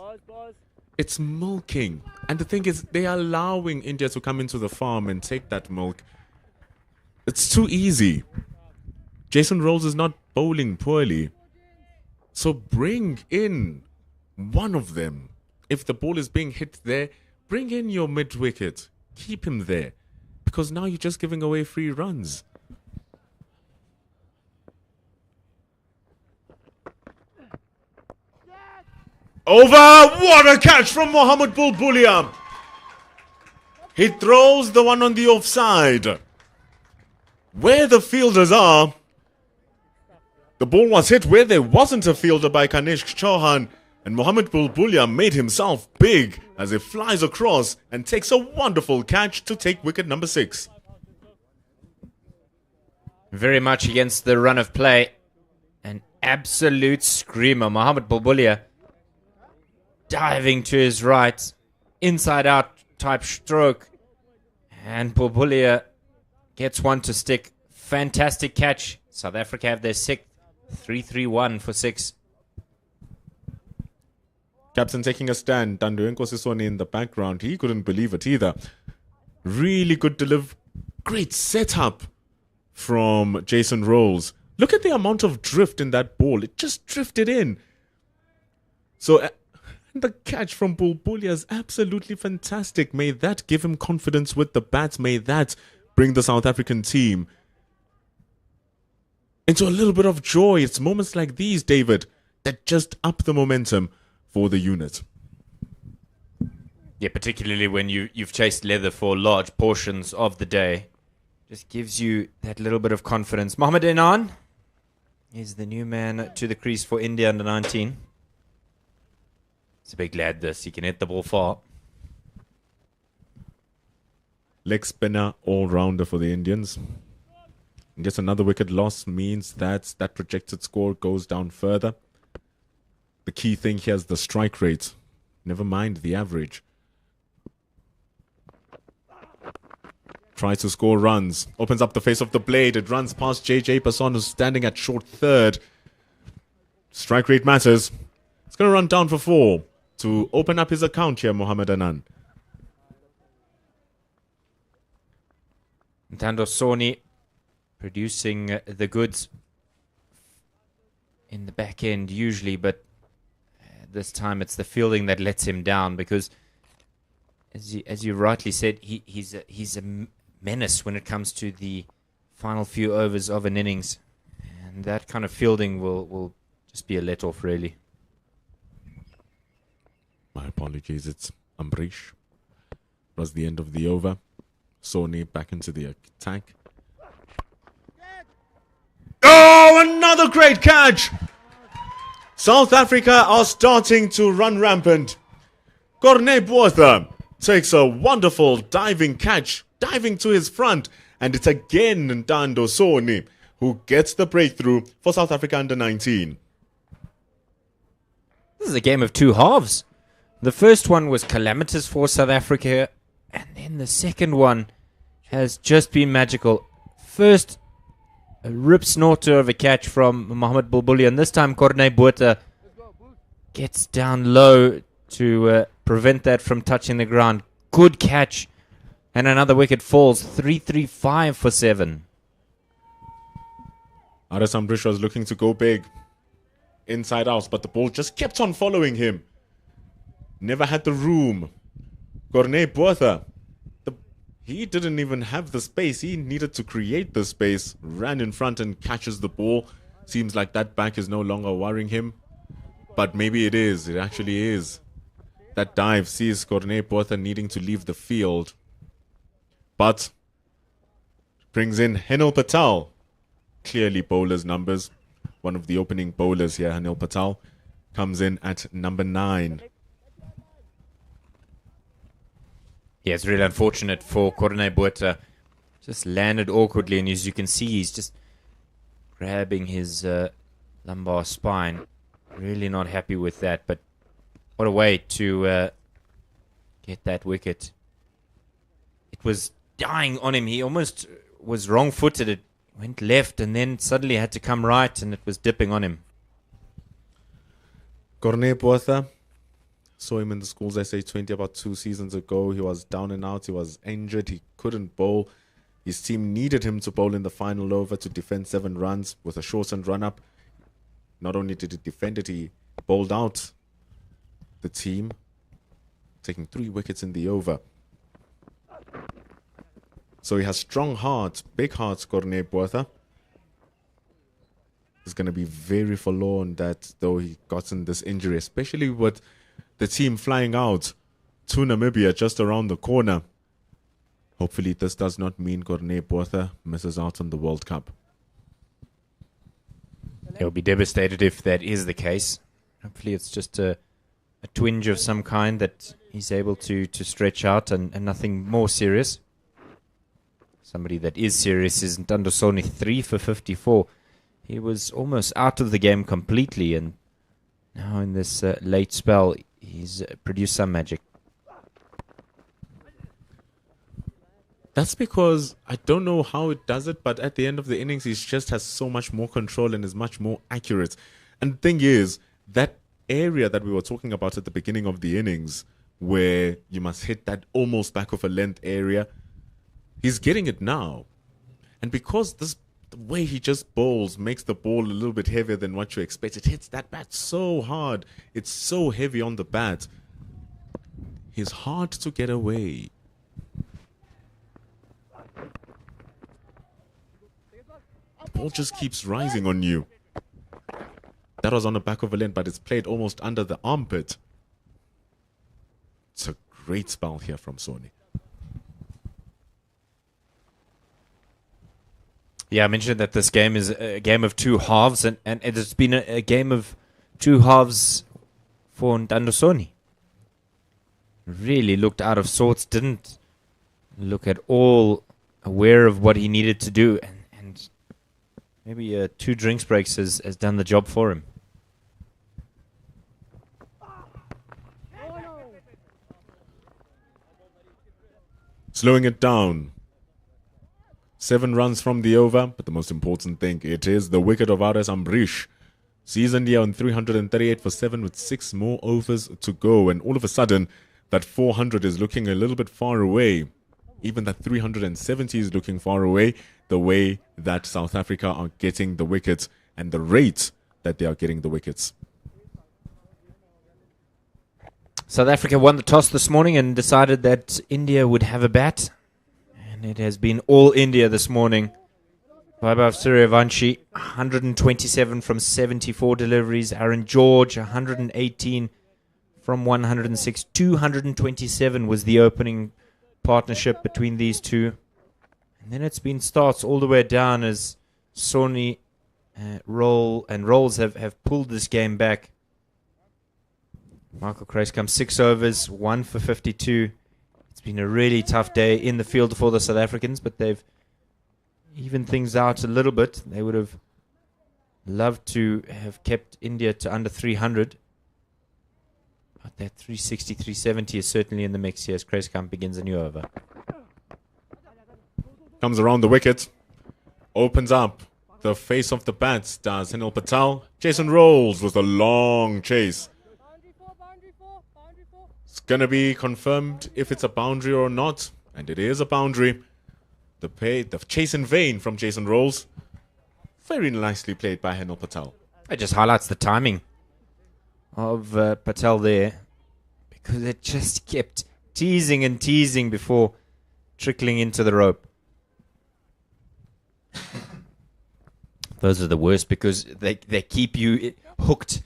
It's milking. And the thing is, they are allowing India to come into the farm and take that milk. It's too easy. Jason Rolls is not bowling poorly. So bring in one of them. If the ball is being hit there, bring in your mid-wicket. Keep him there. Because now you're just giving away 3 runs. Over! What a catch from Mohammad Bulbulia! He throws the one on the offside. Where the fielders are, the ball was hit where there wasn't a fielder by Kanishk Chauhan, and Mohammad Bulbulia made himself big as he flies across and takes a wonderful catch to take wicket number 6. Very much against the run of play. An absolute screamer. Mohammad Bulbulia diving to his right, inside out type stroke, and Bulbulia gets one to stick. Fantastic catch. South Africa have their 6th, 3-3-1 for 6. Captain taking a stand, Dandu Nkosisoni in the background. He couldn't believe it either. Really good delivery. Great setup from Jason Rolls. Look at the amount of drift in that ball. It just drifted in. So the catch from Bulbulia is absolutely fantastic. May that give him confidence with the bat. May that bring the South African team into a little bit of joy. It's moments like these, David, that just up the momentum for the unit. Yeah, particularly when you've chased leather for large portions of the day. Just gives you that little bit of confidence. Mohamed Enan is the new man to the crease for India under 19. It's a big lad, this. He can hit the ball far. Leg spinner, all-rounder for the Indians. And just another wicket loss means that that projected score goes down further. The key thing here is the strike rate. Never mind the average. tries to score runs, opens up the face of the blade. It runs past JJ Passon, who's standing at short third. Strike rate matters. It's going to run down for 4 to open up his account here, Mohammed Anan. Ntando Soni producing the goods in the back end usually, but this time it's the fielding that lets him down because, as you rightly said, he's a menace when it comes to the final few overs of an innings, and that kind of fielding will just be a let-off, really. My apologies, it's Ambrish. It was the end of the over. Sony back into the attack. Oh, another great catch! South Africa are starting to run rampant. Corne Botha takes a wonderful diving catch, diving to his front, and it's again Ntando Soni who gets the breakthrough for South Africa under 19. This is a game of two halves. The first one was calamitous for South Africa, and then the second one has just been magical. First, a rip snorter of a catch from Mohammed Bulbuli, and this time Corne Botha gets down low to prevent that from touching the ground. Good catch, and another wicket falls. 3-3-5 for 7. Aris Ambrish was looking to go big inside out, but the ball just kept on following him. Never had the room. Corne Botha, he didn't even have the space. He needed to create the space. Ran in front and catches the ball. Seems like that back is no longer worrying him. But maybe it is. It actually is. That dive sees Corne Botha needing to leave the field. But brings in Henil Patel. Clearly bowler's numbers. One of the opening bowlers here, Henil Patel, comes in at number 9. Yeah, it's really unfortunate for Corne Botha. Just landed awkwardly, and as you can see, he's just grabbing his lumbar spine. Really not happy with that, but what a way to get that wicket. It was dying on him. He almost was wrong-footed. It went left, and then suddenly had to come right, and it was dipping on him. Corne Botha. Saw him in the Schools SA20 about 2 seasons ago. He was down and out. He was injured. He couldn't bowl. His team needed him to bowl in the final over to defend 7 runs with a shortened run-up. Not only did he defend it, he bowled out the team, taking 3 wickets in the over. So he has strong hearts, big hearts, Corne Botha. He's going to be very forlorn that though he gotten this injury, especially with the team flying out to Namibia just around the corner. Hopefully this does not mean Corne Botha misses out on the World Cup. He'll be devastated if that is the case. Hopefully it's just a twinge of some kind that he's able to stretch out and nothing more serious. Somebody that is serious is Ntando Soni, 3 for 54. He was almost out of the game completely, and now in this late spell, he's produced some magic. That's because I don't know how it does it, but at the end of the innings, he just has so much more control and is much more accurate. And the thing is, that area that we were talking about at the beginning of the innings, where you must hit that almost back of a length area, he's getting it now. And because the way he just bowls makes the ball a little bit heavier than what you expect, it hits that bat so hard. It's so heavy on the bat. He's hard to get away. The ball just keeps rising on you. That was on the back of a length, but it's played almost under the armpit. It's a great spell here from Soni. Yeah, I mentioned that this game is a game of 2 halves, and it's been a game of 2 halves for Ntando Soni. Really looked out of sorts, didn't look at all aware of what he needed to do, and maybe 2 drinks breaks has done the job for him. Slowing it down. 7 runs from the over, but the most important thing, it is the wicket of Ares Ambrish. Sees India on 338 for 7 with 6 more overs to go. And all of a sudden, that 400 is looking a little bit far away. Even that 370 is looking far away, the way that South Africa are getting the wickets and the rate that they are getting the wickets. South Africa won the toss this morning and decided that India would have a bat. And it has been all India this morning. Vaibhav Suryavanshi, 127 from 74 deliveries. Aaron George, 118 from 106. 227 was the opening partnership between these two. And then it's been starts all the way down as Sony, Rolls have pulled this game back. Michael Kreiskamp, 6 overs, 1 for 52. It's been a really tough day in the field for the South Africans, but they've evened things out a little bit. They would have loved to have kept India to under 300. But that 360, 370 is certainly in the mix here as Kreiskamp begins a new over. Comes around the wicket, opens up the face of the bat, does Hinal Patel. Jason Rolls with a long chase. It's going to be confirmed if it's a boundary or not, and it is a boundary. The chase in vain from Jason Rolls. Very nicely played by Hinal Patel. It just highlights the timing of Patel there, because it just kept teasing and teasing before trickling into the rope. Those are the worst because they keep you hooked,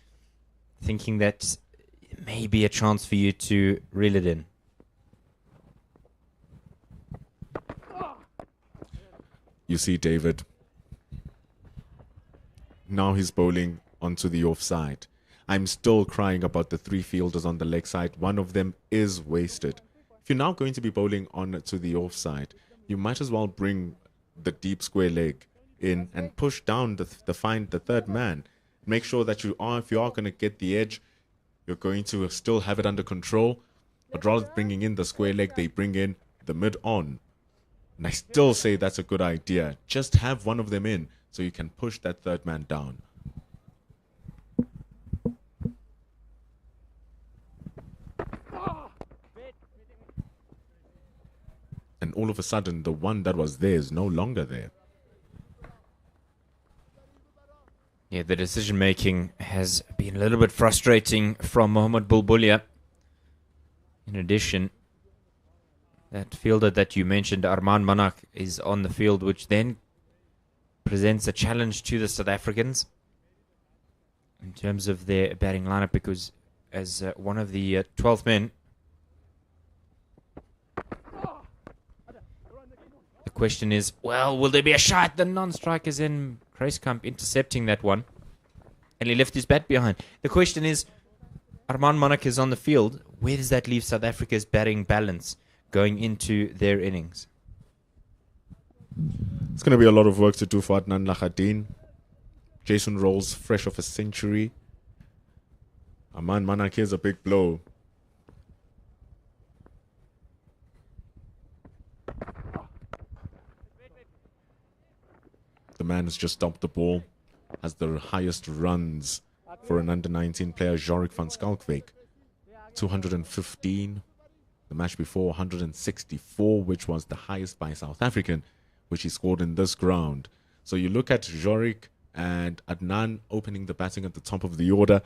thinking that it may be a chance for you to reel it in. You see, David, now he's bowling onto the offside. I'm still crying about the 3 fielders on the leg side. One of them is wasted. If you're now going to be bowling on to the offside, you might as well bring the deep square leg in and push down the third man. Make sure that if you are going to get the edge, you're going to still have it under control. But rather than bringing in the square leg, they bring in the mid on. And I still say that's a good idea. Just have one of them in so you can push that third man down. And all of a sudden, the one that was there is no longer there. Yeah, the decision-making has been a little bit frustrating from Mohamed Bulbulia. In addition, that fielder that you mentioned, Arman Manak, is on the field, which then presents a challenge to the South Africans in terms of their batting lineup, because as one of the 12th men, the question is, well, will there be a shot? The non-strikers in Kreiskamp intercepting that one, and he left his bat behind. The question is, Arman Manak is on the field. Where does that leave South Africa's batting balance going into their innings? It's going to be a lot of work to do for Adnan Lahadin. Jason Rolls fresh off a century. Arman Manak is a big blow. The man has just stopped the ball. Has the highest runs for an under-19 player, Jorik van Schalkwyk. 215. The match before, 164, which was the highest by a South African, which he scored in this ground. So you look at Jorik and Adnan opening the batting at the top of the order.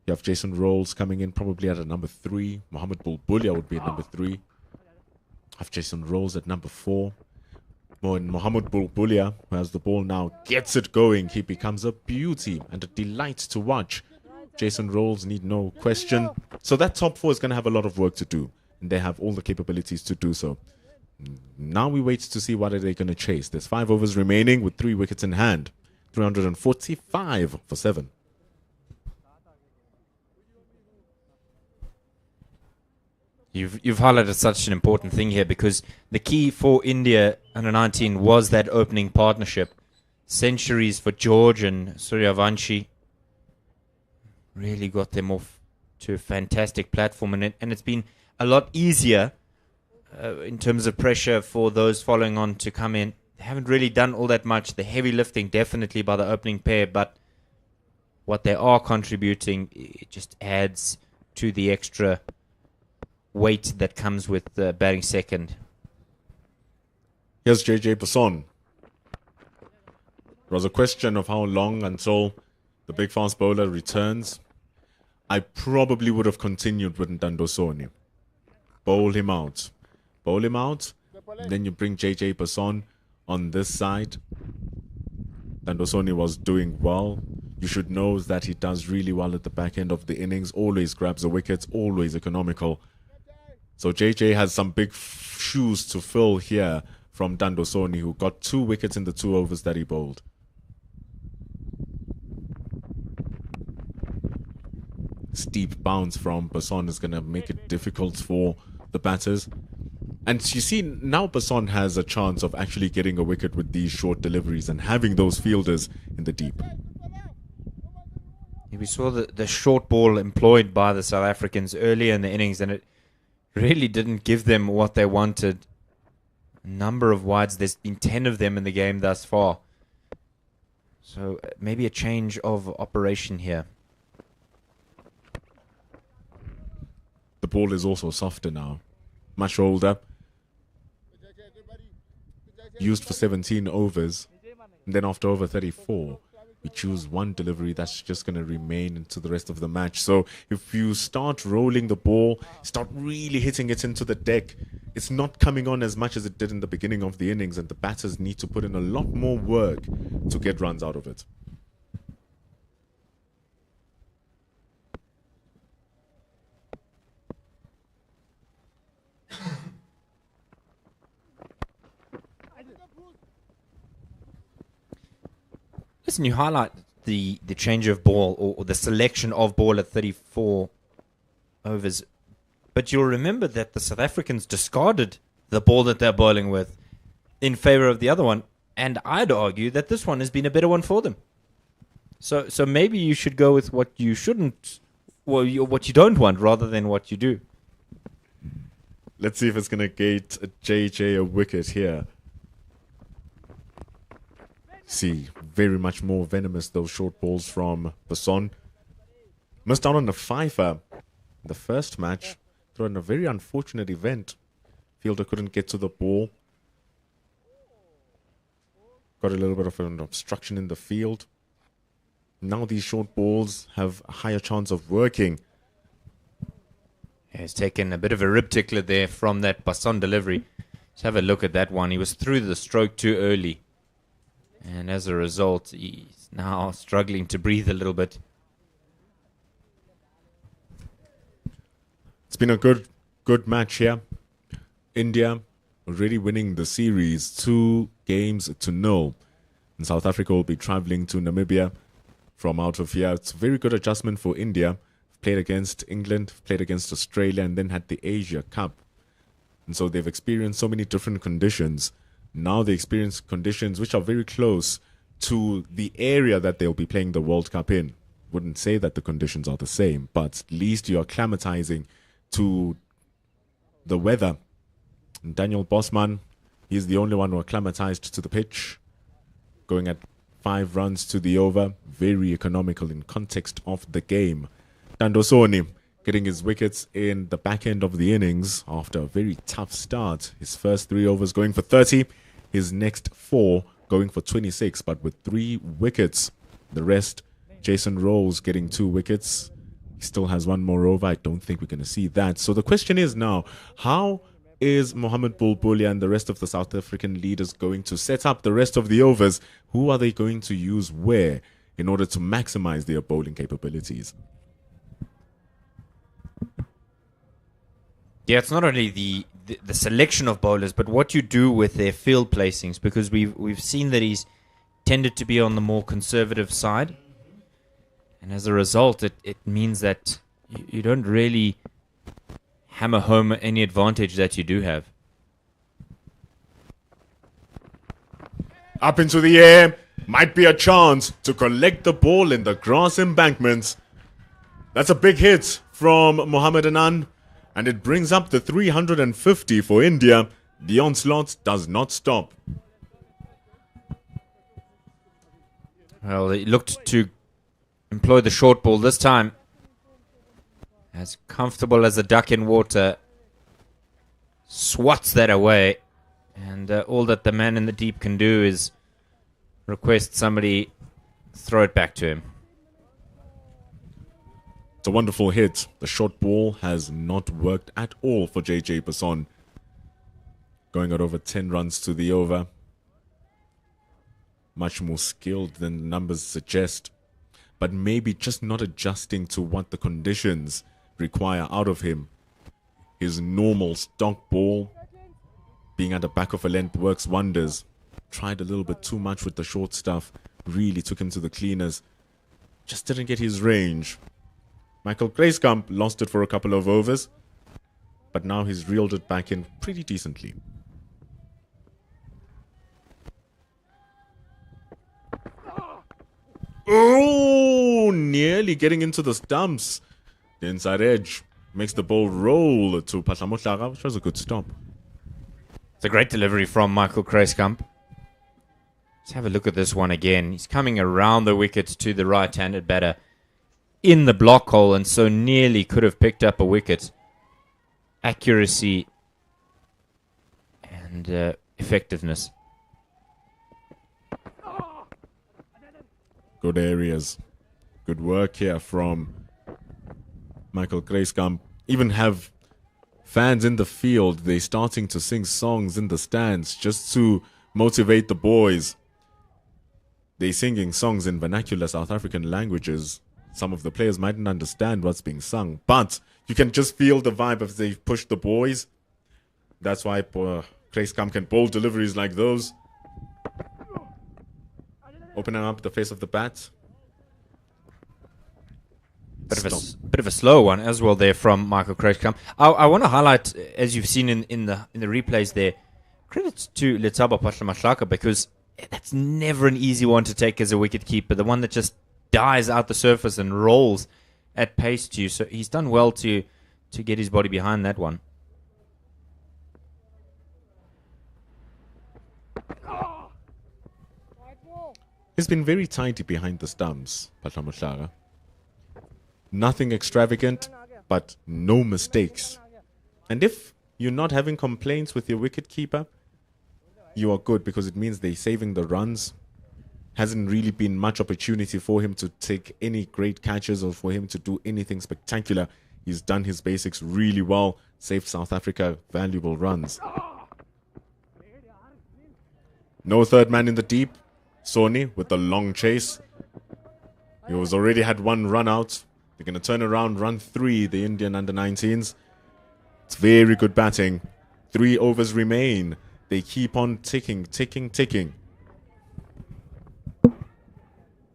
You have Jason Rolls coming in probably at a number 3. Mohamed Bulbulia would be at number 3. Have Jason Rolls at number 4. When Mohamed Bulbulia, who has the ball now, gets it going, he becomes a beauty and a delight to watch. Jason Rolls need no question. So that top 4 is going to have a lot of work to do, and they have all the capabilities to do so. Now we wait to see what are they going to chase. There's 5 overs remaining with 3 wickets in hand. 345 for 7. You've highlighted such an important thing here, because the key for India under 19 was that opening partnership. Centuries for George and Suryavanshi really got them off to a fantastic platform, and it's been a lot easier in terms of pressure for those following on to come in. They haven't really done all that much. The heavy lifting definitely by the opening pair, but what they are contributing, it just adds to the extra weight that comes with batting second. Here's JJ Basson. It was a question of how long until the big fast bowler returns. I probably would have continued with Ndandosoni. Bowl him out. Bowl him out. Then you bring JJ Basson on this side. Ndandosoni was doing well. You should know that he does really well at the back end of the innings. Always grabs the wickets. Always economical. So JJ has some big shoes to fill here from Ndandosoni, who got 2 wickets in the 2 overs that he bowled. Steep bounce from Basson is going to make it difficult for the batters. And you see, now Basson has a chance of actually getting a wicket with these short deliveries and having those fielders in the deep. We saw the short ball employed by the South Africans earlier in the innings, and it really didn't give them what they wanted. A number of wides. There's been 10 of them in the game thus far. So maybe a change of operation here. The ball is also softer now. Much older. Used for 17 overs. And then after over 34, we choose one delivery that's just going to remain into the rest of the match. So if you start rolling the ball, start really hitting it into the deck, it's not coming on as much as it did in the beginning of the innings, and the batters need to put in a lot more work to get runs out of it. Listen, you highlight the change of ball or the selection of ball at 34 overs, but you'll remember that the South Africans discarded the ball that they're bowling with in favor of the other one, and I'd argue that this one has been a better one for them. So maybe you should go with what you shouldn't, well, what you don't want rather than what you do. Let's see if it's going to get JJ a wicket here. See, very much more venomous, those short balls from Basson. Missed out on a fifer in the first match. Through a very unfortunate event. Fielder couldn't get to the ball. Got a little bit of an obstruction in the field. Now these short balls have a higher chance of working. He's taken a bit of a rib tickler there from that Basson delivery. Let's have a look at that one. He was through the stroke too early. And as a result, he's now struggling to breathe a little bit. It's been a good match here. India already winning the series 2-0. And South Africa will be traveling to Namibia from out of here. It's a very good adjustment for India. Played against England, played against Australia, and then had the Asia Cup. And so they've experienced so many different conditions. Now they experience conditions which are very close to the area that they'll be playing the World Cup in. Wouldn't say that the conditions are the same, but at least you are acclimatizing to the weather. And Daniel Bosman, he's the only one who acclimatized to the pitch, going at 5 runs to the over. Very economical in context of the game. Ndandosoni getting his wickets in the back end of the innings after a very tough start. His first 3 overs going for 30. His next 4 going for 26, but with 3 wickets. The rest, Jason Rose getting 2 wickets. He still has 1 more over. I don't think we're going to see that. So the question is now, how is Mohamed Bulbul and the rest of the South African leaders going to set up the rest of the overs? Who are they going to use where in order to maximize their bowling capabilities? Yeah, it's not only the selection of bowlers, but what you do with their field placings, because we've seen that he's tended to be on the more conservative side, and as a result, it means that you don't really hammer home any advantage that you do have. Up into the air, might be a chance to collect the ball in the grass embankments. That's a big hit from Mohamed Anand. And it brings up the 350 for India. The onslaught does not stop. Well, he looked to employ the short ball this time. As comfortable as a duck in water. Swats that away. And all that the man in the deep can do is request somebody throw it back to him. It's a wonderful hit. The short ball has not worked at all for JJ Basson. Going at over 10 runs to the over. Much more skilled than the numbers suggest. But maybe just not adjusting to what the conditions require out of him. His normal stock ball, being at the back of a length, works wonders. Tried a little bit too much with the short stuff. Really took him to the cleaners. Just didn't get his range. Michael Grayskamp lost it for a couple of overs. But now he's reeled it back in pretty decently. Oh, nearly getting into the stumps. The inside edge makes the ball roll to Patlamotlaga, which was a good stop. It's a great delivery from Michael Grayskamp. Let's have a look at this one again. He's coming around the wicket to the right-handed batter in the block hole, and so nearly could have picked up a wicket. Accuracy and effectiveness. Good areas. Good work here from Michael Grayskamp. Even have fans in the field. They're starting to sing songs in the stands just to motivate the boys. They're singing songs in vernacular South African languages. Some of the players mightn't understand what's being sung, but you can just feel the vibe as they push the boys. That's why Grayskamp can bowl deliveries like those. Opening up the face of the bat. Bit of a slow one as well there from Michael Grayskamp. I want to highlight, as you've seen in the replays there, credits to Letaba Patlamotlaga, because that's never an easy one to take as a wicketkeeper. The one that just dives out the surface and rolls at pace to you. So he's done well to get his body behind that one. He's been very tidy behind the stumps, Patlamotlaga. Nothing extravagant, but no mistakes. And if you're not having complaints with your wicketkeeper, you are good, because it means they're saving the runs. Hasn't really been much opportunity for him to take any great catches or for him to do anything spectacular. He's done his basics really well, saved South Africa valuable runs. No third man in the deep. Sony with the long chase. He was already had one run out. They're going to turn around, run 3, the Indian under-19s. It's very good batting. 3 overs remain. They keep on ticking.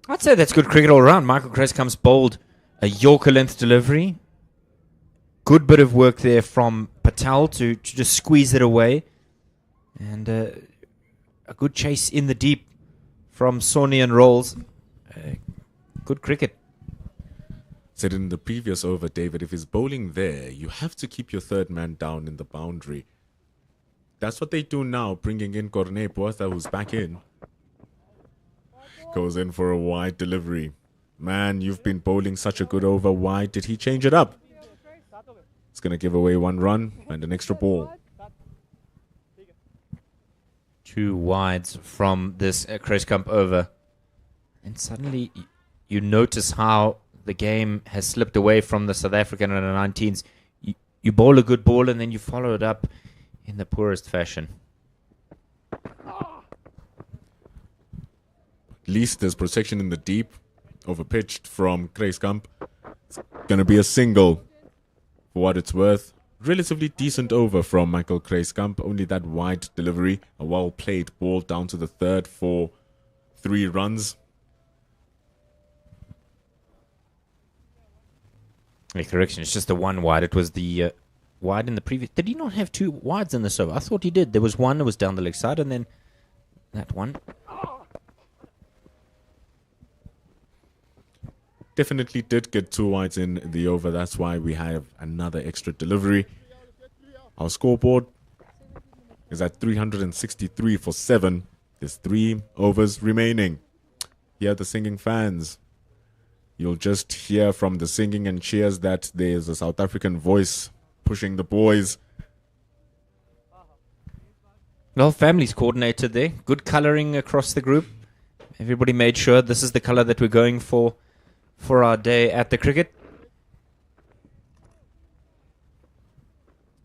I'd say that's good cricket all round. Michael Grayskamp's bowled a Yorker length delivery. Good bit of work there from Patel to just squeeze it away. And a good chase in the deep from Sony and Rolls. Good cricket. Said in the previous over, David, if he's bowling there, you have to keep your third man down in the boundary. That's what they do now, bringing in Corne Puerta, who's back in. Goes in for a wide delivery. Man, you've been bowling such a good over. Why did he change it up? It's going to give away 1 run and an extra ball. 2 wides from this Grayskamp over. And suddenly you notice how the game has slipped away from the South African under-19s. You bowl a good ball and then you follow it up in the poorest fashion. At least there's protection in the deep. Overpitched from Grayskamp. It's going to be a single for what it's worth. Relatively decent over from Michael Grayskamp. Only that wide delivery. A well-played ball down to the third for 3 runs. A correction, it's just the 1 wide. It was the wide in the previous. Did he not have 2 wides in this over? I thought he did. There was one that was down the leg side and then that one. definitely did get 2 wides in the over. That's why we have another extra delivery. Our scoreboard is at 363 for 7. There's 3 overs remaining. Here are the singing fans. You'll just hear from the singing and cheers that there's a South African voice pushing the boys. Well, families coordinated there. Good colouring across the group. Everybody made sure this is the colour that we're going for our day at the cricket.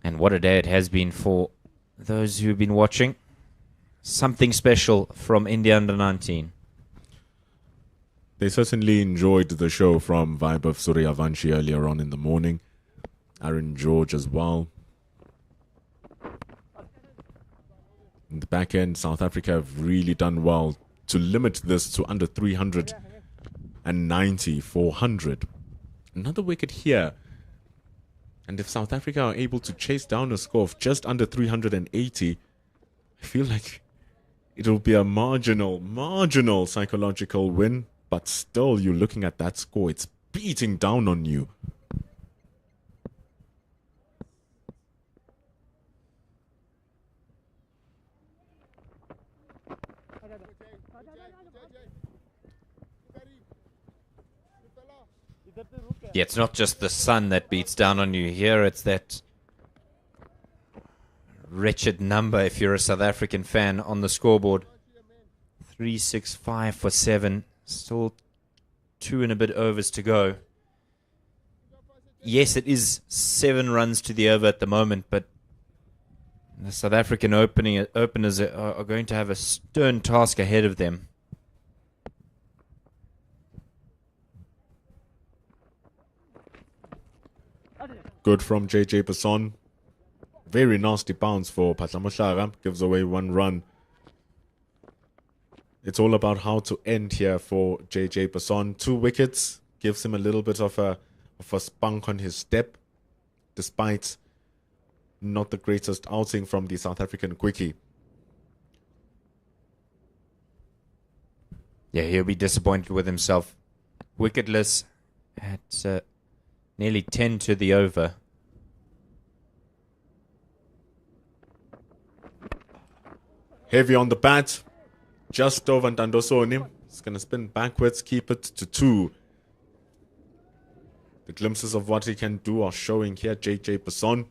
And what a day it has been for those who've been watching. Something special from India under 19. They certainly enjoyed the show from Vaibhav Suryavanshi earlier on in the morning. Aaron George as well. In the back end, South Africa have really done well to limit this to under 390, 400. Another wicket here. And if South Africa are able to chase down a score of just under 380, I feel like it'll be a marginal psychological win. But still, you're looking at that score. It's beating down on you. Yeah, it's not just the sun that beats down on you here. It's that wretched number if you're a South African fan on the scoreboard. 365 for 7. Still 2 and a bit overs to go. Yes, it is 7 runs to the over at the moment, but the South African openers are going to have a stern task ahead of them. Good from JJ Basson. Very nasty bounce for Patlamohlaga. Gives away 1 run. It's all about how to end here for JJ Basson. 2 wickets. Gives him a little bit of a spunk on his step. Despite not the greatest outing from the South African quickie. Yeah, he'll be disappointed with himself. Wicketless at nearly 10 to the over. Heavy on the bat. Just over Ntandosoni. It's going to spin backwards, keep it to 2. The glimpses of what he can do are showing here. JJ Basson.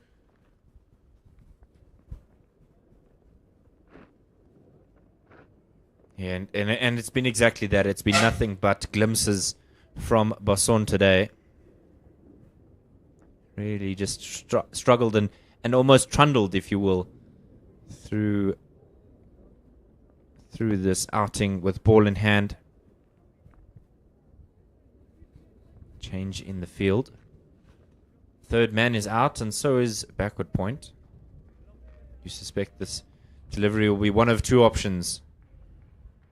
Yeah, and it's been exactly that. It's been nothing but glimpses from Basson today. Really just struggled and almost trundled, if you will, through this outing with ball in hand. Change in the field. Third man is out, and so is backward point. You suspect this delivery will be one of 2 options.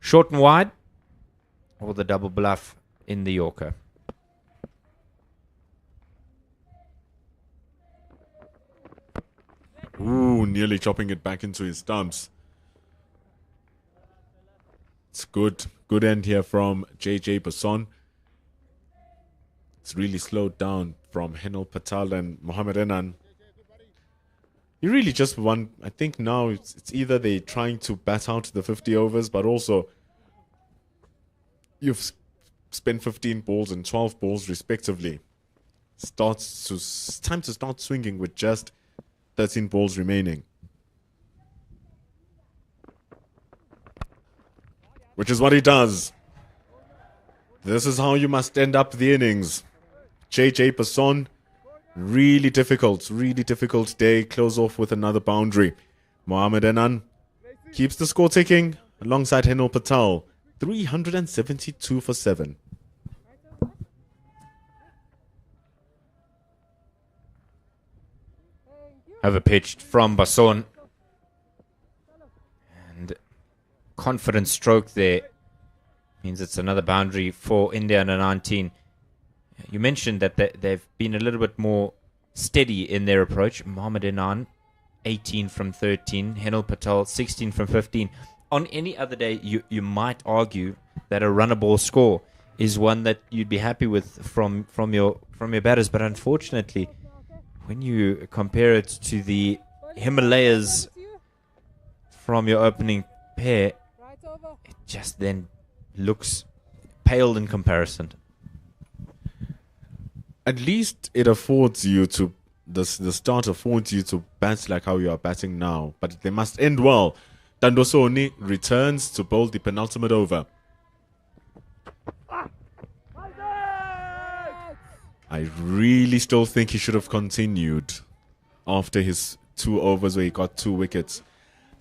Short and wide, or the double bluff in the Yorker. Ooh, nearly chopping it back into his stumps. It's good end here from JJ Basson. It's really slowed down from Henel Patel and Mohamed Enan. You really just want, I think now it's either they're trying to bat out the 50 overs, but also you've spent 15 balls and 12 balls respectively. It's time to start swinging with just 13 balls remaining. Which is what he does. This is how you must end up the innings. JJ Basson, really difficult day. Close off with another boundary. Mohamed Enan keeps the score ticking alongside Henel Patel. 372 for 7. Overpitched from Basson. And confident stroke there. Means it's another boundary for India under 19. You mentioned that they've been a little bit more steady in their approach. Mohamed Enan, 18 from 13. Henel Patel, 16 from 15. On any other day, you might argue that a run-a-ball score is one that you'd be happy with from your batters, but unfortunately, when you compare it to the Himalayas from your opening pair, it just then looks pale in comparison. At least it affords you to, the start affords you to bat like how you are batting now, but they must end well. Tandosoni returns to bowl the penultimate over. I really still think he should have continued after his 2 overs where he got 2 wickets.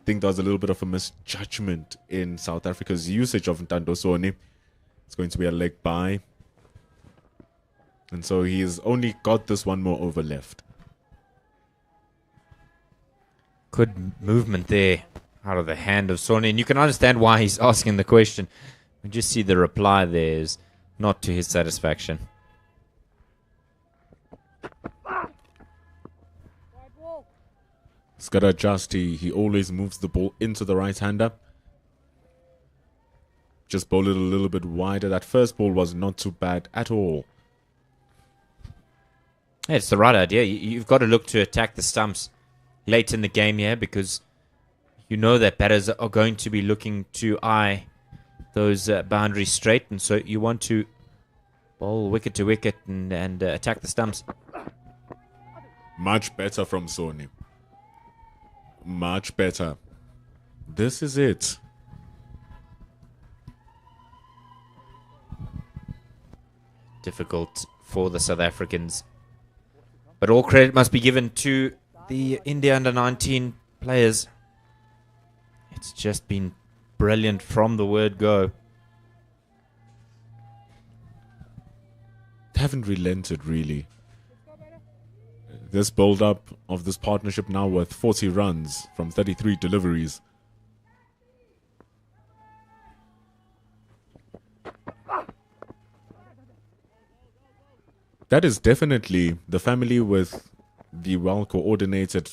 I think there was a little bit of a misjudgment in South Africa's usage of Tandosoni. It's going to be a leg bye. And so he's only got this 1 more over left. Good movement there out of the hand of Soni. And you can understand why he's asking the question. We just see the reply there is not to his satisfaction. He's got to adjust. He always moves the ball into the right-hander. Just bowl it a little bit wider. That first ball was not too bad at all. Yeah, it's the right idea. You've got to look to attack the stumps late in the game here because you know that batters are going to be looking to eye those boundaries straight, and so you want to bowl wicket to wicket and attack the stumps. Much better from Soni. Much better. This is it. Difficult for the South Africans. But all credit must be given to the India under-19 players. It's just been brilliant from the word go. They haven't relented, really. This build-up of this partnership now worth 40 runs from 33 deliveries. That is definitely the family with the well-coordinated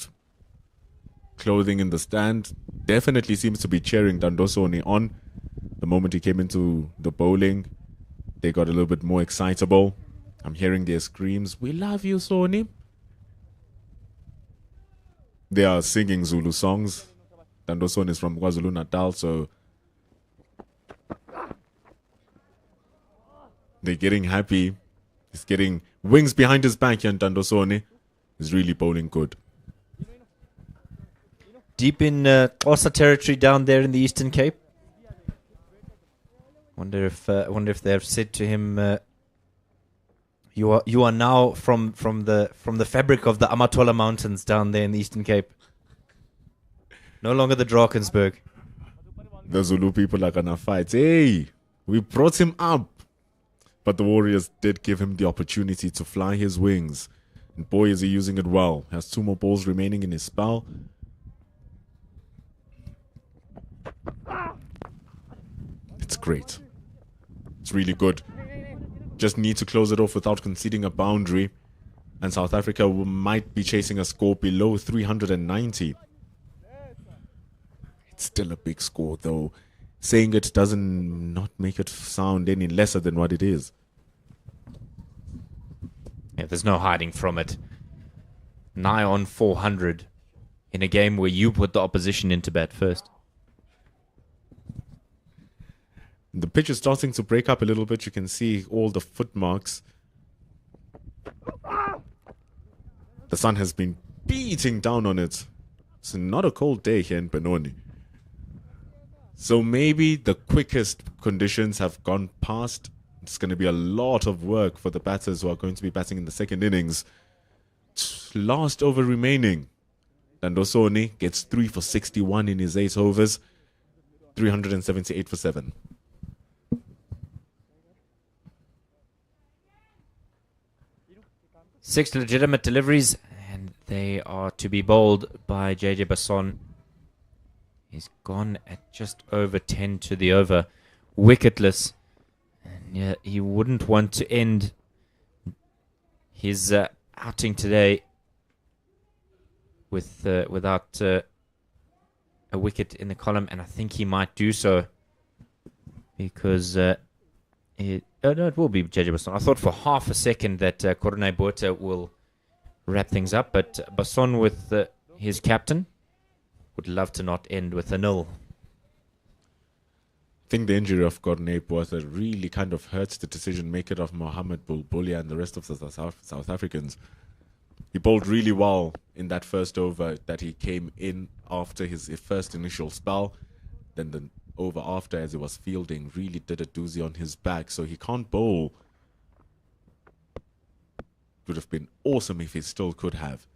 clothing in the stand. Definitely seems to be cheering Tandosoni on. The moment he came into the bowling, they got a little bit more excitable. I'm hearing their screams, "We love you, Soni." They are singing Zulu songs. Tandosoni is from KwaZulu-Natal, so they're getting happy. He's getting wings behind his back, and Tandosoni is really bowling good. Deep in Xhosa territory down there in the Eastern Cape. Wonder if they have said to him, "You are now from the fabric of the Amatola Mountains down there in the Eastern Cape. No longer the Drakensberg." The Zulu people are gonna fight. Hey, we brought him up. But the Warriors did give him the opportunity to fly his wings. And boy, is he using it well. Has 2 more balls remaining in his spell. It's great. It's really good. Just need to close it off without conceding a boundary. And South Africa might be chasing a score below 390. It's still a big score, though. Saying it doesn't not make it sound any lesser than what it is. Yeah, there's no hiding from it. Nigh on 400 in a game where you put the opposition into bat first. The pitch is starting to break up a little bit. You can see all the footmarks. The sun has been beating down on it. It's not a cold day here in Benoni. So maybe the quickest conditions have gone past. It's going to be a lot of work for the batters who are going to be batting in the second innings. Last over remaining. Tandosoni gets 3 for 61 in his 8 overs. 378 for 7. Six legitimate deliveries, and they are to be bowled by JJ Basson. He's gone at just over 10 to the over, wicketless. And yeah, he wouldn't want to end his outing today with without a wicket in the column, and I think he might do so because No, it will be JJ Basson. I thought for half a second that Corne Botha will wrap things up, but Basson with his captain would love to not end with a nil. I think the injury of Corne Botha really kind of hurts the decision maker of Mohamed Bulbulia and the rest of the South Africans. He bowled really well in that first over that he came in after his first initial spell. Then the over after, as he was fielding, really did a doozy on his back, so he can't bowl. It would have been awesome if he still could have.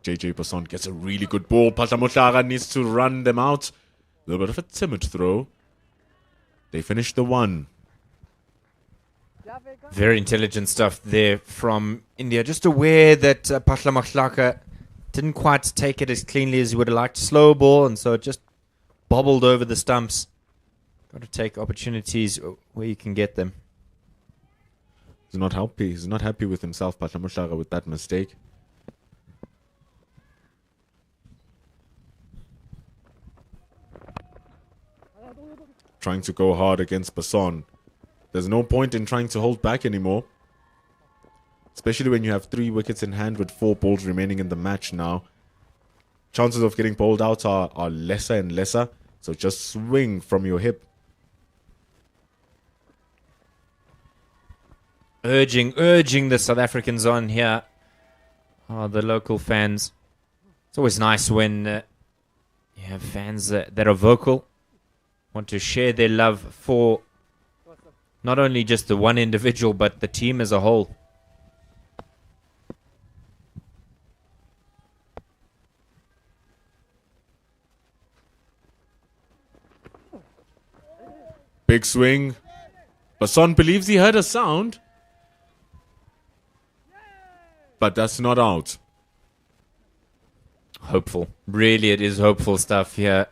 JJ Basson gets a really good ball. Patamotlaka needs to run them out. A little bit of a timid throw. They finish the one. Very intelligent stuff there from India. Just aware that Patamotlaka didn't quite take it as cleanly as he would have liked. Slow ball, and so it just bobbled over the stumps. Got to take opportunities where you can get them. He's not happy. He's not happy with himself, Patamotlaka, with that mistake. Trying to go hard against Basson. There's no point in trying to hold back anymore. Especially when you have 3 wickets in hand with 4 balls remaining in the match now. Chances of getting bowled out are lesser and lesser. So just swing from your hip. Urging the South Africans on here. Oh, the local fans. It's always nice when you have fans that are vocal. Want to share their love for not only just the one individual, but the team as a whole. Big swing. Basson believes he heard a sound. But that's not out. Hopeful. Really, it is hopeful stuff here.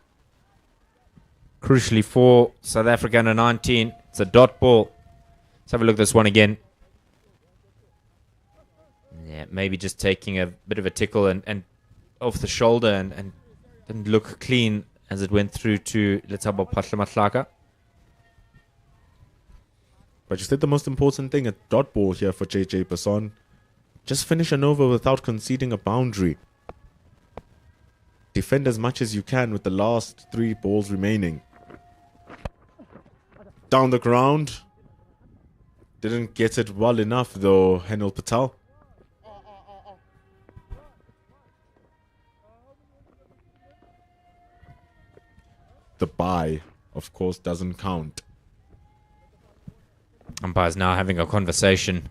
Crucially for South Africa under 19. It's a dot ball. Let's have a look at this one again. Yeah, maybe just taking a bit of a tickle and off the shoulder and didn't look clean as it went through to Letabo Patamotlaka. But you said the most important thing, a dot ball here for JJ Basson. Just finish an over without conceding a boundary. Defend as much as you can with the last 3 balls remaining. Down the ground. Didn't get it well enough though, Henil Patel. The bye, of course, doesn't count. Umpires now having a conversation.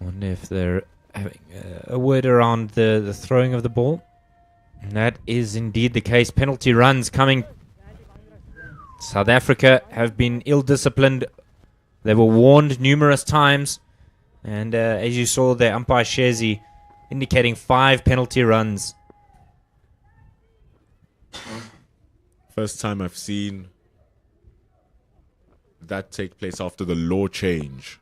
Wonder if they're having a word around the throwing of the ball. And that is indeed the case. Penalty runs coming. South Africa have been ill-disciplined. They were warned numerous times. And as you saw there, umpire Shezi indicating 5 penalty runs. First time I've seen that take place after the law change.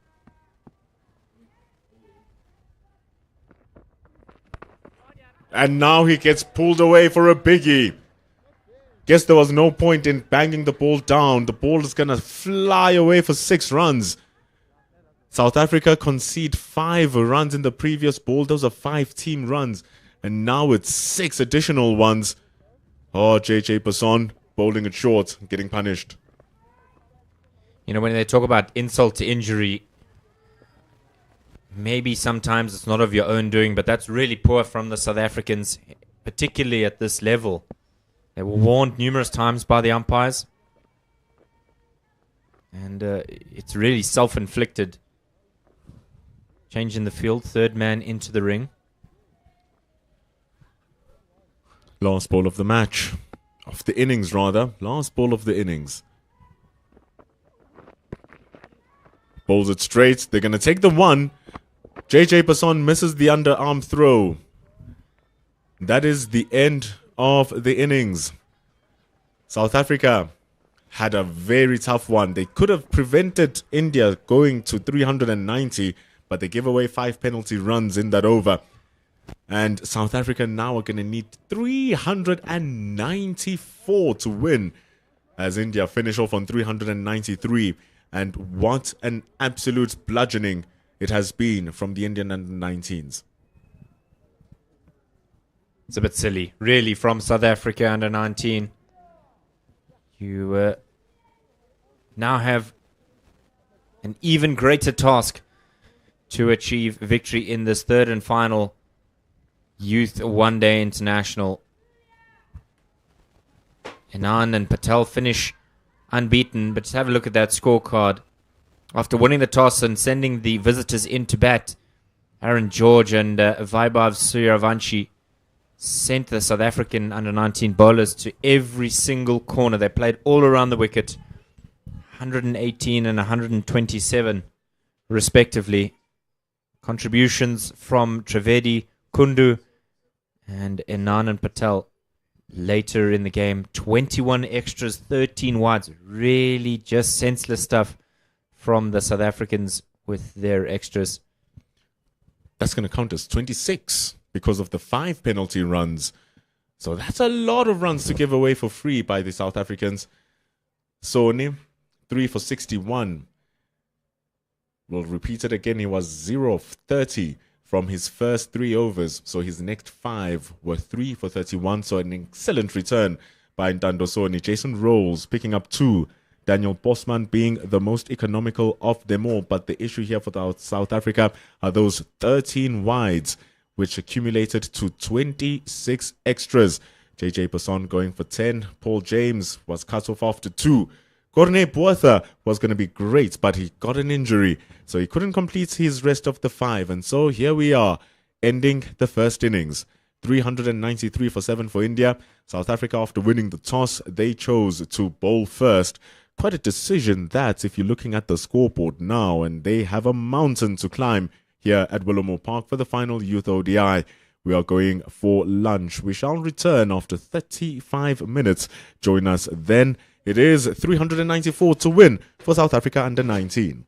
And now he gets pulled away for a biggie. Guess there was no point in banging the ball down. The ball is going to fly away for 6 runs. South Africa concede 5 runs in the previous ball. Those are 5 team runs. And now it's 6 additional ones. Oh, JJ Basson bowling it short, getting punished. You know, when they talk about insult to injury, maybe sometimes it's not of your own doing, but that's really poor from the South Africans, particularly at this level. They were warned numerous times by the umpires. And it's really self-inflicted. Change in the field, 3rd man into the ring. Last ball of the match. Of the innings, rather. Last ball of the innings. Bowls it straight. They're going to take the 1. JJ Basson misses the underarm throw. That is the end of the innings. South Africa had a very tough one. They could have prevented India going to 390, but they gave away 5 penalty runs in that over. And South Africa now are going to need 394 to win. as India finish off on 393. And what an absolute bludgeoning it has been from the Indian under-19s. It's a bit silly, really, from South Africa under 19. You now have an even greater task to achieve victory in this third and final Youth One Day International. Anand and Patel finish unbeaten, but just have a look at that scorecard. After winning the toss and sending the visitors into bat, Aaron George and Vaibhav Suryavanshi sent the South African under-19 bowlers to every single corner. They played all around the wicket, 118 and 127 respectively. Contributions from Trivedi, Kundu and Anand Patel later in the game. 21 extras, 13 wides. Really just senseless stuff from the South Africans with their extras. That's going to count as 26 because of the 5 penalty runs. So that's a lot of runs to give away for free by the South Africans. Soni, 3 for 61. We'll repeat it again. He was 0 of 30 from his first 3 overs. So his next 5 were 3 for 31. So an excellent return by Ntando Soni. Jason Rolls picking up 2. Daniel Bosman being the most economical of them all. But the issue here for South Africa are those 13 wides, which accumulated to 26 extras. JJ Passon going for 10. Paul James was cut off after 2. Corne Buatha was going to be great, but he got an injury, so he couldn't complete his rest of the 5. And so here we are, ending the first innings. 393 for 7 for India. South Africa, after winning the toss, they chose to bowl first. Quite a decision that, if you're looking at the scoreboard now, and they have a mountain to climb here at Willowmoore Park for the final Youth ODI. We are going for lunch. We shall return after 35 minutes. Join us then. It is 394 to win for South Africa under 19.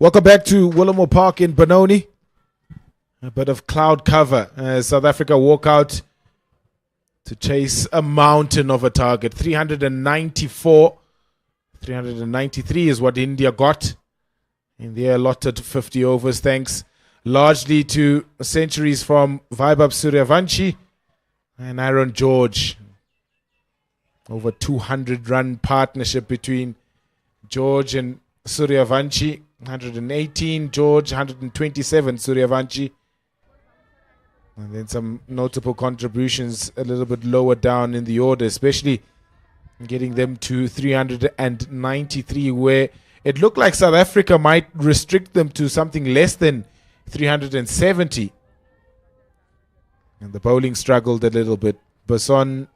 Welcome back to Willowmoore Park in Benoni. A bit of cloud cover as South Africa walk out to chase a mountain of a target. 394. 393 is what India got in their allotted 50 overs, thanks largely to centuries from Vaibhav Suryavanshi and Aaron George. Over 200 run partnership between George and Suryavanshi. 118 George, 127 Suryavanshi. And then some notable contributions a little bit lower down in the order, especially getting them to 393, where it looked like South Africa might restrict them to something less than 370. And the bowling struggled a little bit. Basson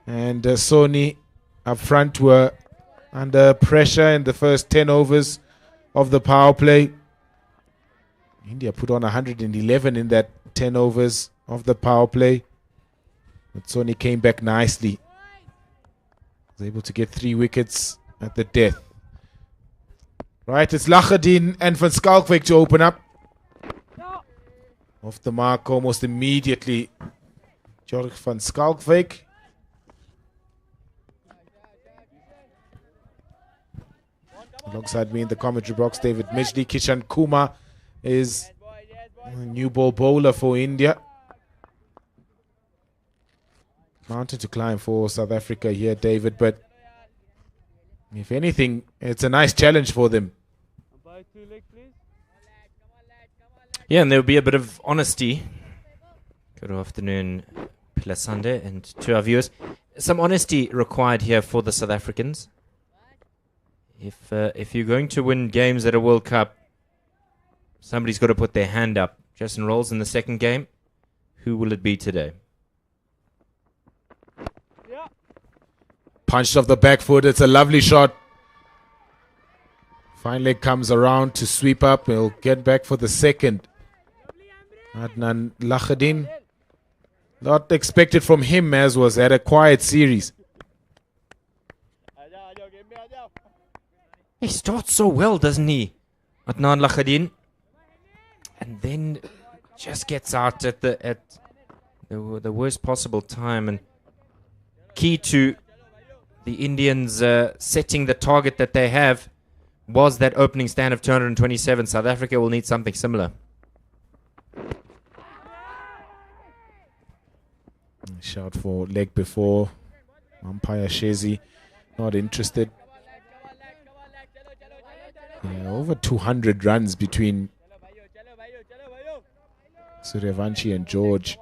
and Soni up front were under pressure in the first 10 overs of the power play. India put on 111 in that 10 overs of the power play. But Soni came back nicely. Was able to get 3 wickets at the death. Right, it's Lachadin and Van Schalkwyk to open up. Off the mark almost immediately. Jorg van Schalkwyk. Alongside me in the commentary box, David Midgley. Kishan Kumar is a new ball bowler for India. Mountain to climb for South Africa here, David, but if anything, it's a nice challenge for them. Yeah, and there'll be a bit of honesty. Good afternoon, Pilasande, and to our viewers. Some honesty required here for the South Africans. If you're going to win games at a World Cup, somebody's got to put their hand up. Justin Rolls in the second game. Who will it be today? Punched off the back foot. It's a lovely shot. Fine leg comes around to sweep up. He'll get back for the second. Adnan Lachadin. Not expected from him, as was at a quiet series. He starts so well, doesn't he? Adnan Lachadin. And then just gets out at the worst possible time. And key to the Indians setting the target that they have was that opening stand of 227. South Africa will need something similar. Shout for leg before. Umpire Shezi not interested. Yeah, over 200 runs between Suryavanshi and George.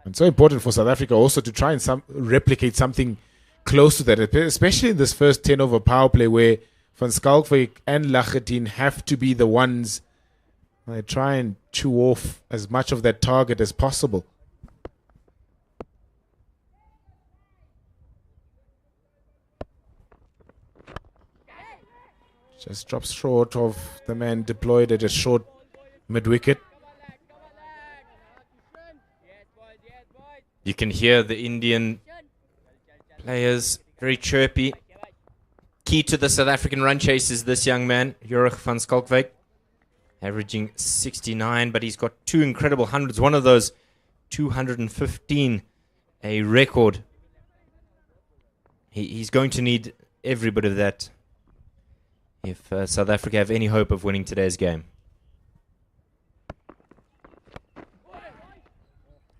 And so important for South Africa also to try and replicate something close to that, especially in this first 10 over power play where Van Schalkwyk and Lachadin have to be the ones that try and chew off as much of that target as possible. Just drops short of the man deployed at a short mid-wicket. You can hear the Indian players very chirpy. Key to the South African run chase is this young man, Jorg van Schalkwyk, averaging 69, but he's got 2 incredible hundreds. One of those 215, a record. He's going to need every bit of that if South Africa have any hope of winning today's game.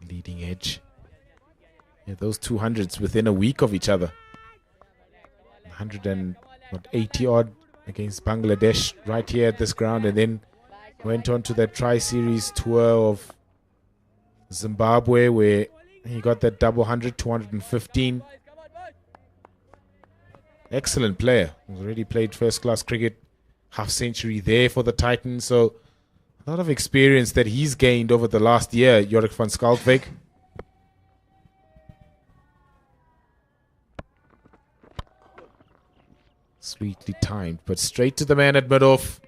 Leading edge. Yeah, those 200s within a week of each other. 180 odd against Bangladesh right here at this ground, and then went on to that tri-series tour of Zimbabwe where he got that double 100, 215. Excellent player. He's already played first-class cricket, half-century there for the Titans. So a lot of experience that he's gained over the last year, Jorg van Schalkwyk. Sweetly timed, but straight to the man at mid-off.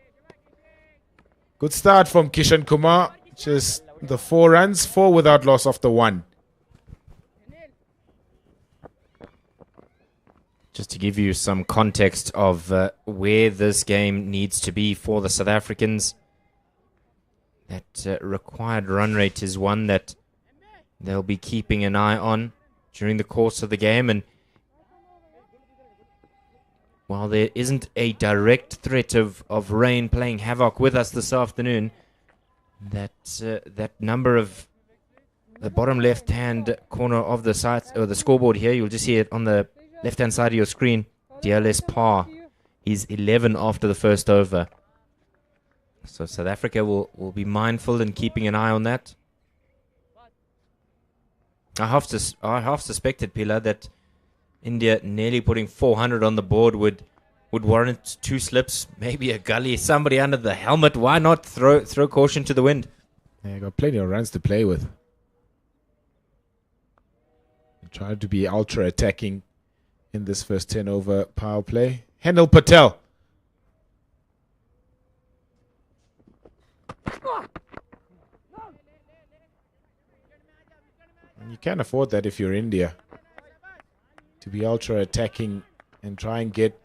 Good start from Kishan Kumar. Just the 4 runs, 4 without loss after 1. Just to give you some context of where this game needs to be for the South Africans, that required run rate is one that they'll be keeping an eye on during the course of the game. And while there isn't a direct threat of rain playing havoc with us this afternoon, that number of the bottom left-hand corner of the site, or the scoreboard here, you'll just see it on the left-hand side of your screen. DLS par. He's 11 after the first over. So South Africa will be mindful and keeping an eye on that. I half suspected, Pilar, that India nearly putting 400 on the board would warrant 2 slips, maybe a gully, somebody under the helmet. Why not throw caution to the wind? Yeah, got plenty of runs to play with. Tried to be ultra attacking in this first 10 over power play. Henel Patel. And you can't afford that if you're India, to be ultra attacking and try and get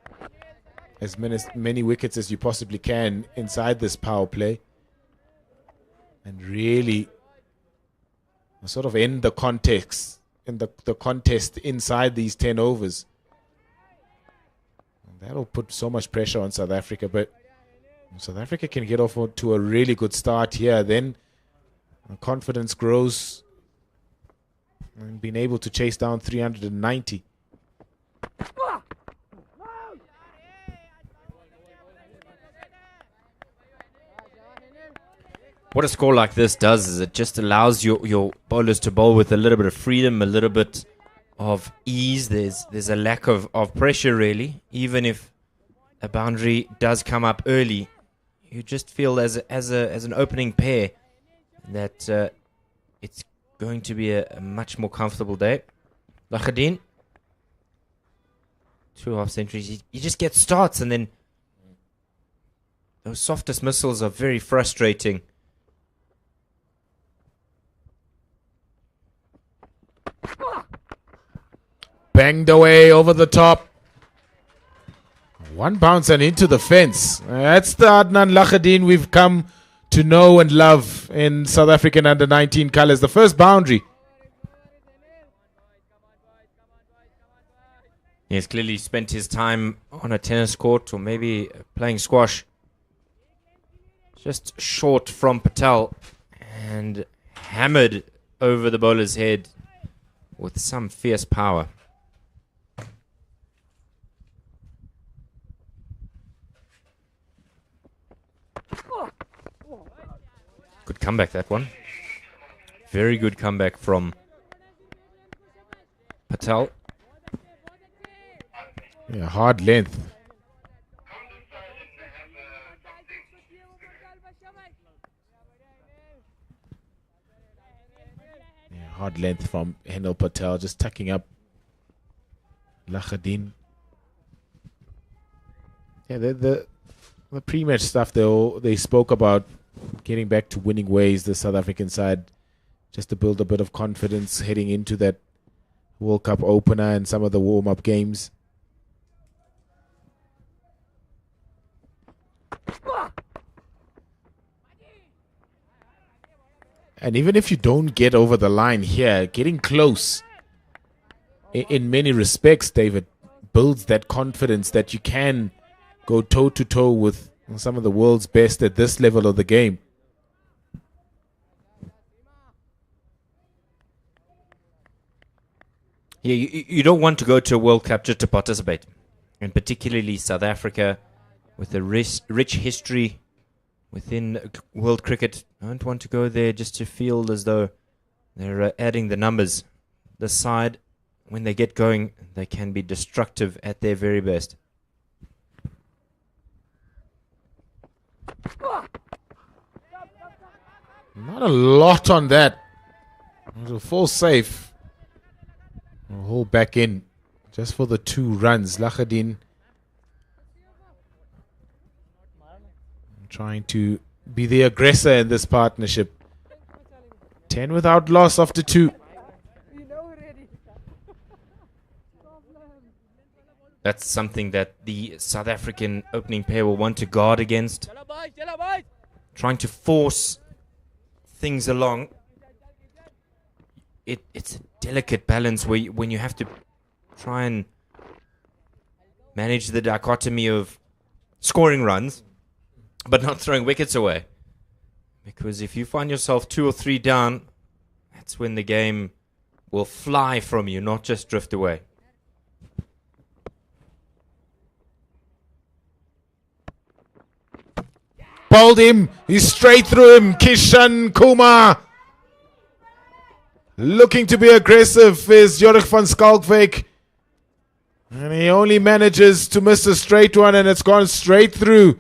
as many wickets as you possibly can inside this power play and really sort of end the context in the contest inside these 10 overs. And that'll put so much pressure on South Africa, but South Africa can get off to a really good start here. Then confidence grows and being able to chase down 390. What a score like this does is it just allows your bowlers to bowl with a little bit of freedom, a little bit of ease. There's a lack of pressure, really. Even if a boundary does come up early, you just feel as an opening pair that it's going to be a much more comfortable day. Lahadin, 2 half centuries. You just get starts, and then those soft dismissals are very frustrating. Banged away over the top. 1 bounce and into the fence. That's the Adnan Lahadin we've come to know and love in South African under-19 colours. The first boundary. He has clearly spent his time on a tennis court or maybe playing squash. Just short from Patel and hammered over the bowler's head with some fierce power. Good comeback, that one. Very good comeback from Patel. Yeah, hard length. Yeah, hard length from Henel Patel, just tucking up Lahadin. Yeah, the pre-match stuff they spoke about getting back to winning ways, the South African side, just to build a bit of confidence heading into that World Cup opener and some of the warm-up games. And even if you don't get over the line here, getting close in many respects, David, builds that confidence that you can go toe-to-toe with some of the world's best at this level of the game. Yeah, you don't want to go to a World Cup just to participate. And particularly South Africa, with a rich history within world cricket. I don't want to go there just to feel as though they're adding the numbers. The side, when they get going, they can be destructive at their very best. Not a lot on that. It was a full safe. A whole back in just for the 2 runs. Lahadin trying to be the aggressor in this partnership. 10 without loss after 2. That's something that the South African opening pair will want to guard against. Trying to force things along. It's a delicate balance when you have to try and manage the dichotomy of scoring runs but not throwing wickets away. Because if you find yourself 2 or 3 down, that's when the game will fly from you, not just drift away. Bowled him. He's straight through him. Kishan Kumar. Looking to be aggressive is Jorik van Schalkwyk. And he only manages to miss a straight one, and it's gone straight through.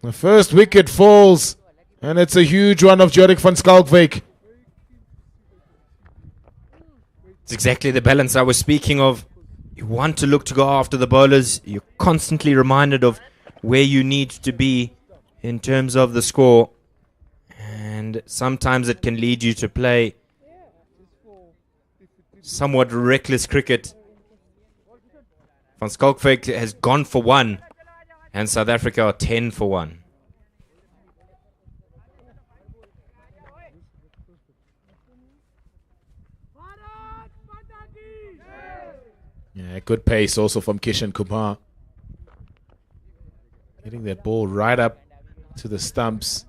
The first wicket falls, and it's a huge one of Jorik van Schalkwyk. It's exactly the balance I was speaking of. You want to look to go after the bowlers. You're constantly reminded of where you need to be in terms of the score. And sometimes it can lead you to play somewhat reckless cricket. Van Schalkwyk has gone for 1, and South Africa are 10 for 1. Yeah, good pace also from Kishan Kumar. Getting that ball right up to the stumps.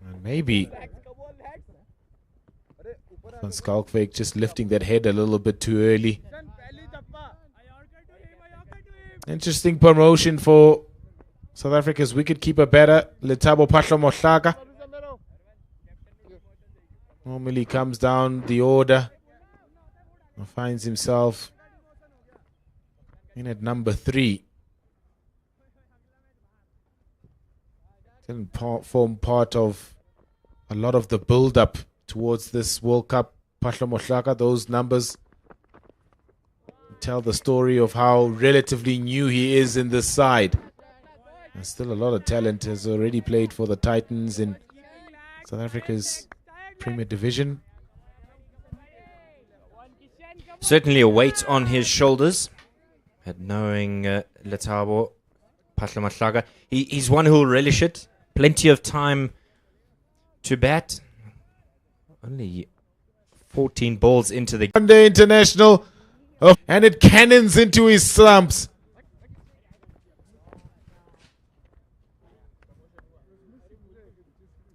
And maybe Van Schalkwyk just lifting that head a little bit too early. Interesting promotion for South Africa's wicketkeeper batter, Lethabo Phaahla-Mohlaka. Normally comes down the order and finds himself in at number 3. Didn't form part of a lot of the build-up towards this World Cup. Phaahla-Mohlaka, those numbers tell the story of how relatively new he is in this side. There's still a lot of talent. Has already played for the Titans in South Africa's Premier Division. Certainly a weight on his shoulders at knowing Lethabo Phaahla-Mohlaka. He's one who will relish it. Plenty of time to bat. Only 14 balls into the One Day International. Oh, and it cannons into his slumps.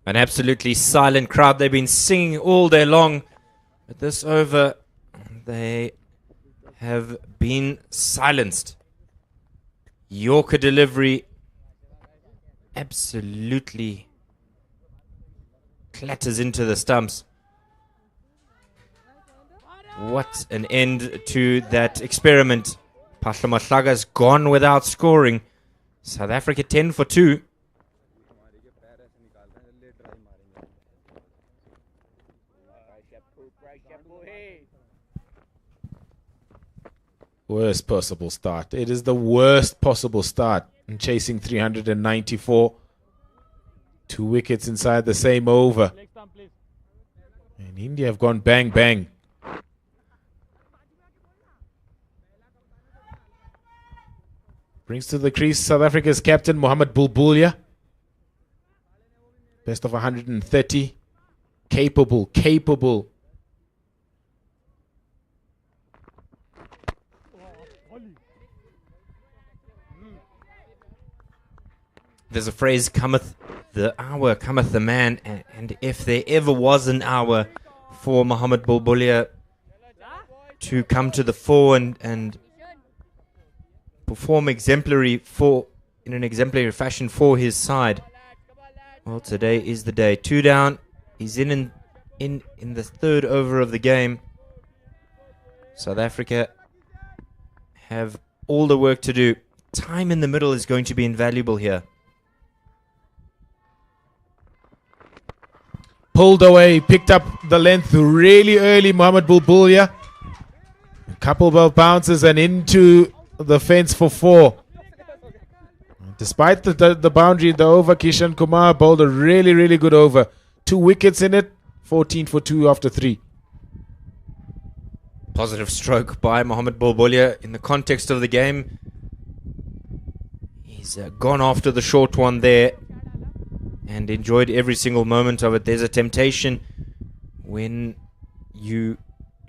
An absolutely silent crowd. They've been singing all day long. At this over, they have been silenced. Yorker delivery absolutely clatters into the stumps. What an end to that experiment. Phaahla-Mohlaka's gone without scoring. South Africa 10 for 2. Worst possible start. It is the worst possible start in chasing 394. 2 wickets inside the same over. And India have gone bang bang. Brings to the crease South Africa's captain Mohammad Bulbulia. Best of 130. Capable. There's a phrase, cometh the hour, cometh the man, and if there ever was an hour for Mohammad Bulbulia to come to the fore and perform in an exemplary fashion for his side, well, today is the day. 2 down. He's in the 3rd over of the game. South Africa have all the work to do. Time in the middle is going to be invaluable here. Pulled away, picked up the length really early, Mohammad Bulbulia. A couple of bounces and into the fence for 4. Despite the boundary in the over, Kishan Kumar bowled a really good over. 2 wickets in it, 14 for 2 after 3. Positive stroke by Mohamed Bulbulia in the context of the game. He's gone after the short one there and enjoyed every single moment of it. There's a temptation when you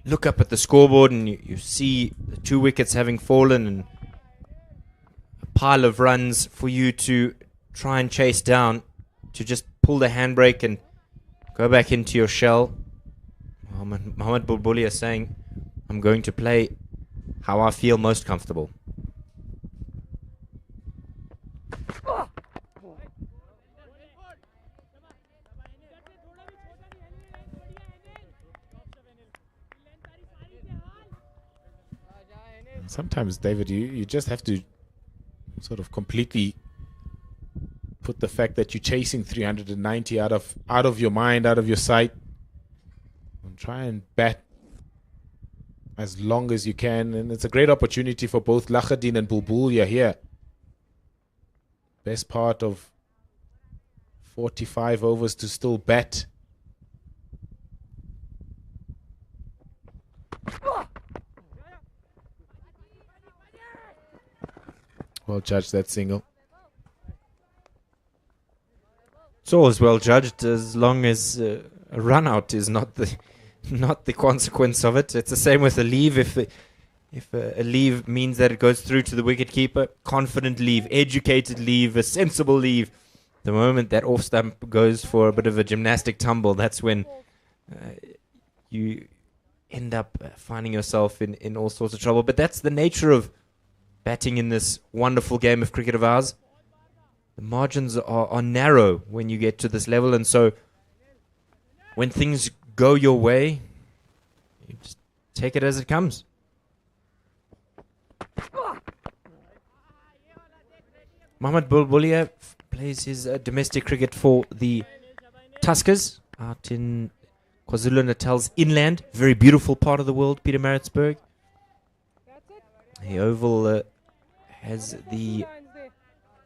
look up at the scoreboard and you see the 2 wickets having fallen and a pile of runs for you to try and chase down, to just pull the handbrake and go back into your shell. Mohamed Bulbulia saying, I'm going to play how I feel most comfortable. Sometimes, David, you just have to sort of completely put the fact that you're chasing 390 out of your mind, out of your sight, and try and bat as long as you can. And it's a great opportunity for both Lahadin and Bulbulia here. Best part of 45 overs to still bat. Well judged, that single. It's always well judged as long as a run out is not the consequence of it. It's the same with a leave. If a leave means that it goes through to the wicketkeeper, confident leave, educated leave, a sensible leave. The moment that off stump goes for a bit of a gymnastic tumble, that's when you end up finding yourself in all sorts of trouble. But that's the nature of batting in this wonderful game of cricket of ours. The margins are narrow when you get to this level, and so when things go your way, you just take it as it comes. Mohamed Bulbulia plays his domestic cricket for the Tuskers out in KwaZulu-Natal's inland, very beautiful part of the world, Pietermaritzburg. The Oval has the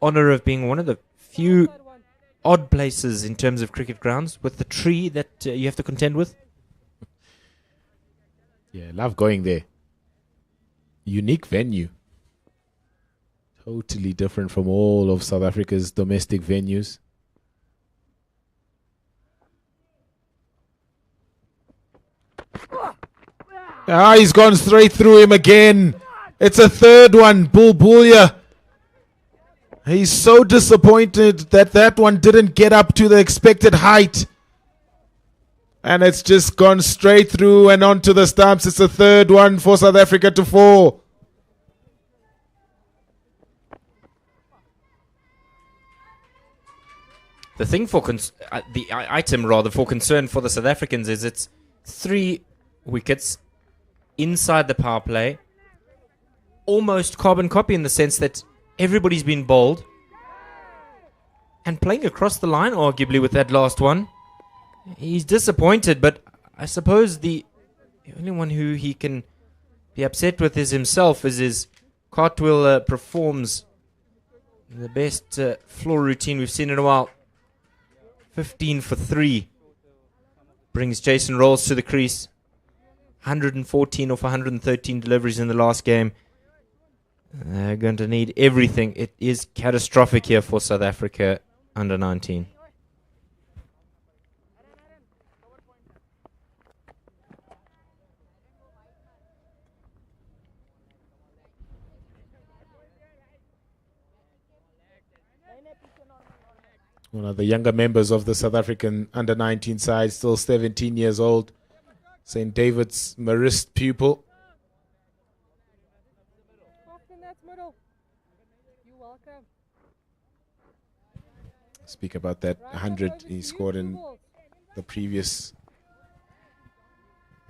honor of being one of the few odd places in terms of cricket grounds, with the tree that you have to contend with. Yeah, love going there. Unique venue. Totally different from all of South Africa's domestic venues. He's gone straight through him again. It's a third one, Bulbulia. He's so disappointed that one didn't get up to the expected height. And it's just gone straight through and onto the stumps. It's a third one for South Africa to fall. The thing for item rather for concern for the South Africans is it's 3 wickets inside the power play, almost carbon copy in the sense that everybody's been bowled and playing across the line, arguably, with that last one. He's disappointed, but I suppose the only one who he can be upset with is himself, as his cartwheel performs the best floor routine we've seen in a while. 15 for 3 brings Jason Rolls to the crease. 114 off 113 deliveries in the last game. They're going to need everything. It is catastrophic here for South Africa under 19. One of the younger members of the South African under 19 side, still 17 years old. St. David's Marist pupil. Speak about that 100 he scored in the previous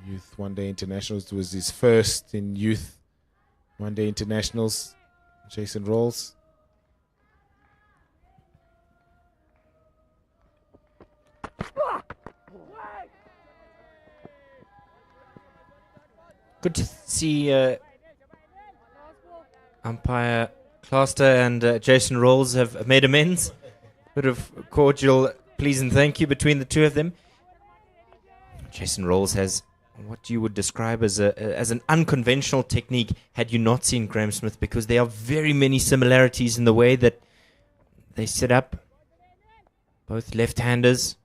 Youth One Day Internationals. It was his first in Youth One Day Internationals. Jason Rolls. Good to see umpire Cluster and Jason Rolls have made amends. Bit of cordial please and thank you between the two of them. Jason Rolls has what you would describe as an unconventional technique had you not seen Graham Smith, because there are very many similarities in the way that they set up. Both left-handers.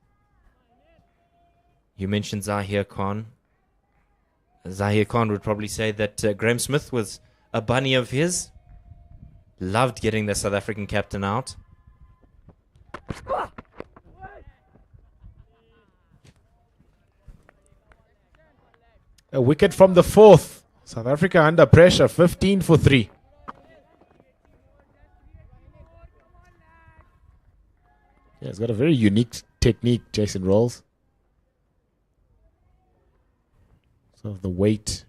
You mentioned Zahir Khan. Zahir Khan would probably say that Graham Smith was a bunny of his. Loved getting the South African captain out. A wicket from the fourth. South Africa under pressure, 15 for 3. Yeah, he's got a very unique technique, Jason Rolls. So the weight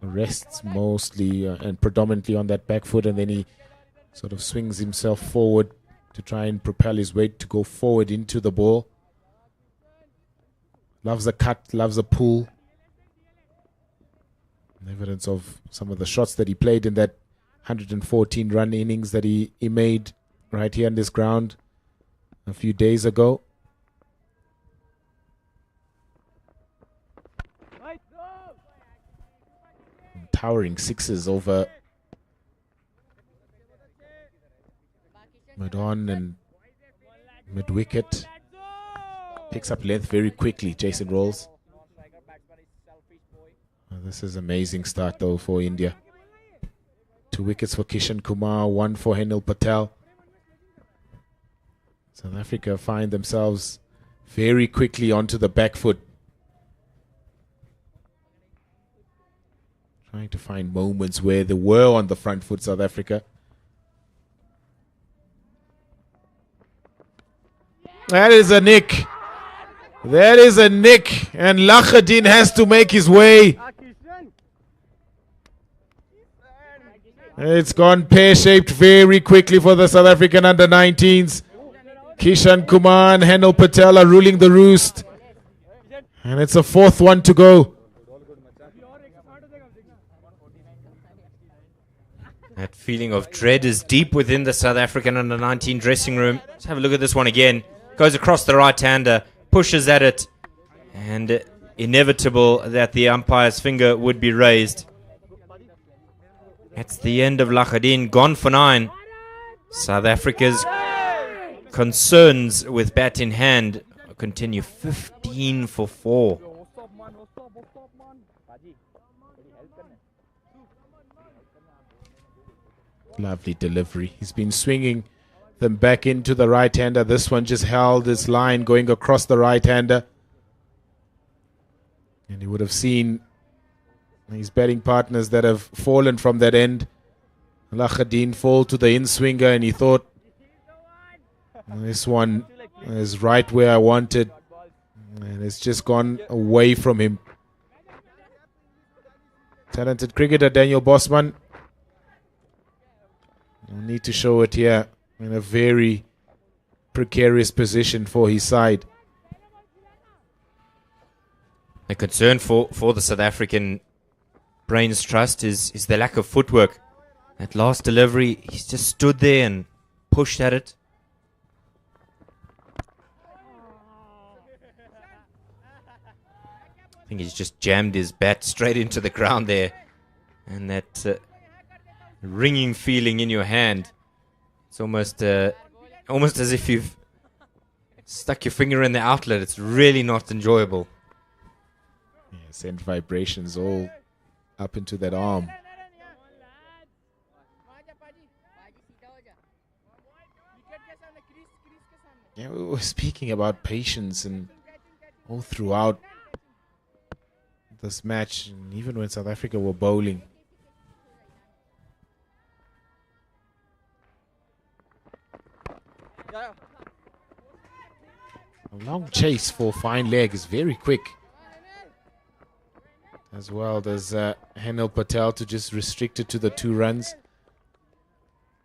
rests mostly and predominantly on that back foot, and then he sort of swings himself forward to try and propel his weight to go forward into the ball. Loves a cut, loves a pull. Evidence of some of the shots that he played in that 114 run innings that he made right here on this ground a few days ago. Towering sixes over mid-on and mid-wicket. Picks up length very quickly, Jason Rolls. This is amazing start though for India. 2 wickets for Kishan Kumar, 1 for Henil Patel. South Africa find themselves very quickly onto the back foot. Trying to find moments where they were on the front foot, South Africa. That is a nick. That is a nick. And Lakhadin has to make his way. It's gone pear-shaped very quickly for the South African under-19s. Kishan Kumar and Henil Patel are ruling the roost. And it's a 4th one to go. That feeling of dread is deep within the South African under-19 dressing room. Let's have a look at this one again. Goes across the right-hander, pushes at it, and inevitable that the umpire's finger would be raised. That's the end of Lakhadin, gone for 9. South Africa's concerns with bat in hand continue, 15 for 4. Lovely delivery. He's been swinging them back into the right-hander. This one just held his line going across the right-hander. And he would have seen his batting partners that have fallen from that end. Lakhadin fall to the in-swinger, and he thought, this one is right where I wanted. And it's just gone away from him. Talented cricketer Daniel Bosman. No need to show it here. In a very precarious position for his side. The concern for the South African Brains Trust is the lack of footwork. That last delivery, he's just stood there and pushed at it. I think he's just jammed his bat straight into the ground there. And that ringing feeling in your hand. It's almost as if you've stuck your finger in the outlet. It's really not enjoyable. Yeah, send vibrations all up into that arm. Yeah, we were speaking about patience and all throughout this match, and even when South Africa were bowling. A long chase for fine leg is very quick. As well as Henil Patel to just restrict it to the 2 runs.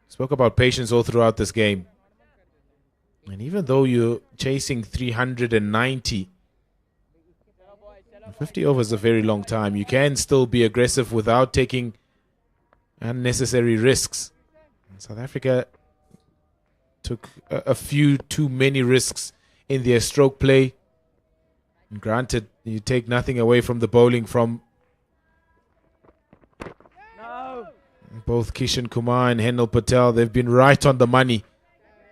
Spoke about patience all throughout this game. And even though you're chasing 390, 50 overs is a very long time. You can still be aggressive without taking unnecessary risks. And South Africa took a few too many risks in their stroke play. Granted, you take nothing away from the bowling from both Kishan Kumar and Henel Patel. They've been right on the money.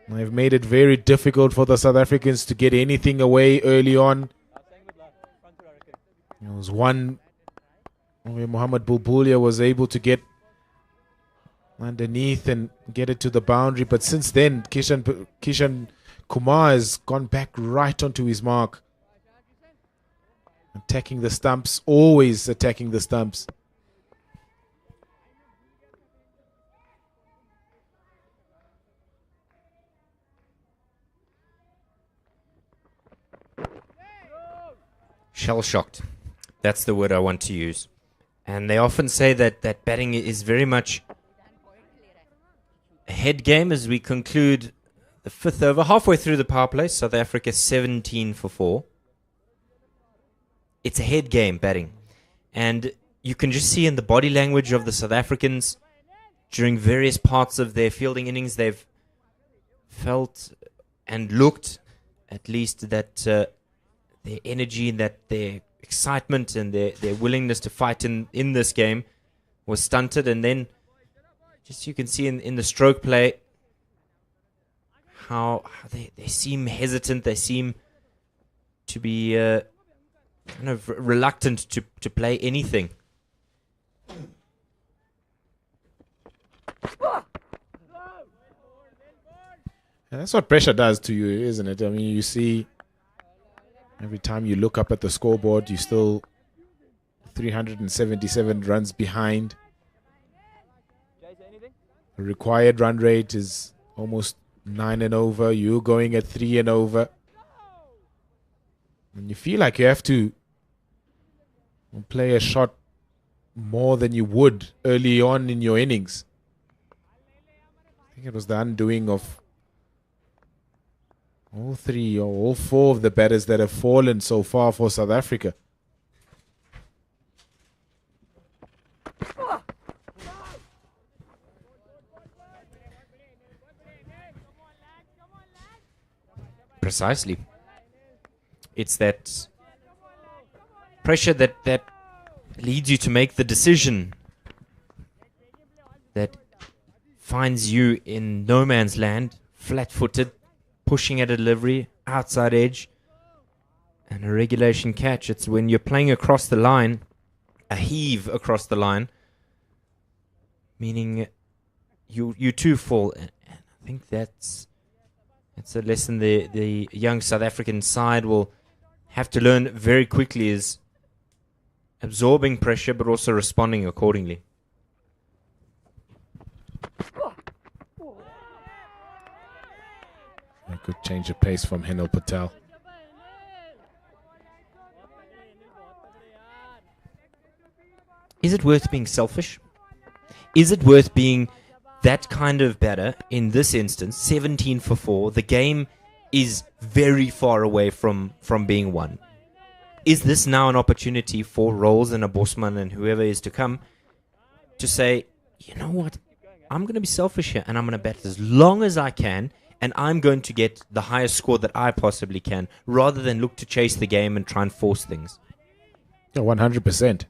They've made it very difficult for the South Africans to get anything away early on. There was one where Mohammad Bulbulia was able to get underneath and get it to the boundary. But since then, Kishan Kumar has gone back right onto his mark. Attacking the stumps, always attacking the stumps. Shell-shocked. That's the word I want to use. And they often say that batting is very much a head game as we conclude the fifth over. Halfway through the power play, South Africa 17 for 4. It's a head game, batting. And you can just see in the body language of the South Africans during various parts of their fielding innings, they've felt and looked at least that their energy and that their excitement and their willingness to fight in this game was stunted. And then just you can see in the stroke play how they seem hesitant. They seem to be kind of reluctant to play anything. And that's what pressure does to you, isn't it? I mean, you see every time you look up at the scoreboard, you're still 377 runs behind. The required run rate is almost 9 and over. You're going at 3 and over. And you feel like you have to play a shot more than you would early on in your innings. I think it was the undoing of all 3 or all 4 of the batters that have fallen so far for South Africa. Precisely. It's that pressure that leads you to make the decision that finds you in no man's land, flat-footed, pushing at a delivery, outside edge, and a regulation catch. It's when you're playing across the line, a heave across the line, meaning you too fall. And I think that's a lesson the young South African side will have to learn very quickly, is absorbing pressure but also responding accordingly. A good change of pace from Henel Patel. Is it worth being selfish? Is it worth being that kind of batter in this instance? 17 for 4. The game is very far away from being won. Is this now an opportunity for Rolls and a Bosman and whoever is to come to say, you know what, I'm going to be selfish here and I'm going to bat as long as I can, and I'm going to get the highest score that I possibly can, rather than look to chase the game and try and force things? Yeah, 100%.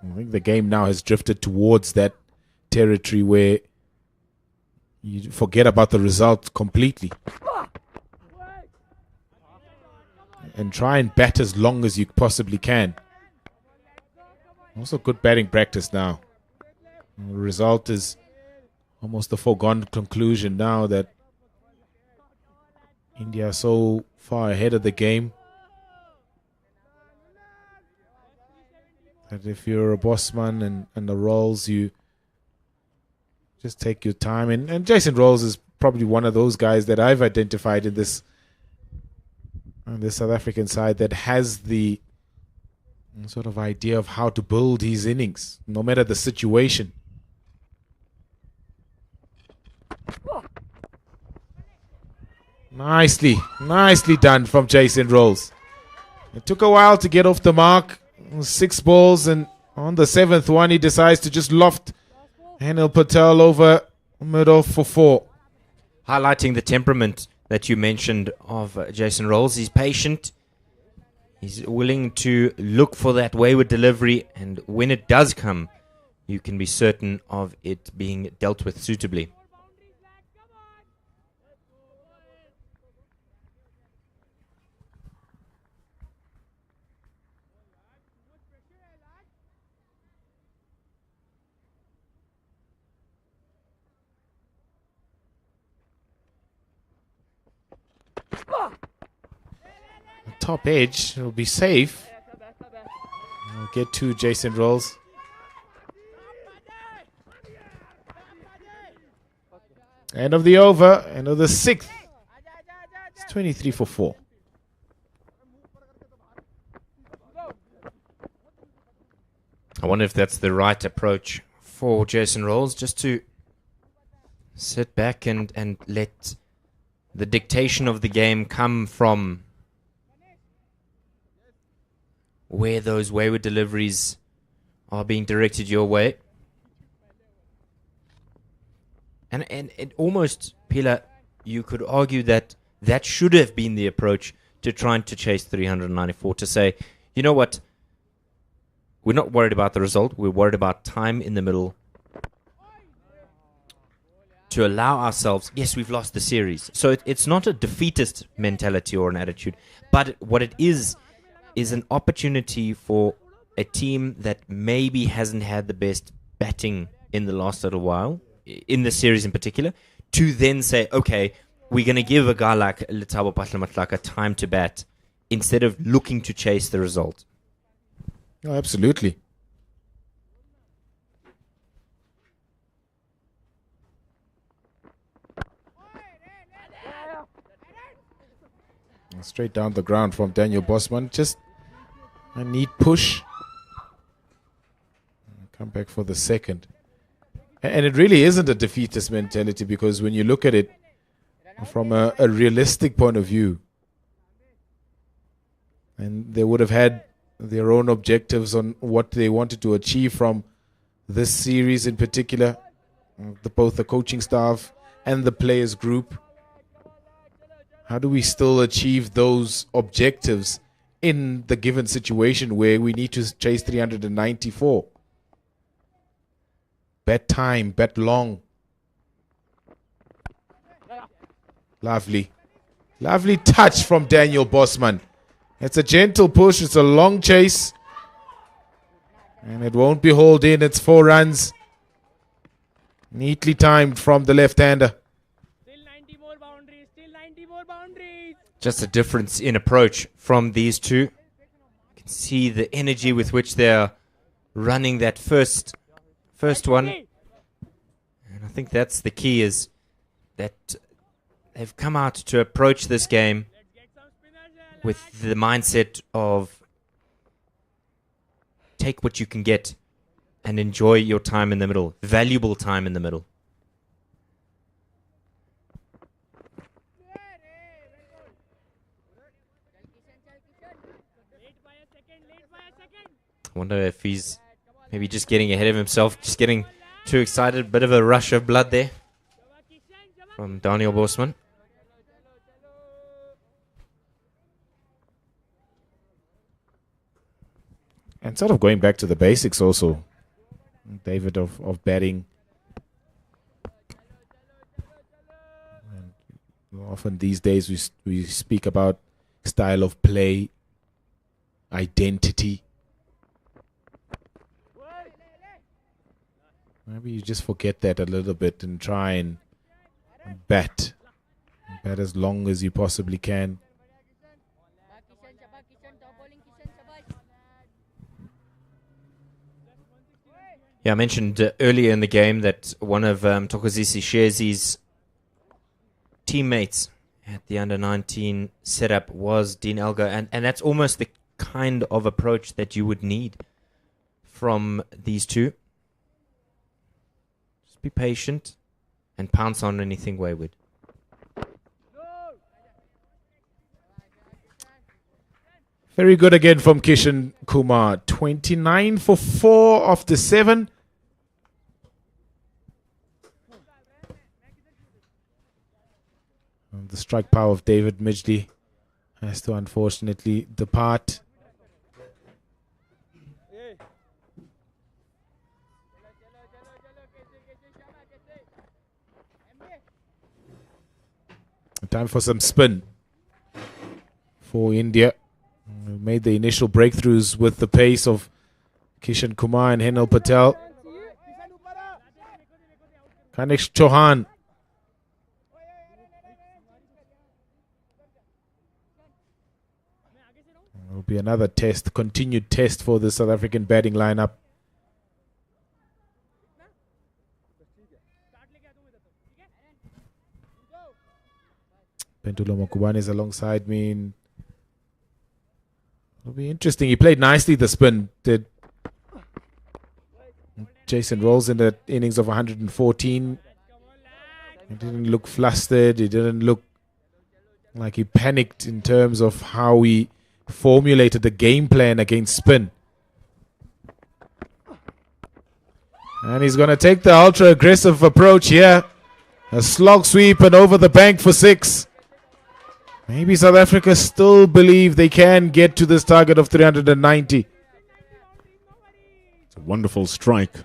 I think the game now has drifted towards that territory where you forget about the result completely and try and bat as long as you possibly can. Also good batting practice now. The result is almost a foregone conclusion now that India are so far ahead of the game that if you're a Bosman and the Rolls, you just take your time. And Jason Rolls is probably one of those guys that I've identified in this on the South African side that has the sort of idea of how to build his innings, no matter the situation. Nicely done from Jason Rolls. It took a while to get off the mark. 6 balls, and on the 7th one, he decides to just loft Henel Patel over mid-off for 4. Highlighting the temperament that you mentioned of Jason Rolls. He's patient. He's willing to look for that wayward delivery, and when it does come, you can be certain of it being dealt with suitably. Top edge will be safe. We'll get to Jason Rolls. End of the over, end of the sixth. It's 23 for 4. I wonder if that's the right approach for Jason Rolls, just to sit back and let the dictation of the game come from where those wayward deliveries are being directed your way. And it almost, Pila, you could argue that that should have been the approach to trying to chase 394, to say, you know what, we're not worried about the result, we're worried about time in the middle, to allow ourselves, yes, we've lost the series. So it's not a defeatist mentality or an attitude, but what it is an opportunity for a team that maybe hasn't had the best batting in the last little while, in the series in particular, to then say, okay, we're going to give a guy like Letabo Patlamatlaka time to bat instead of looking to chase the result. Oh, absolutely. Straight down the ground from Daniel Bosman. Just a neat push. Come back for the second. And it really isn't a defeatist mentality, because when you look at it from a realistic point of view, and they would have had their own objectives on what they wanted to achieve from this series in particular, both the coaching staff and the players group. How do we still achieve those objectives in the given situation where we need to chase 394? Bet time, bet long. Lovely. Lovely touch from Daniel Bosman. It's a gentle push. It's a long chase. And it won't be hauled in. It's 4 runs. Neatly timed from the left-hander. Just a difference in approach from these two. You can see the energy with which they're running that first one. And I think that's the key, is that they've come out to approach this game with the mindset of take what you can get and enjoy your time in the middle, valuable time in the middle. I wonder if he's maybe just getting ahead of himself, just getting too excited. Bit of a rush of blood there from Daniel Bosman. And sort of going back to the basics also, David, of batting. And often these days we speak about style of play, identity. Maybe you just forget that a little bit and try and bat. Bat as long as you possibly can. Yeah, I mentioned earlier in the game that one of Thokozisi Shezi's teammates at the under-19 setup was Dean Elgar, and that's almost the kind of approach that you would need from these two. Just be patient and pounce on anything wayward. Very good again from Kishan Kumar. 29 for 4 of the 7. The strike power of David Midgley has to unfortunately depart. Time for some spin for India. Made the initial breakthroughs with the pace of Kishan Kumar and Henal Patel. Kanish Chauhan. Will be another test, continued test for the South African batting lineup. Pentulo Mokubane is alongside me. It'll be interesting. He played nicely the spin, did Jason Rolls in the innings of 114. He didn't look flustered. He didn't look like he panicked in terms of how he formulated the game plan against spin. And he's going to take the ultra aggressive approach here. A slog sweep and over the bank for 6. Maybe South Africa still believe they can get to this target of 390. It's a wonderful strike.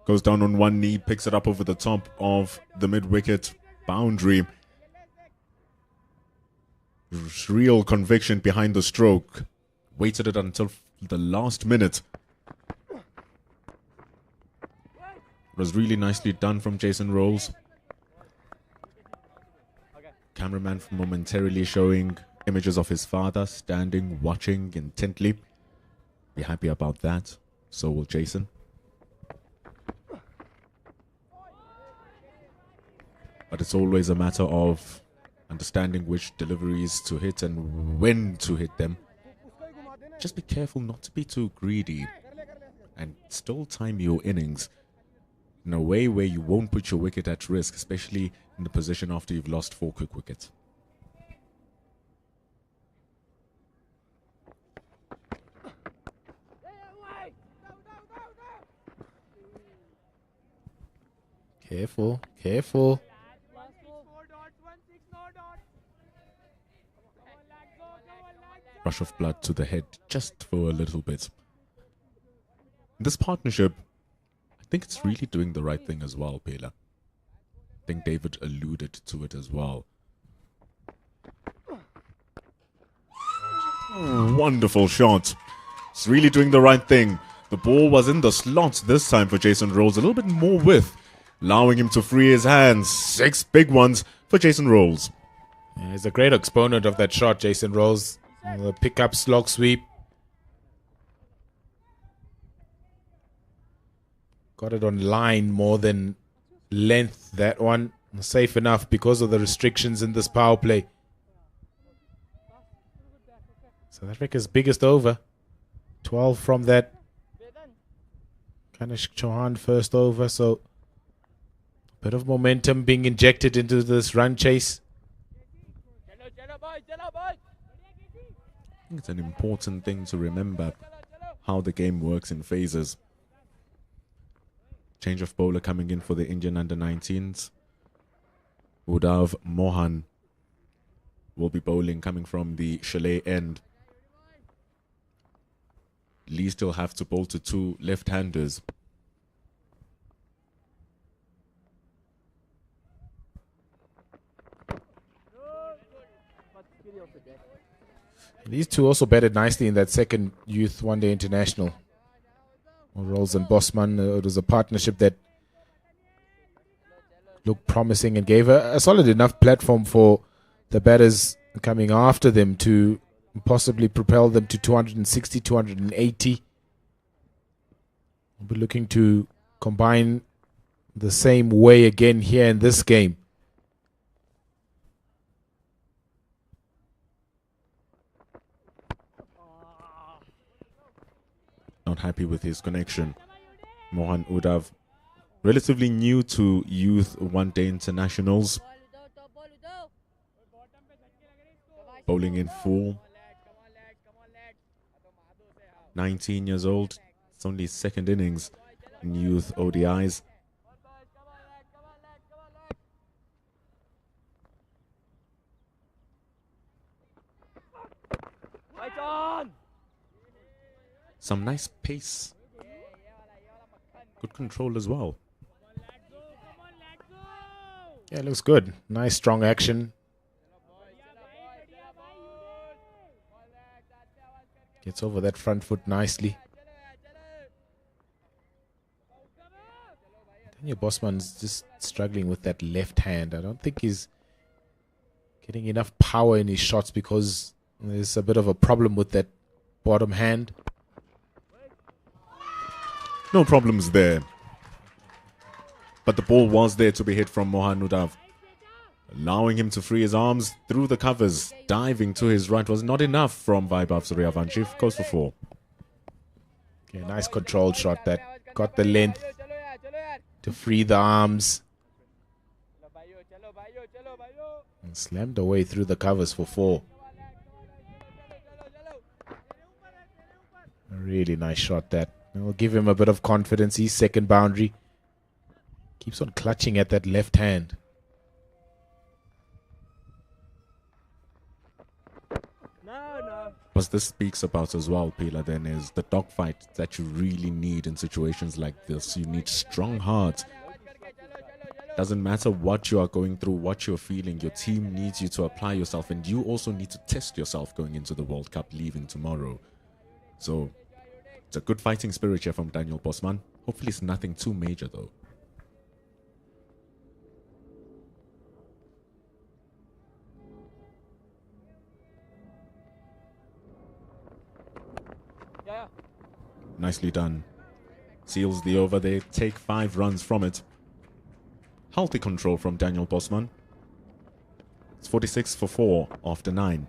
Goes down on one knee, picks it up over the top of the mid-wicket boundary. Real conviction behind the stroke. Waited it until the last minute. It was really nicely done from Jason Rolls. Cameraman momentarily showing images of his father standing, watching intently. Be happy about that. So will Jason. But it's always a matter of understanding which deliveries to hit and when to hit them. Just be careful not to be too greedy and still time your innings in a way where you won't put your wicket at risk, especially in the position after you've lost 4 quick wickets. Careful, careful. Rush of blood to the head just for a little bit. This partnership, I think it's really doing the right thing as well, Pela. I think David alluded to it as well. Wonderful shot. It's really doing the right thing. The ball was in the slot this time for Jason Rolls. A little bit more width, allowing him to free his hands. 6 big ones for Jason Rolls. Yeah, he's a great exponent of that shot, Jason Rolls. The pick-up slog sweep. Got it on line more than length, that one. Safe enough because of the restrictions in this power play. South Africa's biggest over. 12 from that. Kanish Chauhan first over, so a bit of momentum being injected into this run chase. I think it's an important thing to remember how the game works in phases. Change of bowler coming in for the Indian under-19s. Udav Mohan will be bowling coming from the Chalet end. Lee still have to bowl to 2 left-handers. These two also batted nicely in that second Youth One Day International. Rolls and Bosman, it was a partnership that looked promising and gave a solid enough platform for the batters coming after them to possibly propel them to 260, 280. We'll be looking to combine the same way again here in this game. Not happy with his connection. Mohan Udav, relatively new to Youth One Day Internationals. Bowling in full. 19 years old. It's only his second innings in Youth ODIs. Some nice pace. Good control as well. Yeah, looks good. Nice strong action. Gets over that front foot nicely. Daniel Bosman's just struggling with that left hand. I don't think he's getting enough power in his shots because there's a bit of a problem with that bottom hand. No problems there. But the ball was there to be hit from Mohan Nudav. Allowing him to free his arms through the covers. Diving to his right was not enough from Vaibhav Suryavanshi. Goes for 4. Okay, nice controlled shot that got the length to free the arms. And slammed away through the covers for 4. A really nice shot that. Will give him a bit of confidence. His second boundary. Keeps on clutching at that left hand. What this speaks about as well, Pila, then is the dogfight that you really need in situations like this. You need strong heart. Doesn't matter what you are going through, what you're feeling, your team needs you to apply yourself, and you also need to test yourself going into the World Cup leaving tomorrow. So it's a good fighting spirit here from Daniel Bosman. Hopefully it's nothing too major though. Nicely done. Seals the over there. Take 5 runs from it. Healthy control from Daniel Bosman. It's 46 for 4 after 9.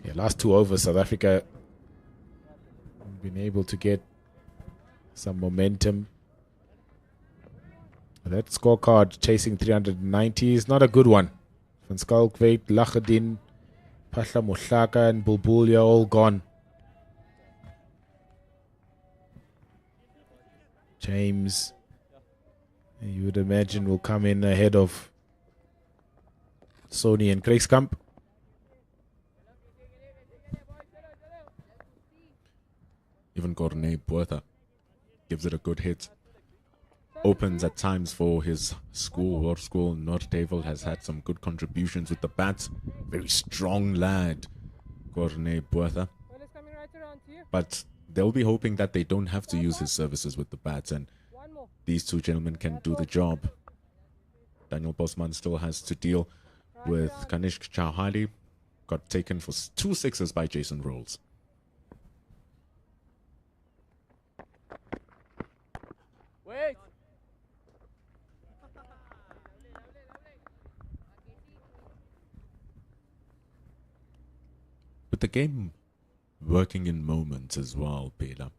Yeah, last 2 overs, South Africa been able to get some momentum. That scorecard chasing 390 is not a good one. Van Schalkwyk, Lachadin, Phahla Mohlaka and Bulbul all gone. James, you would imagine, will come in ahead of Sony and Kruiskamp. Even Corne Buerta gives it a good hit. Opens at times for his school. War School Noordhevel has had some good contributions with the bat. Very strong lad, Corne Buerta. But they'll be hoping that they don't have to use his services with the bat, and these 2 gentlemen can do the job. Daniel Bosman still has to deal with Kanishk Chauhali. Got taken for 2 sixes by Jason Rolls. With the game working in moments as well, Pela.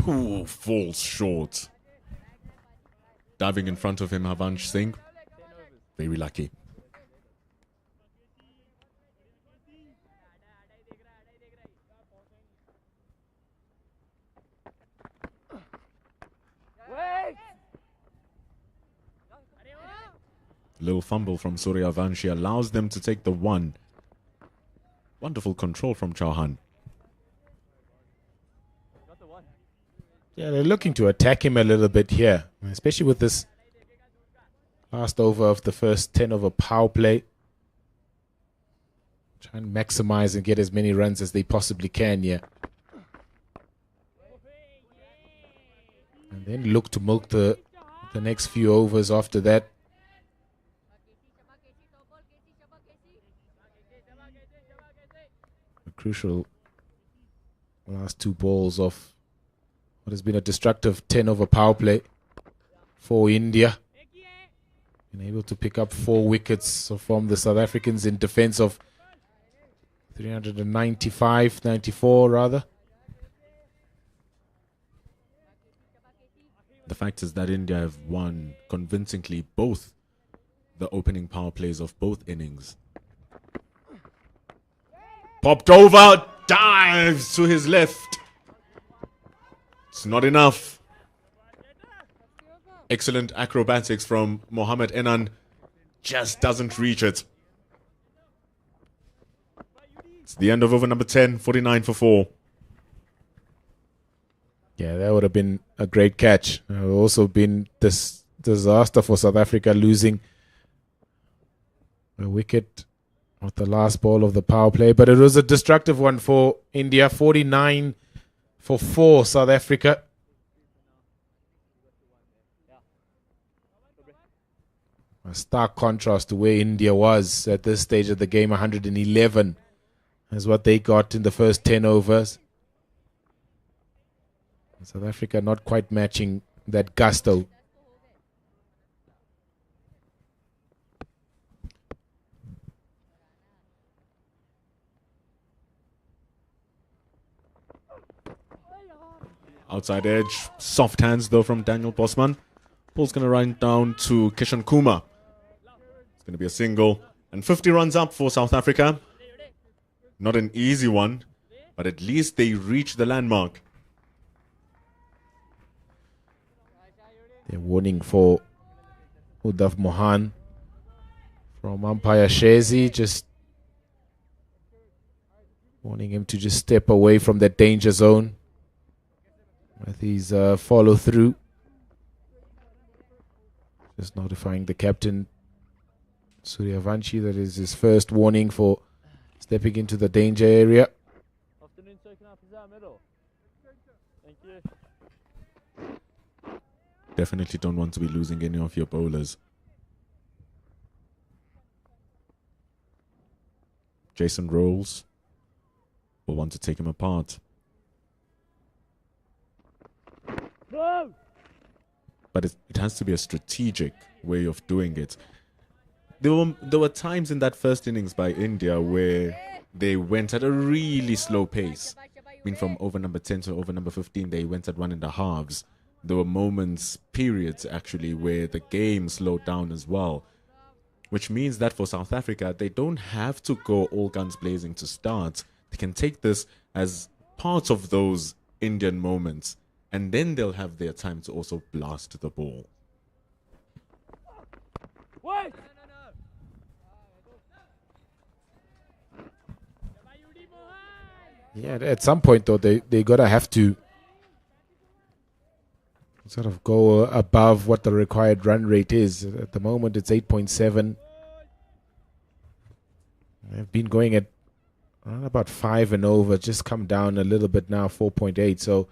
Ooh, falls short. Diving in front of him, Havansh Singh. Very lucky. Little fumble from Suryavanshi allows them to take the 1. Wonderful control from Chauhan. Yeah, they're looking to attack him a little bit here, especially with this last over of the first 10 over power play. Try and maximize and get as many runs as they possibly can here. And then look to milk the next few overs after that. A crucial last 2 balls of what has been a destructive 10 over power play for India. Been able to pick up 4 wickets from the South Africans in defense of 94 rather. The fact is that India have won convincingly both the opening power plays of both innings. Popped over, dives to his left. It's not enough. Excellent acrobatics from Mohammed Enan. Just doesn't reach it. It's the end of over number 10, 49 for 4. Yeah, that would have been a great catch. It would also been this disaster for South Africa, losing a wicket with the last ball of the power play. But it was a destructive one for India. 49 for 4, South Africa. A stark contrast to where India was at this stage of the game. 111 is what they got in the first 10 overs. South Africa not quite matching that gusto. Outside edge, soft hands though from Daniel Bosman. Ball's going to run down to Kishan Kumar. It's going to be a single. And 50 runs up for South Africa. Not an easy one, but at least they reach the landmark. They're warning for Udav Mohan from umpire Shezi, just warning him to just step away from that danger zone with his follow through. Just notifying the captain Suryavanshi that is his first warning for stepping into the danger area. Afternoon, sir. Can I have that middle? Thank you. Definitely don't want to be losing any of your bowlers. Jason Rolls will want to take him apart. No! But it has to be a strategic way of doing it. There were times in that first innings by India where they went at a really slow pace. I mean, from over number 10 to over number 15, they went at 1 in the halves. There were moments, periods actually, where the game slowed down as well. Which means that for South Africa, they don't have to go all guns blazing to start. They can take this as part of those Indian moments. And then they'll have their time to also blast the ball. Wait! Yeah, at some point though, they gotta have to sort of go above what the required run rate is. At the moment, it's 8.7. They've been going at around about 5 and over, just come down a little bit now, 4.8. So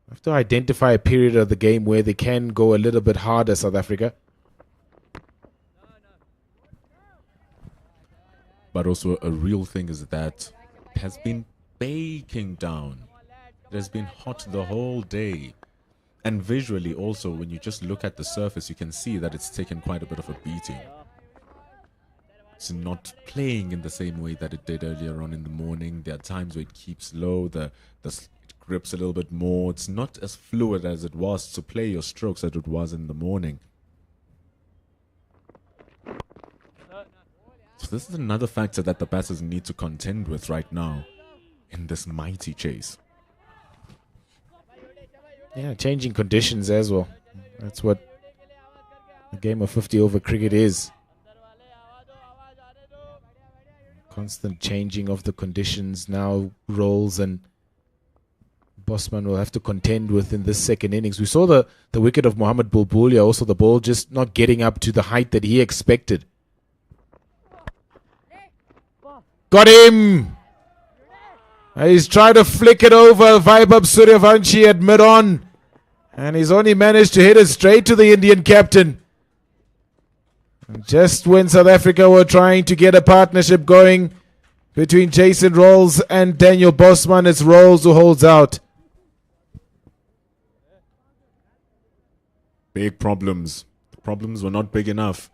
have to identify a period of the game where they can go a little bit harder, South Africa. But also a real thing is that it has been baking down. It has been hot the whole day. And visually also, when you just look at the surface, you can see that it's taken quite a bit of a beating. It's not playing in the same way that it did earlier on in the morning. There are times where it keeps low, it grips a little bit more. It's not as fluid as it was to play your strokes as it was in the morning. So this is another factor that the batters need to contend with right now in this mighty chase. Yeah, changing conditions as well. That's what a game of 50 over cricket is. Constant changing of the conditions now, roles, and Bosman will have to contend with in this second innings. We saw the wicket of Mohammad Bulbulia, also the ball just not getting up to the height that he expected. Got him! He's trying to flick it over Vaibhav Suryavanshi at mid-on. And he's only managed to hit it straight to the Indian captain. And just when South Africa were trying to get a partnership going between Jason Rolls and Daniel Bosman, it's Rolls who holds out. Big problems. The problems were not big enough.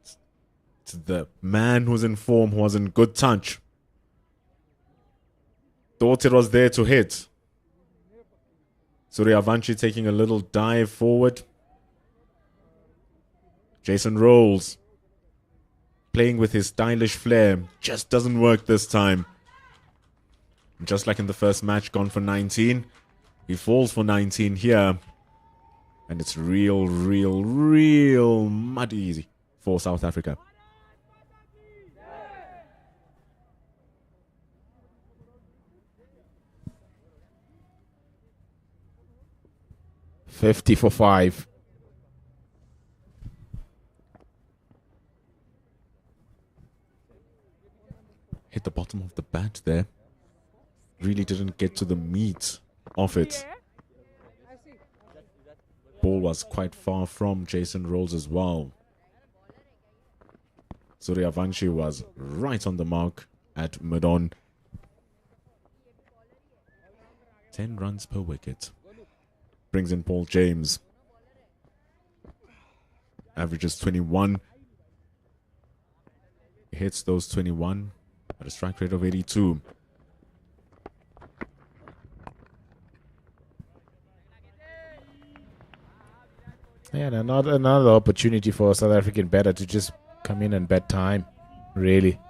It's the man who's in form, who was in good touch. Thought it was there to hit. Suryavanshi taking a little dive forward. Jason Rolls playing with his stylish flair. Just doesn't work this time. Just like in the first match, gone for 19. He falls for 19 here. And it's real muddy for South Africa. 50 for 5. Hit the bottom of the bat there. Really didn't get to the meat of it. Ball was quite far from Jason Rolls as well. Suryavanshi was right on the mark at Madon. 10 runs per wicket. Brings in Paul James. Averages 21. Hits those 21 at a strike rate of 82. Yeah, another opportunity for a South African batter to just come in and bat time, really.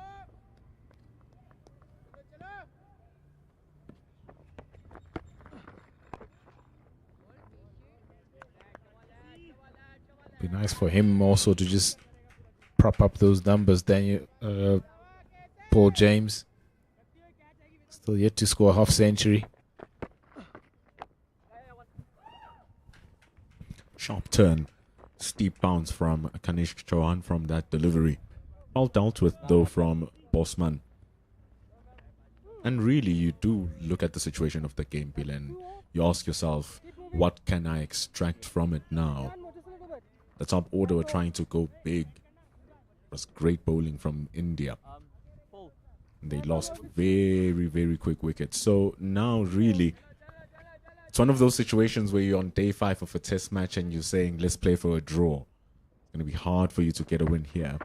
Be nice for him also to just prop up those numbers. Paul James still yet to score a half century. Sharp turn. Steep bounce from Kanishk Chauhan from that delivery. Well dealt with though from Bosman. And really you do look at the situation of the game, Bill, and you ask yourself, what can I extract from it now? The top order were trying to go big. It was great bowling from India. They lost very, very quick wickets. So now really, it's one of those situations where you're on day 5 of a test match and you're saying, let's play for a draw. It's going to be hard for you to get a win here.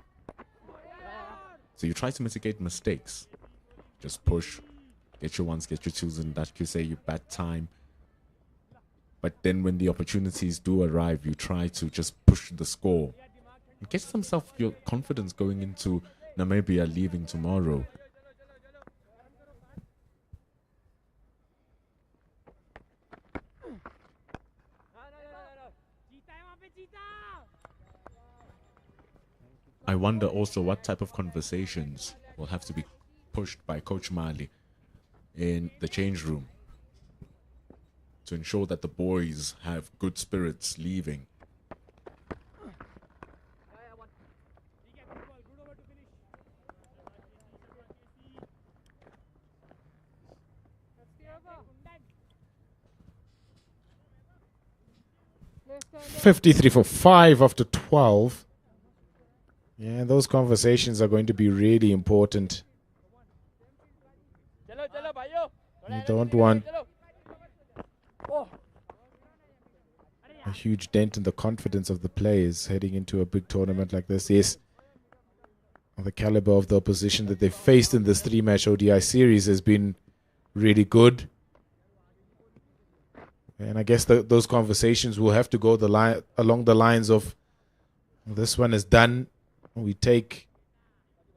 So you try to mitigate mistakes. Just push, get your ones, get your twos, and that you say you bat time. But then when the opportunities do arrive, you try to just push the score. Get yourself your confidence going into Namibia leaving tomorrow. I wonder also what type of conversations will have to be pushed by Coach Mali in the change room to ensure that the boys have good spirits leaving. .53 for 5 after 12. Yeah, those conversations are going to be really important. You don't want a huge dent in the confidence of the players heading into a big tournament like this. Yes, the caliber of the opposition that they've faced in this 3-match ODI series has been really good. And I guess those conversations will have to go along the lines of, this one is done. We take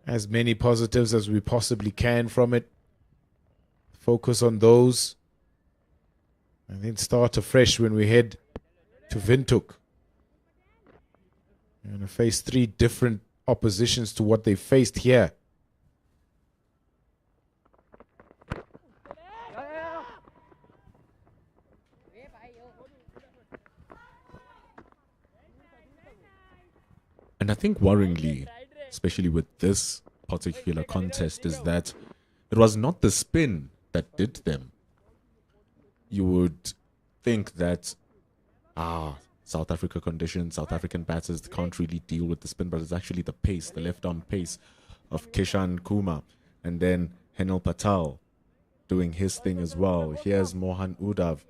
as many positives as we possibly can from it. Focus on those. And then start afresh when we head to Windhoek. We're going to face 3 different oppositions to what they faced here. And I think worryingly, especially with this particular contest, is that it was not the spin that did them. You would think that, South Africa conditions, South African batters can't really deal with the spin, but it's actually the pace, the left-arm pace of Kishan Kumar. And then Henel Patel doing his thing as well. Here's Mohan Udav.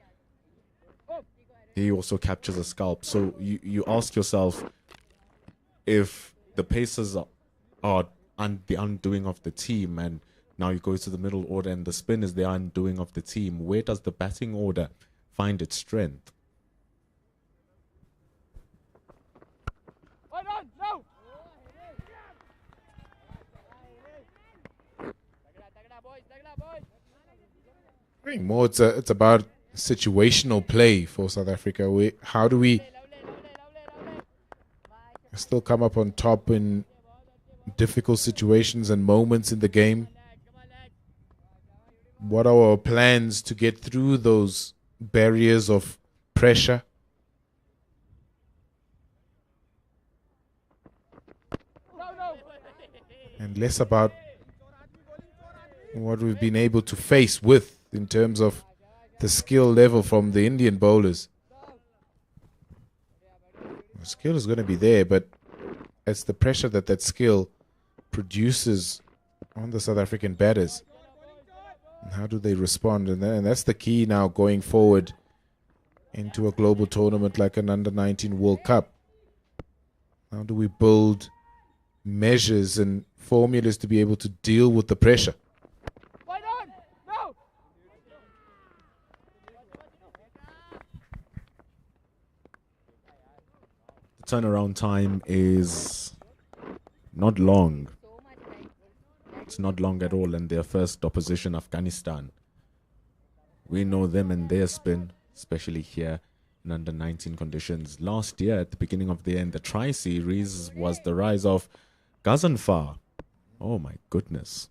He also captures a scalp. So you ask yourself, if the Pacers are the undoing of the team, and now you go to the middle order and the spin is the undoing of the team, where does the batting order find its strength? I think more it's about situational play for South Africa. How do we still come up on top in difficult situations and moments in the game? What are our plans to get through those barriers of pressure? and less about what we've been able to face with in terms of the skill level from the Indian bowlers. The skill is going to be there, but it's the pressure that skill produces on the South African batters. And how do they respond? And that's the key now going forward into a global tournament like an Under-19 World Cup. How do we build measures and formulas to be able to deal with the pressure? The turnaround time is not long. It's not long at all in their first opposition, Afghanistan. We know them and their spin, especially here in under-19 conditions. Last year, at the beginning of the year in the Tri-Series, was the rise of Ghaznfar. Oh my goodness.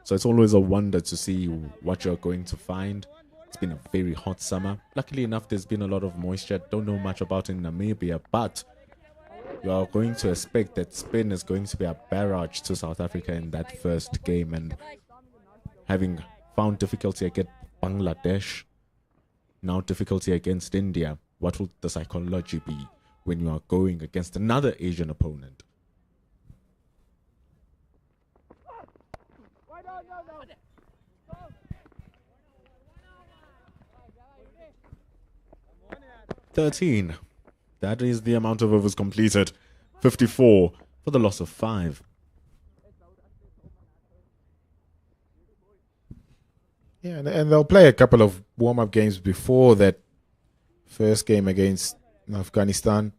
So it's always a wonder to see what you're going to find. It's been a very hot summer. Luckily enough, there's been a lot of moisture. Don't know much about it in Namibia, but you are going to expect that spin is going to be a barrage to South Africa in that first game. And having found difficulty against Bangladesh, now difficulty against India, what will the psychology be when you are going against another Asian opponent? "13. That is the amount of overs completed. 54 for the loss of 5. Yeah, and they'll play a couple of warm-up games before that first game against Afghanistan.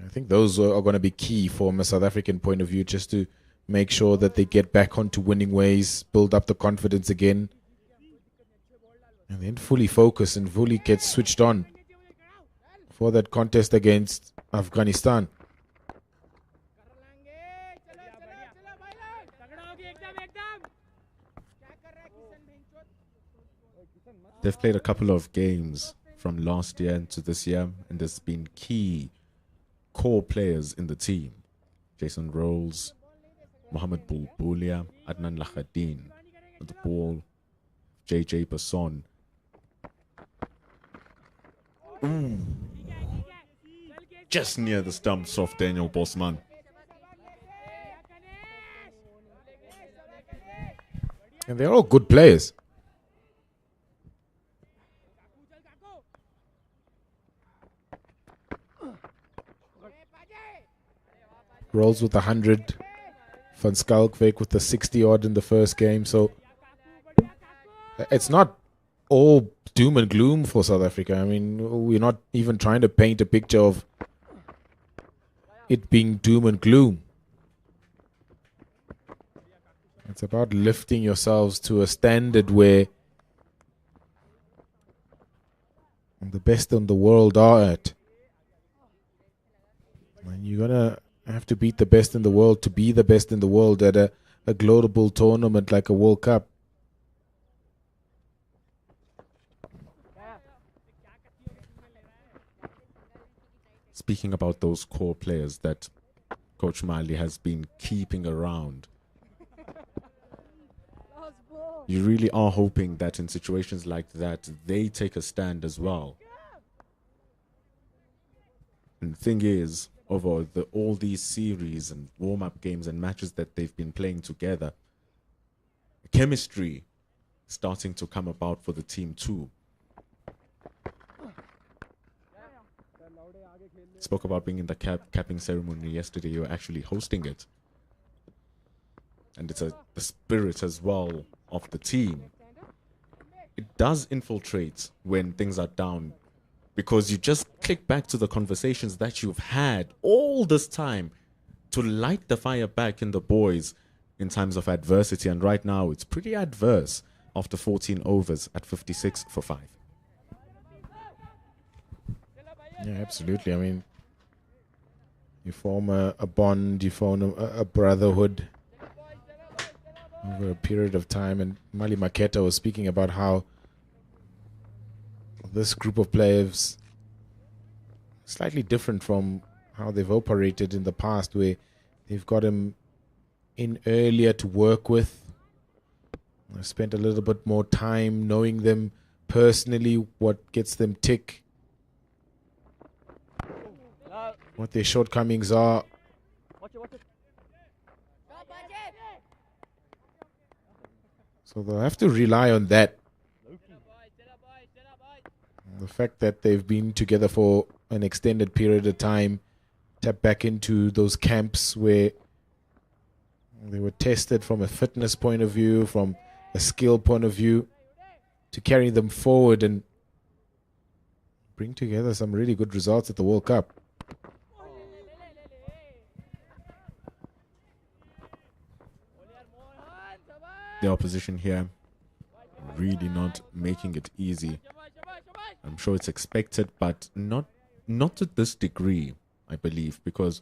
I think those are going to be key from a South African point of view, just to make sure that they get back onto winning ways, build up the confidence again, and then fully focus and fully get switched on for that contest against Afghanistan. They've played a couple of games from last year into this year, and there's been key core players in the team. Jason Rolls, Mohamed Bulbulia, Adnan Lahadin. With the ball, JJ Basson. Just near the stumps of Daniel Bosman. And they're all good players. Rolls with 100. Van Schalkwyk with the 60 odd in the first game. So it's not all doom and gloom for South Africa. I mean, we're not even trying to paint a picture of it being doom and gloom. It's about lifting yourselves to a standard where the best in the world are at. And you're going to have to beat the best in the world to be the best in the world at a global tournament like a World Cup. Speaking about those core players that Coach Mali has been keeping around, you really are hoping that in situations like that, they take a stand as well. And the thing is, over all these series and warm-up games and matches that they've been playing together, chemistry starting to come about for the team too. Spoke about being in the capping ceremony yesterday. You were actually hosting it. And it's the spirit as well of the team. It does infiltrate when things are down, because you just click back to the conversations that you've had all this time to light the fire back in the boys in times of adversity. And right now, it's pretty adverse after 14 overs at 56 for 5. Yeah, absolutely. I mean, you form a bond, you form a brotherhood over a period of time. And Mali Maketa was speaking about how this group of players slightly different from how they've operated in the past, where they've got him in earlier to work with. I've spent a little bit more time knowing them personally, what gets them tick, what their shortcomings are. So they'll have to rely on that. The fact that they've been together for an extended period of time, tap back into those camps where they were tested from a fitness point of view, from a skill point of view, to carry them forward and bring together some really good results at the World Cup. The opposition here really not making it easy. I'm sure it's expected, but not to this degree, I believe, because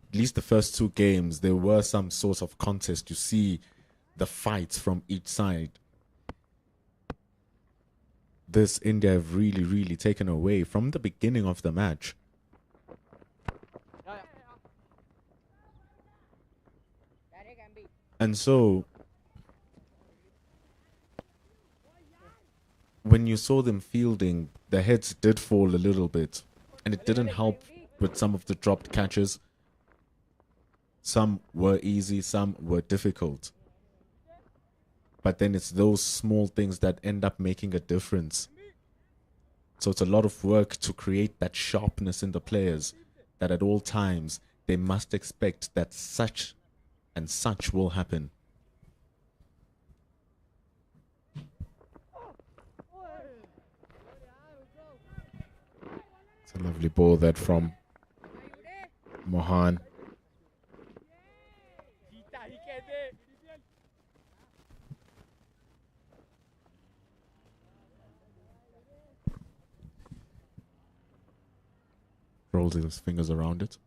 at least the first two games, there were some sorts of contest to see the fights from each side. This India have really, really taken away from the beginning of the match. And so, when you saw them fielding, the heads did fall a little bit, and it didn't help with some of the dropped catches. Some were easy, some were difficult. But then it's those small things that end up making a difference. So it's a lot of work to create that sharpness in the players, that at all times they must expect that such and such will happen. It's a lovely ball that from Mohan. Rolls his fingers around it.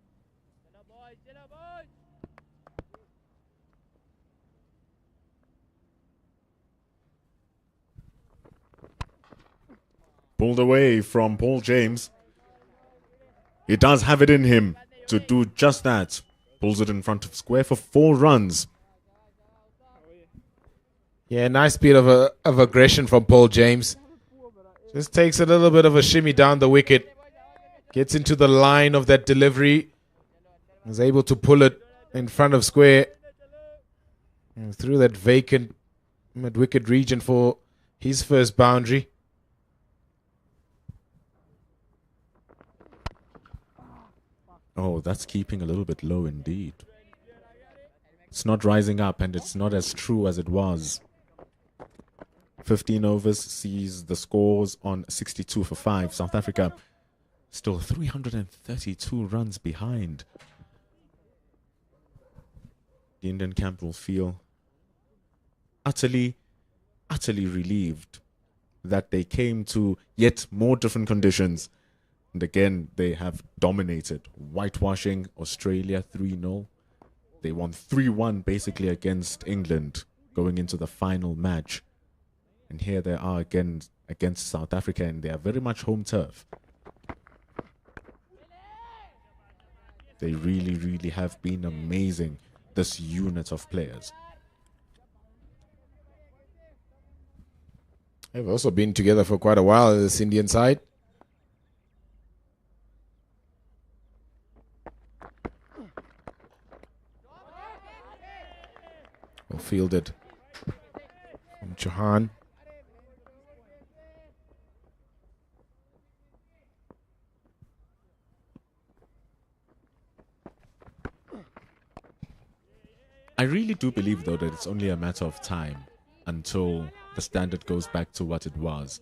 Pulled away from Paul James. He does have it in him to do just that. Pulls it in front of square for 4 runs. Yeah, nice bit of aggression from Paul James. Just takes a little bit of a shimmy down the wicket. Gets into the line of that delivery. Is able to pull it in front of square. And through that vacant mid-wicket region for his first boundary. Oh, that's keeping a little bit low indeed. It's not rising up, and it's not as true as it was. 15 overs sees the scores on 62 for 5. South Africa still 332 runs behind. The Indian camp will feel utterly relieved that they came to yet more different conditions. And again, they have dominated, whitewashing Australia 3-0. They won 3-1 basically against England going into the final match. And here they are again against South Africa, and they are very much home turf. They really have been amazing, this unit of players. They've also been together for quite a while, this Indian side. Well fielded from Chauhan. I really do believe, though, that it's only a matter of time until the standard goes back to what it was.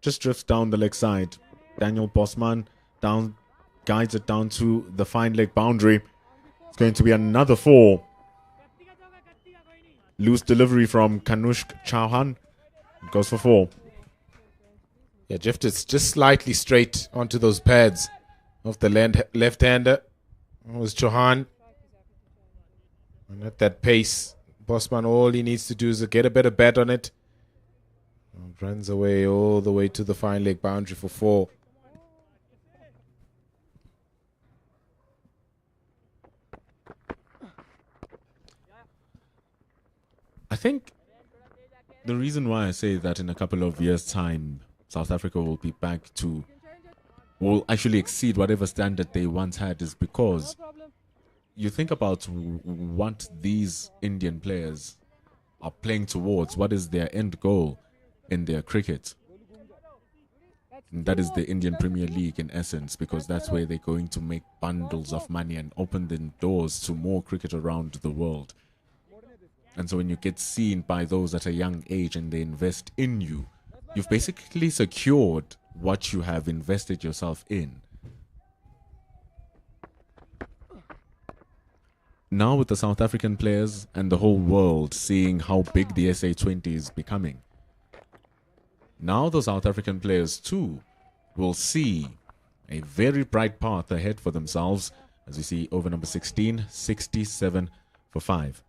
Just drifts down the leg side. Daniel Bosman down, guides it down to the fine leg boundary. It's going to be another 4. Loose delivery from Kanushk Chauhan. Goes for 4. Yeah, drifted just slightly straight onto those pads of the left-hander. It was Johan. And at that pace, Bosman, all he needs to do is get a better bat on it. And runs away all the way to the fine leg boundary for 4. I think the reason why I say that in a couple of years' time, South Africa will be back to, will actually exceed whatever standard they once had, is because you think about what these Indian players are playing towards. What is their end goal in their cricket? And that is the Indian Premier League in essence, because that's where they're going to make bundles of money and open the doors to more cricket around the world. And so when you get seen by those at a young age and they invest in you, you've basically secured what you have invested yourself in. Now with the South African players and the whole world seeing how big the SA20 is becoming, now the South African players too will see a very bright path ahead for themselves. As we see over number 16, 67 for 5.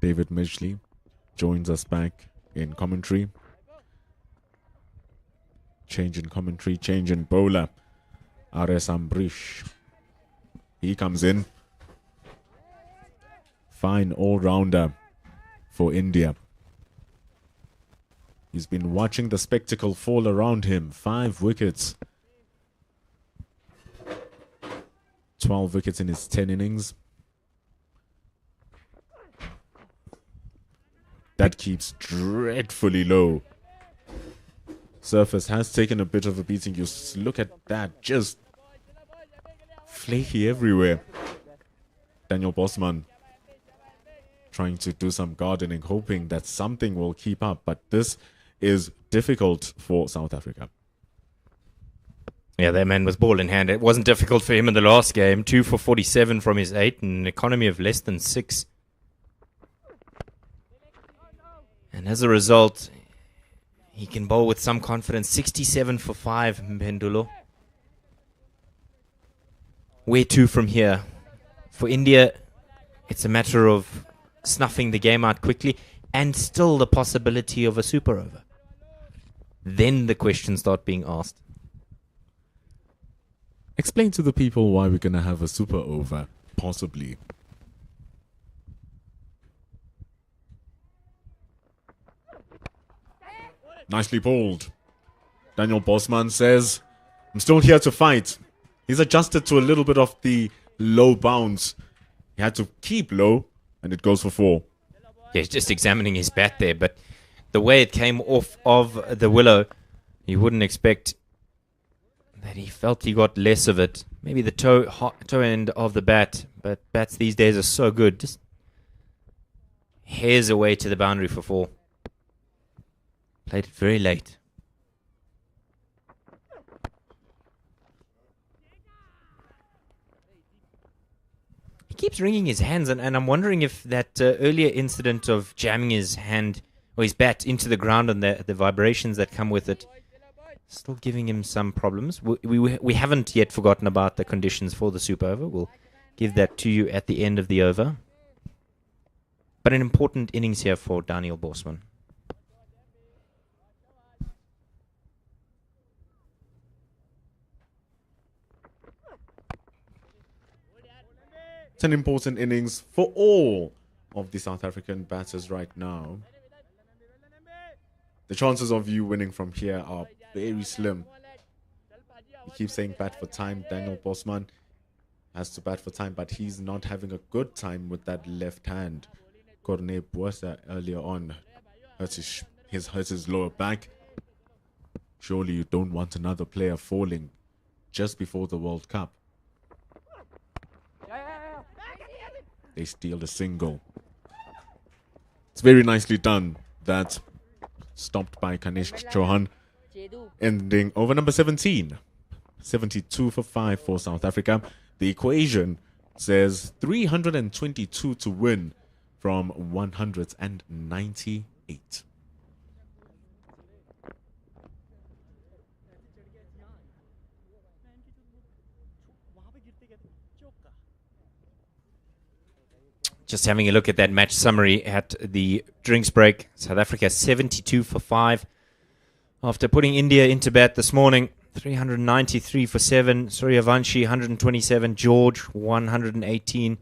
David Midgley joins us back in commentary. Change in commentary, change in bowler. Ares Ambrish. He comes in. Fine all-rounder for India. He's been watching the spectacle fall around him. 5 wickets. 12 wickets in his 10 innings. That keeps dreadfully low. Surface has taken a bit of a beating. You look at that, just flaky everywhere. Daniel Bosman trying to do some gardening, hoping that something will keep up. But this is difficult for South Africa. Yeah, that man was ball in hand. It wasn't difficult for him in the last game. 2 for 47 from his 8, and an economy of less than 6. And as a result, he can bowl with some confidence. 67 for 5, Mpendulo. Where to from here? For India, it's a matter of snuffing the game out quickly and still the possibility of a super over. Then the questions start being asked. Explain to the people why we're going to have a super over, possibly. Nicely bowled. Daniel Bosman says, I'm still here to fight. He's adjusted to a little bit of the low bounce. He had to keep low, and it goes for 4. Yeah, he's just examining his bat there, but the way it came off of the willow, you wouldn't expect that he felt he got less of it. Maybe the toe end of the bat, but bats these days are so good. Just hairs away to the boundary for 4. Played it very late. He keeps wringing his hands, and I'm wondering if that earlier incident of jamming his hand or his bat into the ground and the vibrations that come with it still giving him some problems. We haven't yet forgotten about the conditions for the super over. We'll give that to you at the end of the over. But an important innings here for Daniel Bosman. It's an important innings for all of the South African batters right now. The chances of you winning from here are very slim. You keep saying bat for time. Daniel Bosman has to bat for time, but he's not having a good time with that left hand. Corne Buesa earlier on hurt his lower back. Surely you don't want another player falling just before the World Cup. They steal a single. It's very nicely done. That stopped by Kanishk Chauhan, ending over number 17. 72 for 5 for South Africa. The equation says 322 to win from 198. Just having a look at that match summary at the drinks break. South Africa 72 for 5. After putting India into bat this morning, 393 for 7. Suryavanshi 127. George 118.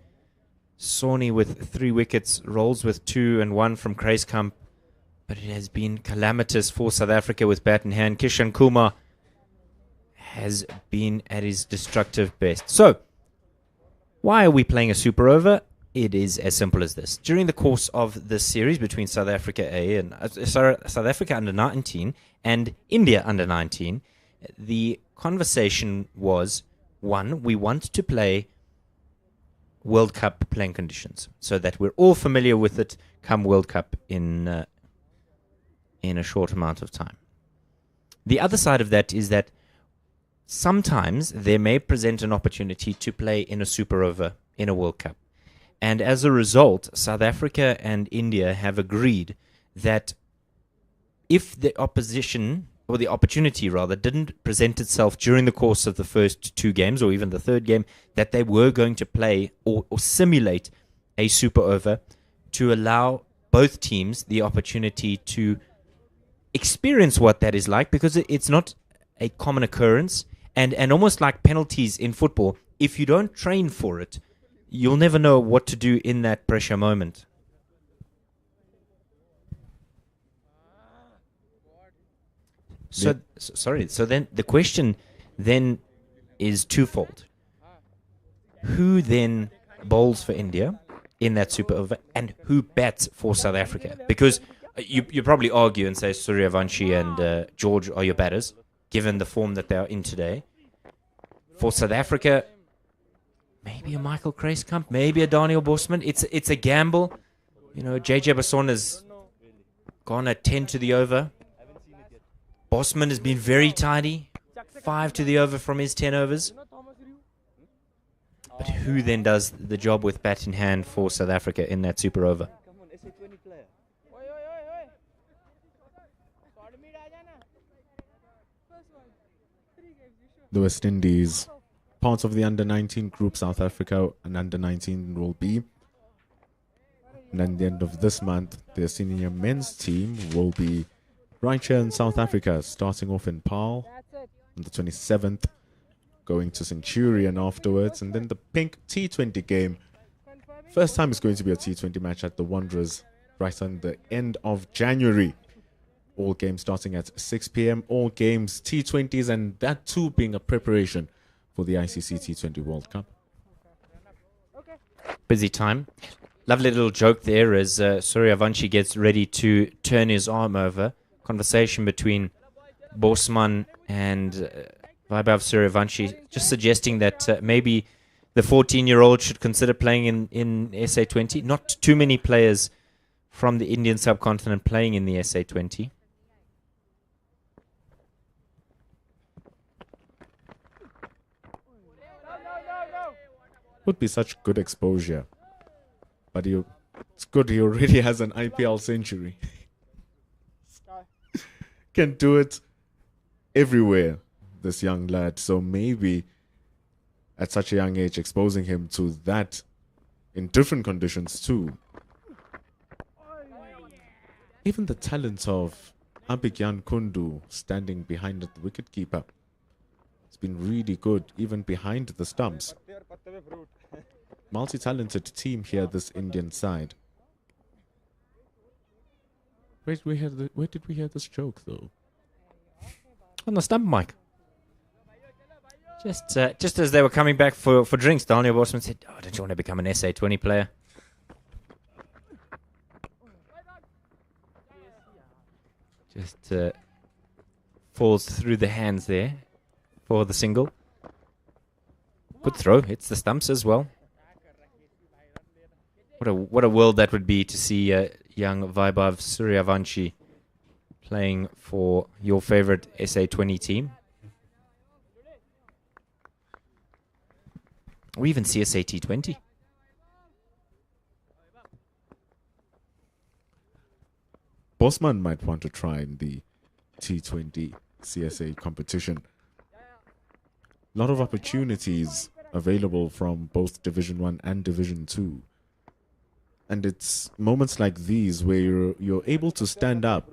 Sawhney with 3 wickets. Rolls with 2 and 1 from Kreiskamp. But it has been calamitous for South Africa with bat in hand. Kishan Kumar has been at his destructive best. So, why are we playing a super over? It is as simple as this. During the course of this series between South Africa A and South Africa under 19 and India under 19, the conversation was, one, we want to play World Cup playing conditions so that we're all familiar with it come World Cup in a short amount of time. The other side of that is that sometimes there may present an opportunity to play in a super over in a World Cup. And as a result, South Africa and India have agreed that if the opposition, or the opportunity rather, didn't present itself during the course of the first 2 games, or even the third game, that they were going to play or simulate a super over to allow both teams the opportunity to experience what that is like, because it's not a common occurrence. And almost like penalties in football, if you don't train for it, you'll never know what to do in that pressure moment. So then the question then is twofold. Who then bowls for India in that super over, and who bats for South Africa? Because you probably argue and say Suryavanshi and George are your batters, given the form that they are in today. For South Africa, maybe a Michael Kreiskamp, maybe a Daniel Bosman. It's a gamble. You know, JJ Basson has gone at 10 to the over. Bosman has been very tidy. 5 to the over from his 10 overs. But who then does the job with bat in hand for South Africa in that super over? The West Indies, part of the under-19 group, South Africa and under-19 will be. And at the end of this month, their senior men's team will be right here in South Africa, starting off in Paarl on the 27th, going to Centurion afterwards, and then the pink T20 game. First time it's going to be a T20 match at the Wanderers right on the end of January. All games starting at 6 p.m. All games T20s, and that too being a preparation for the ICC T20 World Cup. Busy time. Lovely little joke there as Suryavanshi gets ready to turn his arm over. Conversation between Bosman and Vaibhav Suryavanshi, just suggesting that maybe the 14-year-old should consider playing in SA20. Not too many players from the Indian subcontinent playing in the SA20. Would be such good exposure. But it's good he already has an IPL century. Can do it everywhere, this young lad. So maybe at such a young age, exposing him to that in different conditions too. Even the talent of Abhigyan Kundu standing behind the wicketkeeper. It's been really good, even behind the stumps. Multi-talented team here, this Indian side. Where did we hear this joke, though? On the stump, Mike. Just as they were coming back for drinks, Daniel Bosman said, "Oh, don't you want to become an SA20 player?" Just falls through the hands there for the single. Good throw. Hits the stumps as well. What a world that would be to see young Vaibhav Suryavanshi playing for your favorite SA20 team. Or even CSA T20. Bosman might want to try in the T20 CSA competition. A lot of opportunities available from both Division 1 and Division 2. And it's moments like these where you're able to stand up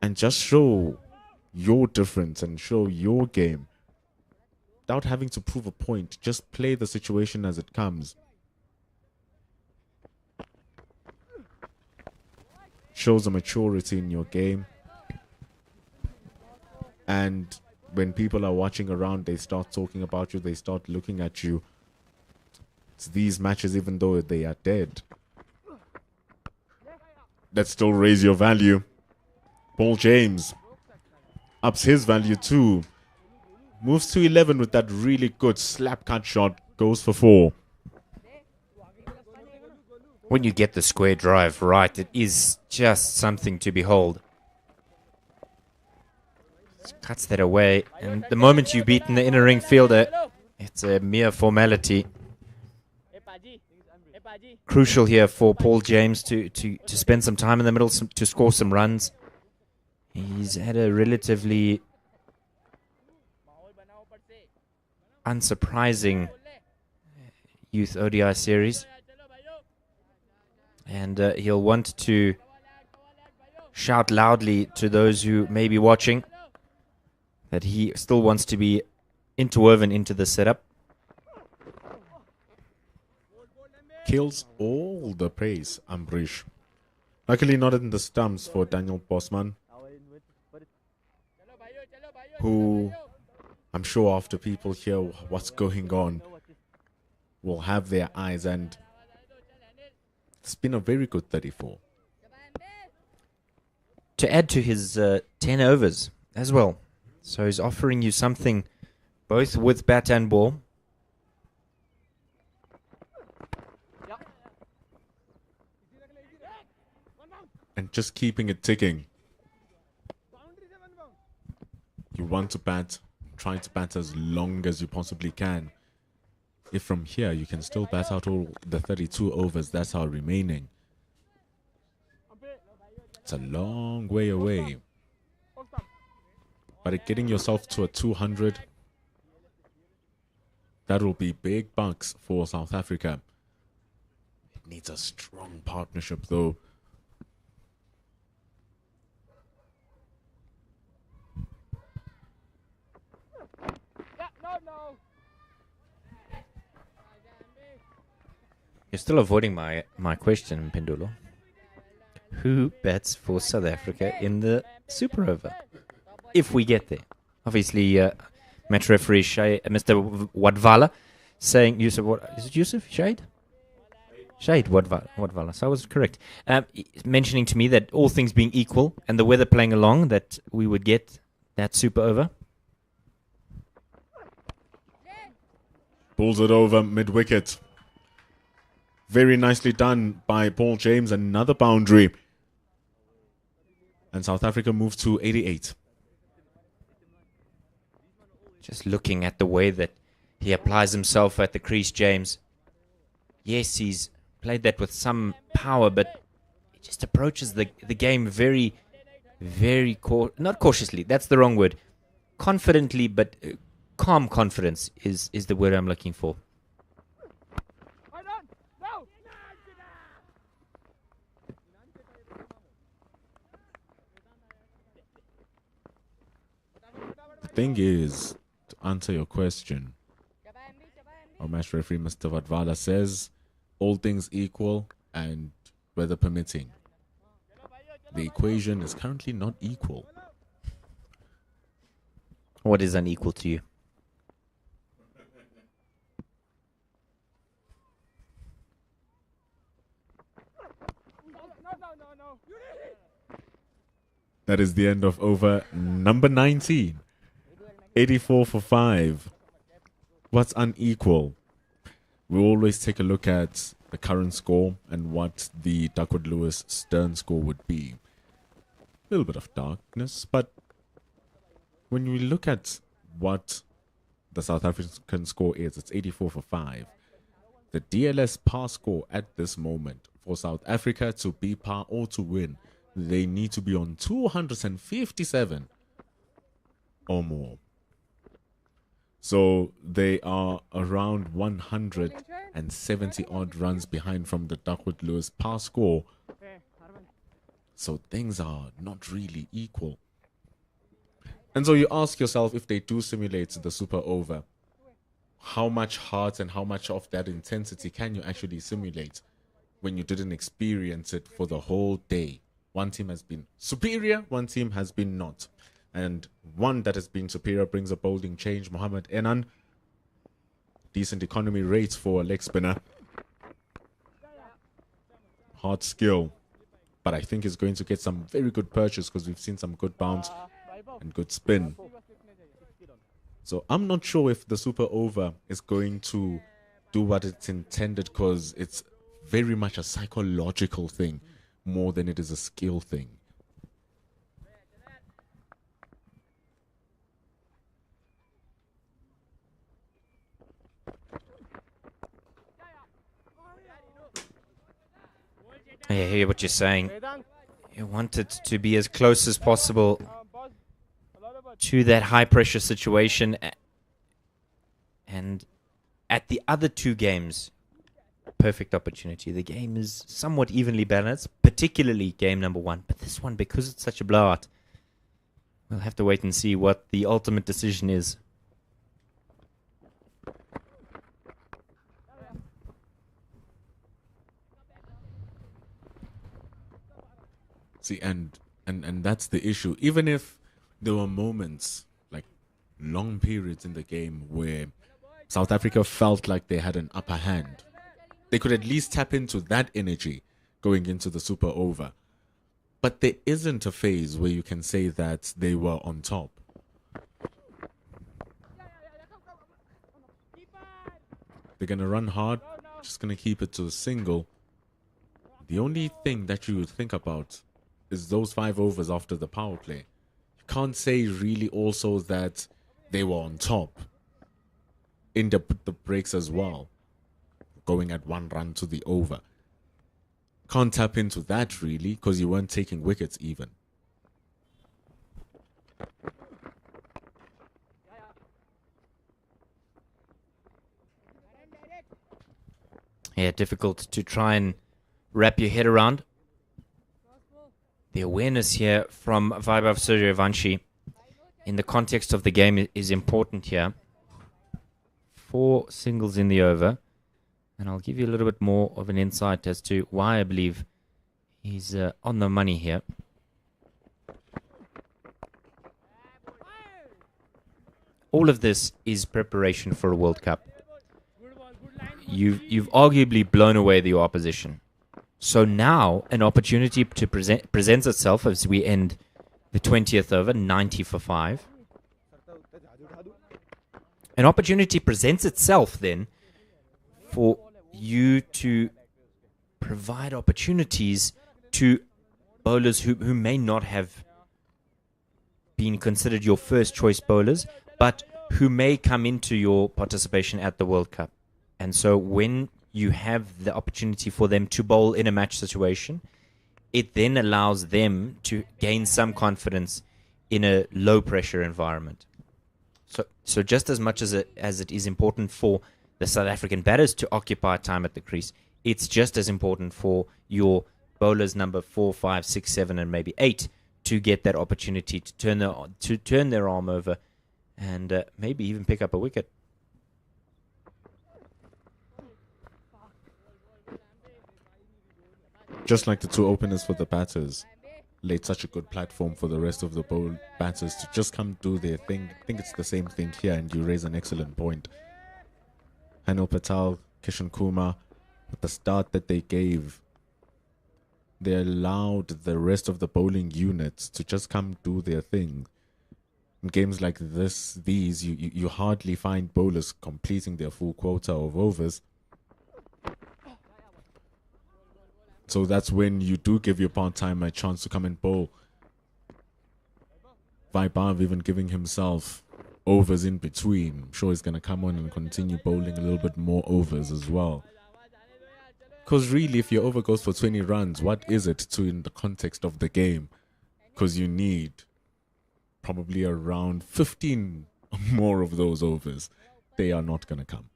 and just show your difference and show your game without having to prove a point. Just play the situation as it comes. Shows a maturity in your game. And when people are watching around, they start talking about you, they start looking at you. It's these matches, even though they are dead, that still raise your value. Paul James ups his value too. Moves to 11 with that really good slap cut shot. Goes for 4. When you get the square drive right, it is just something to behold. Cuts that away, and the moment you've beaten the inner ring fielder, it's a mere formality. Crucial here for Paul James to spend some time in the middle, to score some runs. He's had a relatively unsurprising youth ODI series, and he'll want to shout loudly to those who may be watching that he still wants to be interwoven into the setup. Kills all the pace, Ambrish. Luckily not in the stumps for Daniel Bosman, who I'm sure after people hear what's going on will have their eyes, and it's been a very good 34. To add to his 10 overs as well. So he's offering you something both with bat and ball. And just keeping it ticking. You want to bat, try to bat as long as you possibly can. If from here you can still bat out all the 32 overs that are remaining, it's a long way away. But getting yourself to a 200, that will be big bucks for South Africa. It needs a strong partnership though. You're still avoiding my question, Pendulo. Who bats for South Africa in the Super Over? If we get there. Obviously, match referee Mr. Wadvala saying, Yusuf, is it Yusuf? Shade? Shade Wadvala. So I was correct. Mentioning to me that all things being equal and the weather playing along, that we would get that Super Over. Pulls it over mid-wicket. Very nicely done by Paul James. Another boundary. And South Africa moves to 88. Just looking at the way that he applies himself at the crease, James. Yes, he's played that with some power, but he just approaches the game very, very not cautiously. That's the wrong word. Confidently, but calm confidence is the word I'm looking for. The thing is, to answer your question, our match referee, Mr. Wadvala, says all things equal and weather permitting. The equation is currently not equal. What is unequal to you? That is the end of over number 19. 84 for 5. What's unequal? We always take a look at the current score and what the Duckwood Lewis Stern score would be. A little bit of darkness, but when we look at what the South African score is, it's 84 for 5. The DLS par score at this moment for South Africa to be par or to win, they need to be on 257 or more. So they are around 170 odd runs behind from the Duckwood Lewis par score. So things are not really equal. And so you ask yourself, if they do simulate the super over, how much heart and how much of that intensity can you actually simulate when you didn't experience it for the whole day? One team has been superior, one team has been not. And one that has been superior brings a bowling change. Mohammed Enan, decent economy rates for a leg spinner. Hard skill, but I think he's going to get some very good purchase because we've seen some good bounce and good spin. So I'm not sure if the super over is going to do what it's intended, because it's very much a psychological thing more than it is a skill thing. I hear what you're saying. You want it to be as close as possible to that high pressure situation. And at the other two games, perfect opportunity. The game is somewhat evenly balanced, particularly game number 1. But this one, because it's such a blowout, we'll have to wait and see what the ultimate decision is. See, and that's the issue. Even if there were moments, like long periods in the game where South Africa felt like they had an upper hand, they could at least tap into that energy going into the super over. But there isn't a phase where you can say that they were on top. They're going to run hard, just going to keep it to a single. The only thing that you would think about is those 5 overs after the power play. You can't say really also that they were on top in the breaks as well, going at 1 run to the over. Can't tap into that really, because you weren't taking wickets even. Yeah, difficult to try and wrap your head around. The awareness here from Vaibhav Suryavanshi in the context of the game is important here. 4 singles in the over. And I'll give you a little bit more of an insight as to why I believe he's on the money here. All of this is preparation for a World Cup. You've arguably blown away the opposition. So now an opportunity to presents itself as we end the 20th over, 90 for 5. An opportunity presents itself then for you to provide opportunities to bowlers who may not have been considered your first choice bowlers, but who may come into your participation at the World Cup. And so when you have the opportunity for them to bowl in a match situation, it then allows them to gain some confidence in a low pressure environment. So just as much as it is important for the South African batters to occupy time at the crease, it's just as important for your bowlers number 4, 5, 6, 7, and maybe 8 to get that opportunity to turn their arm over and maybe even pick up a wicket. Just like the 2 openers for the batters, laid such a good platform for the rest of the batters to just come do their thing. I think it's the same thing here, and you raise an excellent point. Hanil Patel, Kishan Kumar, with the start that they gave, they allowed the rest of the bowling units to just come do their thing. In games like these, you hardly find bowlers completing their full quota of overs. So that's when you do give your part-time a chance to come and bowl. Vaibhav even giving himself overs in between. I'm sure he's going to come on and continue bowling a little bit more overs as well. Because really, if your over goes for 20 runs, what is it to in the context of the game? Because you need probably around 15 more of those overs. They are not going to come.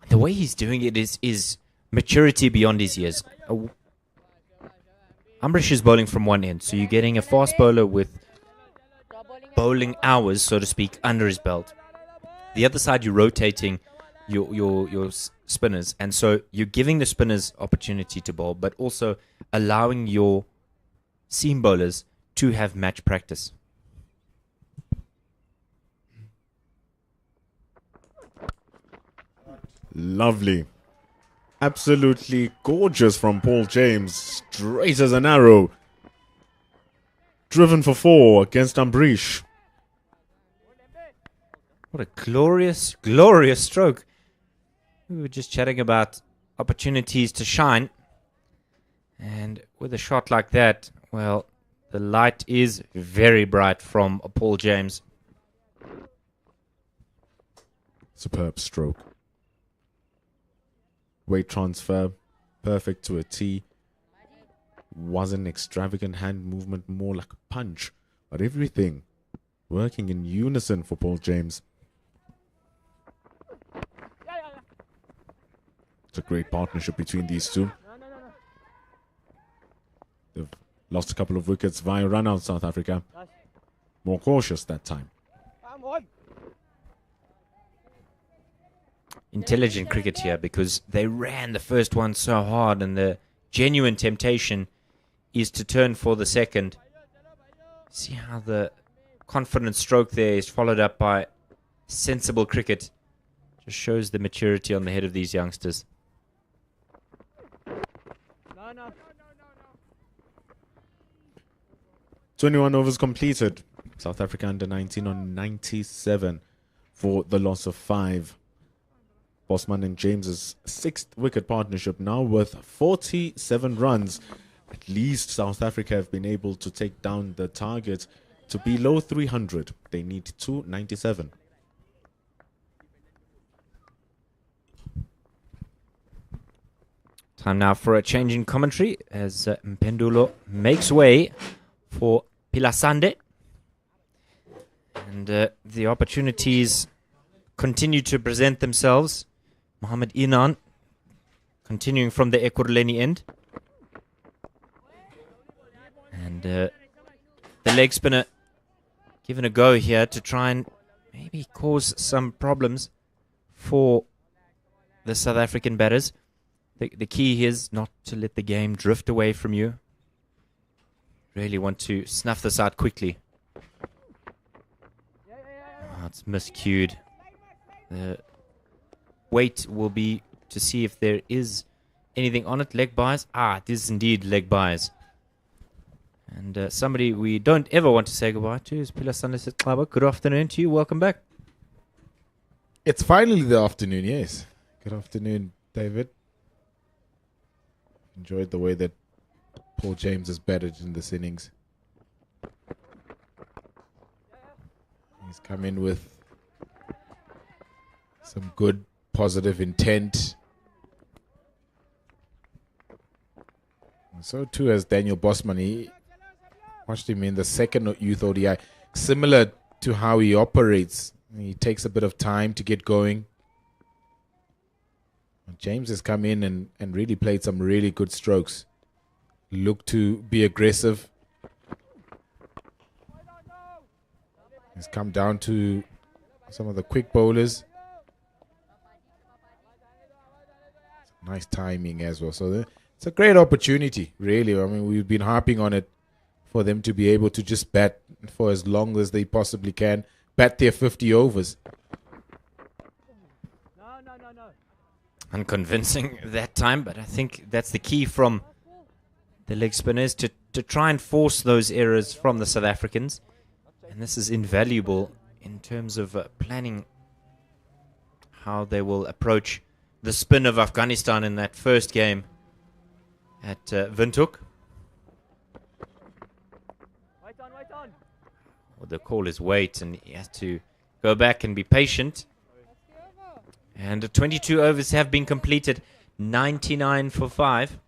The way he's doing it is maturity beyond his years. Amrish is bowling from one end, so you're getting a fast bowler with bowling hours, so to speak, under his belt. The other side, you're rotating your spinners, and so you're giving the spinners opportunity to bowl, but also allowing your seam bowlers to have match practice. Lovely. Absolutely gorgeous from Paul James. Straight as an arrow. Driven for 4 against Ambrish. What a glorious, glorious stroke. We were just chatting about opportunities to shine. And with a shot like that, well, the light is very bright from Paul James. Superb stroke. Weight transfer, perfect to a T. Wasn't extravagant hand movement, more like a punch. But everything working in unison for Paul James. It's a great partnership between these two. They've lost a couple of wickets via run out, South Africa. More cautious that time. Intelligent cricket here, because they ran the first one so hard, and the genuine temptation is to turn for the second. See how the confident stroke there is followed up by sensible cricket. Just shows the maturity on the head of these youngsters. 21 overs completed. South Africa under 19 on 97 for the loss of 5. Bosman and James's 6th wicket partnership now worth 47 runs. At least South Africa have been able to take down the target to below 300. They need 297. Time now for a change in commentary as Mpendulo makes way for Pilasande. And the opportunities continue to present themselves. Mohamed Inan continuing from the Ekurhuleni end. And the leg spinner given a go here to try and maybe cause some problems for the South African batters. The key is not to let the game drift away from you. Really want to snuff this out quickly. Oh, it's miscued. The wait will be to see if there is anything on it. Leg buys. It is indeed leg buys. And somebody we don't ever want to say goodbye to is Pilasande Sitlaba. Good afternoon to you. Welcome back. It's finally the afternoon, yes. Good afternoon, David. Enjoyed the way that Paul James has batted in this innings. He's come in with some good, positive intent. And so too has Daniel Bosman. He watched him in the second youth ODI. Similar to how he operates. He takes a bit of time to get going. James has come in and really played some really good strokes. Looked to be aggressive. He's come down to some of the quick bowlers. Nice timing as well. So it's a great opportunity, really. I mean, we've been harping on it for them to be able to just bat for as long as they possibly can. Bat their 50 overs. Unconvincing that time, but I think that's the key from the leg spinners to try and force those errors from the South Africans. And this is invaluable in terms of planning how they will approach the spin of Afghanistan in that first game at Windhoek. Well, the call is wait, and he has to go back and be patient. And 22 overs have been completed, 99 for 5.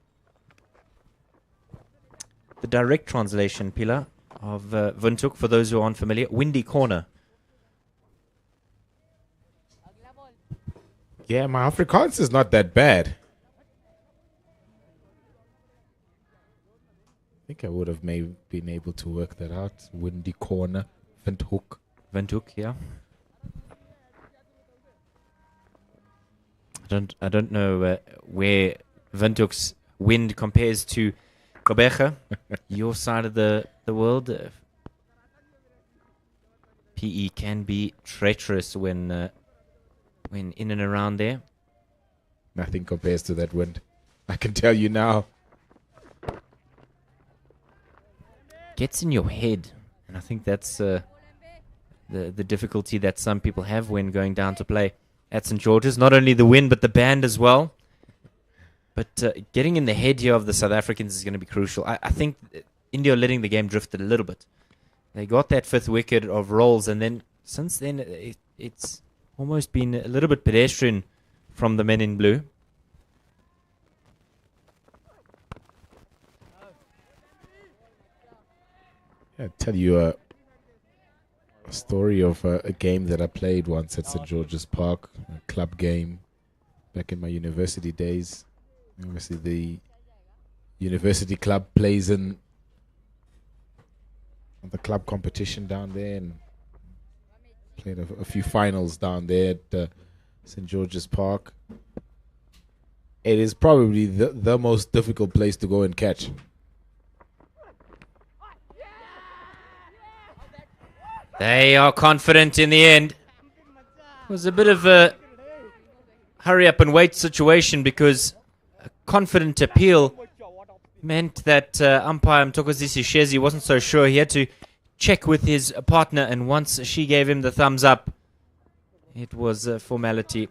The direct translation, Pilar, of Windhoek, for those who aren't familiar, windy corner. Yeah, my Afrikaans is not that bad. I think I would have maybe been able to work that out. Windy corner, Windhoek. Windhoek, yeah. I don't know where Windhoek's wind compares to Gqeberha, your side of the world. PE can be treacherous when in and around there. Nothing compares to that wind. I can tell you now. Gets in your head, and I think that's the difficulty that some people have when going down to play at St. George's. Not only the wind, but the band as well. But getting in the head here of the South Africans is going to be crucial. I think India are letting the game drift a little bit. They got that 5th wicket of rolls, and then since then it's almost been a little bit pedestrian from the men in blue. I'll tell you a story of a game that I played once at St. George's Park, a club game back in my university days. Obviously, the university club plays in the club competition down there, and played a few finals down there at St. George's Park. It is probably the most difficult place to go and catch. They are confident in the end. It was a bit of a hurry up and wait situation because a confident appeal meant that umpire Mthokozisi Shezi wasn't so sure. He had to check with his partner, and once she gave him the thumbs up, it was a formality.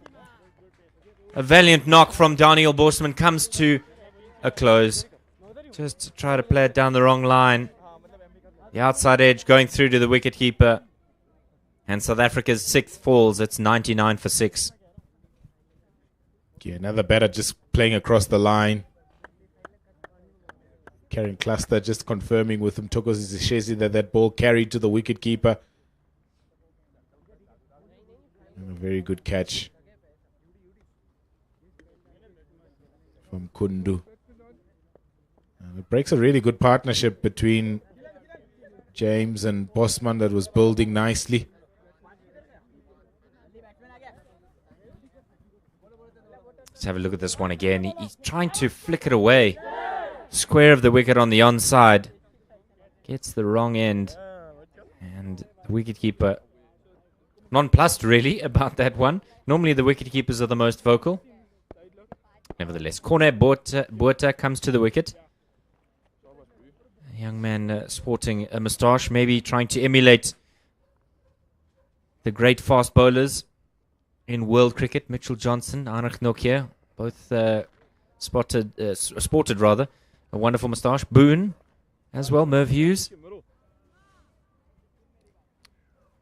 A valiant knock from Daniel Bosman comes to a close. Just to try to play it down the wrong line. The outside edge going through to the wicketkeeper. And South Africa's 6th falls. It's 99 for 6. Yeah, another batter just playing across the line. Karen Cluster just confirming with Mthokozisi Shezi that ball carried to the wicketkeeper. And a very good catch from Kundu. And it breaks a really good partnership between James and Bosman that was building nicely. Let's have a look at this one again. He's trying to flick it away. Square of the wicket on the onside. Gets the wrong end. And the wicketkeeper nonplussed really about that one. Normally the wicketkeepers are the most vocal. Nevertheless, Corner Botha comes to the wicket. A young man sporting a moustache, maybe trying to emulate the great fast bowlers in world cricket. Mitchell Johnson, Arnold Nokia, both sported a wonderful moustache. Boone as well, Merv Hughes.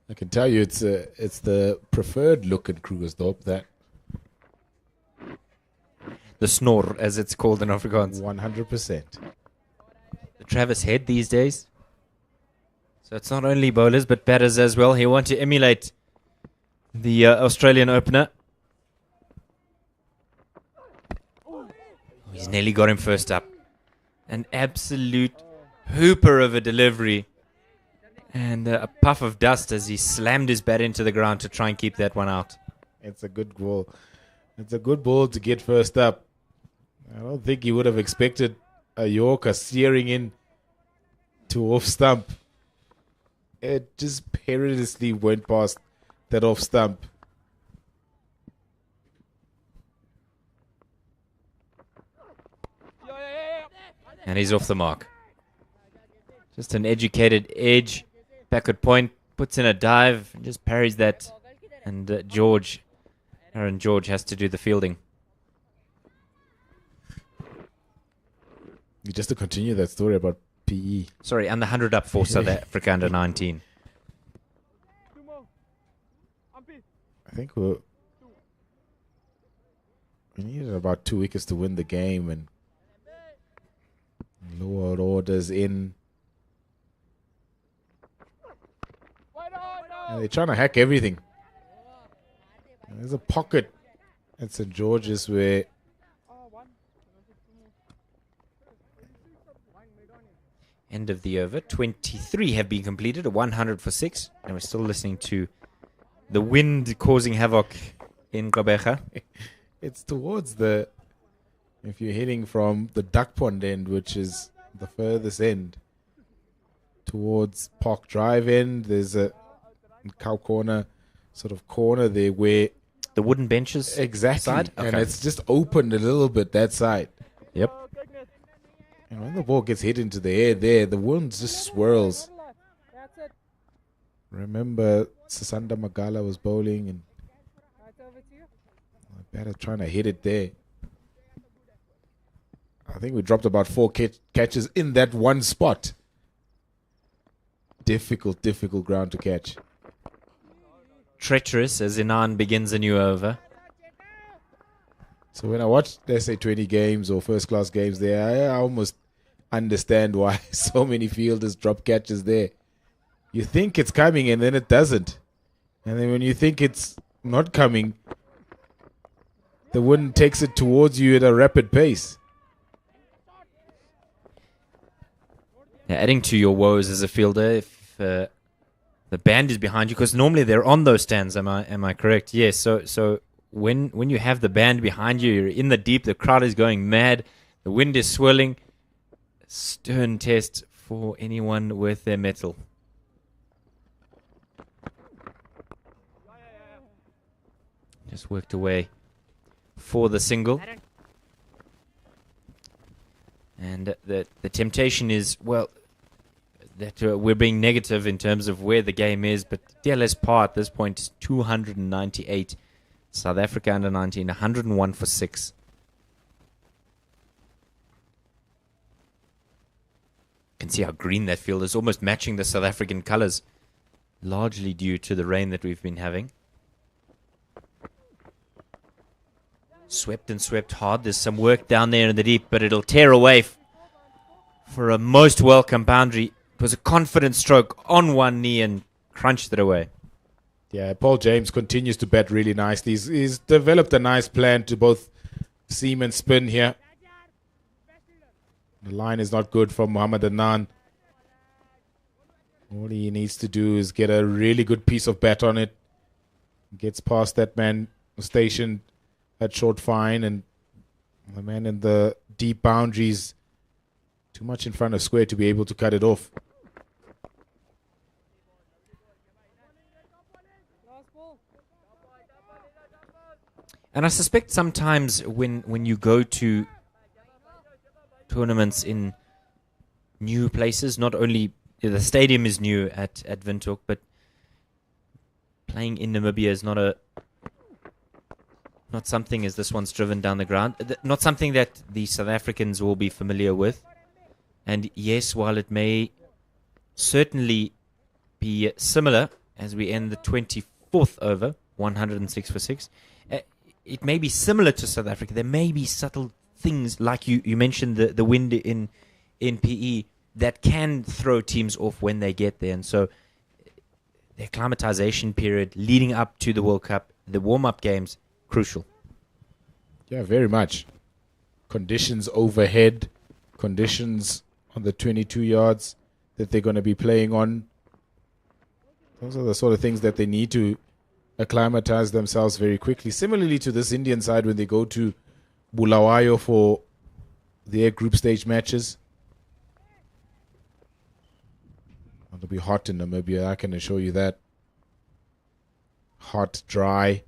I can tell you it's the preferred look in Krugersdorp, that The snore, as it's called in Afrikaans. 100%. The Travis head these days. So it's not only bowlers, but batters as well. He want to emulate the Australian opener. He's nearly got him first up. An absolute hooper of a delivery. And a puff of dust as he slammed his bat into the ground to try and keep that one out. It's a good ball. It's a good ball to get first up. I don't think he would have expected a Yorker steering in to off stump. It just perilously went past that off stump. And he's off the mark. Just an educated edge. Backward point. puts in a dive, and just parries that, and Aaron George has to do the fielding. Just to continue that story about PE. Sorry, and the 100 up for South Africa under 19. I think we needed about 2 wickets to win the game, and lower orders in. And they're trying to hack everything. There's a pocket at St. George's where End of the over. 23 have been completed, a 100 for 6. And we're still listening to the wind causing havoc in Gqeberha. it's towards the, if you're heading from the Duck Pond end, which is the furthest end, towards Park Drive end, there's a cow corner, sort of corner there where The wooden benches exactly, side? and Okay. it's just opened a little bit that side. Yep. And when the ball gets hit into the air there, the wind just swirls. Remember, Sasanda Magala was bowling and better trying to hit it there. I think we dropped about 4 catches in that one spot. Difficult ground to catch. Treacherous as Inan begins a new over. So when I watch, let's say, 20 games or first-class games there, I almost understand why so many fielders drop catches there. You think it's coming and then it doesn't. And then when you think it's not coming, the wind takes it towards you at a rapid pace. Now, adding to your woes as a fielder, if the band is behind you, because normally they're on those stands, am I correct? Yes. So when you have the band behind you, you're in the deep, the crowd is going mad, the wind is swirling. Stern test for anyone with their mettle. Just worked away for the single. And the temptation is, well, that we're being negative in terms of where the game is, but DLS par at this point is 298. South Africa under 19, 101 for 6. You can see how green that field is, almost matching the South African colours, largely due to the rain that we've been having. Swept and swept hard. There's some work down there in the deep, but it'll tear away for a most welcome boundary. It was a confident stroke on one knee and crunched it away. Yeah, Paul James continues to bat really nicely. He's developed a nice plan to both seam and spin here. The line is not good from Mohammad Adnan. All he needs to do is get a really good piece of bat on it. Gets past that man stationed at short fine, and the man in the deep boundaries too much in front of square to be able to cut it off. And I suspect sometimes when you go to tournaments in new places, not only the stadium is new at Windhoek, but playing in Namibia is not something as this one's driven down the ground, not something that the South Africans will be familiar with. And yes, while it may certainly be similar as we end the 24th over, 106 for 6, it may be similar to South Africa. There may be subtle things, like you mentioned the wind in PE, that can throw teams off when they get there. And so the acclimatization period leading up to the World Cup, the warm-up games, crucial. Yeah, very much. Conditions overhead, conditions on the 22 yards that they're going to be playing on. Those are the sort of things that they need to acclimatize themselves very quickly. Similarly to this Indian side, when they go to Bulawayo for their group stage matches. It'll be hot in Namibia, I can assure you that. Hot, dry.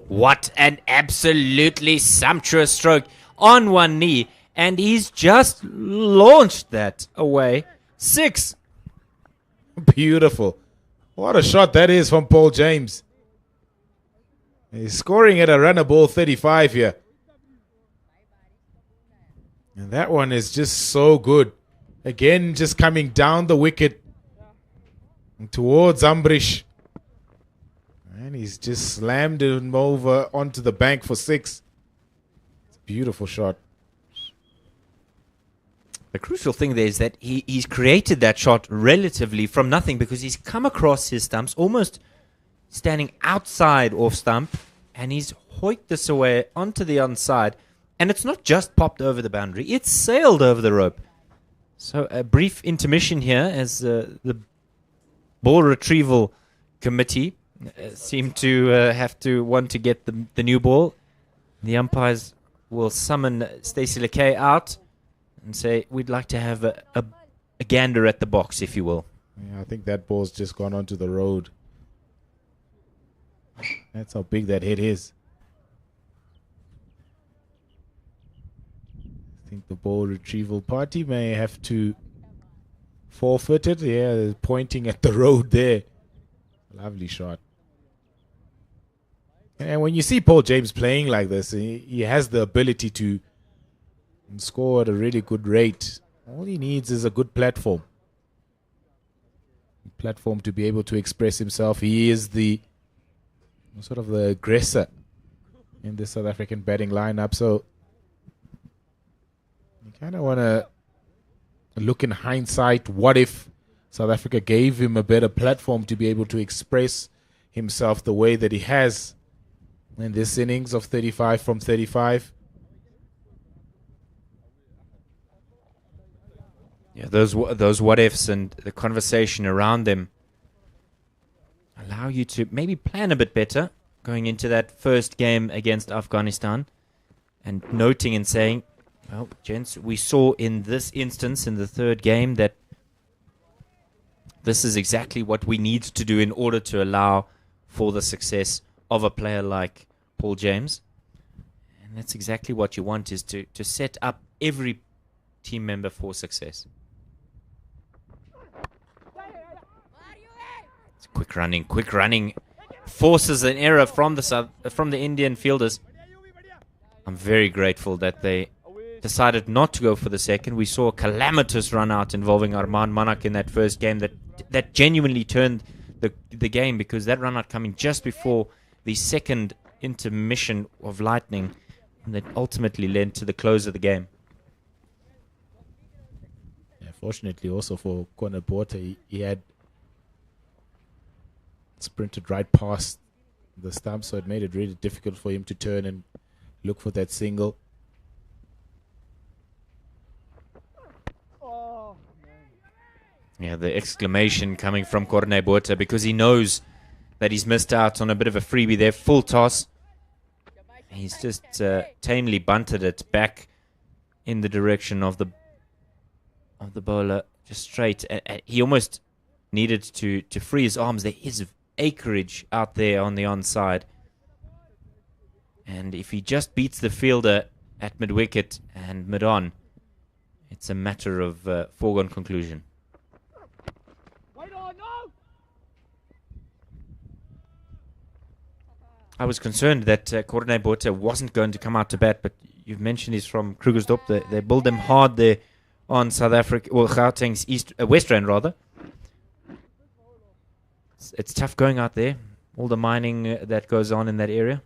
What an absolutely sumptuous stroke on one knee. And he's just launched that away. 6. Beautiful. What a shot that is from Paul James. He's scoring at a runner ball 35 here. And that one is just so good. Again, just coming down the wicket towards Ambrish. And he's just slammed him over onto the bank for 6. It's a beautiful shot. The crucial thing there is that he's created that shot relatively from nothing, because he's come across his stumps, almost standing outside off stump, and he's hoiked this away onto the onside. And it's not just popped over the boundary, it's sailed over the rope. So a brief intermission here as the ball retrieval committee seem to have to want to get the new ball. The umpires will summon Stacey Leakey out and say, we'd like to have a gander at the box, if you will. Yeah, I think that ball's just gone onto the road. That's how big that hit is. I think the ball retrieval party may have to forfeit it. Yeah, pointing at the road there. Lovely shot. And when you see Paul James playing like this, he has the ability to score at a really good rate. All he needs is a good platform. Platform to be able to express himself. He is the sort of the aggressor in the South African batting lineup. So you kind of want to look in hindsight, what if South Africa gave him a better platform to be able to express himself the way that he has in this innings of 35 from 35. Yeah, those what ifs and the conversation around them allow you to maybe plan a bit better going into that first game against Afghanistan, and noting and saying, well, gents, we saw in this instance in the third game that this is exactly what we need to do in order to allow for the success of a player like Paul James. And that's exactly what you want, is to set up every team member for success. It's quick running, forces an error from the Indian fielders. I'm very grateful that they decided not to go for the second. We saw a calamitous run out involving Arman Manak in that first game that genuinely turned the game, because that run out coming just before the second intermission of lightning that ultimately led to the close of the game. Yeah, fortunately also for Corner Porter, he had sprinted right past the stump, so it made it really difficult for him to turn and look for that single. Yeah, the exclamation coming from Corne Botha, because he knows that he's missed out on a bit of a freebie there. Full toss. He's just tamely bunted it back in the direction of the bowler, just straight. He almost needed to free his arms. There is acreage out there on the onside. And if he just beats the fielder at mid-wicket and mid-on, it's a matter of foregone conclusion. I was concerned that Corne Botha wasn't going to come out to bat, but you've mentioned he's from Krugersdorp. They build them hard there on South Africa, or Gauteng's West Rand rather. It's tough going out there. All the mining that goes on in that area.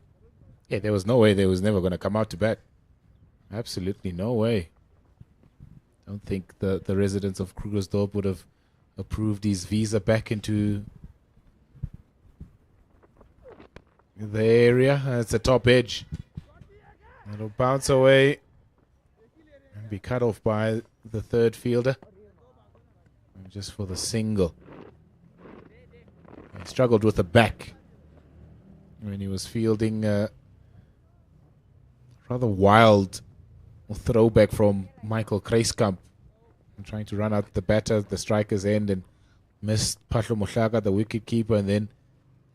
Yeah, there was no way they was never going to come out to bat. Absolutely no way. I don't think the residents of Krugersdorp would have approved his visa back into the area. It's a top edge. It'll bounce away and be cut off by the third fielder. And just for the single. He struggled with the back when he was fielding a rather wild throwback from Michael Kruiskamp, trying to run out the batter, the striker's end, and missed Patlo Mohlaga, the wicket keeper, and then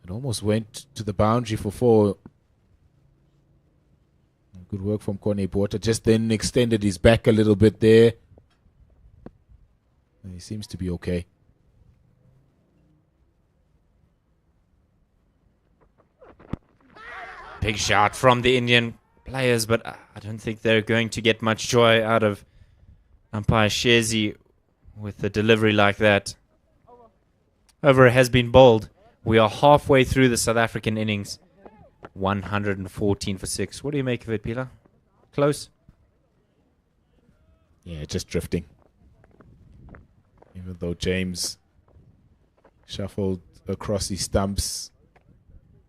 it almost went to the boundary for 4. Good work from Corne Botha. Just then extended his back a little bit there. And he seems to be okay. Big shot from the Indian players, but I don't think they're going to get much joy out of umpire Shezi with a delivery like that. Over has been bowled. We are halfway through the South African innings. 114 for 6. What do you make of it, Pila? Close? Yeah, just drifting. Even though James shuffled across his stumps,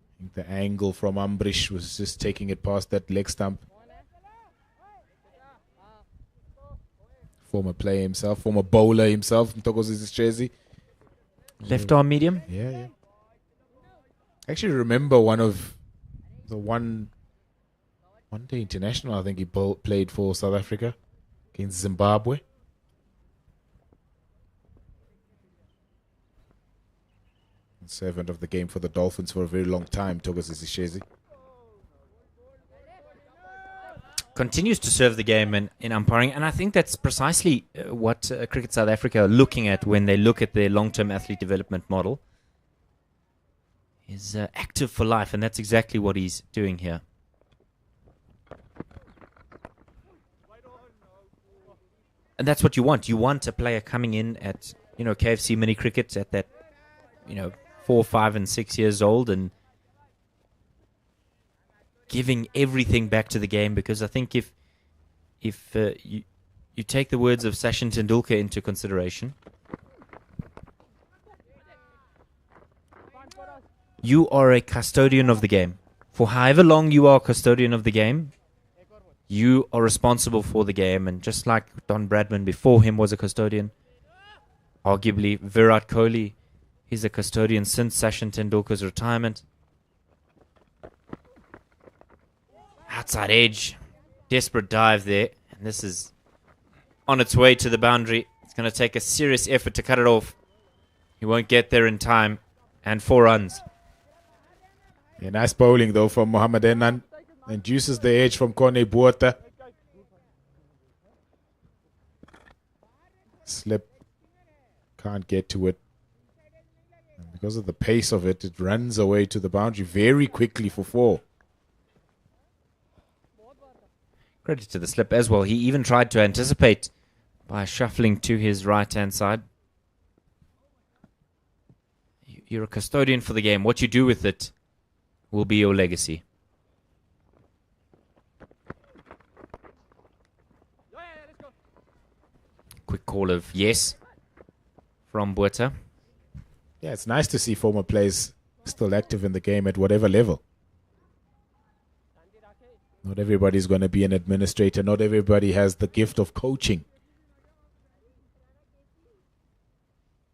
I think the angle from Ambrish was just taking it past that leg stump. Former player himself, former bowler himself, Mtokozisi Shezi. Left arm medium? Yeah. I actually remember one of the one day international, I think he played for South Africa against Zimbabwe. Servant of the game for the Dolphins for a very long time, Thokozisi Shezi. Continues to serve the game in umpiring, and I think that's precisely what Cricket South Africa are looking at when they look at their long-term athlete development model. Is active for life, and that's exactly what he's doing here. And that's what you want. You want a player coming in at, KFC mini cricket at that, 4, 5, and 6 years old and giving everything back to the game, because I think if you take the words of Sachin Tendulkar into consideration, you are a custodian of the game. For however long you are a custodian of the game, you are responsible for the game. And just like Don Bradman before him was a custodian, arguably Virat Kohli, he's a custodian since Sachin Tendulkar's retirement. Outside edge. Desperate dive there. And this is on its way to the boundary. It's going to take a serious effort to cut it off. He won't get there in time. And 4 runs. Yeah, nice bowling though from Mohamed Enan. Induces the edge from Kone Buota. Slip. Can't get to it. And because of the pace of it, it runs away to the boundary very quickly for 4. Credit to the slip as well. He even tried to anticipate by shuffling to his right-hand side. You're a custodian for the game. What you do with it will be your legacy. Quick call of yes from Bueta. Yeah, it's nice to see former players still active in the game at whatever level. Not everybody's going to be an administrator. Not everybody has the gift of coaching.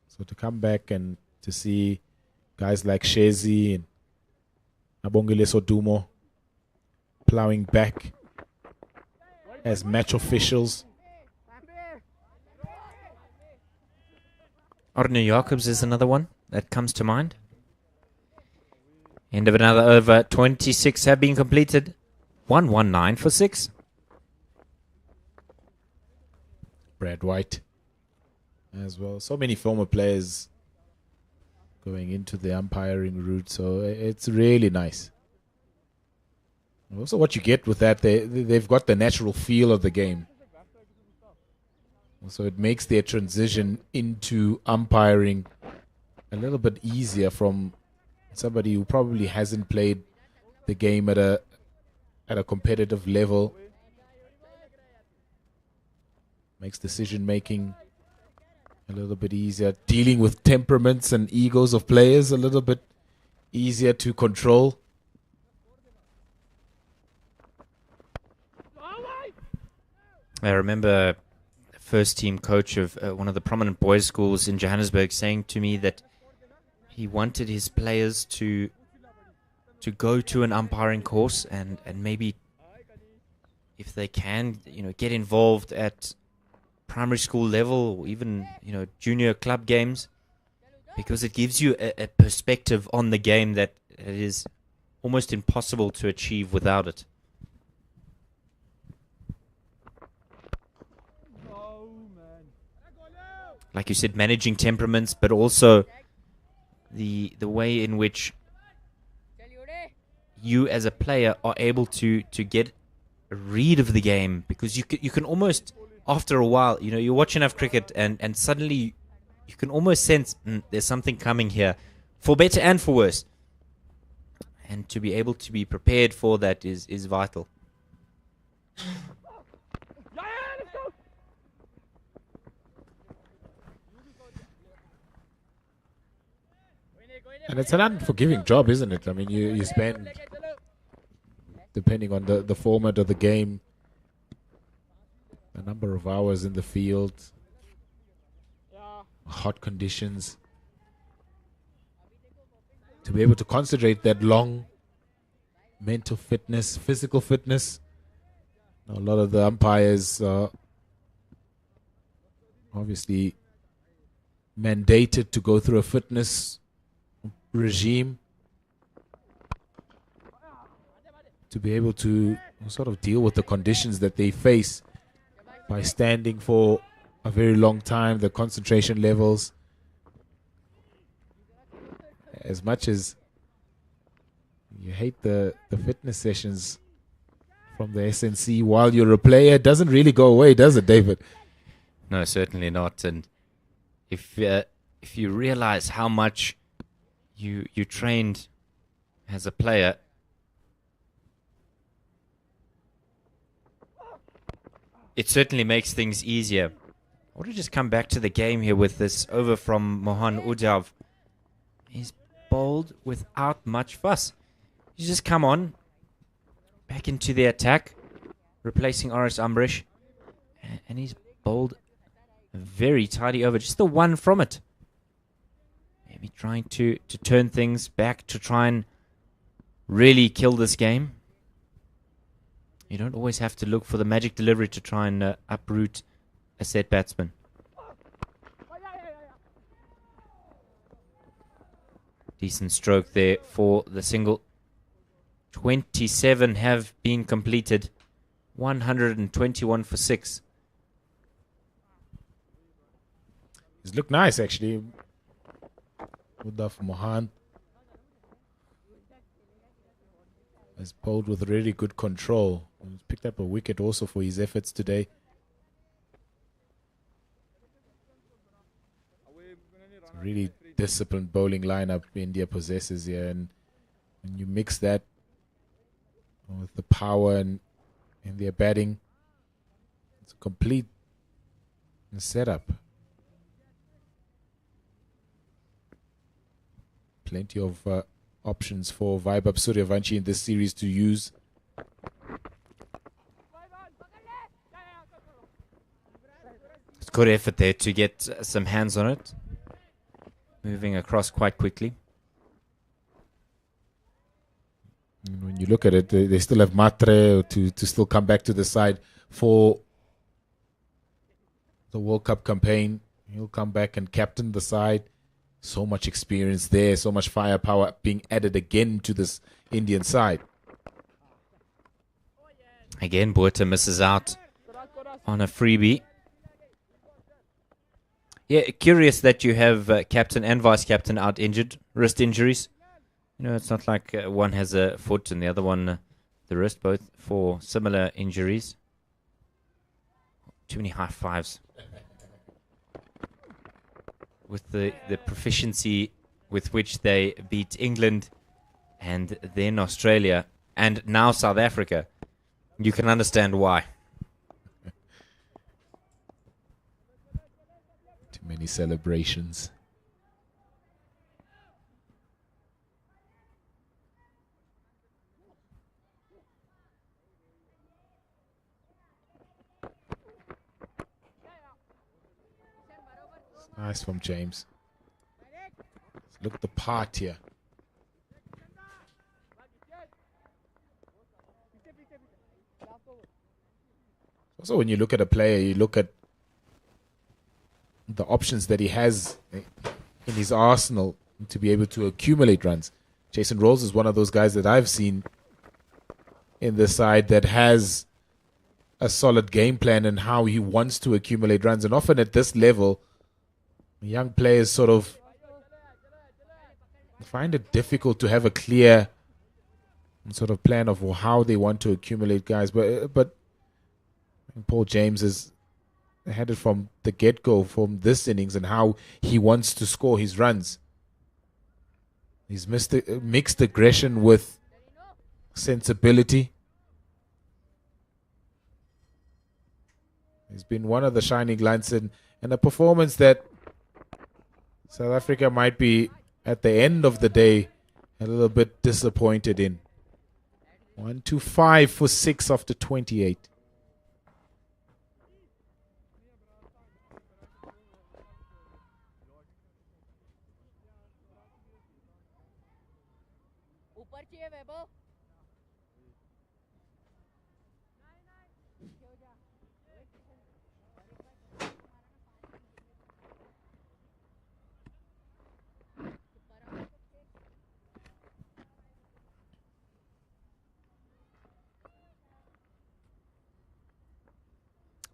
So to come back and to see guys like Shezi and Nabongile Sodumo plowing back as match officials. Arne Jacobs is another one that comes to mind. End of another over. 26 have been completed. 119 for 6. Brad White as well. So many former players going into the umpiring route, so it's really nice. And also what you get with that, they've got the natural feel of the game. So it makes their transition into umpiring a little bit easier from somebody who probably hasn't played the game at a competitive level. Makes decision making a little bit easier. Dealing with temperaments and egos of players a little bit easier to control. I remember the first team coach of one of the prominent boys' schools in Johannesburg saying to me that he wanted his players to go to an umpiring course and maybe, if they can, get involved at primary school level or even, junior club games, because it gives you a perspective on the game that it is almost impossible to achieve without it. Like you said, managing temperaments, but also the way in which you as a player are able to get a read of the game, because you can almost, after a while, you watch enough cricket and suddenly you can almost sense there's something coming here, for better and for worse. And to be able to be prepared for that is vital. And it's an unforgiving job, isn't it? I mean, you spend, depending on the format of the game, a number of hours in the field, hot conditions. To be able to concentrate that long, mental fitness, physical fitness. A lot of the umpires are obviously mandated to go through a fitness regime to be able to sort of deal with the conditions that they face by standing for a very long time, the concentration levels. As much as you hate the fitness sessions from the SNC while you're a player, it doesn't really go away, does it, David? No, certainly not. And if you realize how much you trained as a player, it certainly makes things easier. I want to just come back to the game here with this over from Mohan Udav. He's bowled without much fuss. He's just come on back into the attack, replacing Oris Ambrish, and he's bowled a very tidy over, just the one from it. Maybe trying to turn things back to try and really kill this game. You don't always have to look for the magic delivery to try and uproot a set batsman. Decent stroke there for the single. 27 have been completed. 121 for 6. He's looked nice, actually. Udaf Mohan has bowled with really good control. He's picked up a wicket also for his efforts today. It's a really disciplined bowling lineup India possesses here, and when you mix that with the power and their batting, it's a complete setup. Plenty of options for Vaibhav Suryavanshi in this series to use. It's good effort there to get some hands on it. Moving across quite quickly. And when you look at it, they still have Matre to still come back to the side for the World Cup campaign. He'll come back and captain the side. So much experience there, so much firepower being added again to this Indian side. Again, Buerta misses out on a freebie. Yeah, curious that you have captain and vice captain out injured, wrist injuries. You know, it's not like one has a foot and the other one the wrist, both for similar injuries. Too many high fives. With the proficiency with which they beat England and then Australia and now South Africa, you can understand why. Too many celebrations. Nice from James. Look at the part here. Also, when you look at a player, you look at the options that he has in his arsenal to be able to accumulate runs. Jason Rolls is one of those guys that I've seen in the side that has a solid game plan and how he wants to accumulate runs. And often at this level, young players sort of find it difficult to have a clear sort of plan of how they want to accumulate guys. But Paul James has had it from the get-go from this innings and how he wants to score his runs. He's mixed aggression with sensibility. He's been one of the shining lights and a performance that South Africa might be, at the end of the day, a little bit disappointed in. 1-5 for 6 after 28.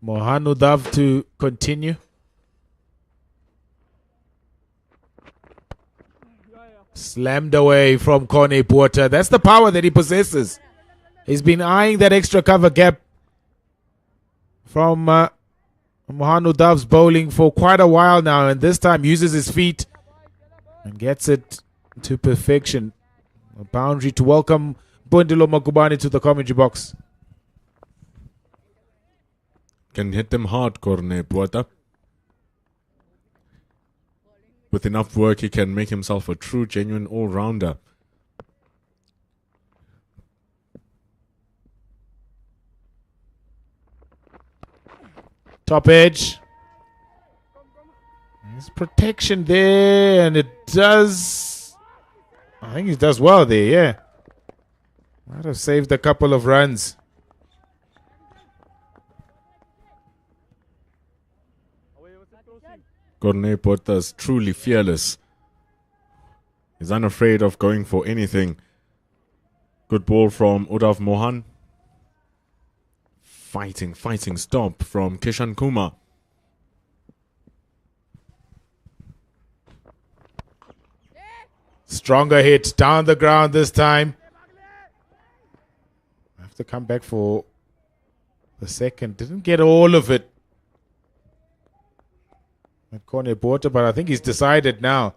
Mohanu Dav to continue. Slammed away from Kone Porter. That's the power that he possesses. He's been eyeing that extra cover gap from Mohanu Dav's bowling for quite a while now, and this time uses his feet and gets it to perfection. A boundary to welcome Bundilo Makubani to the commentary box. Can hit them hard, Corne Porter. With enough work, he can make himself a true, genuine all-rounder. Top edge. There's protection there, and it does... I think he does well there, yeah. Might have saved a couple of runs. Corne Porter is truly fearless. He's unafraid of going for anything. Good ball from Udav Mohan. Fighting stop from Kishan Kumar. Stronger hit down the ground this time. I have to come back for the second. Didn't get all of it. Corne Porter, but I think he's decided now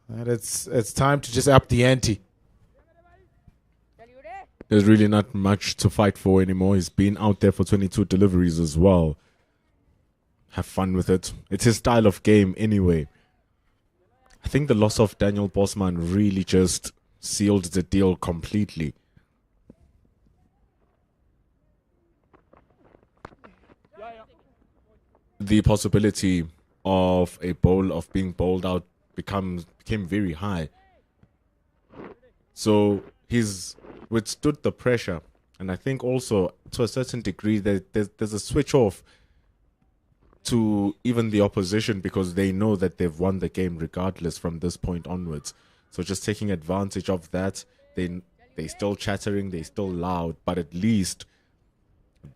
that it's time to just up the ante. There's really not much to fight for anymore. He's been out there for 22 deliveries as well. Have fun with it. It's his style of game anyway. I think the loss of Daniel Bosman really just sealed the deal completely. The possibility of being bowled out became very high. So he's withstood the pressure, and I think also to a certain degree that there's a switch off to even the opposition, because they know that they've won the game regardless from this point onwards. So just taking advantage of that, they still chattering, they still loud, but at least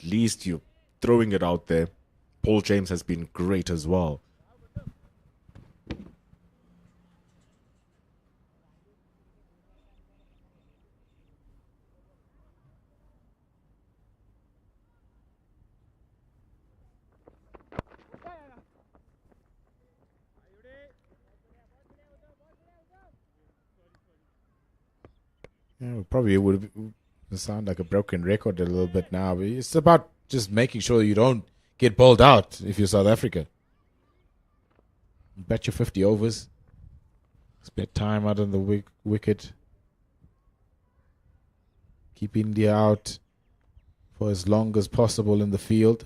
you're throwing it out there. Paul James has been great as well. Yeah, probably it would sound like a broken record a little bit now, but it's about just making sure you don't get bowled out if you're South Africa. Bet your 50 overs. Spend time out on the wicket. Keep India out for as long as possible in the field.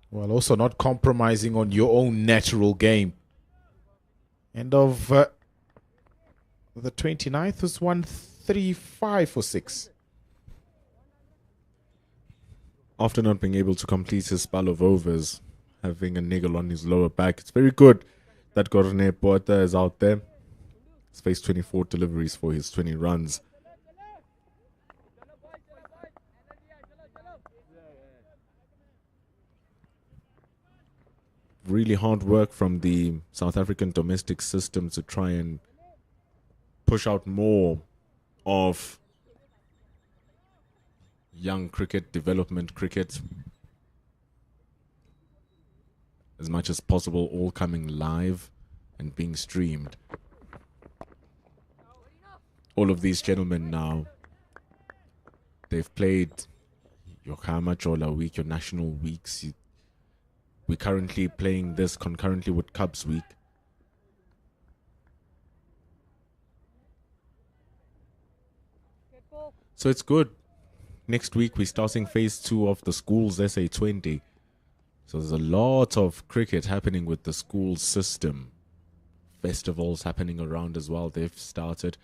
While also not compromising on your own natural game. End of the 29th was 135 for 6. After not being able to complete his spell of overs, having a niggle on his lower back, it's very good that Corne Porter is out there. He's faced 24 deliveries for his 20 runs. really hard work from the South African domestic system to try and push out more of young cricket, development cricket, as much as possible, all coming live and being streamed. All of these gentlemen now, they've played your Kama Chola week, your national weeks. We're currently playing this concurrently with Cubs week. So it's good. Next week we're starting phase 2 of the schools SA20. So there's a lot of cricket happening with the school system. Festivals happening around as well. They've started.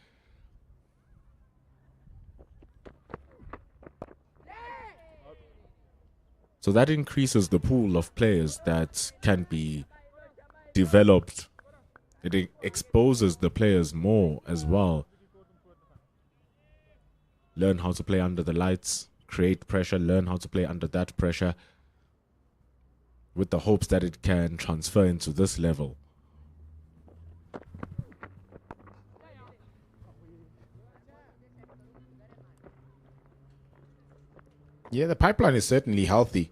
So that increases the pool of players that can be developed. It exposes the players more as well. Learn how to play under the lights, create pressure, learn how to play under that pressure, with the hopes that it can transfer into this level. Yeah, the pipeline is certainly healthy.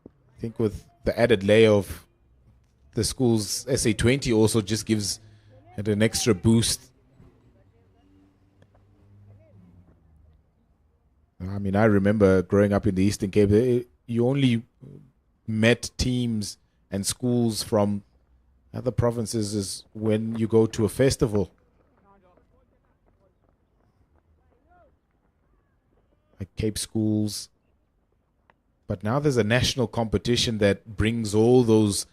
I think with the added layer of the school's SA20 also just gives it an extra boost. I mean, I remember growing up in the Eastern Cape, you only met teams and schools from other provinces is when you go to a festival. Like Cape schools. But now there's a national competition that brings all those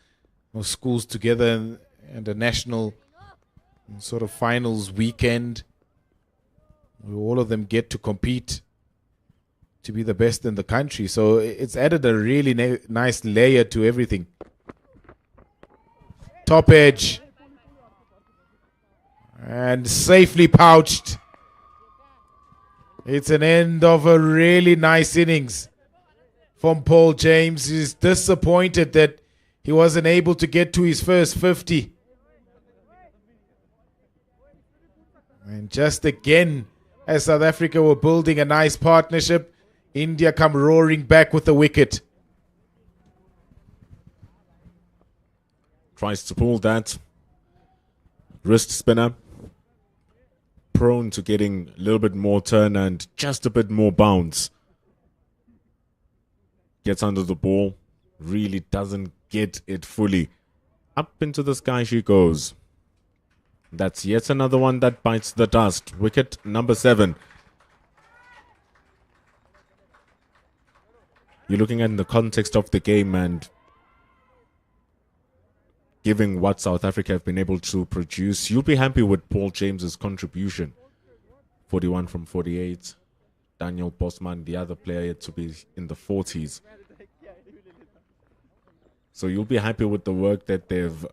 schools together and a national sort of finals weekend where all of them get to compete to be the best in the country. So it's added a really nice layer to everything. Top edge. And safely pouched. It's an end of a really nice innings from Paul James. He's disappointed that he wasn't able to get to his first 50. And just again, as South Africa were building a nice partnership, India come roaring back with a wicket. Tries to pull that wrist spinner. Prone to getting a little bit more turn and just a bit more bounce. Gets under the ball. Really doesn't get it fully. Up into the sky she goes. That's yet another one that bites the dust. Wicket number 7. You're looking at in the context of the game and given what South Africa have been able to produce, you'll be happy with Paul James's contribution. 41 from 48. Daniel Bosman, the other player, to be in the 40s. So you'll be happy with the work that they've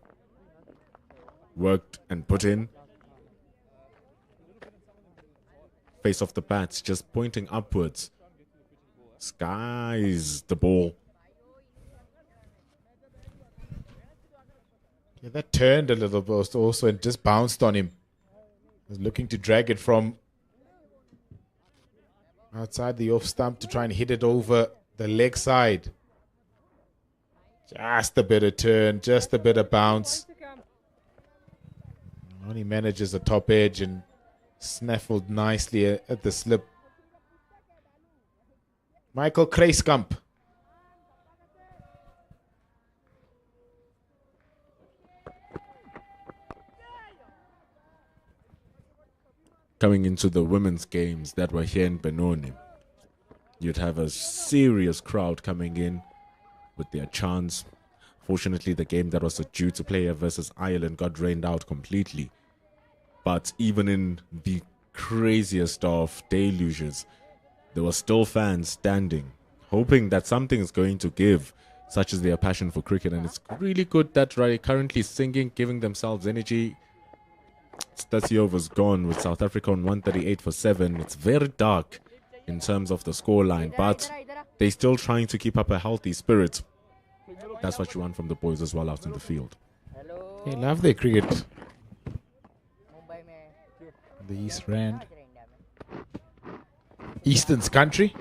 worked and put in. Face off the bats, just pointing upwards. Skies the ball. Yeah, that turned a little bit also and just bounced on him. Was looking to drag it from outside the off stump to try and hit it over the leg side. Just a bit of turn, just a bit of bounce. Only manages the top edge and snaffled nicely at the slip. Michael Kruiskamp. Coming into the women's games that were here in Benoni, you'd have a serious crowd coming in with their chants. Fortunately, the game that was due to play versus Ireland got rained out completely. But even in the craziest of deluges, there were still fans standing, hoping that something is going to give, such as their passion for cricket. And it's really good that they're currently singing, giving themselves energy. It's 30 overs gone with South Africa on 138 for 7. It's very dark in terms of the scoreline, but they're still trying to keep up a healthy spirit. That's what you want from the boys as well out in the field. They love their cricket. The East Rand. Eastern's country.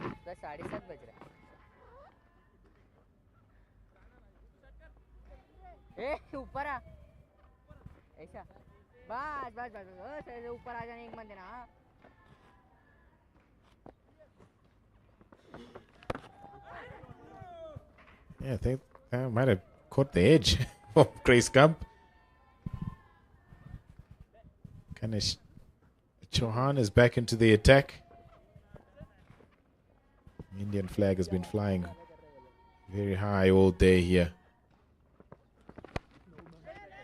Yeah, I think that might have caught the edge of Grace Gump. Ganesh Chauhan is back into the attack. The Indian flag has been flying very high all day here.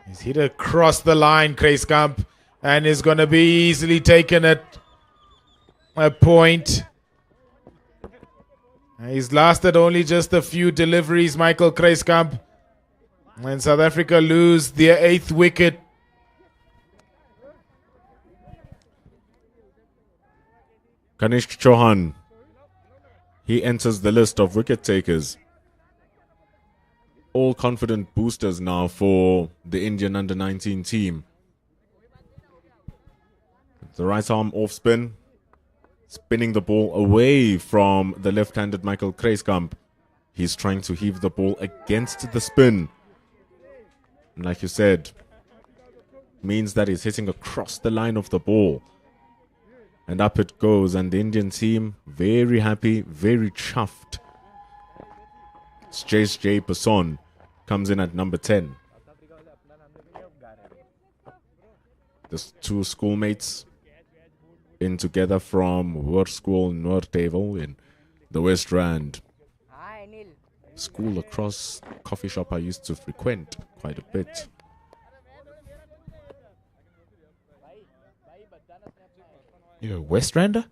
He's hit across the line, Grace Gump, and is going to be easily taken at a point. He's lasted only just a few deliveries, Michael Kruiskamp. And South Africa lose their 8th wicket. Ganesh Chauhan, he enters the list of wicket takers. All confident boosters now for the Indian under-19 team. The right arm off spin, spinning the ball away from the left-handed Michael Kruiskamp. He's trying to heave the ball against the spin. And like you said, means that he's hitting across the line of the ball. And up it goes, and the Indian team very happy, very chuffed. It's J. Passon comes in at number 10. The two schoolmates in together from Hoërskool Noordheuvel in the West Rand. School across, coffee shop I used to frequent quite a bit. You're a West Rander?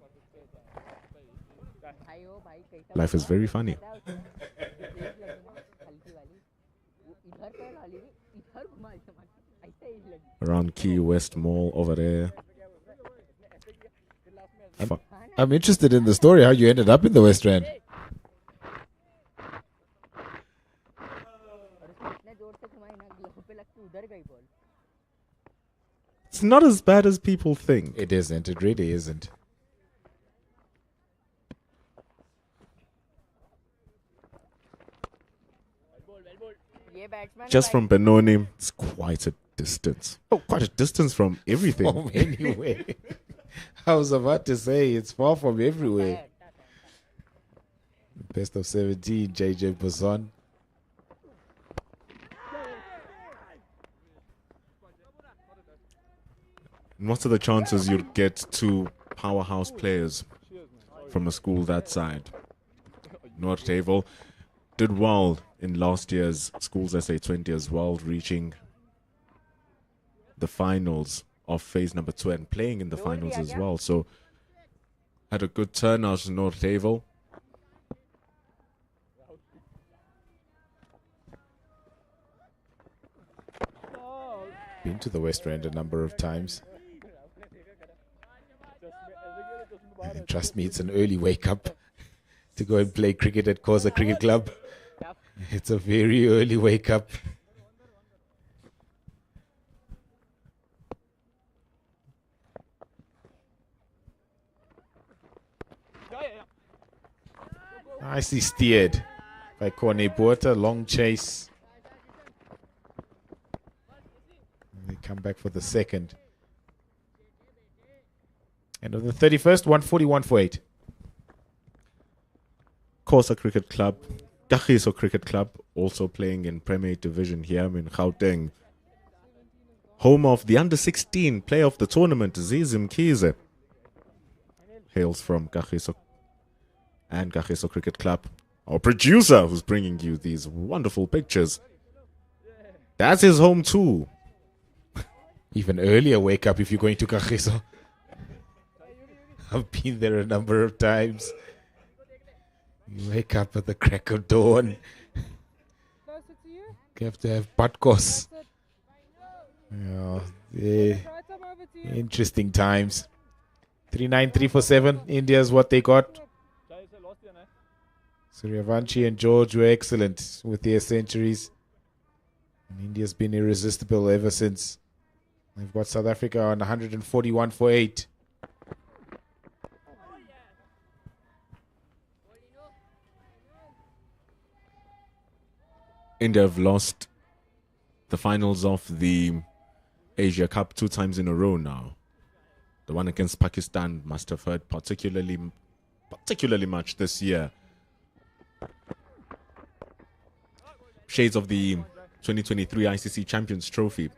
Life is very funny. Around Key West Mall over there. I'm interested in the story, how you ended up in the West Rand. It's not as bad as people think. It isn't. It really isn't. Just from Benoni, it's quite a distance. Oh, quite a distance from everything. From anywhere. I was about to say, it's far from everywhere. Best of 17, J. Passon. And what are the chances you'd get two powerhouse players from a school that side? Noordheuvel did well in last year's Schools SA20 as well, reaching the finals of phase number 2 and playing in the finals as well. So had a good turnout in Noordheuvel. Been to the West Rand a number of times. And trust me, it's an early wake up to go and play cricket at Khoza Cricket Club. It's a very early wake up. Nicely steered by Corne Botha. Long chase. And they come back for the second. And on the 31st, 141 for 8. Khoza Cricket Club, Kagiso Cricket Club, also playing in Premier Division here in Gauteng. Home of the under-16 player of the tournament, Zizim Kize. Hails from Kagiso and Kagiso Cricket Club. Our producer who's bringing you these wonderful pictures. That's his home too. Even earlier wake up if you're going to Kagiso. I've been there a number of times. You wake up at the crack of dawn. You have to have patkos. Yeah, interesting times. 393 for 7. India's what they got. Suryavanshi and George were excellent with their centuries. And India's been irresistible ever since. They've got South Africa on 141 for 8. India have lost the finals of the Asia Cup 2 times in a row now. The one against Pakistan must have hurt particularly much this year. Shades of the 2023 ICC Champions Trophy.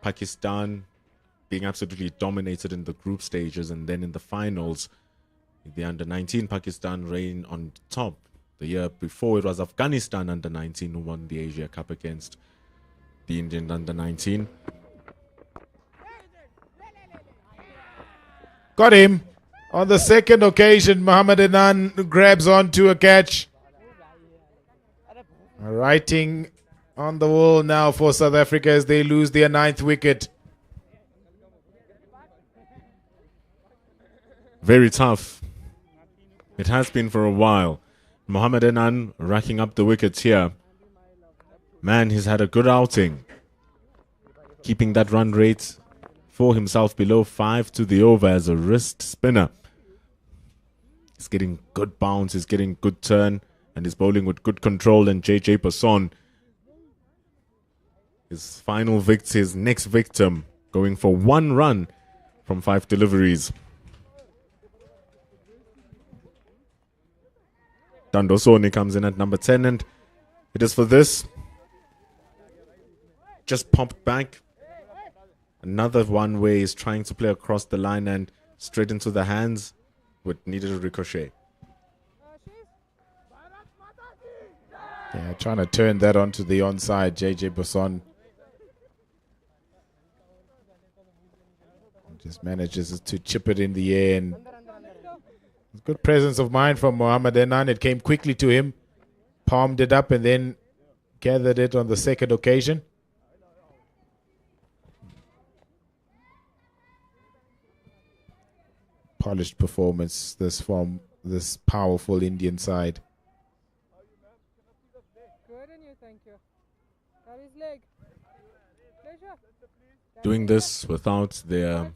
Pakistan being absolutely dominated in the group stages, and then in the finals, the under-19 Pakistan reign on top. The year before, it was Afghanistan under-19 who won the Asia Cup against the Indian under-19. Got him. On the second occasion, Mohammad Anan grabs onto a catch. Writing on the wall now for South Africa as they lose their 9th wicket. Very tough. It has been for a while. Mohammad Anan racking up the wickets here. Man, he's had a good outing. Keeping that run rate for himself below 5 to the over as a wrist spinner. He's getting good bounce, he's getting good turn, and he's bowling with good control. And JJ Basson, his next victim, going for 1 run from 5 deliveries. Dandosoni comes in at number 10, and it is for this. Just popped back. Another one where he's trying to play across the line and straight into the hands, but needed a ricochet. Yeah, trying to turn that onto the onside, JJ Basson. Just manages to chip it in the air, and good presence of mind from Mohammad Anan. It came quickly to him, palmed it up, and then gathered it on the second occasion. Polished performance this from this powerful Indian side. Doing this without their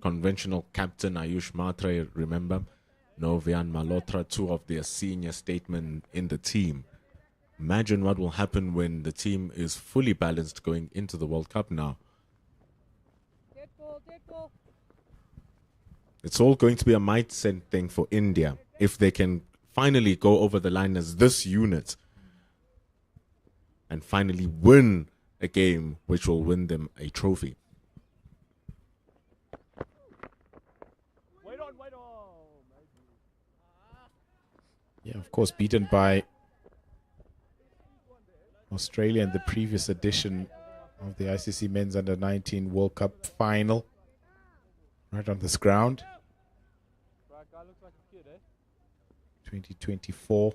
conventional captain Ayush Matre, remember, Novian Malhotra, 2 of their senior statesmen in the team. Imagine what will happen when the team is fully balanced going into the World Cup now. It's all going to be a mindset thing for India if they can finally go over the line as this unit and finally win a game which will win them a trophy. Yeah, of course, beaten by Australia in the previous edition of the ICC Men's Under-19 World Cup final. Right on this ground. 2024.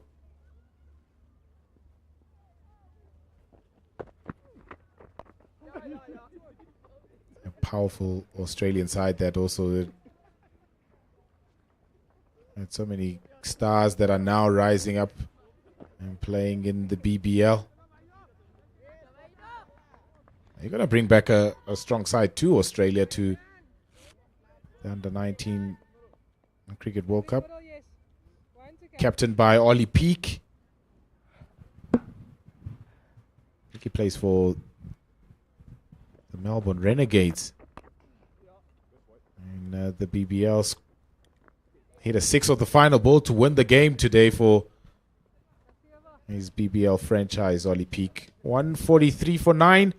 A powerful Australian side that also had so many stars that are now rising up and playing in the BBL. You're going to bring back a strong side too, Australia, to the Under-19 Cricket World Cup. Captained by Ollie Peake. I think he plays for the Melbourne Renegades. And the BBL hit a 6 of the final ball to win the game today for his BBL franchise, Ollie Peake. 143 for 9.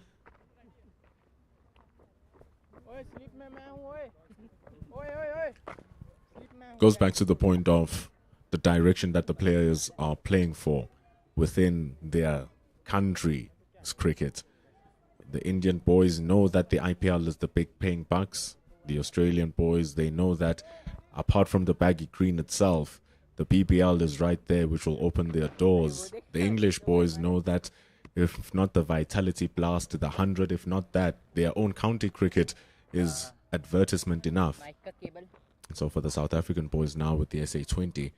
Goes back to the point of the direction that the players are playing for within their country's cricket. The Indian boys know that the IPL is the big paying bucks. The Australian boys, they know that apart from the baggy green itself, the BBL is right there, which will open their doors. The English boys know that if not the Vitality Blast, the 100, if not that, their own county cricket is advertisement enough. And so for the South African boys now with the SA20,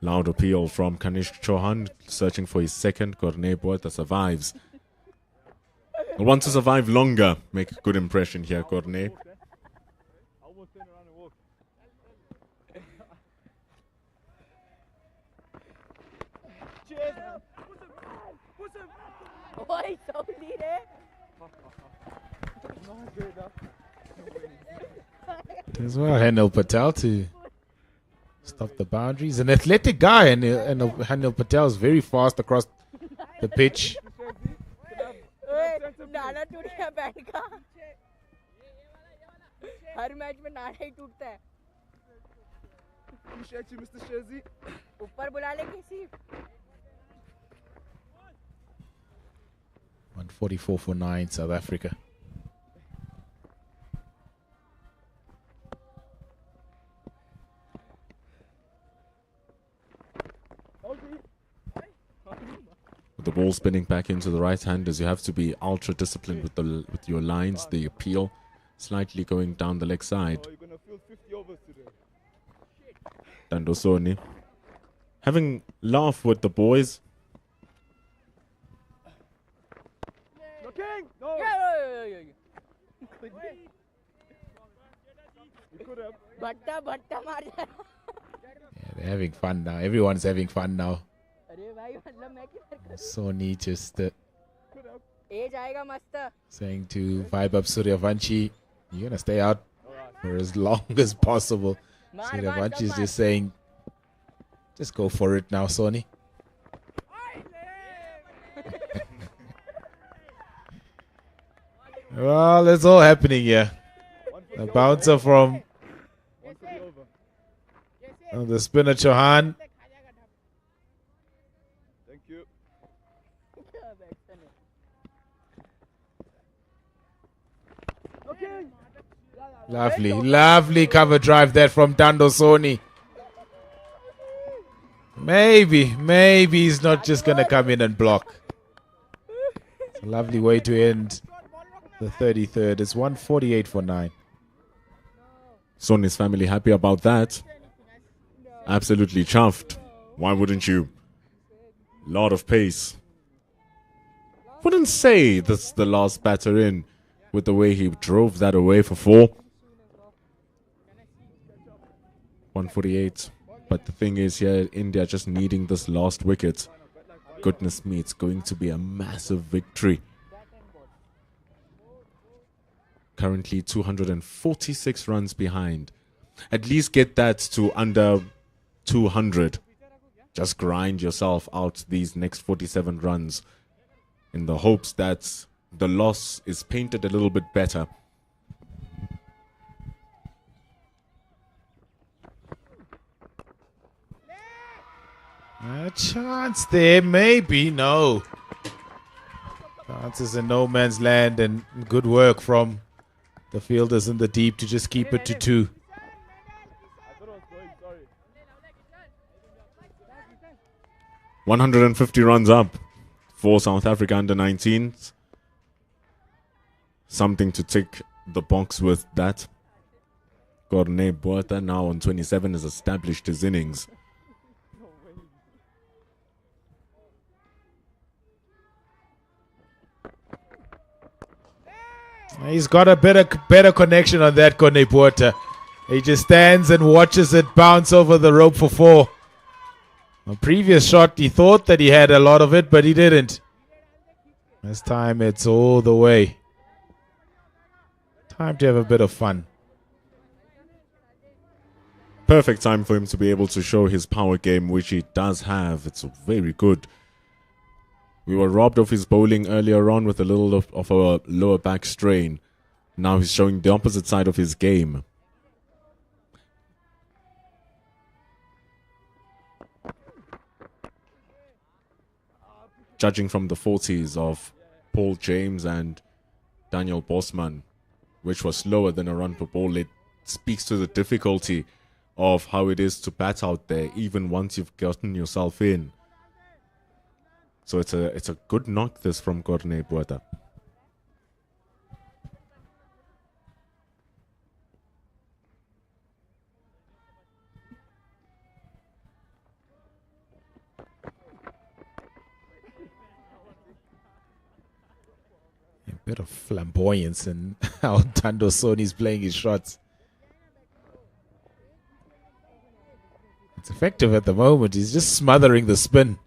Loud appeal from Kanish Chauhan, searching for his second. Corne Botha survives. He wants to survive longer. Make a good impression here, Corne. As well, Hanil Patel to stop the boundaries. An athletic guy, and Hanil Patel is very fast across the pitch. Her match में नारा ही टूटता है ऊपर बुला ले किसी 144 for 9, South Africa. With the ball spinning back into the right handers, you have to be ultra disciplined with your lines. The appeal slightly going down the leg side. Dandosoni having laugh with the boys. Yeah, they're having fun now. Everyone's having fun now. Sony just saying to vibe up Suryavanshi, you're gonna stay out for as long as possible. Suryavanshi is just saying, just go for it now, Sony. Well, it's all happening here. A bouncer from the spinner Chauhan. Thank you. Lovely, lovely cover drive there from Dando Soni. Maybe he's not just going to come in and block. It's a lovely way to end the 33rd. It's 148 for 9. Soni's family happy about that. Absolutely chuffed. Why wouldn't you? Lot of pace. Wouldn't say that's the last batter in with the way he drove that away for 4. 148. But the thing is here, India just needing this last wicket. Goodness me, it's going to be a massive victory. Currently 246 runs behind. At least get that to under 200. Just grind yourself out these next 47 runs in the hopes that the loss is painted a little bit better. A chance there, maybe, no. Chances in no man's land, and good work from the fielders in the deep to just keep it to 2. $150 runs up for South Africa under 19s. Something to tick the box with that. Corne Botha now on 27 has established his innings. He's got a better connection on that, Corne Botha. He just stands and watches it bounce over the rope for 4. A previous shot, he thought that he had a lot of it, but he didn't. This time, it's all the way. Time to have a bit of fun. Perfect time for him to be able to show his power game, which he does have. It's very good. We were robbed of his bowling earlier on with a little of a lower back strain. Now he's showing the opposite side of his game. Judging from the 40s of Paul James and Daniel Bosman, which was slower than a run per ball, it speaks to the difficulty of how it is to bat out there, even once you've gotten yourself in. So it's a good knock, this from Corne Botha. Bit of flamboyance in how Tando Soni is playing his shots. It's effective at the moment. He's just smothering the spin.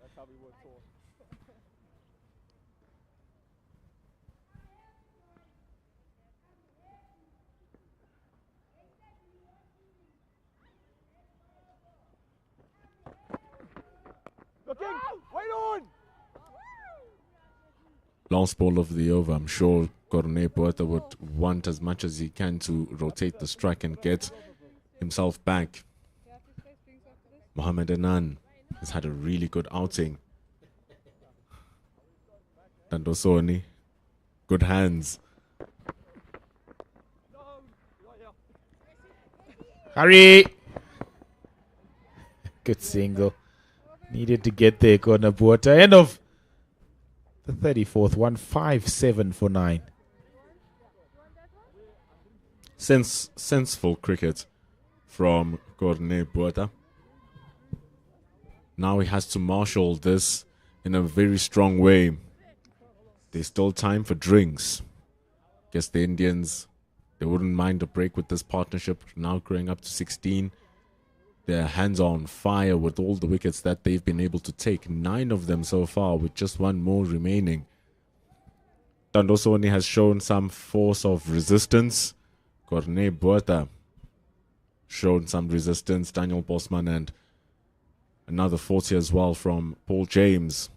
Last ball of the over. I'm sure Corne Puerta would want as much as he can to rotate the strike and get himself back. Mohamed Anan has had a really good outing. Tandosoni, good hands. Hurry! Good single. Needed to get there, Corne Puerta. End of the 34th, 157 for 9. Senseful cricket from Corne Puerta. Now he has to marshal this in a very strong way. There's still time for drinks. Guess the Indians, they wouldn't mind a break with this partnership. Now growing up to 16. Their hands are on fire with all the wickets that they've been able to take. 9 of them so far with just 1 more remaining. Tandosoni has shown some force of resistance. Corne Puerta shown some resistance. Daniel Bosman and another 40 as well from Paul James,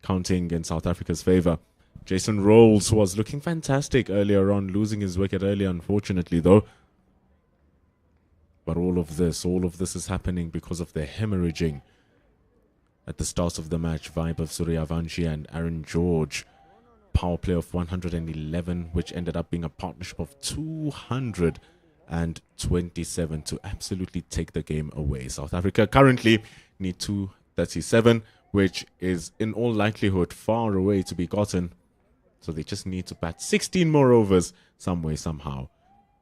counting in South Africa's favour. Jason Rolls was looking fantastic earlier on, losing his wicket earlier, unfortunately, though. But all of this is happening because of the hemorrhaging at the start of the match. Vibe of Suryavanshi and Aaron George. Power play of 111, which ended up being a partnership of 227 to absolutely take the game away. South Africa currently need 237, which is in all likelihood far away to be gotten. So they just need to bat 16 more overs some way, somehow.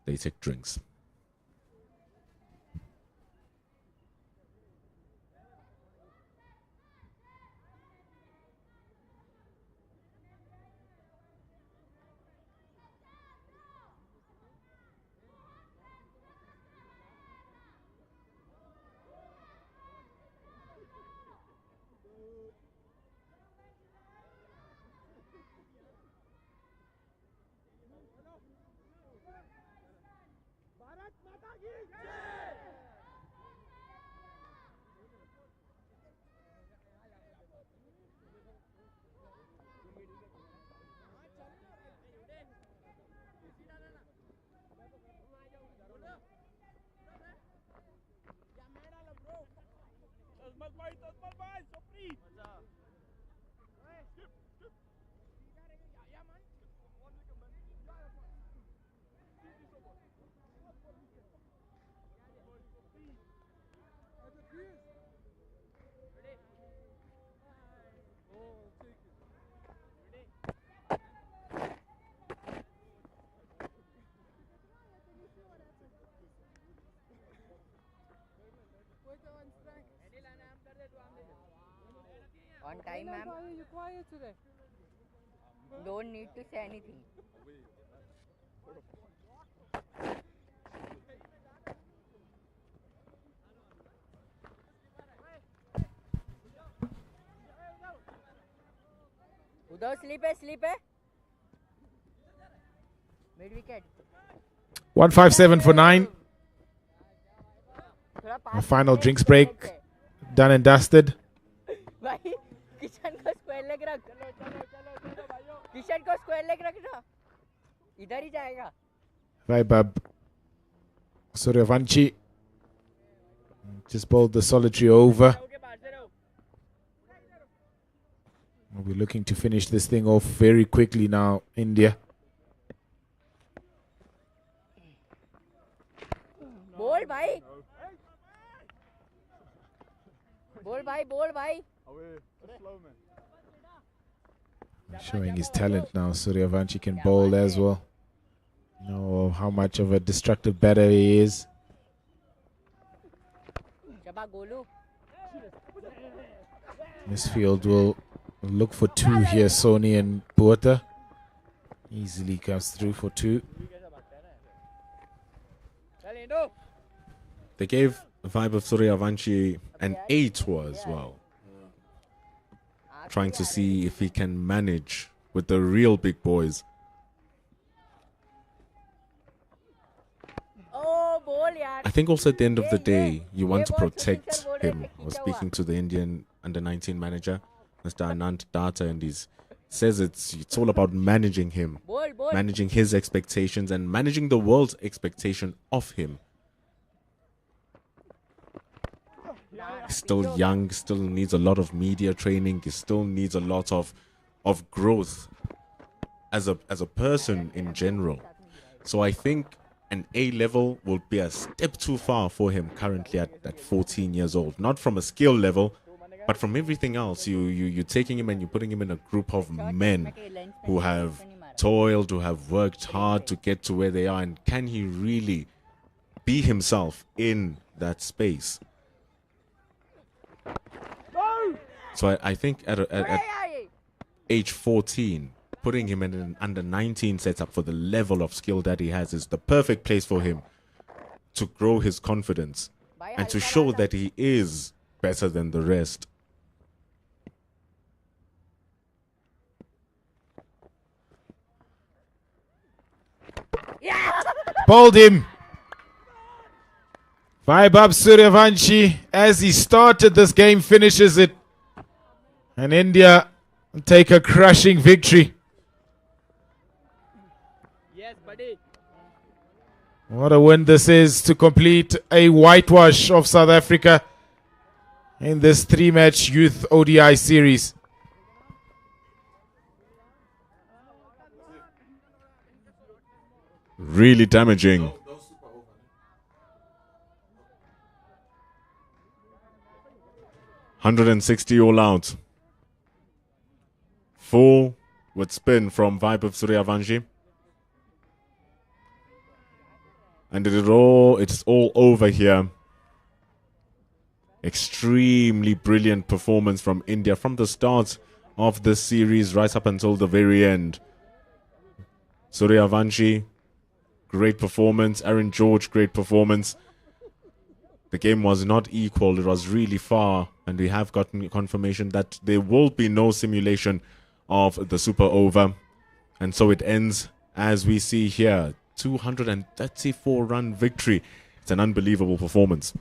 They take drinks. On time, ma'am. Why are you quiet today? Don't need to say anything. उधर sleep है mid wicket 157 for 9. A final drinks break done and dusted. भाई किशन को square leg रख किशन को square leg रखना इधर ही जाएगा Vaibab Suryavanshi just bowled the solitary over. We're looking to finish this thing off very quickly now, India. बोल भाई बोल भाई Showing his talent now. Suryavanshi can bowl as well. Know how much of a destructive batter he is. This field will look for 2 here, Soni and Puerta. Easily comes through for 2. They gave Vibe of Suryavanshi an 8 tour as well. Trying to see if he can manage with the real big boys. I think also at the end of the day, you want to protect him. I was speaking to the Indian under-19 manager, Mr. Anand Datta, and he says it's all about managing him, managing his expectations and managing the world's expectation of him. He's still young, still needs a lot of media training, he still needs a lot of growth as a person in general. So I think an A level will be a step too far for him currently at 14 years old. Not from a skill level, but from everything else. You're taking him and you're putting him in a group of men who have toiled, who have worked hard to get to where they are. And can he really be himself in that space? So I think at age 14, putting him in an under-19 setup for the level of skill that he has is the perfect place for him to grow his confidence and to show that he is better than the rest. Bowled him. Vibe up Suryavanshi as he started this game, finishes it. And India take a crushing victory. Yes, buddy. What a win this is to complete a whitewash of South Africa in this 3-match youth ODI series. Really damaging. $160 all out. Full with spin from Vibe of Suryavanshi. And it's all over here. Extremely brilliant performance from India from the start of this series right up until the very end. Suryavanshi, great performance. Aaron George, great performance. The game was not equal. It was really far. And we have gotten confirmation that there will be no simulation of the super over. And so it ends as we see here. 234-run victory. It's an unbelievable performance.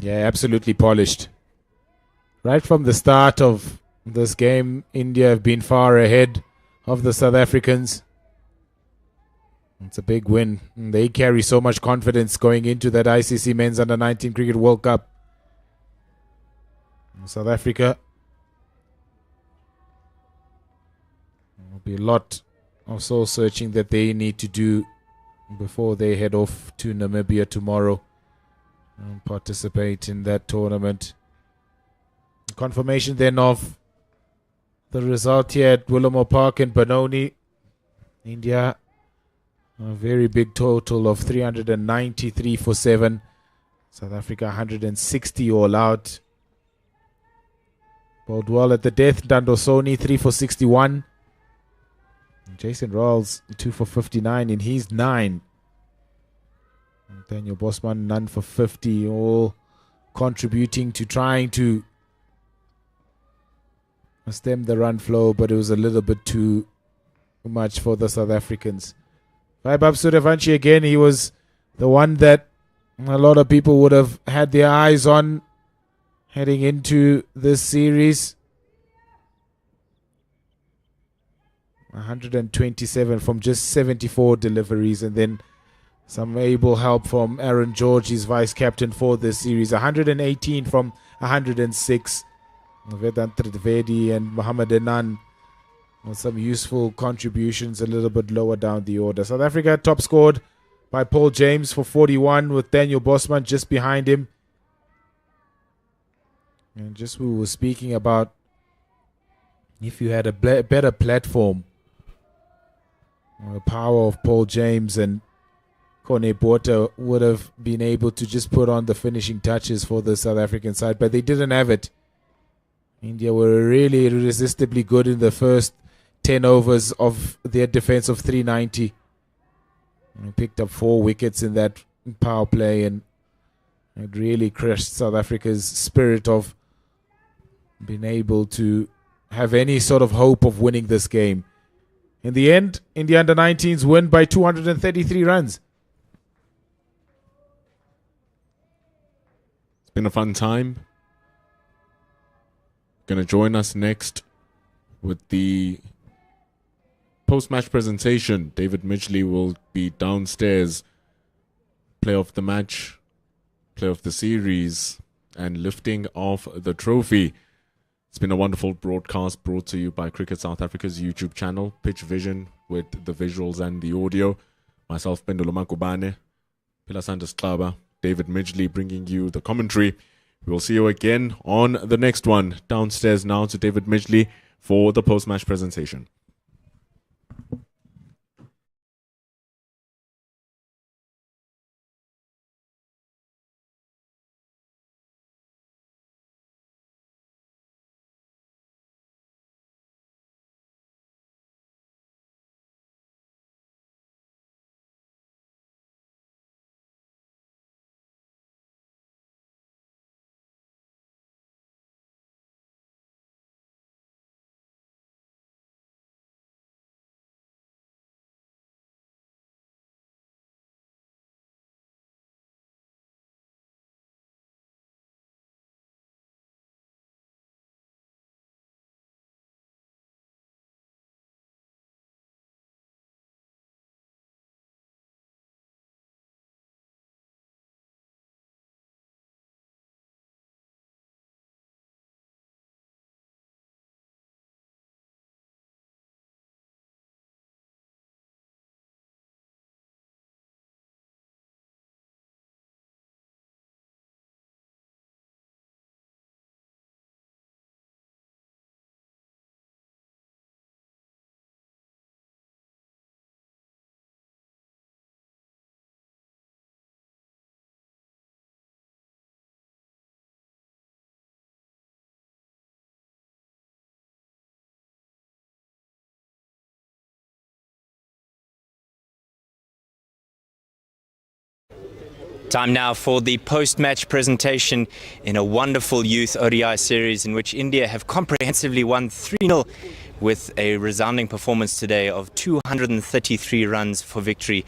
Yeah, absolutely polished. Right from the start of this game, India have been far ahead of the South Africans. It's a big win. They carry so much confidence going into that ICC Men's Under-19 Cricket World Cup. South Africa, there will be a lot of soul searching that they need to do before they head off to Namibia tomorrow and participate in that tournament. Confirmation then of the result here at Willowmoore Park in Benoni. India, a very big total of 393 for 7. South Africa 160 all out. Bowled well at the death. Dandosoni 3 for 61. Jason Rawls 2 for 59 in his 9. Daniel Bosman none for 50. All contributing to trying to stem the run flow, but it was a little bit too much for the South Africans. Vaibhav Suryavanshi again, he was the one that a lot of people would have had their eyes on heading into this series. 127 from just 74 deliveries, and then some able help from Aaron George, his vice captain for this series. 118 from 106. Vedant Trivedi and Mohammad Enan with some useful contributions a little bit lower down the order. South Africa top scored by Paul James for 41 with Daniel Bosman just behind him. And just we were speaking about if you had a better platform, the power of Paul James and Kone Botha would have been able to just put on the finishing touches for the South African side, but they didn't have it. India were really irresistibly good in the first 10 overs of their defense of 390. They picked up 4 wickets in that power play, and it really crushed South Africa's spirit of being able to have any sort of hope of winning this game. In the end, India under-19s win by 233 runs. It's been a fun time. Going to join us next with the post-match presentation. David Midgley will be downstairs. Play of the match, play of the series, and lifting of the trophy. It's been a wonderful broadcast brought to you by Cricket South Africa's YouTube channel, Pitch Vision, with the visuals and the audio. Myself, Benoni Makubane, Pila Sanders Klaba, David Midgley bringing you the commentary. We'll see you again on the next one. Downstairs now to David Midgley for the post-match presentation. Time now for the post-match presentation in a wonderful youth ODI series in which India have comprehensively won 3-0 with a resounding performance today of 233 runs for victory.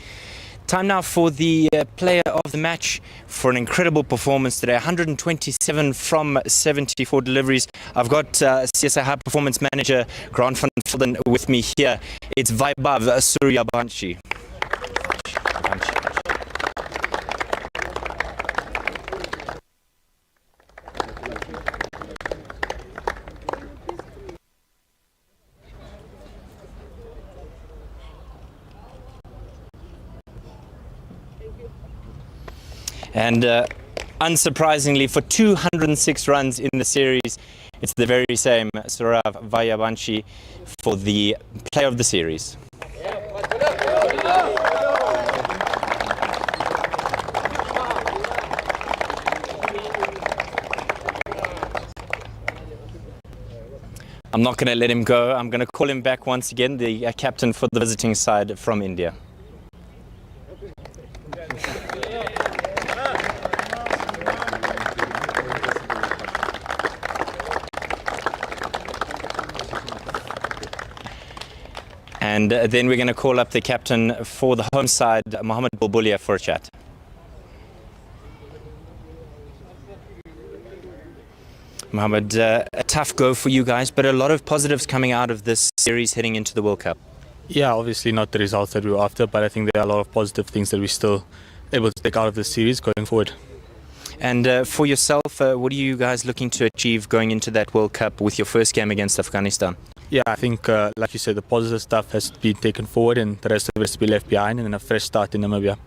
Time now for the player of the match for an incredible performance today, 127 from 74 deliveries. I've got CSI High Performance Manager Grant van Velden with me here. It's Vaibhav Suryavanshi. And unsurprisingly, for 206 runs in the series, it's the very same Saurav Vaibhav for the player of the series. I'm not going to let him go. I'm going to call him back once again, the captain for the visiting side from India. And then we're going to call up the captain for the home side, Mohammed Bulbulia, for a chat. Mohammed, a tough go for you guys, but a lot of positives coming out of this series heading into the World Cup. Yeah, obviously not the results that we were after, but I think there are a lot of positive things that we're still able to take out of this series going forward. And for yourself, what are you guys looking to achieve going into that World Cup with your first game against Afghanistan? Yeah, I think, like you said, the positive stuff has been taken forward and the rest of it has to be left behind, and then a fresh start in Namibia.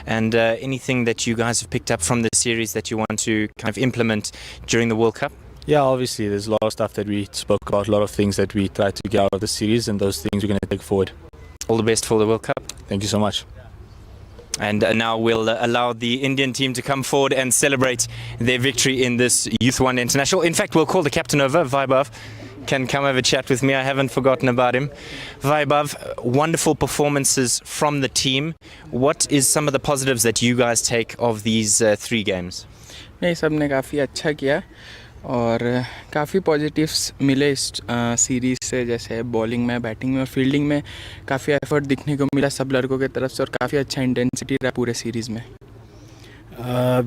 And anything that you guys have picked up from the series that you want to kind of implement during the World Cup? Yeah, obviously there's a lot of stuff that we spoke about, a lot of things that we tried to get out of the series, and those things we're going to take forward. All the best for the World Cup. Thank you so much. And now we'll allow the Indian team to come forward and celebrate their victory in this Youth One International. In fact, we'll call the captain over, Vaibhav. can come have a chat with me. I haven't forgotten about him. Vaibhav, wonderful performances from the team. What is some of the positives that you guys take of these 3 games? नहीं, सबने काफ़ी अच्छा किया और काफ़ी positives मिले इस series से, जैसे बॉलिंग में, बैटिंग में और फील्डिंग में काफ़ी एफर्ट दिखने को मिला सब लड़कों की तरफ से और काफ़ी अच्छा इंटेंसिटी रहा पूरे सीरीज़ में.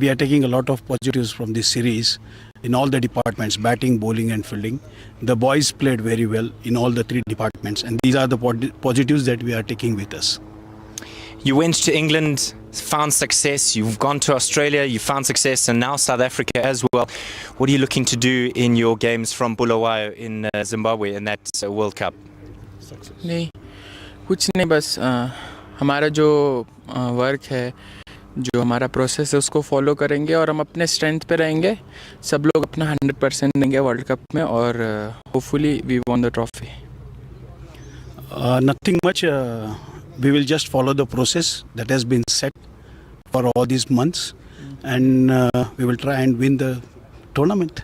We are taking a lot of positives from this series in all the departments, batting, bowling and fielding. The boys played very well in all the 3 departments, and these are the positives that we are taking with us. You went to England, found success. You've gone to Australia, you found success, and now South Africa as well. What are you looking to do in your games from Bulawayo in Zimbabwe in that World Cup? नहीं, कुछ नहीं, बस हमारा जो work है, जो हमारा process है उसको फॉलो करेंगे और हम अपने स्ट्रेंथ पे रहेंगे. सब लोग अपना 100% देंगे वर्ल्ड कप में और hopefully we won the trophy. Nothing much. We will just follow the process that has been set for all these months, and we will try and win the tournament.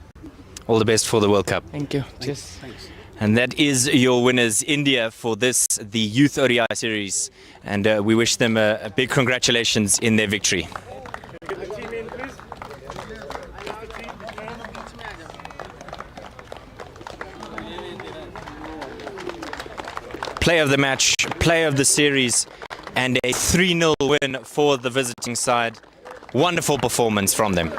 All the best for the World Cup. Thank you. Cheers. Thanks. And that is your winners, India, for the Youth ODI series. And we wish them a big congratulations in their victory. Player of the match, player of the series, and a 3-0 win for the visiting side. Wonderful performance from them.